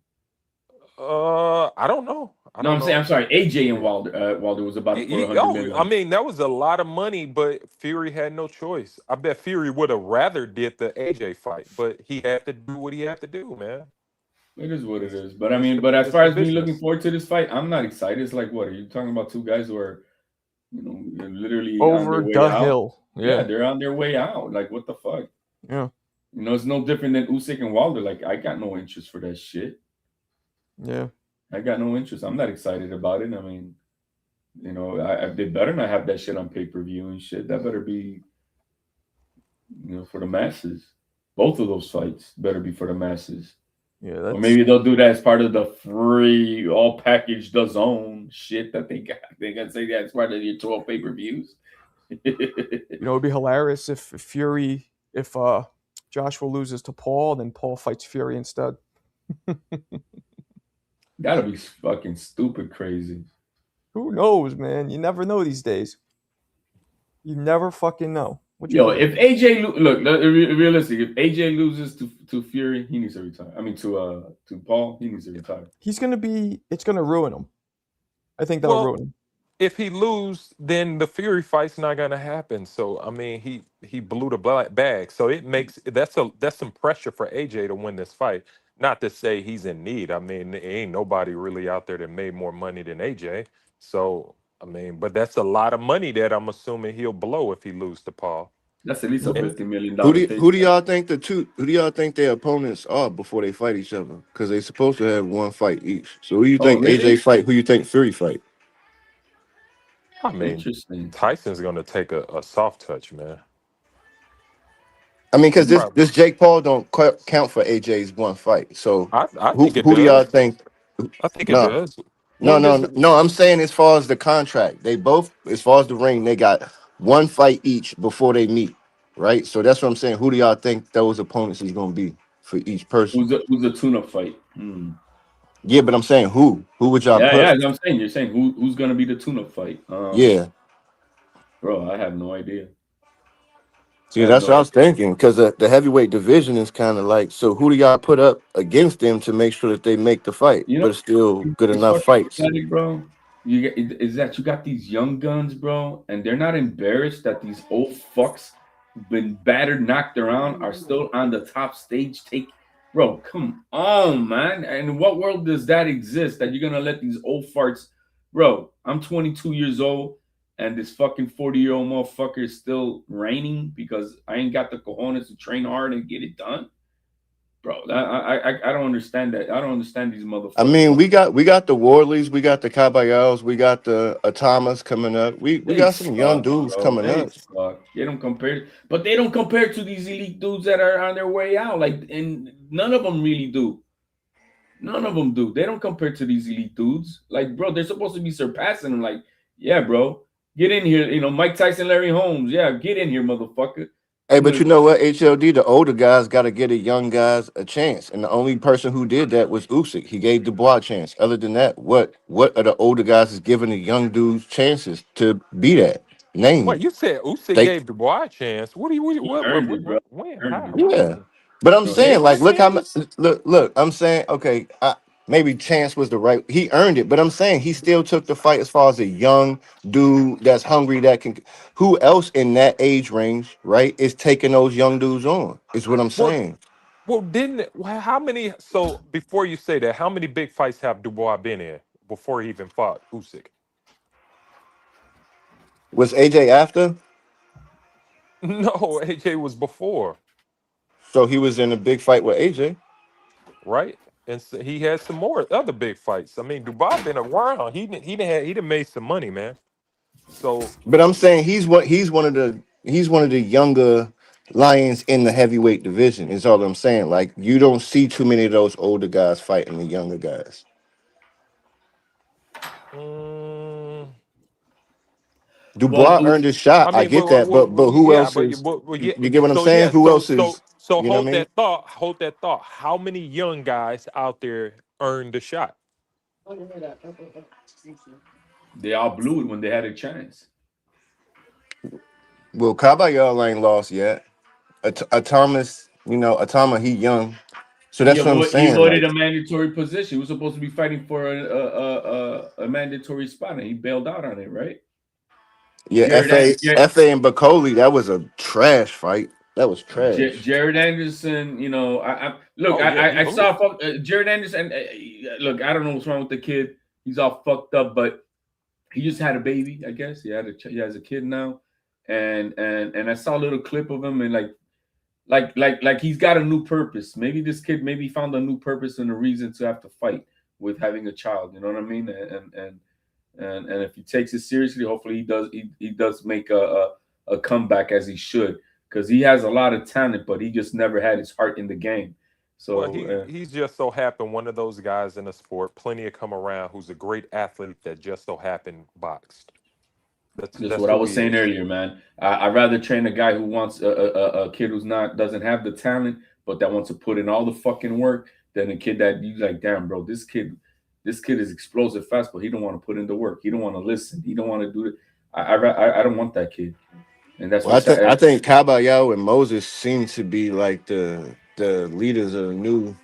I don't know. I'm sorry. AJ and Wilder. Wilder was about $100 million. I mean, that was a lot of money, but Fury had no choice. I bet Fury would have rather did the AJ fight, but he had to do what he had to do, man. It is what it is. But I mean, as far as me looking forward to this fight, I'm not excited. It's like, what are you talking about? Two guys who are, literally over the hill. Yeah, they're on their way out. Like, what the fuck? Yeah. It's no different than Usyk and Wilder. Like, I got no interest for that shit. Yeah. I got no interest. I'm not excited about it. I mean, they better not have that shit on pay-per-view and shit. That better be, for the masses. Both of those fights better be for the masses. Yeah, or maybe they'll do that as part of the free all package DAZN shit that they got. They got to say that's part of your 12 pay-per-views. It'd be hilarious if Joshua loses to Paul, then Paul fights Fury instead. That'll be fucking stupid crazy. Who knows, man? You never know these days. You never fucking know. If AJ realistic, if AJ loses to Fury, he needs to retire. I mean, to Paul, he needs to retire. It's gonna ruin him. I think that'll ruin him. If he lose, then the Fury fight's not gonna happen. So I mean, he blew the bag. So it makes that's some pressure for AJ to win this fight. Not to say he's in need. I mean, there ain't nobody really out there that made more money than AJ. So I mean, but that's a lot of money that I'm assuming he'll blow if he loses to Paul. That's at least a $50 million. Who do y'all think Who do y'all think their opponents are before they fight each other? Because they're supposed to have one fight each. So who you think AJ fight? Who you think Fury fight? I mean, Tyson's gonna take a soft touch, man. I mean, because this Jake Paul don't count for AJ's one fight. So I think who do y'all think? I think it does. No. I'm saying as far as the contract, they both, as far as the ring, they got one fight each before they meet, right? So that's what I'm saying. Who do y'all think those opponents is going to be for each person? Who's the tune-up fight? Yeah, but I'm saying who? Who would y'all Yeah, put? yeah. I'm saying you're saying who's gonna be the tune-up fight? Yeah. Bro, I have no idea. See, that's what I was thinking, because the heavyweight division is kind of like, so who do y'all put up against them to make sure that they make the fight, You know, but it's still good it's enough fucking fights? pathetic, bro. You get is that you got these young guns, bro, and they're not embarrassed that these old fucks been battered, knocked around, are still on the top stage. Bro, come on, man. And in what world does that exist that you're gonna let these old farts, bro? I'm 22 years old, and this fucking 40-year-old motherfucker is still reigning because I ain't got the cojones to train hard and get it done. Bro, I don't understand that. I don't understand these motherfuckers. I mean, we got the Wardleys, we got the Caballeros, we got the Atamas coming up. We They got some young suck, dudes bro. coming They up. suck. They don't compare, but they don't compare to these elite dudes that are on their way out. Like, and none of them really do. None of them do. They don't compare to these elite dudes. Like, bro, they're supposed to be surpassing them. Like, yeah, bro, get in here. You know, Mike Tyson, Larry Holmes. Yeah, get in here, motherfucker. Hey, but you know what, HLD, the older guys got to get the young guys a chance, and the only person who did that was Usyk. He gave Dubois a chance. Other than that, what are the older guys is giving the young dudes chances to be that? Name What me. you said? Usyk They gave Dubois a chance. What do you? He earned it, bro. When? Earned How? it. Yeah, but I'm No, he saying, Gave him like, a look how chance. much. Look. I'm saying, okay, maybe chance was the right. He earned it, but I'm saying he still took the fight as far as a young dude that's hungry that can. Who else in that age range, right, is taking those young dudes on? Is what I'm Well, saying. how many? So before you say that, how many big fights have Dubois been in before he even fought Usyk? Was AJ after? No, AJ was before, So he was in a big fight with AJ. right? And so he had some more other big fights. I mean, Dubois been around. He done made some money, man. So But I'm saying he's one of the younger lions in the heavyweight division. Is all I'm saying. Like, you don't see too many of those older guys fighting the younger guys. Dubois well, earned his shot. I I mean, get that, but who yeah, else but is? yeah. You get what I'm So saying? yeah, Who else is? so You know what I hold mean? that thought. Hold that thought. How many young guys out there earned a shot? They all blew it when they had a chance. Well, Caballero ain't lost yet. Thomas, Atama, he young. So He that's what I'm avoid, he saying. avoided Like, a mandatory position. He was supposed to be fighting for a mandatory spot, and he bailed out on it, right? yeah, FA and Bacoli, that was a trash fight. That was trash. Jared Anderson, Oh yeah, he I blew. saw Jared Anderson. Look, I don't know what's wrong with the kid. He's all fucked up, but he just had a baby. I guess he has a kid now, and I saw a little clip of him, and like he's got a new purpose. Maybe this kid found a new purpose and a reason to have to fight with having a child. You know what I mean? And if he takes it seriously, hopefully he does make a comeback as he should, because he has a lot of talent, but he just never had his heart in the game. Well, So he's just so happened one of those guys in the sport. Plenty of come around who's a great athlete that just so happened boxed. that's That's what I who was he saying is. earlier, man. I'd rather train a guy who wants a kid who's doesn't have the talent, but that wants to put in all the fucking work, than a kid that you like, damn, bro, this kid is explosive fast, but he don't want to put in the work. He don't want to listen. He don't want to do it. I don't want that kid, and that's well, what's I think Caballero and Moses seem to be like the leaders of the new.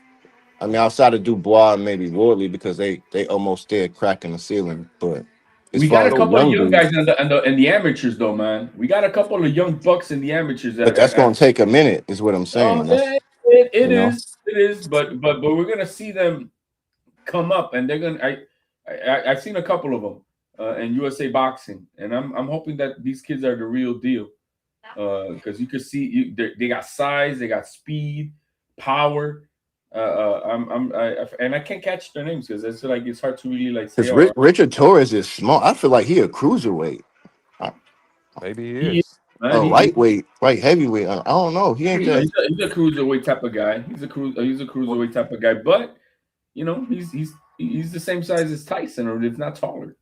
I mean, outside of Dubois and maybe Wardley, because they almost there cracking the ceiling. But as We got far as a the couple of young young dudes, guys in the amateurs, though, man. We got a couple of young bucks in the amateurs but that's going to take a minute, is what I'm saying. That's it you know. is, but we're gonna see them come up, and they're gonna. I've seen a couple of them in USA Boxing, and I'm hoping that these kids are the real deal, because you can see they got size, they got speed, power. And I can't catch their names because it's hard to really like say. Because Oh, Richard Torres is small. I feel like he a cruiserweight, Maybe he he is, is. a man. lightweight, like heavyweight. I don't know. He ain't that. He's a cruiserweight type of guy. He's a cruiserweight type of guy, but he's the same size as Tyson, or if not taller.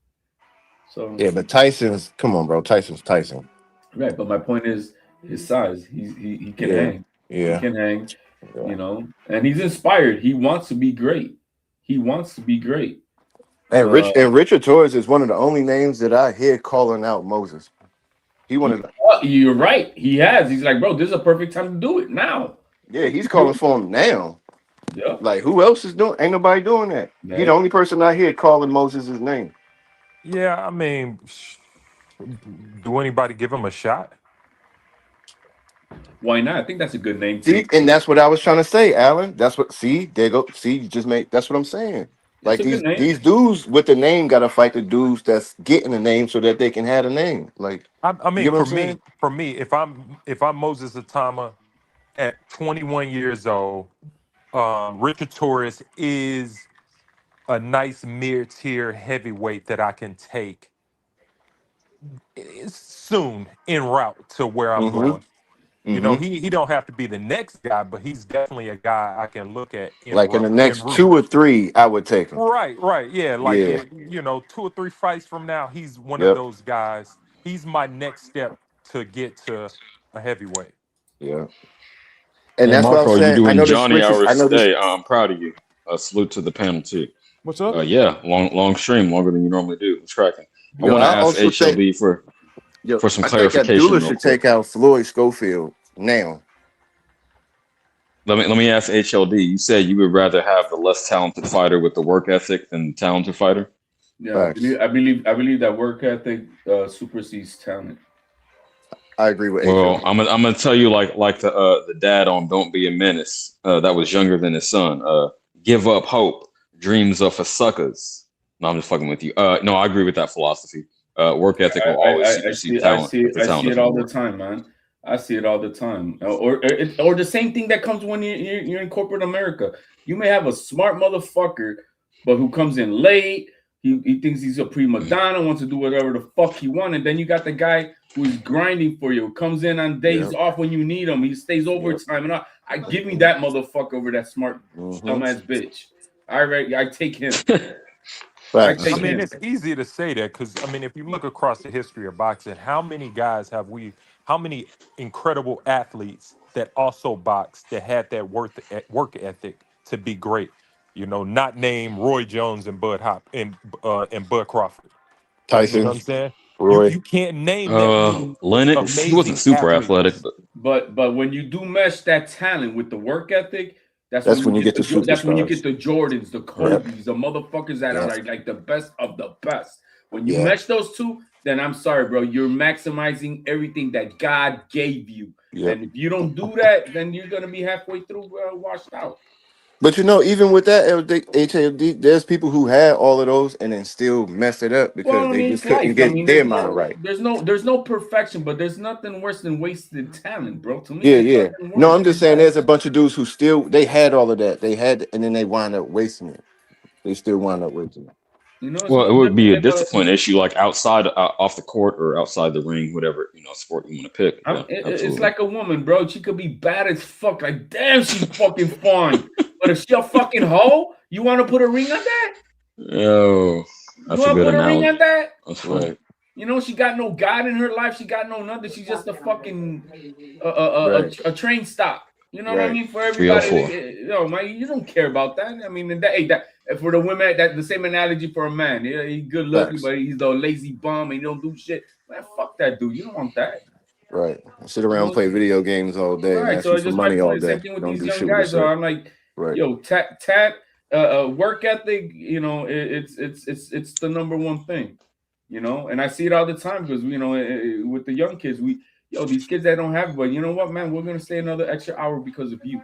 So Yeah, but Tyson's. Come on, bro. Tyson's Tyson. right, but my point is his size. He can Yeah, hang. He yeah. can hang. Yeah. And he's inspired. He wants to be great. He wants to be great. And Richard Torres is one of the only names that I hear calling out Moses. He wanted. You're right. He has. He's like, bro, this is a perfect time to do it now. Yeah, he's calling for him now. Yeah. Like, who else is doing? Ain't nobody doing that. Yeah. He's the only person I hear calling Moses' name. Yeah, I mean, do anybody give him a shot? Why not? I think that's a good name. See, and that's what I was trying to say, Alan. That's what. See, there go. See, you just made. That's what I'm saying. Like these dudes with the name got to fight the dudes that's getting the name so that they can have a name. Like, I mean, you know what I'm for me, if I'm Moses Atama at 21 years old, Richard Torres is a nice mid-tier heavyweight that I can take soon en route to where I'm going. You know, he don't have to be the next guy, but he's definitely a guy I can look at like in the next 2 or 3, I would take him. Right. Yeah, like Yeah. you know, 2 or 3 fights from now, he's one of those guys. He's my next step to get to a heavyweight. Yeah. And hey, that's what I was Marco, you're saying. I doing know this Johnny switches. I hours know this. today. I'm proud of you. Salute to the panel too. What's up? Yeah, long stream, longer than you normally do. It's cracking. I Yo, want to I ask also HLB for some I think clarification. Abdullah real should quick. take out Floyd Schofield now. Let me ask HLD. You said you would rather have the less talented fighter with the work ethic than the talented fighter. Yeah, I believe that work ethic supersedes talent. I agree with Well, HLD. I'm gonna tell you like the dad on Don't Be a Menace that was younger than his son. Give up hope. Dreams are for suckers. No, I'm just fucking with you. No, I agree with that philosophy. Work ethic will always supersede talent. I see it all the time, man. I see it all the time. Or the same thing that comes when you're in corporate America. You may have a smart motherfucker, but who comes in late. He thinks he's a prima donna, wants to do whatever the fuck he wants. And then you got the guy who's grinding for you, comes in on days off when you need him. He stays overtime. And I give me that motherfucker over that smart dumbass bitch. I take him. I mean, it's easy to say that because I mean, if you look across the history of boxing, how many incredible athletes that also boxed that had that work ethic to be great? You know, not named Roy Jones and Bud Crawford. Tyson, you know what I'm saying? Roy. You can't name that many Lennox. He wasn't amazing super athletes. athletic, but when you do mesh that talent with the work ethic, that's when you get the superstars. That's when you get the Jordans, the Kobe's, the motherfuckers that are like the best of the best. When you mesh those two, then I'm sorry, bro, you're maximizing everything that God gave you. And if you don't do that, then you're gonna be halfway through washed out. But you know, even with that HLD, there's people who had all of those and then still mess it up because they just couldn't get their mind right. There's no perfection, but there's nothing worse than wasted talent, bro. To me, Yeah. No, I'm just saying there's a bunch of dudes who they had all of that. They had, and then they wind up wasting it. They still wind up wasting it. You know, well, it would be a discipline issue, like outside, off the court, or outside the ring, whatever sport you want to pick. Yeah, it's like a woman, bro. She could be bad as fuck. Like, damn, she's fucking fine. But if she a fucking hoe, you want to put a ring on that? Oh, that's a good analogy. Ring on that? That's right. You know, she got no God in her life. She got no nothing. She's just a fucking a train stop. You know what I mean? For everybody, you don't care about that. I mean, that for the women, that the same analogy for a man. Yeah, he's good looking, but he's a lazy bum and he don't do shit. Man, fuck that dude. You don't want that. Right. Sit around and play video games all day and ask you for money all day. Same thing with these young guys. I'm like, yo, work ethic. You know, it's the number one thing. You know, and I see it all the time because with the young kids, these kids that don't have it, but you know what, man, we're gonna stay another extra hour because of you.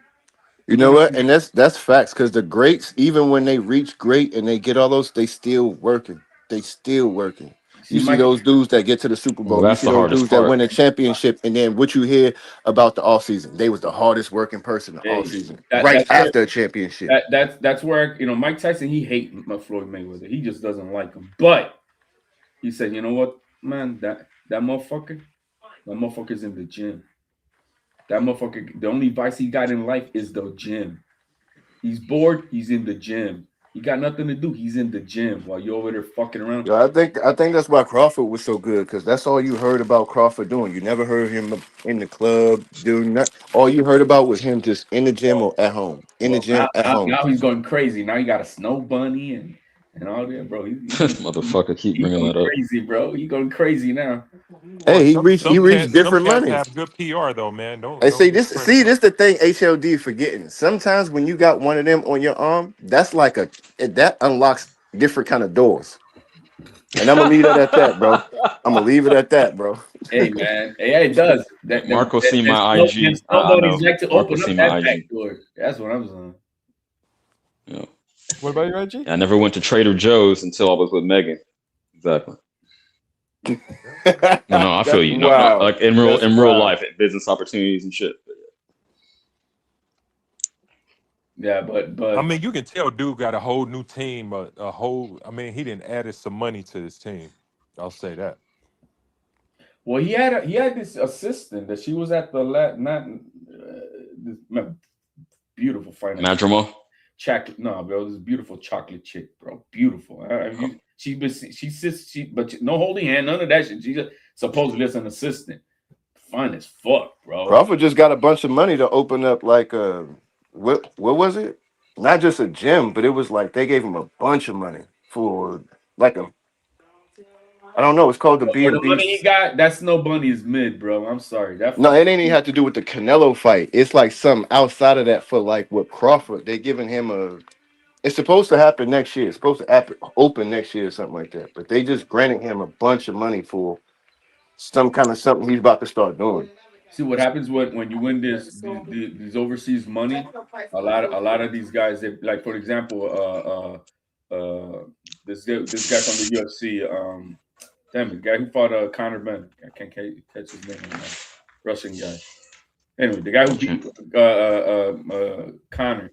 You know what? And that's facts, because the greats, even when they reach great and they get all those, they still working. You see those dudes that get to the Super Bowl. You see those dudes that win a championship, and then what you hear about the offseason. They was the hardest working person the offseason, right after a championship. That's where Mike Tyson, he hates Floyd Mayweather. He just doesn't like him. But he said, you know what, man, that motherfucker's in the gym. That motherfucker, the only vice he got in life is the gym. He's bored, he's in the gym. He got nothing to do. He's in the gym while you're over there fucking around. Yo, I think that's why Crawford was so good, because that's all you heard about Crawford doing. You never heard him in the club doing that. All you heard about was him just in the gym or at home. In the Well, gym at home. now he's going crazy. Now he got a snow bunny and all that, bro. Motherfucker, keep He's bringing going that up. crazy, bro. He going crazy now. Hey, he reached Some different cats money. have good PR though, man. I Don't say get this. credit. See, this the thing. HLD forgetting. Sometimes when you got one of them on your arm, that's like that unlocks different kind of doors. And I'm gonna leave it at that, bro. I'm gonna leave it at that, bro. Hey, man. Hey, it does. Marco seen my IG. I know. Nobody's like to Marco open up seen that my back IG. door. That's what I'm saying. Yeah. What about your IG? I never went to Trader Joe's until I was with Megan. Exactly. No, I feel you. No, like in real life, business opportunities and shit. Yeah, but I mean, you can tell dude got a whole new team, I mean, he didn't added some money to his team. I'll say that. Well, he had this assistant that she was at the this beautiful finance. Madrimal? No, bro, this beautiful chocolate chick, bro. Beautiful. But no holding hand, none of that shit. She's supposedly just an assistant. Fine as fuck, bro. Crawford just got a bunch of money to open up like what was it? Not just a gym, but it was like they gave him a bunch of money for like I don't know. It's called the B&B. For the money he got, that Snow Bunny is mid, bro. I'm sorry. No, it ain't even have to do with the Canelo fight. It's like something outside of that for like with Crawford. They giving him it's supposed to happen next year. It's supposed to open next year or something like that. But they just granted him a bunch of money for some kind of something he's about to start doing. See what happens when you win these overseas money. A lot of these guys, they, like for example, this guy from the UFC, damn it, guy who fought Conor Ben. I can't catch his name. Russian guy. Anyway, the guy who beat Conor,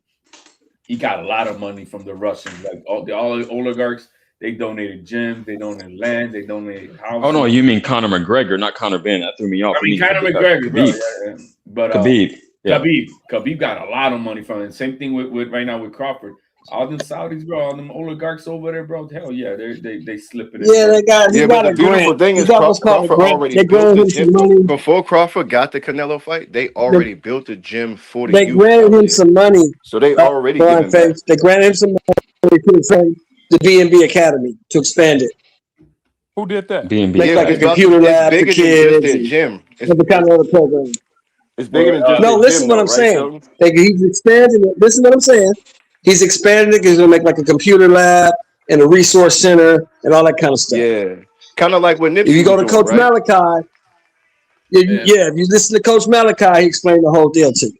he got a lot of money from the Russians. Like all the oligarchs, they donated gyms, they donated land, they donated houses. Oh no, you mean Conor McGregor, not Conor Ben. That threw me off. I mean Conor McGregor, bro. Yeah. But Khabib. Yeah. Khabib got a lot of money from it. Same thing with right now with Crawford. All them Saudis, bro, all them oligarchs over there, bro. Hell yeah, they slip it in. Yeah, they got. He got but the beautiful thing is Crawford already built the gym. Before Crawford got the Canelo fight, they already built the gym for the They youth. granted him some money. So they already given back. They granted him some money to expand the B&B Academy to expand it. Who did that? B&B. Make like a computer lab for kids. Than gym. It's the kind of other program. It's bigger than just no. Listen, what I'm saying. He's expanding it. Listen, what I'm saying. He's expanding it because he's gonna make like a computer lab and a resource center and all that kind of stuff. Yeah, kind of like when Nipsey if you go to was Coach doing, right? Malachi, if you listen to Coach Malachi, he explained the whole deal to you.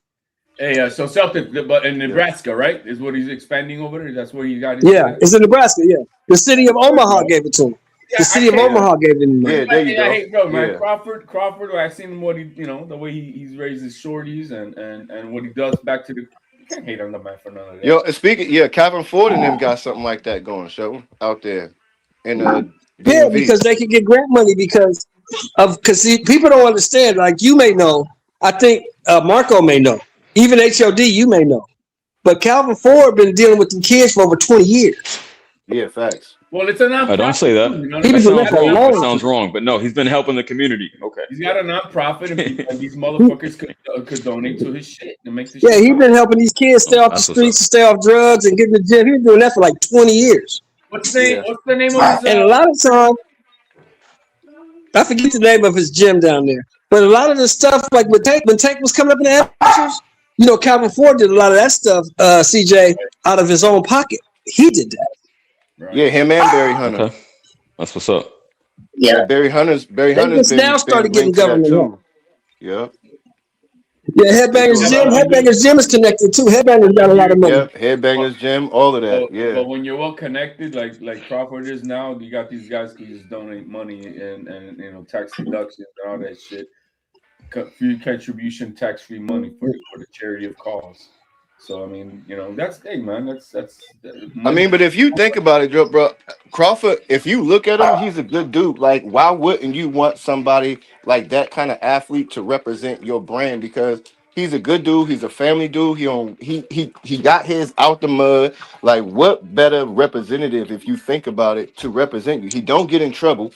Hey, so Celtic, but in Nebraska, right, is what he's expanding over there. That's where he got. It's in Nebraska. Yeah, the city of Omaha gave it to him. The city of Omaha gave it to him. Yeah, there you go. I hate, bro, man. Crawford. I seen him the way he's raised his shorties and what he does back to the. You can't hate on the man for none of that. Yo, speaking, Calvin Ford and them got something like that going, show out there, and because they can get grant money because people don't understand. Like you may know, I think Marco may know, even HLD you may know, but Calvin Ford been dealing with them kids for over 20 years. Yeah, facts. Well, it's a nonprofit. Don't say that. That sounds wrong, but no, he's been helping the community. Okay. He's got a nonprofit, and these motherfuckers could donate to his shit and make this. Yeah, he's been helping these kids stay off the streets, stay off drugs, and get in the gym. He's been doing that for like 20 years. What's the name of his? And a lot of time, I forget the name of his gym down there, but a lot of the stuff, like when Tank was coming up in the amateurs, Calvin Ford did a lot of that stuff. CJ out of his own pocket, he did that. Right. Yeah, him and Barry Hunter. Okay. That's what's up. Yeah, Barry Hunter's just now started getting government help. Yep. Yeah, Headbangers Gym is connected too. Headbangers got a lot of money. Yep, Headbangers Gym, all of that. But when you're well connected, like Crawford is now, you got these guys who just donate money and tax deductions and all that shit. Free contribution, tax-free money for the charity of cause. So I mean, that's man. That's. I mean, but if you think about it, bro, Crawford, if you look at him, he's a good dude. Like, why wouldn't you want somebody like that kind of athlete to represent your brand? Because He's a good dude. He's a family dude. He got his out the mud. Like, what better representative, if you think about it, to represent you? He don't get in trouble,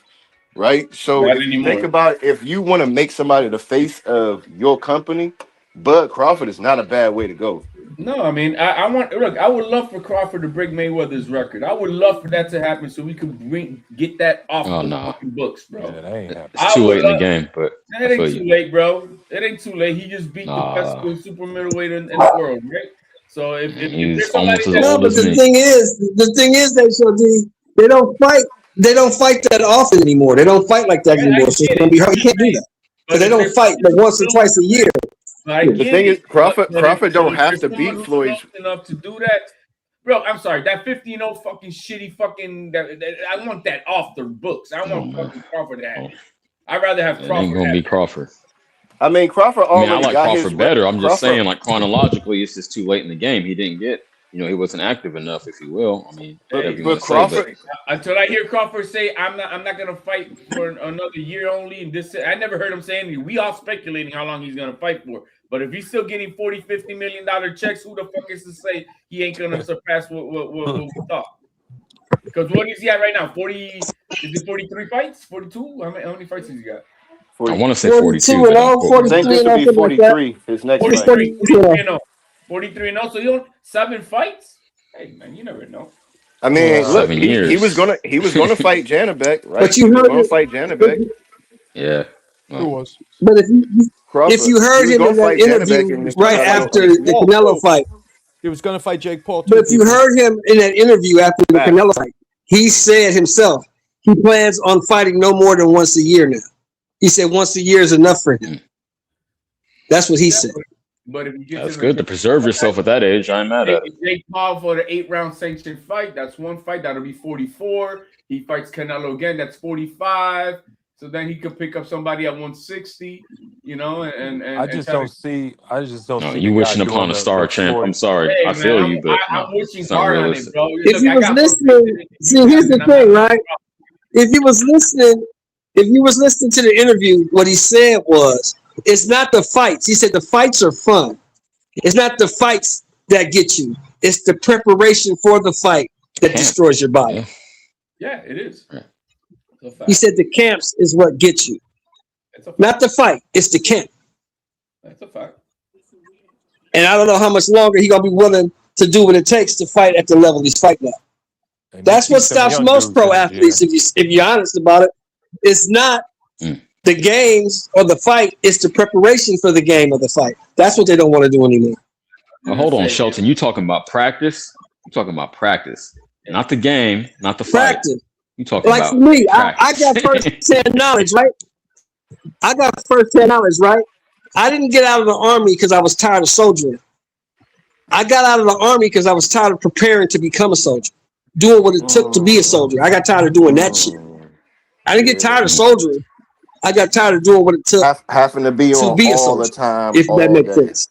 right? So Not if you think anymore. about it, if you want to make somebody the face of your company, Bud Crawford is not a bad way to go. No, I mean, I would love for Crawford to break Mayweather's record. I would love for that to happen so we could get that off Oh the no, fucking books, bro. Yeah, that ain't happening. it's too late in the game. But It ain't too late, bro. It ain't too late. He just beat the best super middleweight in the world, right? So if he's there's somebody almost as that No, old but as the me. thing is that Shorty, they don't fight. They don't fight that often anymore. They don't fight like that anymore. So it's gonna be hard. You can't do that because they don't fight but once or twice a year. I The get thing is, it. Crawford But don't if have there's to someone beat who's Floyd. close enough to do that, bro, I'm sorry. That 50-0 fucking shitty fucking. I want that off the books. I want fucking Crawford to have it. I'd rather have It Crawford. ain't gonna be Crawford. I mean, Crawford I mean, I already like got his Crawford better. I'm just Crawford. saying, like chronologically, it's just too late in the game. He didn't get, he wasn't active enough, if you will. I mean, whatever you want to say, but Until I hear Crawford say, I'm not gonna fight for another year only. And this, I never heard him say anything. We all speculating how long he's gonna fight for. But if he's still getting $40-50 million checks, who the fuck is to say he ain't gonna surpass what we thought? Because what is he at right now? 40? Is it 43 fights? 42? How many fights has he got? I want to say 42. and all, 43 and all, something like that. 43. His next 43 fight. and 0. 43 and 0. So you 7 fights? Hey man, you never know. I mean, look, 7 he years. was gonna fight Janabek, right? But you he was heard gonna it. fight Janabek. Yeah. Who was? But if you heard was him gonna in that fight Janabek interview in the right title. after the Canelo fight, He was going to fight Jake Paul too. but if you heard him in that interview after the Canelo fight, he said himself he plans on fighting no more than once a year now. He said once a year is enough for him. That's what he said. But if you get That's good to preserve yourself at that age. I ain't mad at it. Jake Paul for the 8-round sanctioned fight, that's one fight. That'll be 44. He fights Canelo again, that's 45. So then he could pick up somebody at 160, and I just don't see. No, the you guy wishing doing upon a star, champ. Floyd. I'm sorry. Hey, I feel man, you, but I'm wishing it's not hard on it, realistic. bro. If Look, you I was got listening, see, here's the thing, right? If you was listening to the interview, what he said was, it's not the fights. He said the fights are fun. It's not the fights that get you. It's the preparation for the fight that destroys your body. Yeah, it is. He said the camps is what gets you. Not the fight. It's the camp. That's a fact. And I don't know how much longer he's going to be willing to do what it takes to fight at the level he's fighting at. That's what stops most pro athletes, if you're honest about it. It's not the games or the fight. It's the preparation for the game or the fight. That's what they don't want to do anymore. Now, hold on, Shelton. You talking about practice? You talking about practice, not the game, not the fight. Practice. You talking Like about for me, I practice. got first-hand knowledge, right? I didn't get out of the army because I was tired of soldiering. I got out of the army because I was tired of preparing to become a soldier, doing what it took to be a soldier. I got tired of doing that shit. I didn't get tired of soldiering. I got tired of doing what it took having to be on a all soldier, the time, if that all makes day. sense.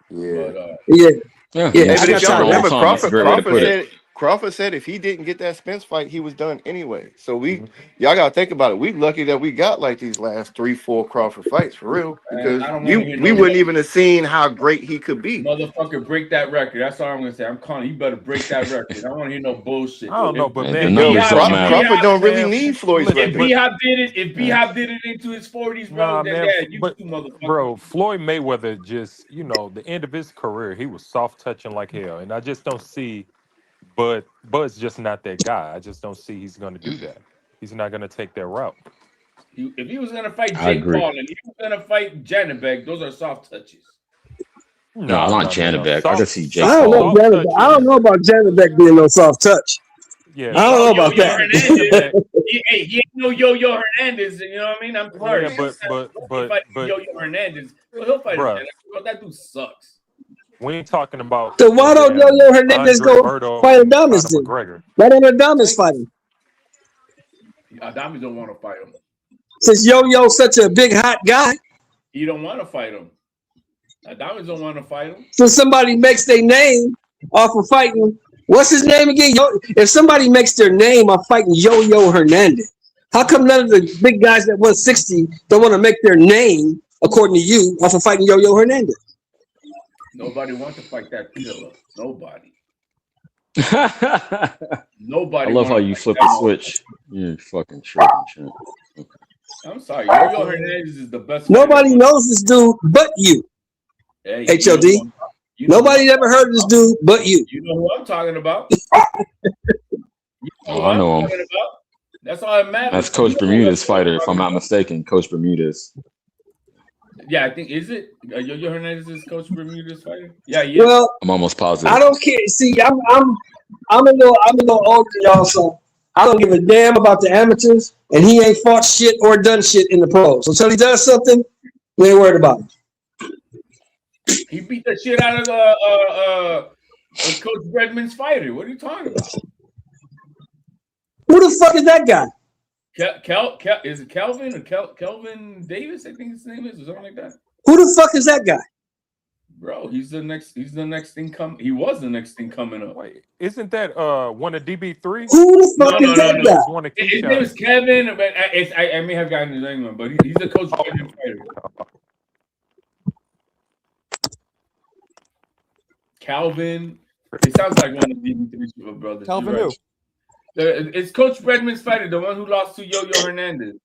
Yeah. Yeah. Hey, but if y'all all the remember, time. That's a great way to put it. Crawford said if he didn't get that Spence fight, he was done anyway. So y'all gotta think about it. We lucky that we got like these last 3-4 Crawford fights for real, because we wouldn't even have seen how great he could be. Motherfucker, break that record. That's all I'm gonna say. I'm calling you. Better break that record. I don't want to hear no bullshit. I don't know, but Man, man, the numbers don't matter. Crawford don't really need Floyd's If record. B-Hop did it into his 40s, bro, then you too, motherfucker. Bro, Floyd Mayweather just, the end of his career, he was soft touching like hell, and I just don't see. But Bud's just not that guy. I just don't see he's going to do that. He's not going to take that route. If he was going to fight I Jake agree. Paul and he was going to fight Janabek, those are soft touches. No, I want Janabek. I just see Jake I Paul. don't know about Janabek being no soft touch. Yeah, I don't know about that. He ain't no Yo-Yo Hernandez. You know what I mean? I'm sorry. Yeah, but Yo-Yo Hernandez. Well, he'll fight bruh, him. That dude sucks. We ain't talking about. So why don't Yo-Yo Hernandez Andre go Berto fight and Adames Conor then? McGregor. Why don't Adames fight him? Adames don't want to fight him. Since Yo-Yo's such a big hot guy. He don't want to fight him. Adames don't want to fight him. So somebody makes their name off of fighting. What's his name again? If somebody makes their name off fighting Yo-Yo Hernandez, how come none of the big guys that won 60 don't want to make their name, according to you, off of fighting Yo-Yo Hernandez? Nobody wants to fight that killer. Nobody. I Nobody. love how you flip the switch. You're fucking tripping, champ. Okay. I'm sorry. Yo Hernandez is the best. Nobody knows this dude but you. Hey, HOD. You know Nobody ever heard of this dude but you. You know who I'm talking about. Oh, I know him. That's all that matters. That's Coach Bermuda's fighter, if I'm not mistaken. Coach Bermuda's. Yeah, I think is it Yo Hernandez is Coach Bermuda's fighter? Yeah, yeah. Well, I'm almost positive. I don't care. See, I'm a little older than y'all, so I don't give a damn about the amateurs, and he ain't fought shit or done shit in the pros. So until he does something, we ain't worried about it. He beat the shit out of Coach Redmond's fighter. What are you talking about? Who the fuck is that guy? Is it Kelvin or Kelvin Davis? I think his name is, or something like that. Who the fuck is that guy? Bro, he's the next thing coming. He was the next thing coming up. Wait, isn't that one of DB3? Who the fuck is that guy? One of His name is Kevin, but I may have gotten his name wrong, but he's a Coach Redmond fighter. Calvin. It sounds like one of the DB3 brothers. Calvin who? It's Coach Redmond's fighter, the one who lost to Yo Hernandez.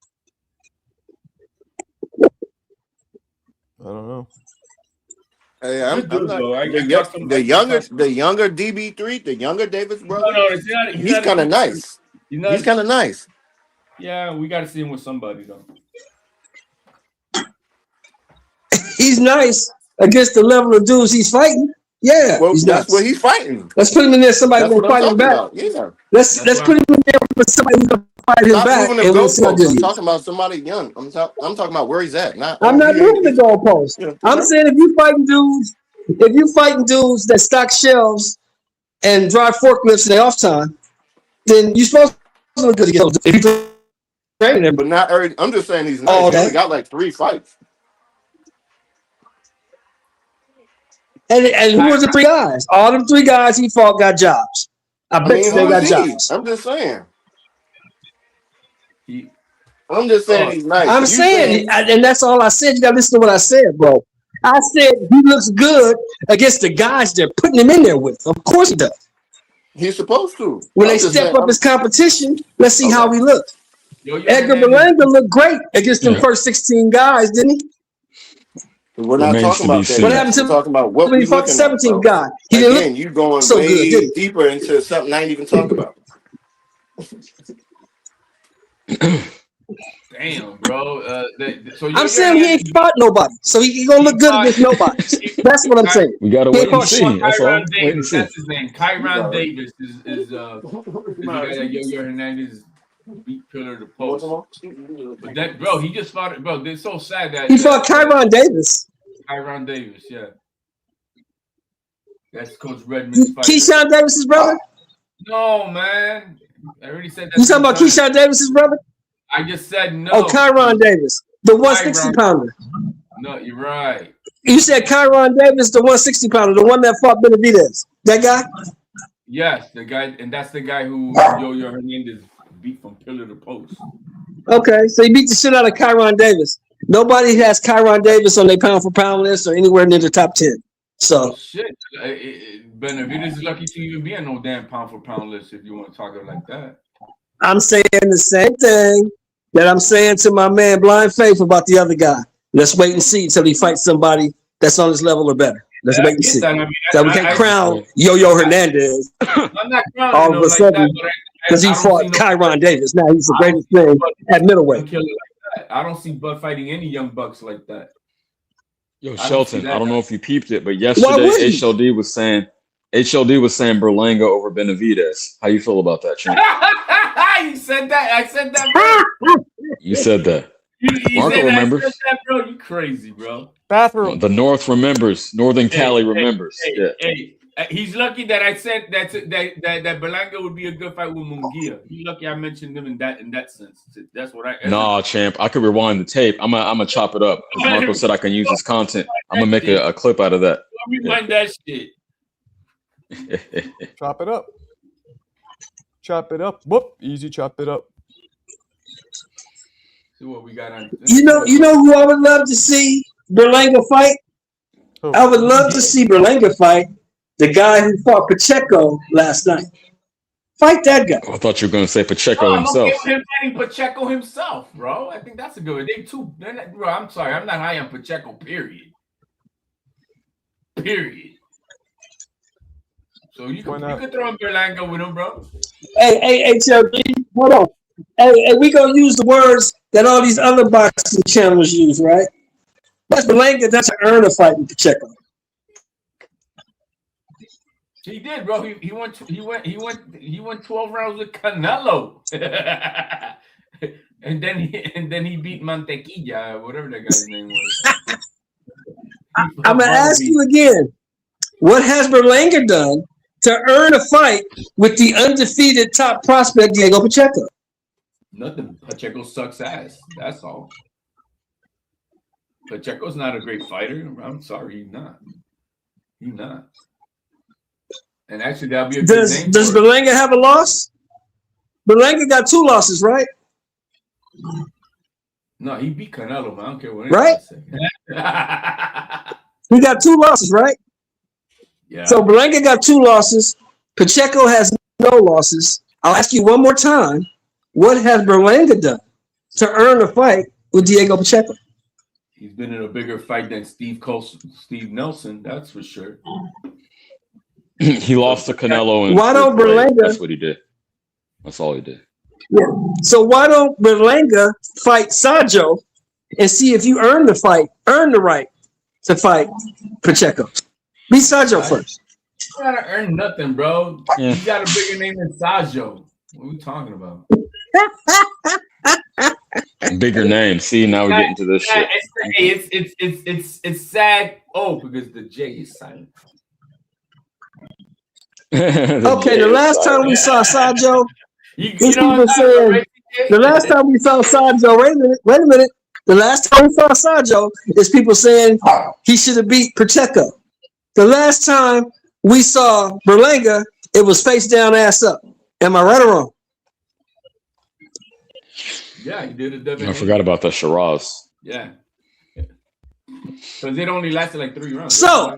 I don't know. Hey, I'm not, the younger DB3, the younger Davis brother. No, he's kind of nice. He's kind of nice. Yeah, we got to see him with somebody though. He's nice against the level of dudes he's fighting. Yeah, well, he's that's nice. what he's fighting. Let's put him in there. Somebody gonna fight him back. About. Yeah. Let's put him in there with somebody who's gonna fight him back. And we'll see how good I'm talking about somebody young. I'm talking about where he's at. I'm not moving the goalpost. Yeah. I'm saying if you fighting dudes that stock shelves and drive forklifts in their off time, then you're supposed to look good against them. If you training them, but not every. I'm just saying he's nice. Oh, okay. He only got like 3 fights. And who were the 3 guys? All them 3 guys he fought got jobs. I bet you they got jobs. I'm just saying. I'm just saying he's nice. I'm saying, and that's all I said. You got to listen to what I said, bro. I said he looks good against the guys they're putting him in there with. Of course he does. He's supposed to. When they step up his competition, let's see how he looks. Edgar Berlanga looked great against them first 16 guys, didn't he? We're not talking about that. What happened to him? Talking about what he fought the 17th guy. He didn't look you going so way good, deeper into something I ain't even talking about. Damn, bro. So I'm saying he ain't fought nobody, so he gonna look good against nobody. That's what I'm saying. We gotta wait and see. That's all. Wait and see. That's his name. Kyron Davis is the guy that Yo Hernandez beat pillar to post. But that, bro, he just fought it, bro. It's so sad that he fought Kyron Davis. Kyron Davis, yeah. That's Coach Redmond's fighter. Keyshawn Davis's brother? No, man. I already said that. You talking about Keyshawn Davis's brother? I just said no. Oh, Kyron Davis, the 160 pounder. No, you're right. You said Kyron Davis, the 160 pounder, the one that fought Benavidez. That guy? Yes, the guy, and that's the guy who Yo Hernandez beat from pillar to post. Okay, so he beat the shit out of Kyron Davis. Nobody has Kyron Davis on their pound for pound list or anywhere near the top 10. So shit, Benavidez is lucky to even be on no damn pound for pound list if you want to talk it like that. I'm saying the same thing that I'm saying to my man Blind Faith about the other guy. Let's wait and see until he fights somebody that's on his level or better. Let's wait and see. So we can't crown Yo Hernandez I'm not crowning all of a sudden because he fought Kyron Davis. Now he's the greatest thing at middleweight. I don't see Bud fighting any young bucks like that. Yo, Shelton, I don't know if you peeped it, but yesterday HLD was saying Berlanga over Benavidez. How you feel about that, champ? You said that. I said that, bro. You said that. You Marco said remembers. I said that, bro. You crazy, bro. Bathroom. The North remembers. Northern Cali remembers. Hey, he's lucky that I said that Berlanga would be a good fight with Munguia. He's lucky I mentioned him in that sense. That's what I. Nah, champ. I could rewind the tape. I'm gonna chop it up. Marco said I can use his content. I'm gonna make a clip out of that. Rewind that shit. Chop it up. Chop it up. Whoop. Easy. Chop it up. See what we got on. You know who I would love to see Berlanga fight? I would love to see Berlanga fight the guy who fought Pacheco last night. Fight that guy. I thought you were going to say Pacheco Oh, I'm okay himself. with him fighting Pacheco himself, bro. I think that's a good one. Bro, I'm sorry. I'm not high on Pacheco, period. So you could throw in Berlanga with him, bro. Hey, TLG, hold on. Hey, we gonna use the words that all these other boxing channels use, right? That's Berlanga. That's to earn a fight with Pacheco. He did, bro. He went 12 rounds with Canelo. and then he beat Mantequilla, whatever that guy's name was. I'm gonna ask you again. What has Berlanga done to earn a fight with the undefeated top prospect Diego Pacheco? Nothing. Pacheco sucks ass. That's all. Pacheco's not a great fighter. I'm sorry, he's not. He's not. And actually, that'll be a good name. Does Berlanga have a loss? Berlanga got 2 losses, right? No, he beat Canelo, man. I don't care what right? say. He got 2 losses, right? Yeah. So Berlanga got 2 losses. Pacheco has no losses. I'll ask you one more time. What has Berlanga done to earn a fight with Diego Pacheco? He's been in a bigger fight than Steve Nelson, that's for sure. He lost to Canelo. Why don't Berlanga? That's what he did. That's all he did. Yeah. So why don't Berlanga fight Sajo and see if you earn the right to fight Pacheco? Be Sajo first. You gotta earn nothing, bro. Yeah. You got a bigger name than Sajo. What are we talking about? Bigger name. See, now we're getting to this shit. It's sad. Oh, because the J is silent. Okay, the last time we saw Sajo, the last time we saw Sajo, wait a minute. The last time we saw Sajo is people saying he should have beat Pacheco. The last time we saw Berlanga, it was face down, ass up. Am I right or wrong? Yeah, he did it. I forgot about the Shiraz. Yeah. Because it only lasted like 3 rounds. So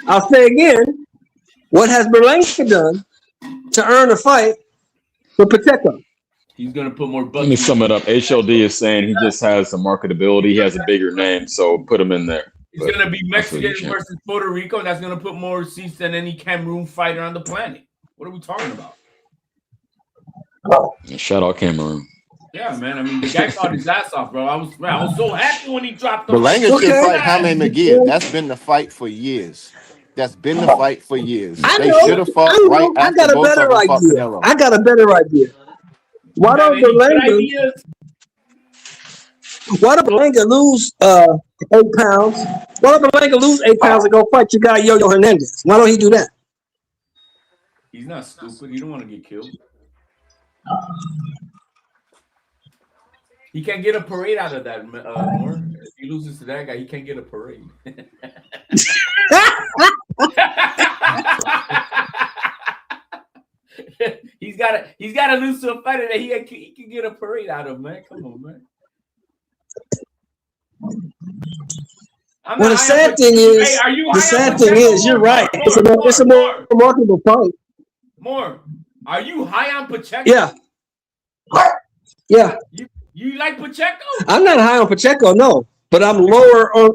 I'll say again, what has Berlanga done to earn a fight with Pacheco? He's going to put more buttons. Let me sum it up. HLD is saying he just has some marketability. He has a bigger name, so put him in there. It's going to be Mexican versus Puerto Rico, and that's going to put more seats than any Cameroon fighter on the planet. What are we talking about? Shout out Cameroon. Yeah, man. I mean, the guy fought his ass off, bro. I was so happy when he dropped the Berlanga should fight Jaime McGee. That's been the fight for years. That's been the fight for years. They should have fought right after both of them fought Canelo. I got a better idea. Why don't Berlanga lose 8 pounds? Why don't Berlanga lose 8 pounds and go fight your guy Yo-Yo Hernandez? Why don't he do that? He's not stupid. He don't want to get killed. He can't get a parade out of that, more. If he loses to that guy, he can't get a parade. He's got to lose to a fighter that he can get a parade out of, man. Come on, man. Well, the sad thing is, you're right. It's a more remarkable fight. More. Are you high on Pacheco? Yeah. Yeah. You like Pacheco? I'm not high on Pacheco, no, but I'm lower on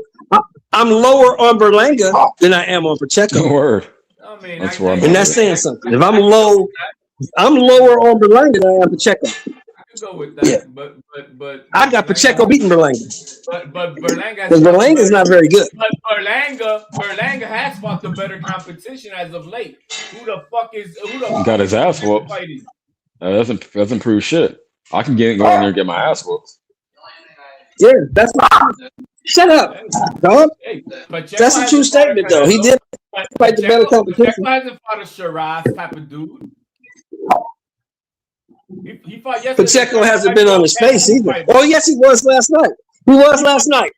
Berlanga than I am on Pacheco. Word. I mean, and that's saying something. If I'm lower on Berlanga than I am Pacheco. I can go with that, yeah. but I got Pacheco beating Berlanga. But Berlanga, because Berlanga's not very good. But Berlanga has fought the better competition as of late. Who the fuck got his ass whooped? Doesn't prove shit. I can go in there and get my ass whooped. Yeah, that's not. Shut up, dog. Hey, that's a true statement, though. He did fight the better competition. Pacheco hasn't fought a Shiraz type of dude. He fought yesterday. Pacheco hasn't been on his face either. Oh, yes, he was last night.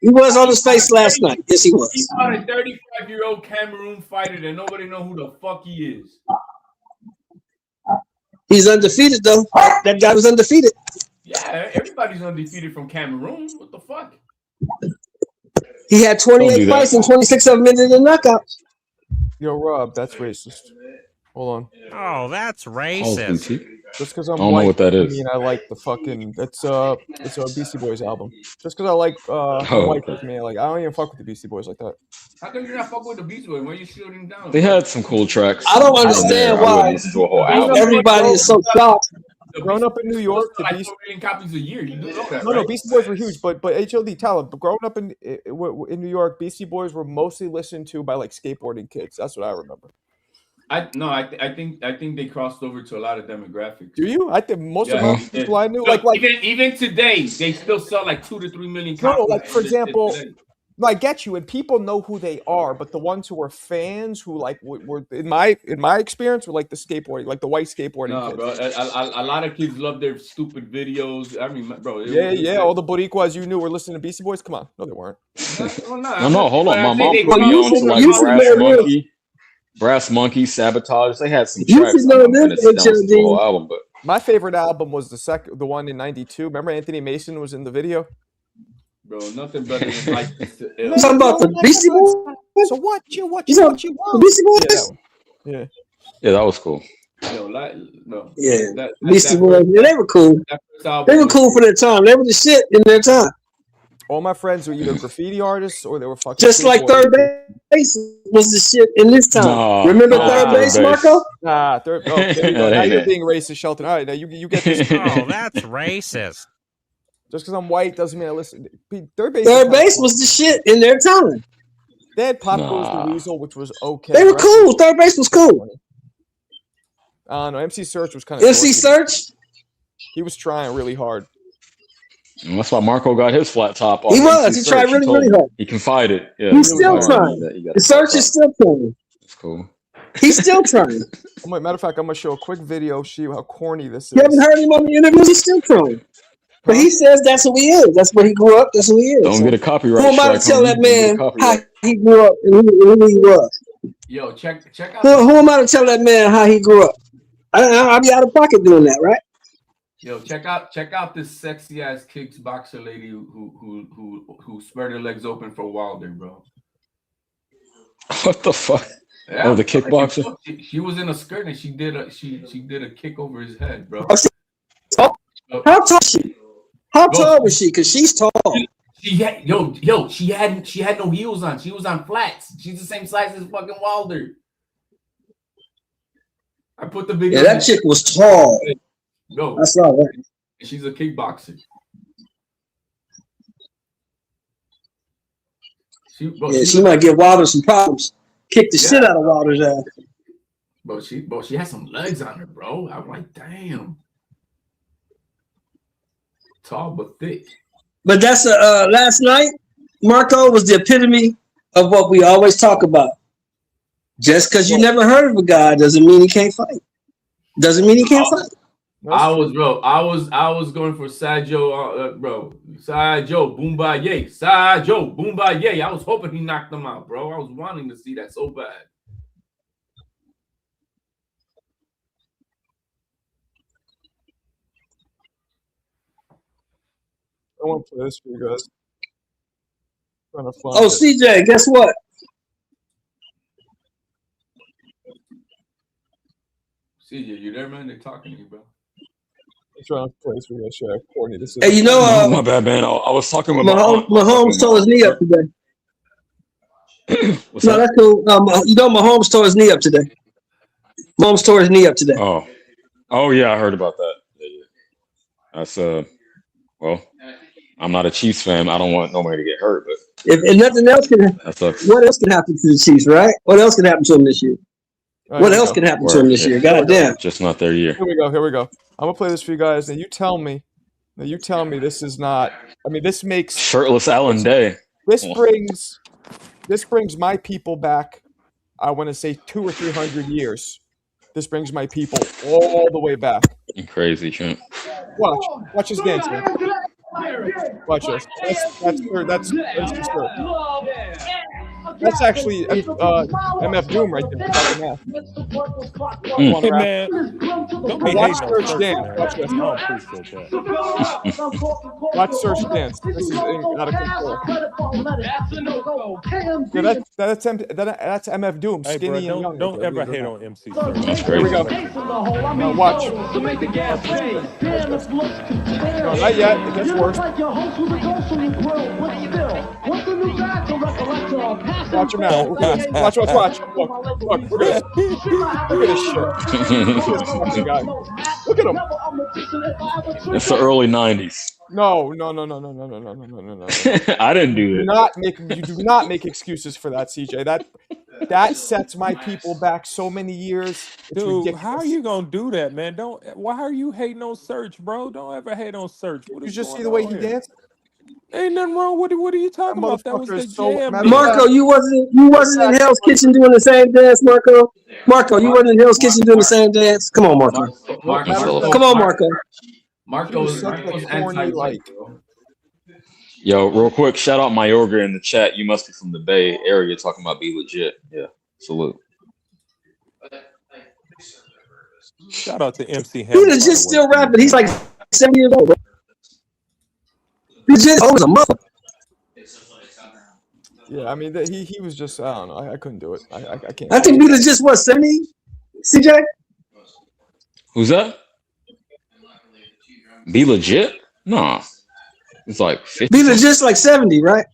He was on his face last night. Yes, he was. He fought a 35-year-old Cameroon fighter that nobody knows who the fuck he is. He's undefeated, though. That guy was undefeated. Yeah, everybody's undefeated from Cameroon. What the fuck? He had 28 fights and 26 of them ended in knockouts. Yo, Rob, that's racist. Hold on. Oh, that's Paul's racist. boutique. Just because I I'm don't know white what that doesn't is. mean I like the fucking. It's a Beastie Boys album. Just because I like I'm white okay. doesn't mean I don't even fuck with the Beastie Boys like that. How come you're not fucking with the Beast Boy? Why are you shooting down? They had some cool tracks. I don't here and there. understand I wouldn't why listen to a whole album. everybody is so shocked. Growing up in New York, the like Beastie 4 million copies a year. You do know that, No, right? Beastie Boys were huge, but HOD talent. But growing up in New York, Beastie Boys were mostly listened to by like skateboarding kids. That's what I remember. I think they crossed over to a lot of demographics. Do you? I think most of Yeah, the people I knew, Look, like even today, they still sell like 2 to 3 million no, copies. like for example, today. I get you, and people know who they are, but the ones who were fans, who like were in my experience, were like the skateboarding, like the white skateboarding No, kids. bro, a lot of kids love their stupid videos. I mean, bro. Yeah. All the Boricuas you knew were listening to Beastie Boys. Come on, no, they weren't. No, hold on. My mom put me on to like Brass Monkey, Sabotage. They had some tracks. I'm gonna sit down and listen to the whole album, but my favorite album was the one in '92. Remember Anthony Mason was in the video. Bro, nothing better than License to Ill. You talking about the Beastie Boys? So what you want? The Beastie Boys? Yeah, that was cool. Yo, no. Yeah, Beastie Boys. Yeah, they were cool. They were cool for their time. They were the shit in their time. All my friends were either graffiti artists or they were fucking. Just like Third Base was the shit in this time. Remember Third Base, Marco? Third. Oh, there you go. Now you're being racist, Shelton. All right, now you get this. Oh, that's racist. Just because I'm white doesn't mean I listen. Third Base was the shit in their time. They had Pop Goes the Weasel, which was okay. They were cool. Third Base was cool. I don't know. MC Search was kind of. MC Search? He was trying really hard. And that's why Marco got his flat top off. He was. He tried really hard. He confided. Yeah, he's still trying. The Search is still trying. That's cool. He's still trying. Matter of fact, I'm gonna show a quick video. See how corny this is. You haven't heard him on the interviews. He's still trying. But he says that's who he is. That's where he grew up. That's who he is. Don't get a copyright. Who am I to tell that man how he grew up and who he was? Yo, check out. Who am I to tell that man how he grew up? I'll be out of pocket doing that, right? Yo, check out this sexy ass kickboxer lady who spread her legs open for Wilder, bro. What the fuck? Yeah, oh, the kickboxer. She was in a skirt and she did a kick over his head, bro. How tall is she? How tall was she? Because she's tall. She had no heels on. She was on flats. She's the same size as fucking Wilder. I put the video. Yeah, that chick was tall. No, I saw that. She's a kickboxer. She might give Wilder some problems. Kick the shit out of Wilder's ass. But she has some legs on her, bro. I'm like, damn. Tall but thick. But that's last night, Marco was the epitome of what we always talk about. Just because you never heard of a guy doesn't mean he can't fight. Doesn't mean he can't fight. I was going for Sajo, bro. Sajo Boombaye. Sajo Boombaye. I was hoping he knocked him out, bro. I was wanting to see that so bad. I want to play this for you guys. Oh, CJ, guess what? CJ, you there, man? They're talking to you, bro. I'm trying to play this for you guys. Show how corny this is. Hey, you know, my bad, man. I was talking with Mahomes tore his knee up today. What's no, that? that's cool. You know, Mahomes tore his knee up today. Mahomes tore his knee up today. Oh yeah, I heard about that. Yeah. That's well, I'm not a Chiefs fan. I don't want nobody to get hurt, but if nothing else can, what else can happen to the Chiefs, right? What else can happen to them this year? What else can happen to him this year? God damn. Just not their year. Here we go. I'm gonna play this for you guys. Now you tell me this is not. I mean, this makes shirtless Alan Day. This brings my people back. I want to say 200 or 300 years. This brings my people all the way back. You crazy, Trent. Watch this dance, man. Watch this. That's just her. That's actually MF Doom right there. That's math. Hey man, don't be Watch hating on Search Search, Dance. man. Watch this. I don't appreciate that. Watch Search Dance. This is out of control. Yeah, that's MF Doom, Hey, bro, skinny and young. don't ever hate on MC Search. That's Here we crazy. go. Now watch. No, not yet. It gets worse. Watch him now. Look at this. Watch. Look. Look at this. Look at this shit. Look at this fucking guy. Look at him. It's the early 90s. No. I didn't do it. You do not make excuses for that, CJ. That sets my people back so many years. It's Dude, ridiculous. how are you gonna do that, man? Why are you hating on Search, bro? Don't ever hate on Search. What You is just going see the way on he here? danced? Ain't nothing wrong. What are you talking about? That was the jam. Marco, you wasn't in Hell's Kitchen doing the same dance, Marco. Marco, you wasn't in Hell's Kitchen doing the same dance. Come on, Marco. Come on, Marco. Marco's corny, like. Yo, real quick, shout out Mayorga in the chat. You must be from the Bay Area talking about Be Legit. Yeah, salute. Shout out to MC He Hammer. was just still rapping. He's like 70 years old, bro. He's just old as a mother. Yeah, I mean, he was just, I don't know. I couldn't do it. I can't. I think Beatles just, what, 70? CJ? Who's that? Be Legit? Nah. It's like 50. Beatles just like 70, right?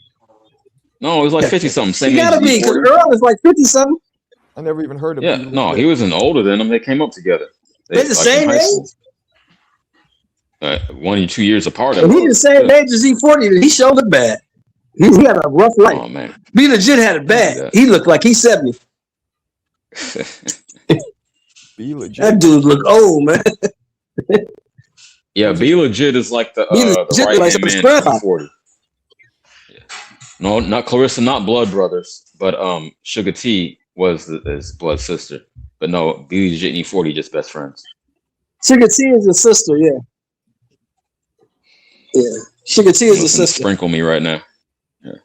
No, it was like 50 something. Same He gotta age be, as because E40. Earl is like 50 something. I never even heard of Yeah, him. no, he wasn't older than him. They came up together. They're the like, same in high school. age? 1 or 2 years apart. And he's the same age as E40. He showed it bad. He had a rough life. Oh, man. Be Legit had it bad. He looked like he's 70. Be Legit. That dude look old, man. Yeah, Be Legit is like the Legit right like hand some man scrap. to 40. Yeah. No, not Clarissa, not blood brothers, but Sugar T was his blood sister. But no, Be Legit and E40 just best friends. Sugar T is his sister, yeah. Yeah. Sugar T is his Listen, sister. sprinkle me right now. Yeah.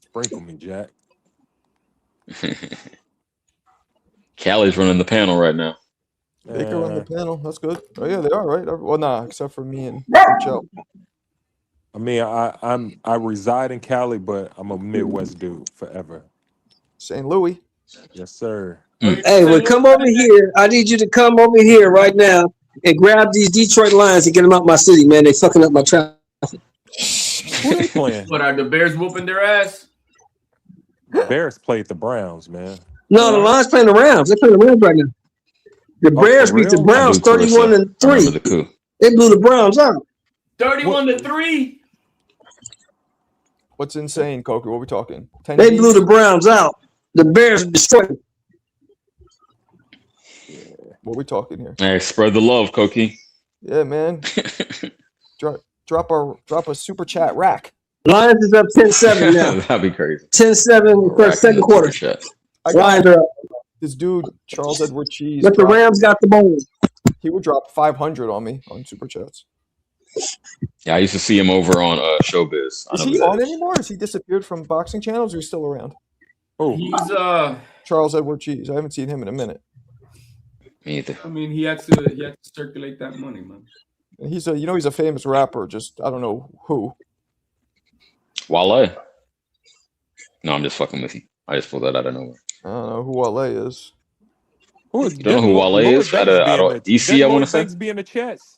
Sprinkle me, Jack. Callie's running the panel right now. Baker on the panel. That's good. Oh yeah, they are right. Well, nah, except for me and Joe. I mean, I reside in Cali, but I'm a Midwest dude forever. St. Louis. Yes, sir. Hey, well, come over here. I need you to come over here right now and grab these Detroit Lions and get them out my city, man. They fucking up my traffic. Who they playing? What are the Bears whooping their ass? Bears played the Browns, man. No, the Lions playing the Rams. They're playing the Rams right now. The Bears beat the Browns 31-3. They blew the Browns out. 31-3. What's insane, Coker? What are we talking? 10 They games? blew the Browns out. The Bears destroyed them. What are we talking here? Hey, spread the love, Koki. Yeah, man. drop a super chat rack. Lions is up 10-7 now. That'd be crazy. 10-7 for the second quarter. Lions are up. This dude, Charles Edward Cheese. But the Rams got the ball. He would drop 500 on me on super chats. Yeah, I used to see him over on Showbiz. Is he on anymore? Has he disappeared from boxing channels or is he still around? Oh, He's Charles Edward Cheese. I haven't seen him in a minute. Me either. I mean, he had to circulate that money, man. He's he's a famous rapper. Just I don't know who. Wale. No, I'm just fucking with you. I just pulled that out of nowhere. I don't know who Wale is. You don't know who Wale is? Out of DC, I want to say. Banks be in the chats.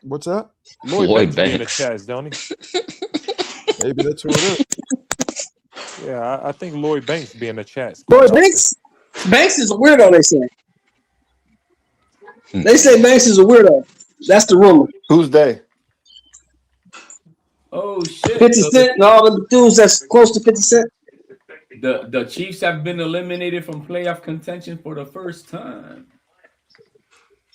What's that? Lloyd Be in the Banks. chats, don't he? Maybe that's who it is. Yeah, I think Lloyd Banks be in the chats. Boy, Banks is a weirdo, they say. They say Banks is a weirdo. That's the rumor. Who's they? Oh shit! 50 Cent and all the dudes that's close to 50 Cent. The Chiefs have been eliminated from playoff contention for the first time.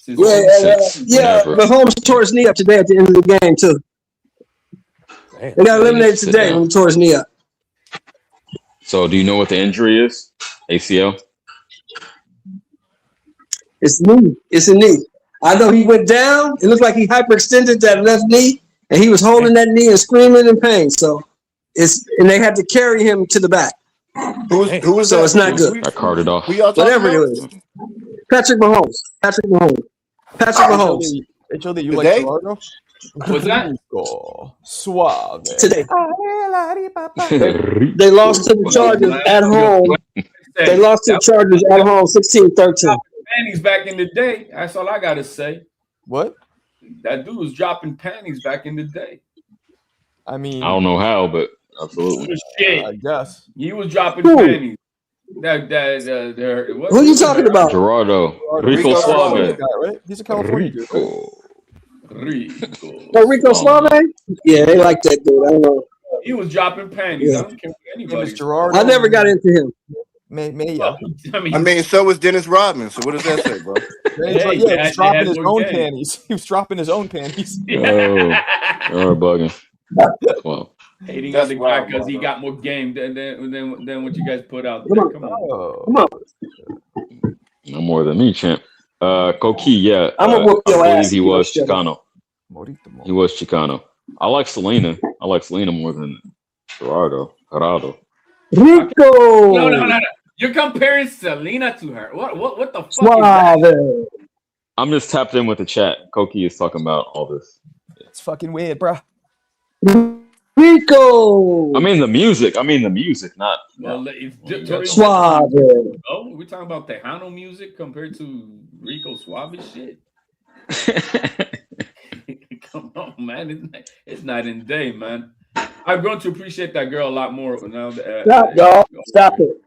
Yeah. But Holmes tore his knee up today at the end of the game too. Damn. They got eliminated today when he tore his knee up. So, do you know what the injury is? ACL? It's knee. It's a knee. I know he went down. It looked like he hyperextended that left knee, and he was holding that knee and screaming in pain. So and they had to carry him to the back. Who was So that? it's not good. I carted off. Who y'all talking Whatever it about? is. Patrick Mahomes. Patrick Mahomes. Patrick Mahomes. HOD, you like Today? Gerardo? What's that? Rico. Suave. Today. Rico. They lost to the Chargers at home. They lost to the Chargers at home 16-13. Panties back in the day. That's all I gotta say. What? That dude was dropping panties back in the day. I mean, I don't know how, but absolutely. Shit. I guess. He was dropping Who? panties. Who are you talking about? Gerardo. Rico Suave. Guy, right? He's a California dude. Rico. Oh, Rico Suave? Yeah, they like that dude. I don't know. He was dropping panties. Yeah. I don't care what anybody. Gerardo. I never got into him. Maya. I mean, so was Dennis Rodman. So what does that say, bro? He was dropping his own panties. He was dropping his own panties. Oh, you're bugging. Well, Hating That's on the guy wild, because he bro. got more game than what you guys put out there. Come on. Come on. no more than me, champ. Koki, yeah. I'm gonna whoop your I believe ass. he was Shut up. Chicano. He was Chicano. I like Selena. I like Selena more than Gerardo. Rico. No. You're comparing Selena to her. What the fuck is that? Suave. I'm just tapped in with the chat. Koki is talking about all this. It's fucking weird, bro. Rico. I mean the music, not. Well, Suave. Oh, we're talking about Tejano music compared to Rico Suave shit. Come on, man. It's night and day, man. I've grown to appreciate that girl a lot more now. Stop, y'all. Stop it.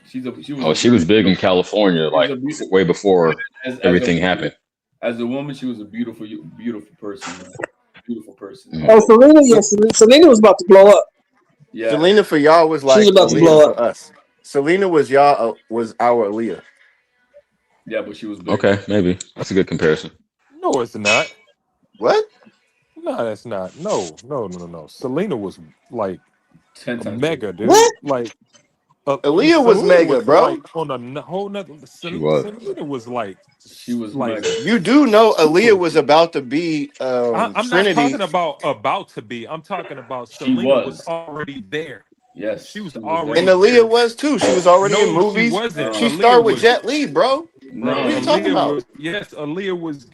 She was big in California, like way before everything happened. As a woman, she was a beautiful person. Man. Beautiful person. Mm. Oh, Selena, yes. Selena was about to blow up. Yeah. Selena for y'all was like She's about to blow Aaliyah up. for us. Selena was y'all was our Aaliyah. Yeah, but she was big. Okay, maybe that's a good comparison. No, it's not. What? No, that's not. No. Selena was like 10 times mega, dude. What? Like Aaliyah was Selena mega, bro. Like on a whole nother. She was. Selena was like. She was like. mega. You do know Aaliyah was about to be I'm Trinity. not talking about to be. I'm talking about Selena was already there. Yes, she was already. And Aaliyah was too. She was already in movies. She wasn't. She Aaliyah started with was, Jet Li, bro. No, what are you talking about? Yes, Aaliyah was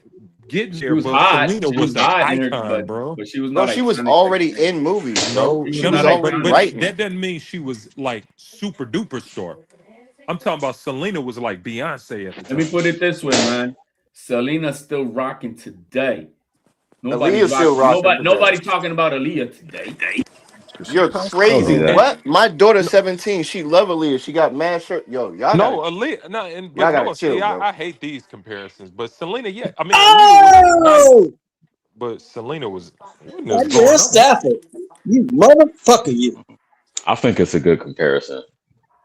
getting She there, was but hot. Selena She was was an hot in her, icon, bro. But she was No, not. she was iconic. already in movies, bro. She was already but writing. that doesn't mean she was like super duper star. I'm talking about Selena was like Beyonce at the time. Let me put it this way, man. Selena's still rocking today. Aaliyah's still rocking today. Nobody talking about Aaliyah today. You're crazy. What? My daughter's 17. She love Aaliyah. She got mad shirt. Yo, y'all No, gotta, Aaliyah. No, y'all but gotta no. chill, See, bro. I hate these comparisons. But Selena, yeah, I mean, Aaliyah was nice, but Selena was. Isaiah Stafford. You motherfucker, you. I think it's a good comparison.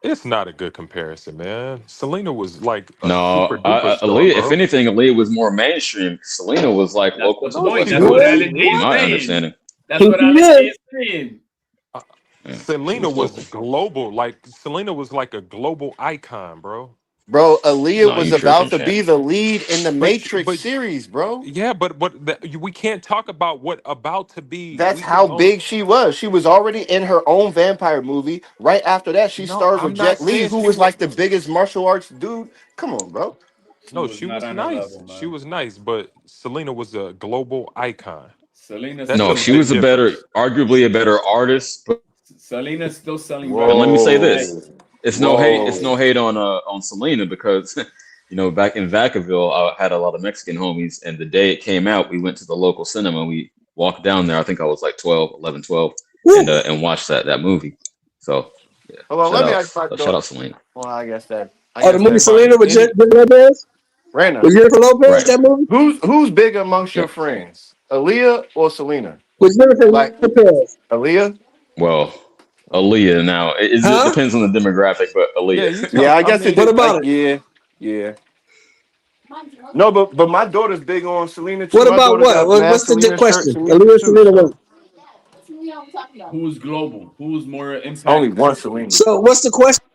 It's not a good comparison, man. Selena was like a No, super duper star, Aaliyah. bro. If anything, Aaliyah was more mainstream. Selena was like local to That's the what West, LBS is my saying. understanding. That's what LBS is saying. Selena was global. Like Selena was like a global icon, bro. Bro, Aaliyah No, was you about tripping, to be champ. the lead in the Matrix series, bro. Yeah, but we can't talk about what about to be. That's how big she was. She was already in her own vampire movie. Right after that, she starred with Jet Li, who was like the biggest martial arts dude. Come on, bro. No, she was nice. She was nice, but Selena was a global icon. No, she was arguably a better artist. But Selena's still selling. let me say this: it's no hate. It's Whoa. no hate on Selena because back in Vacaville, I had a lot of Mexican homies, and the day it came out, we went to the local cinema. We walked down there. I think I was like 12, and watched that movie. So, yeah. Hold on, let me ask my Shout daughter. out Selena. Well, I guess that. Oh, the movie Selena with Jennifer Lopez? Rana. With Jennifer Lopez, Right. that movie? Who's big amongst your friends? Aaliyah or Selena? With Jennifer Lopez. Aaliyah? Well, Aaliyah now. It depends on the demographic, but Aaliyah. Yeah, I guess it. What about it? Yeah. No, but my daughter's big on Selena too. What My about daughter got what? mad What's the Selena question? shirts, Aaliyah, too, Selena, so. what? Who's global? Who's more impact? Only one Selena. So what's the question?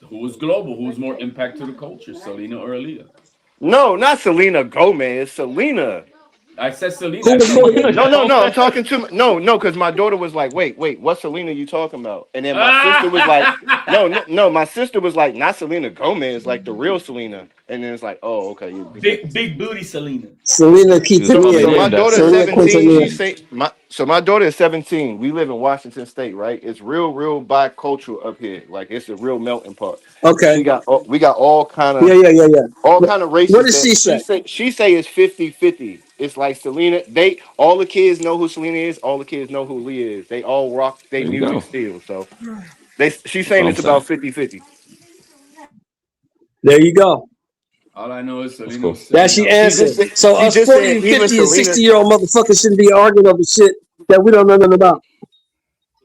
Who's global? Who's more impact to the culture? Selena or Aaliyah? No, not Selena Gomez. Selena. I said Selena. Who I was said more? No. I'm talking to no, because my daughter was like, wait, what Selena you talking about? And then my sister was like, no. My sister was like, not Selena Gomez, like the real Selena. And then it's like, oh, okay. big booty Selena. Selena She was probably Quintanilla. So my named daughter after is Selena 17. She Quintanilla. say my daughter is 17. We live in Washington State, right? It's real bicultural up here. Like it's a real melting pot. Okay. We got all kind of Yeah. What races does that she say? she say is 50-50. It's like Selena, all the kids know who Selena is, all the kids know who Leah is. They all rock their There you music go. still. So she's That's what saying I'm it's about saying. 50-50. There you go. All I know is That's Selena cool. was That selling she out. answered. So She us just 40 said and even 50 and Selena. 60-year-old motherfuckers shouldn't be arguing over shit that we don't know nothing about.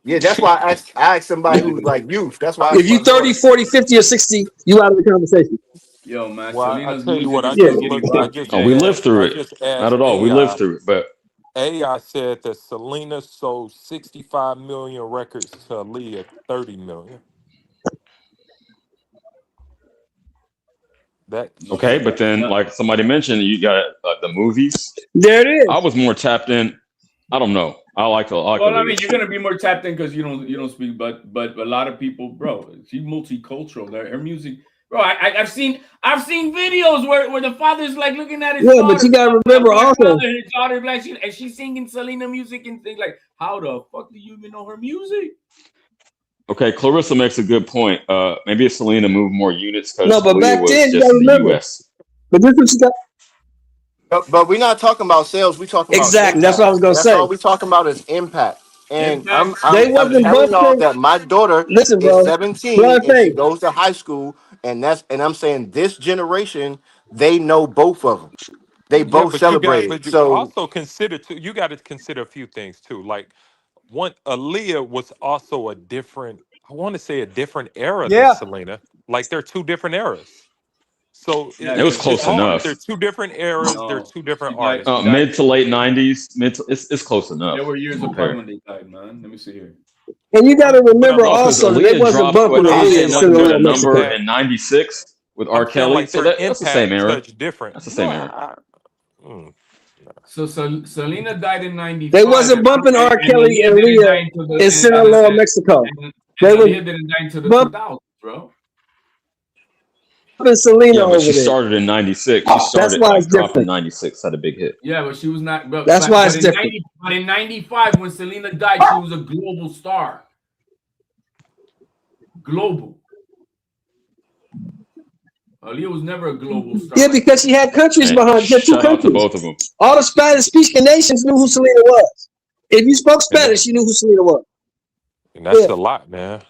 Yeah, that's why I asked somebody who's like youth. That's why I asked If my you 30, daughter. 40, 50, or 60, you out of the conversation. Yo, man, Well, I Selena's tell you what, music I is Yeah. still just getting looked. I rocked, just Oh, we man. lived asked. through I it. just Not asked at all. We lived AI. through it. But AI said that Selena sold 65 million records to Aaliyah 30 million. That's okay, but then No. like somebody mentioned, you got the movies. There it I is. was more tapped in. I don't know. I like Well, I mean, Aaliyah you're shit. gonna be more tapped in because you don't speak, but a lot of people, bro, she's multicultural. Her music, bro. I've seen videos where the father's like looking at his Yeah, but daughter, you got to a remember black also, father, and his daughter black, and she's singing Selena music and things like, how the fuck do you even know her music? Okay, Clarissa makes a good point. Maybe if Selena moved more units no, because but Aaliyah back was then, you got just to in the remember. U.S. But this is what you got. But we're not talking about sales. We're talking about Exactly. That's what I impact. was going to That's all say. we're talking about is impact. And Impact. They I'm wasn't telling y'all busting. that my daughter Listen, is bro. 17 One and she thing. goes to high school, and I'm saying this generation, they know both of them. They Yeah, both celebrated. but you So also consider too. You got to consider a few things too. Like one, Aaliyah was also a different. I want to say a different era than Yeah. Selena. Like they're two different eras. So Yeah, It was because it's close hard. enough. They're two different eras. They're no, two different she died. She artists. died. Mid to late '90s. It's close There enough were years to apart compare. when they died, man. Let me see here. And you got to But remember No, because also that they Aaliyah wasn't dropped bumping what no, I'm Aaliyah AJ in saying like like put their a Cinderella, number Mexico. impact. in '96 with R. I'm saying Kelly. like So their that's the same impact era. touched different. That's the No, same era. mm, So Selena died in They '95, wasn't bumping R. and Kelly Aaliyah and didn't die Leah until the in Sinaloa, Mexico. and They was Aaliyah didn't die until the bumping 2000s, bro. Selena Yeah, but she over there. started in '96. She That's started why it's like dropped in different. '96. Had a big hit. Yeah, but she was not. That's why it's But in different. '95, when Selena died, she was a global star. Global. Aaliyah was never a global star Yeah, like because she had countries Hey, behind. She had two shout out to countries. both of them. All the Spanish-speaking nations knew who Selena was. If you spoke and Spanish, you knew who Selena was. that's Yeah. a lot, man.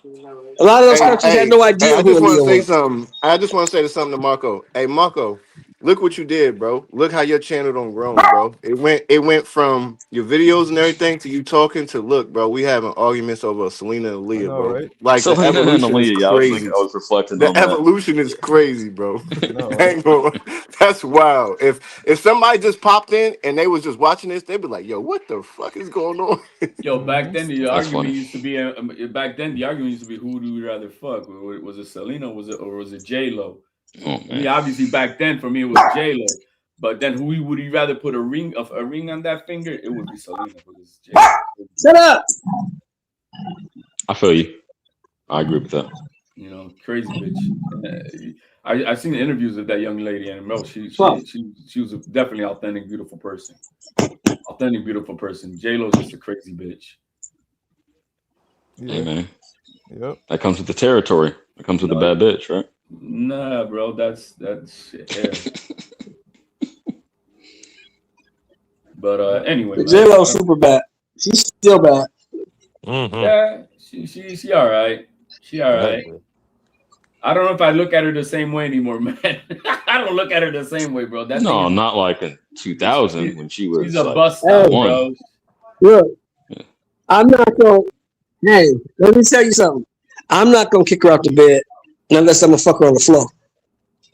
A lot of those hey, countries had no idea I who just want to Aaliyah say was. something. I just want to say something to Marco. Hey, Marco, look what you did, bro. Look how your channel done grown, bro. It went from your videos and everything to you talking to look, bro. We having arguments over Selena and I Leah, know, bro. right? Like the Selena and evolution is Aaliyah. Yeah, crazy. I was reflecting The on that. evolution is crazy, bro. I know, I right? ain't gonna- That's wild. If somebody just popped in and they was just watching this, they'd be like, "Yo, what the fuck is going on?" Yo, back then the That's argument funny. used to be who do we rather fuck? Was it Selena? Was it J Lo? Oh I mean, man. obviously back then for me it was J Lo, but then who would you rather put a ring on that finger? It would be Selena because J Lo. Shut up. I feel you. I agree with that. You know, crazy bitch. I seen the interviews of that young lady, and bro, she was definitely authentic, beautiful person. Authentic, beautiful person. J Lo's just a crazy bitch. Hey man. Yep. That comes with the territory. That comes with the bad bitch, right? Nah, bro, that's shit. Yeah. But anyway, man. J-Lo's super bad. She's still bad. Mm-hmm. Yeah, she all right. She all right. I don't know if I look at her the same way anymore, man. I don't look at her the same way, bro. That No, thing is, not like in 2000 when she was she's a like bust out, one. bro. Look, I'm not going to, hey, let me tell you something. I'm not going to kick her out the bed unless I'm going to fuck her on the floor.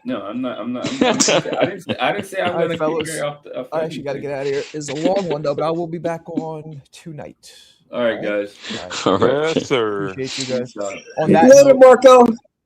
No, I'm not. I didn't say I'm All gonna right, fellas. kick her off the. I actually got to get out of here. It's a long one though, but I will be back on tonight. All right, guys. All right. Yes, sir. Appreciate you guys. Peace out. On that Later, note, Marco.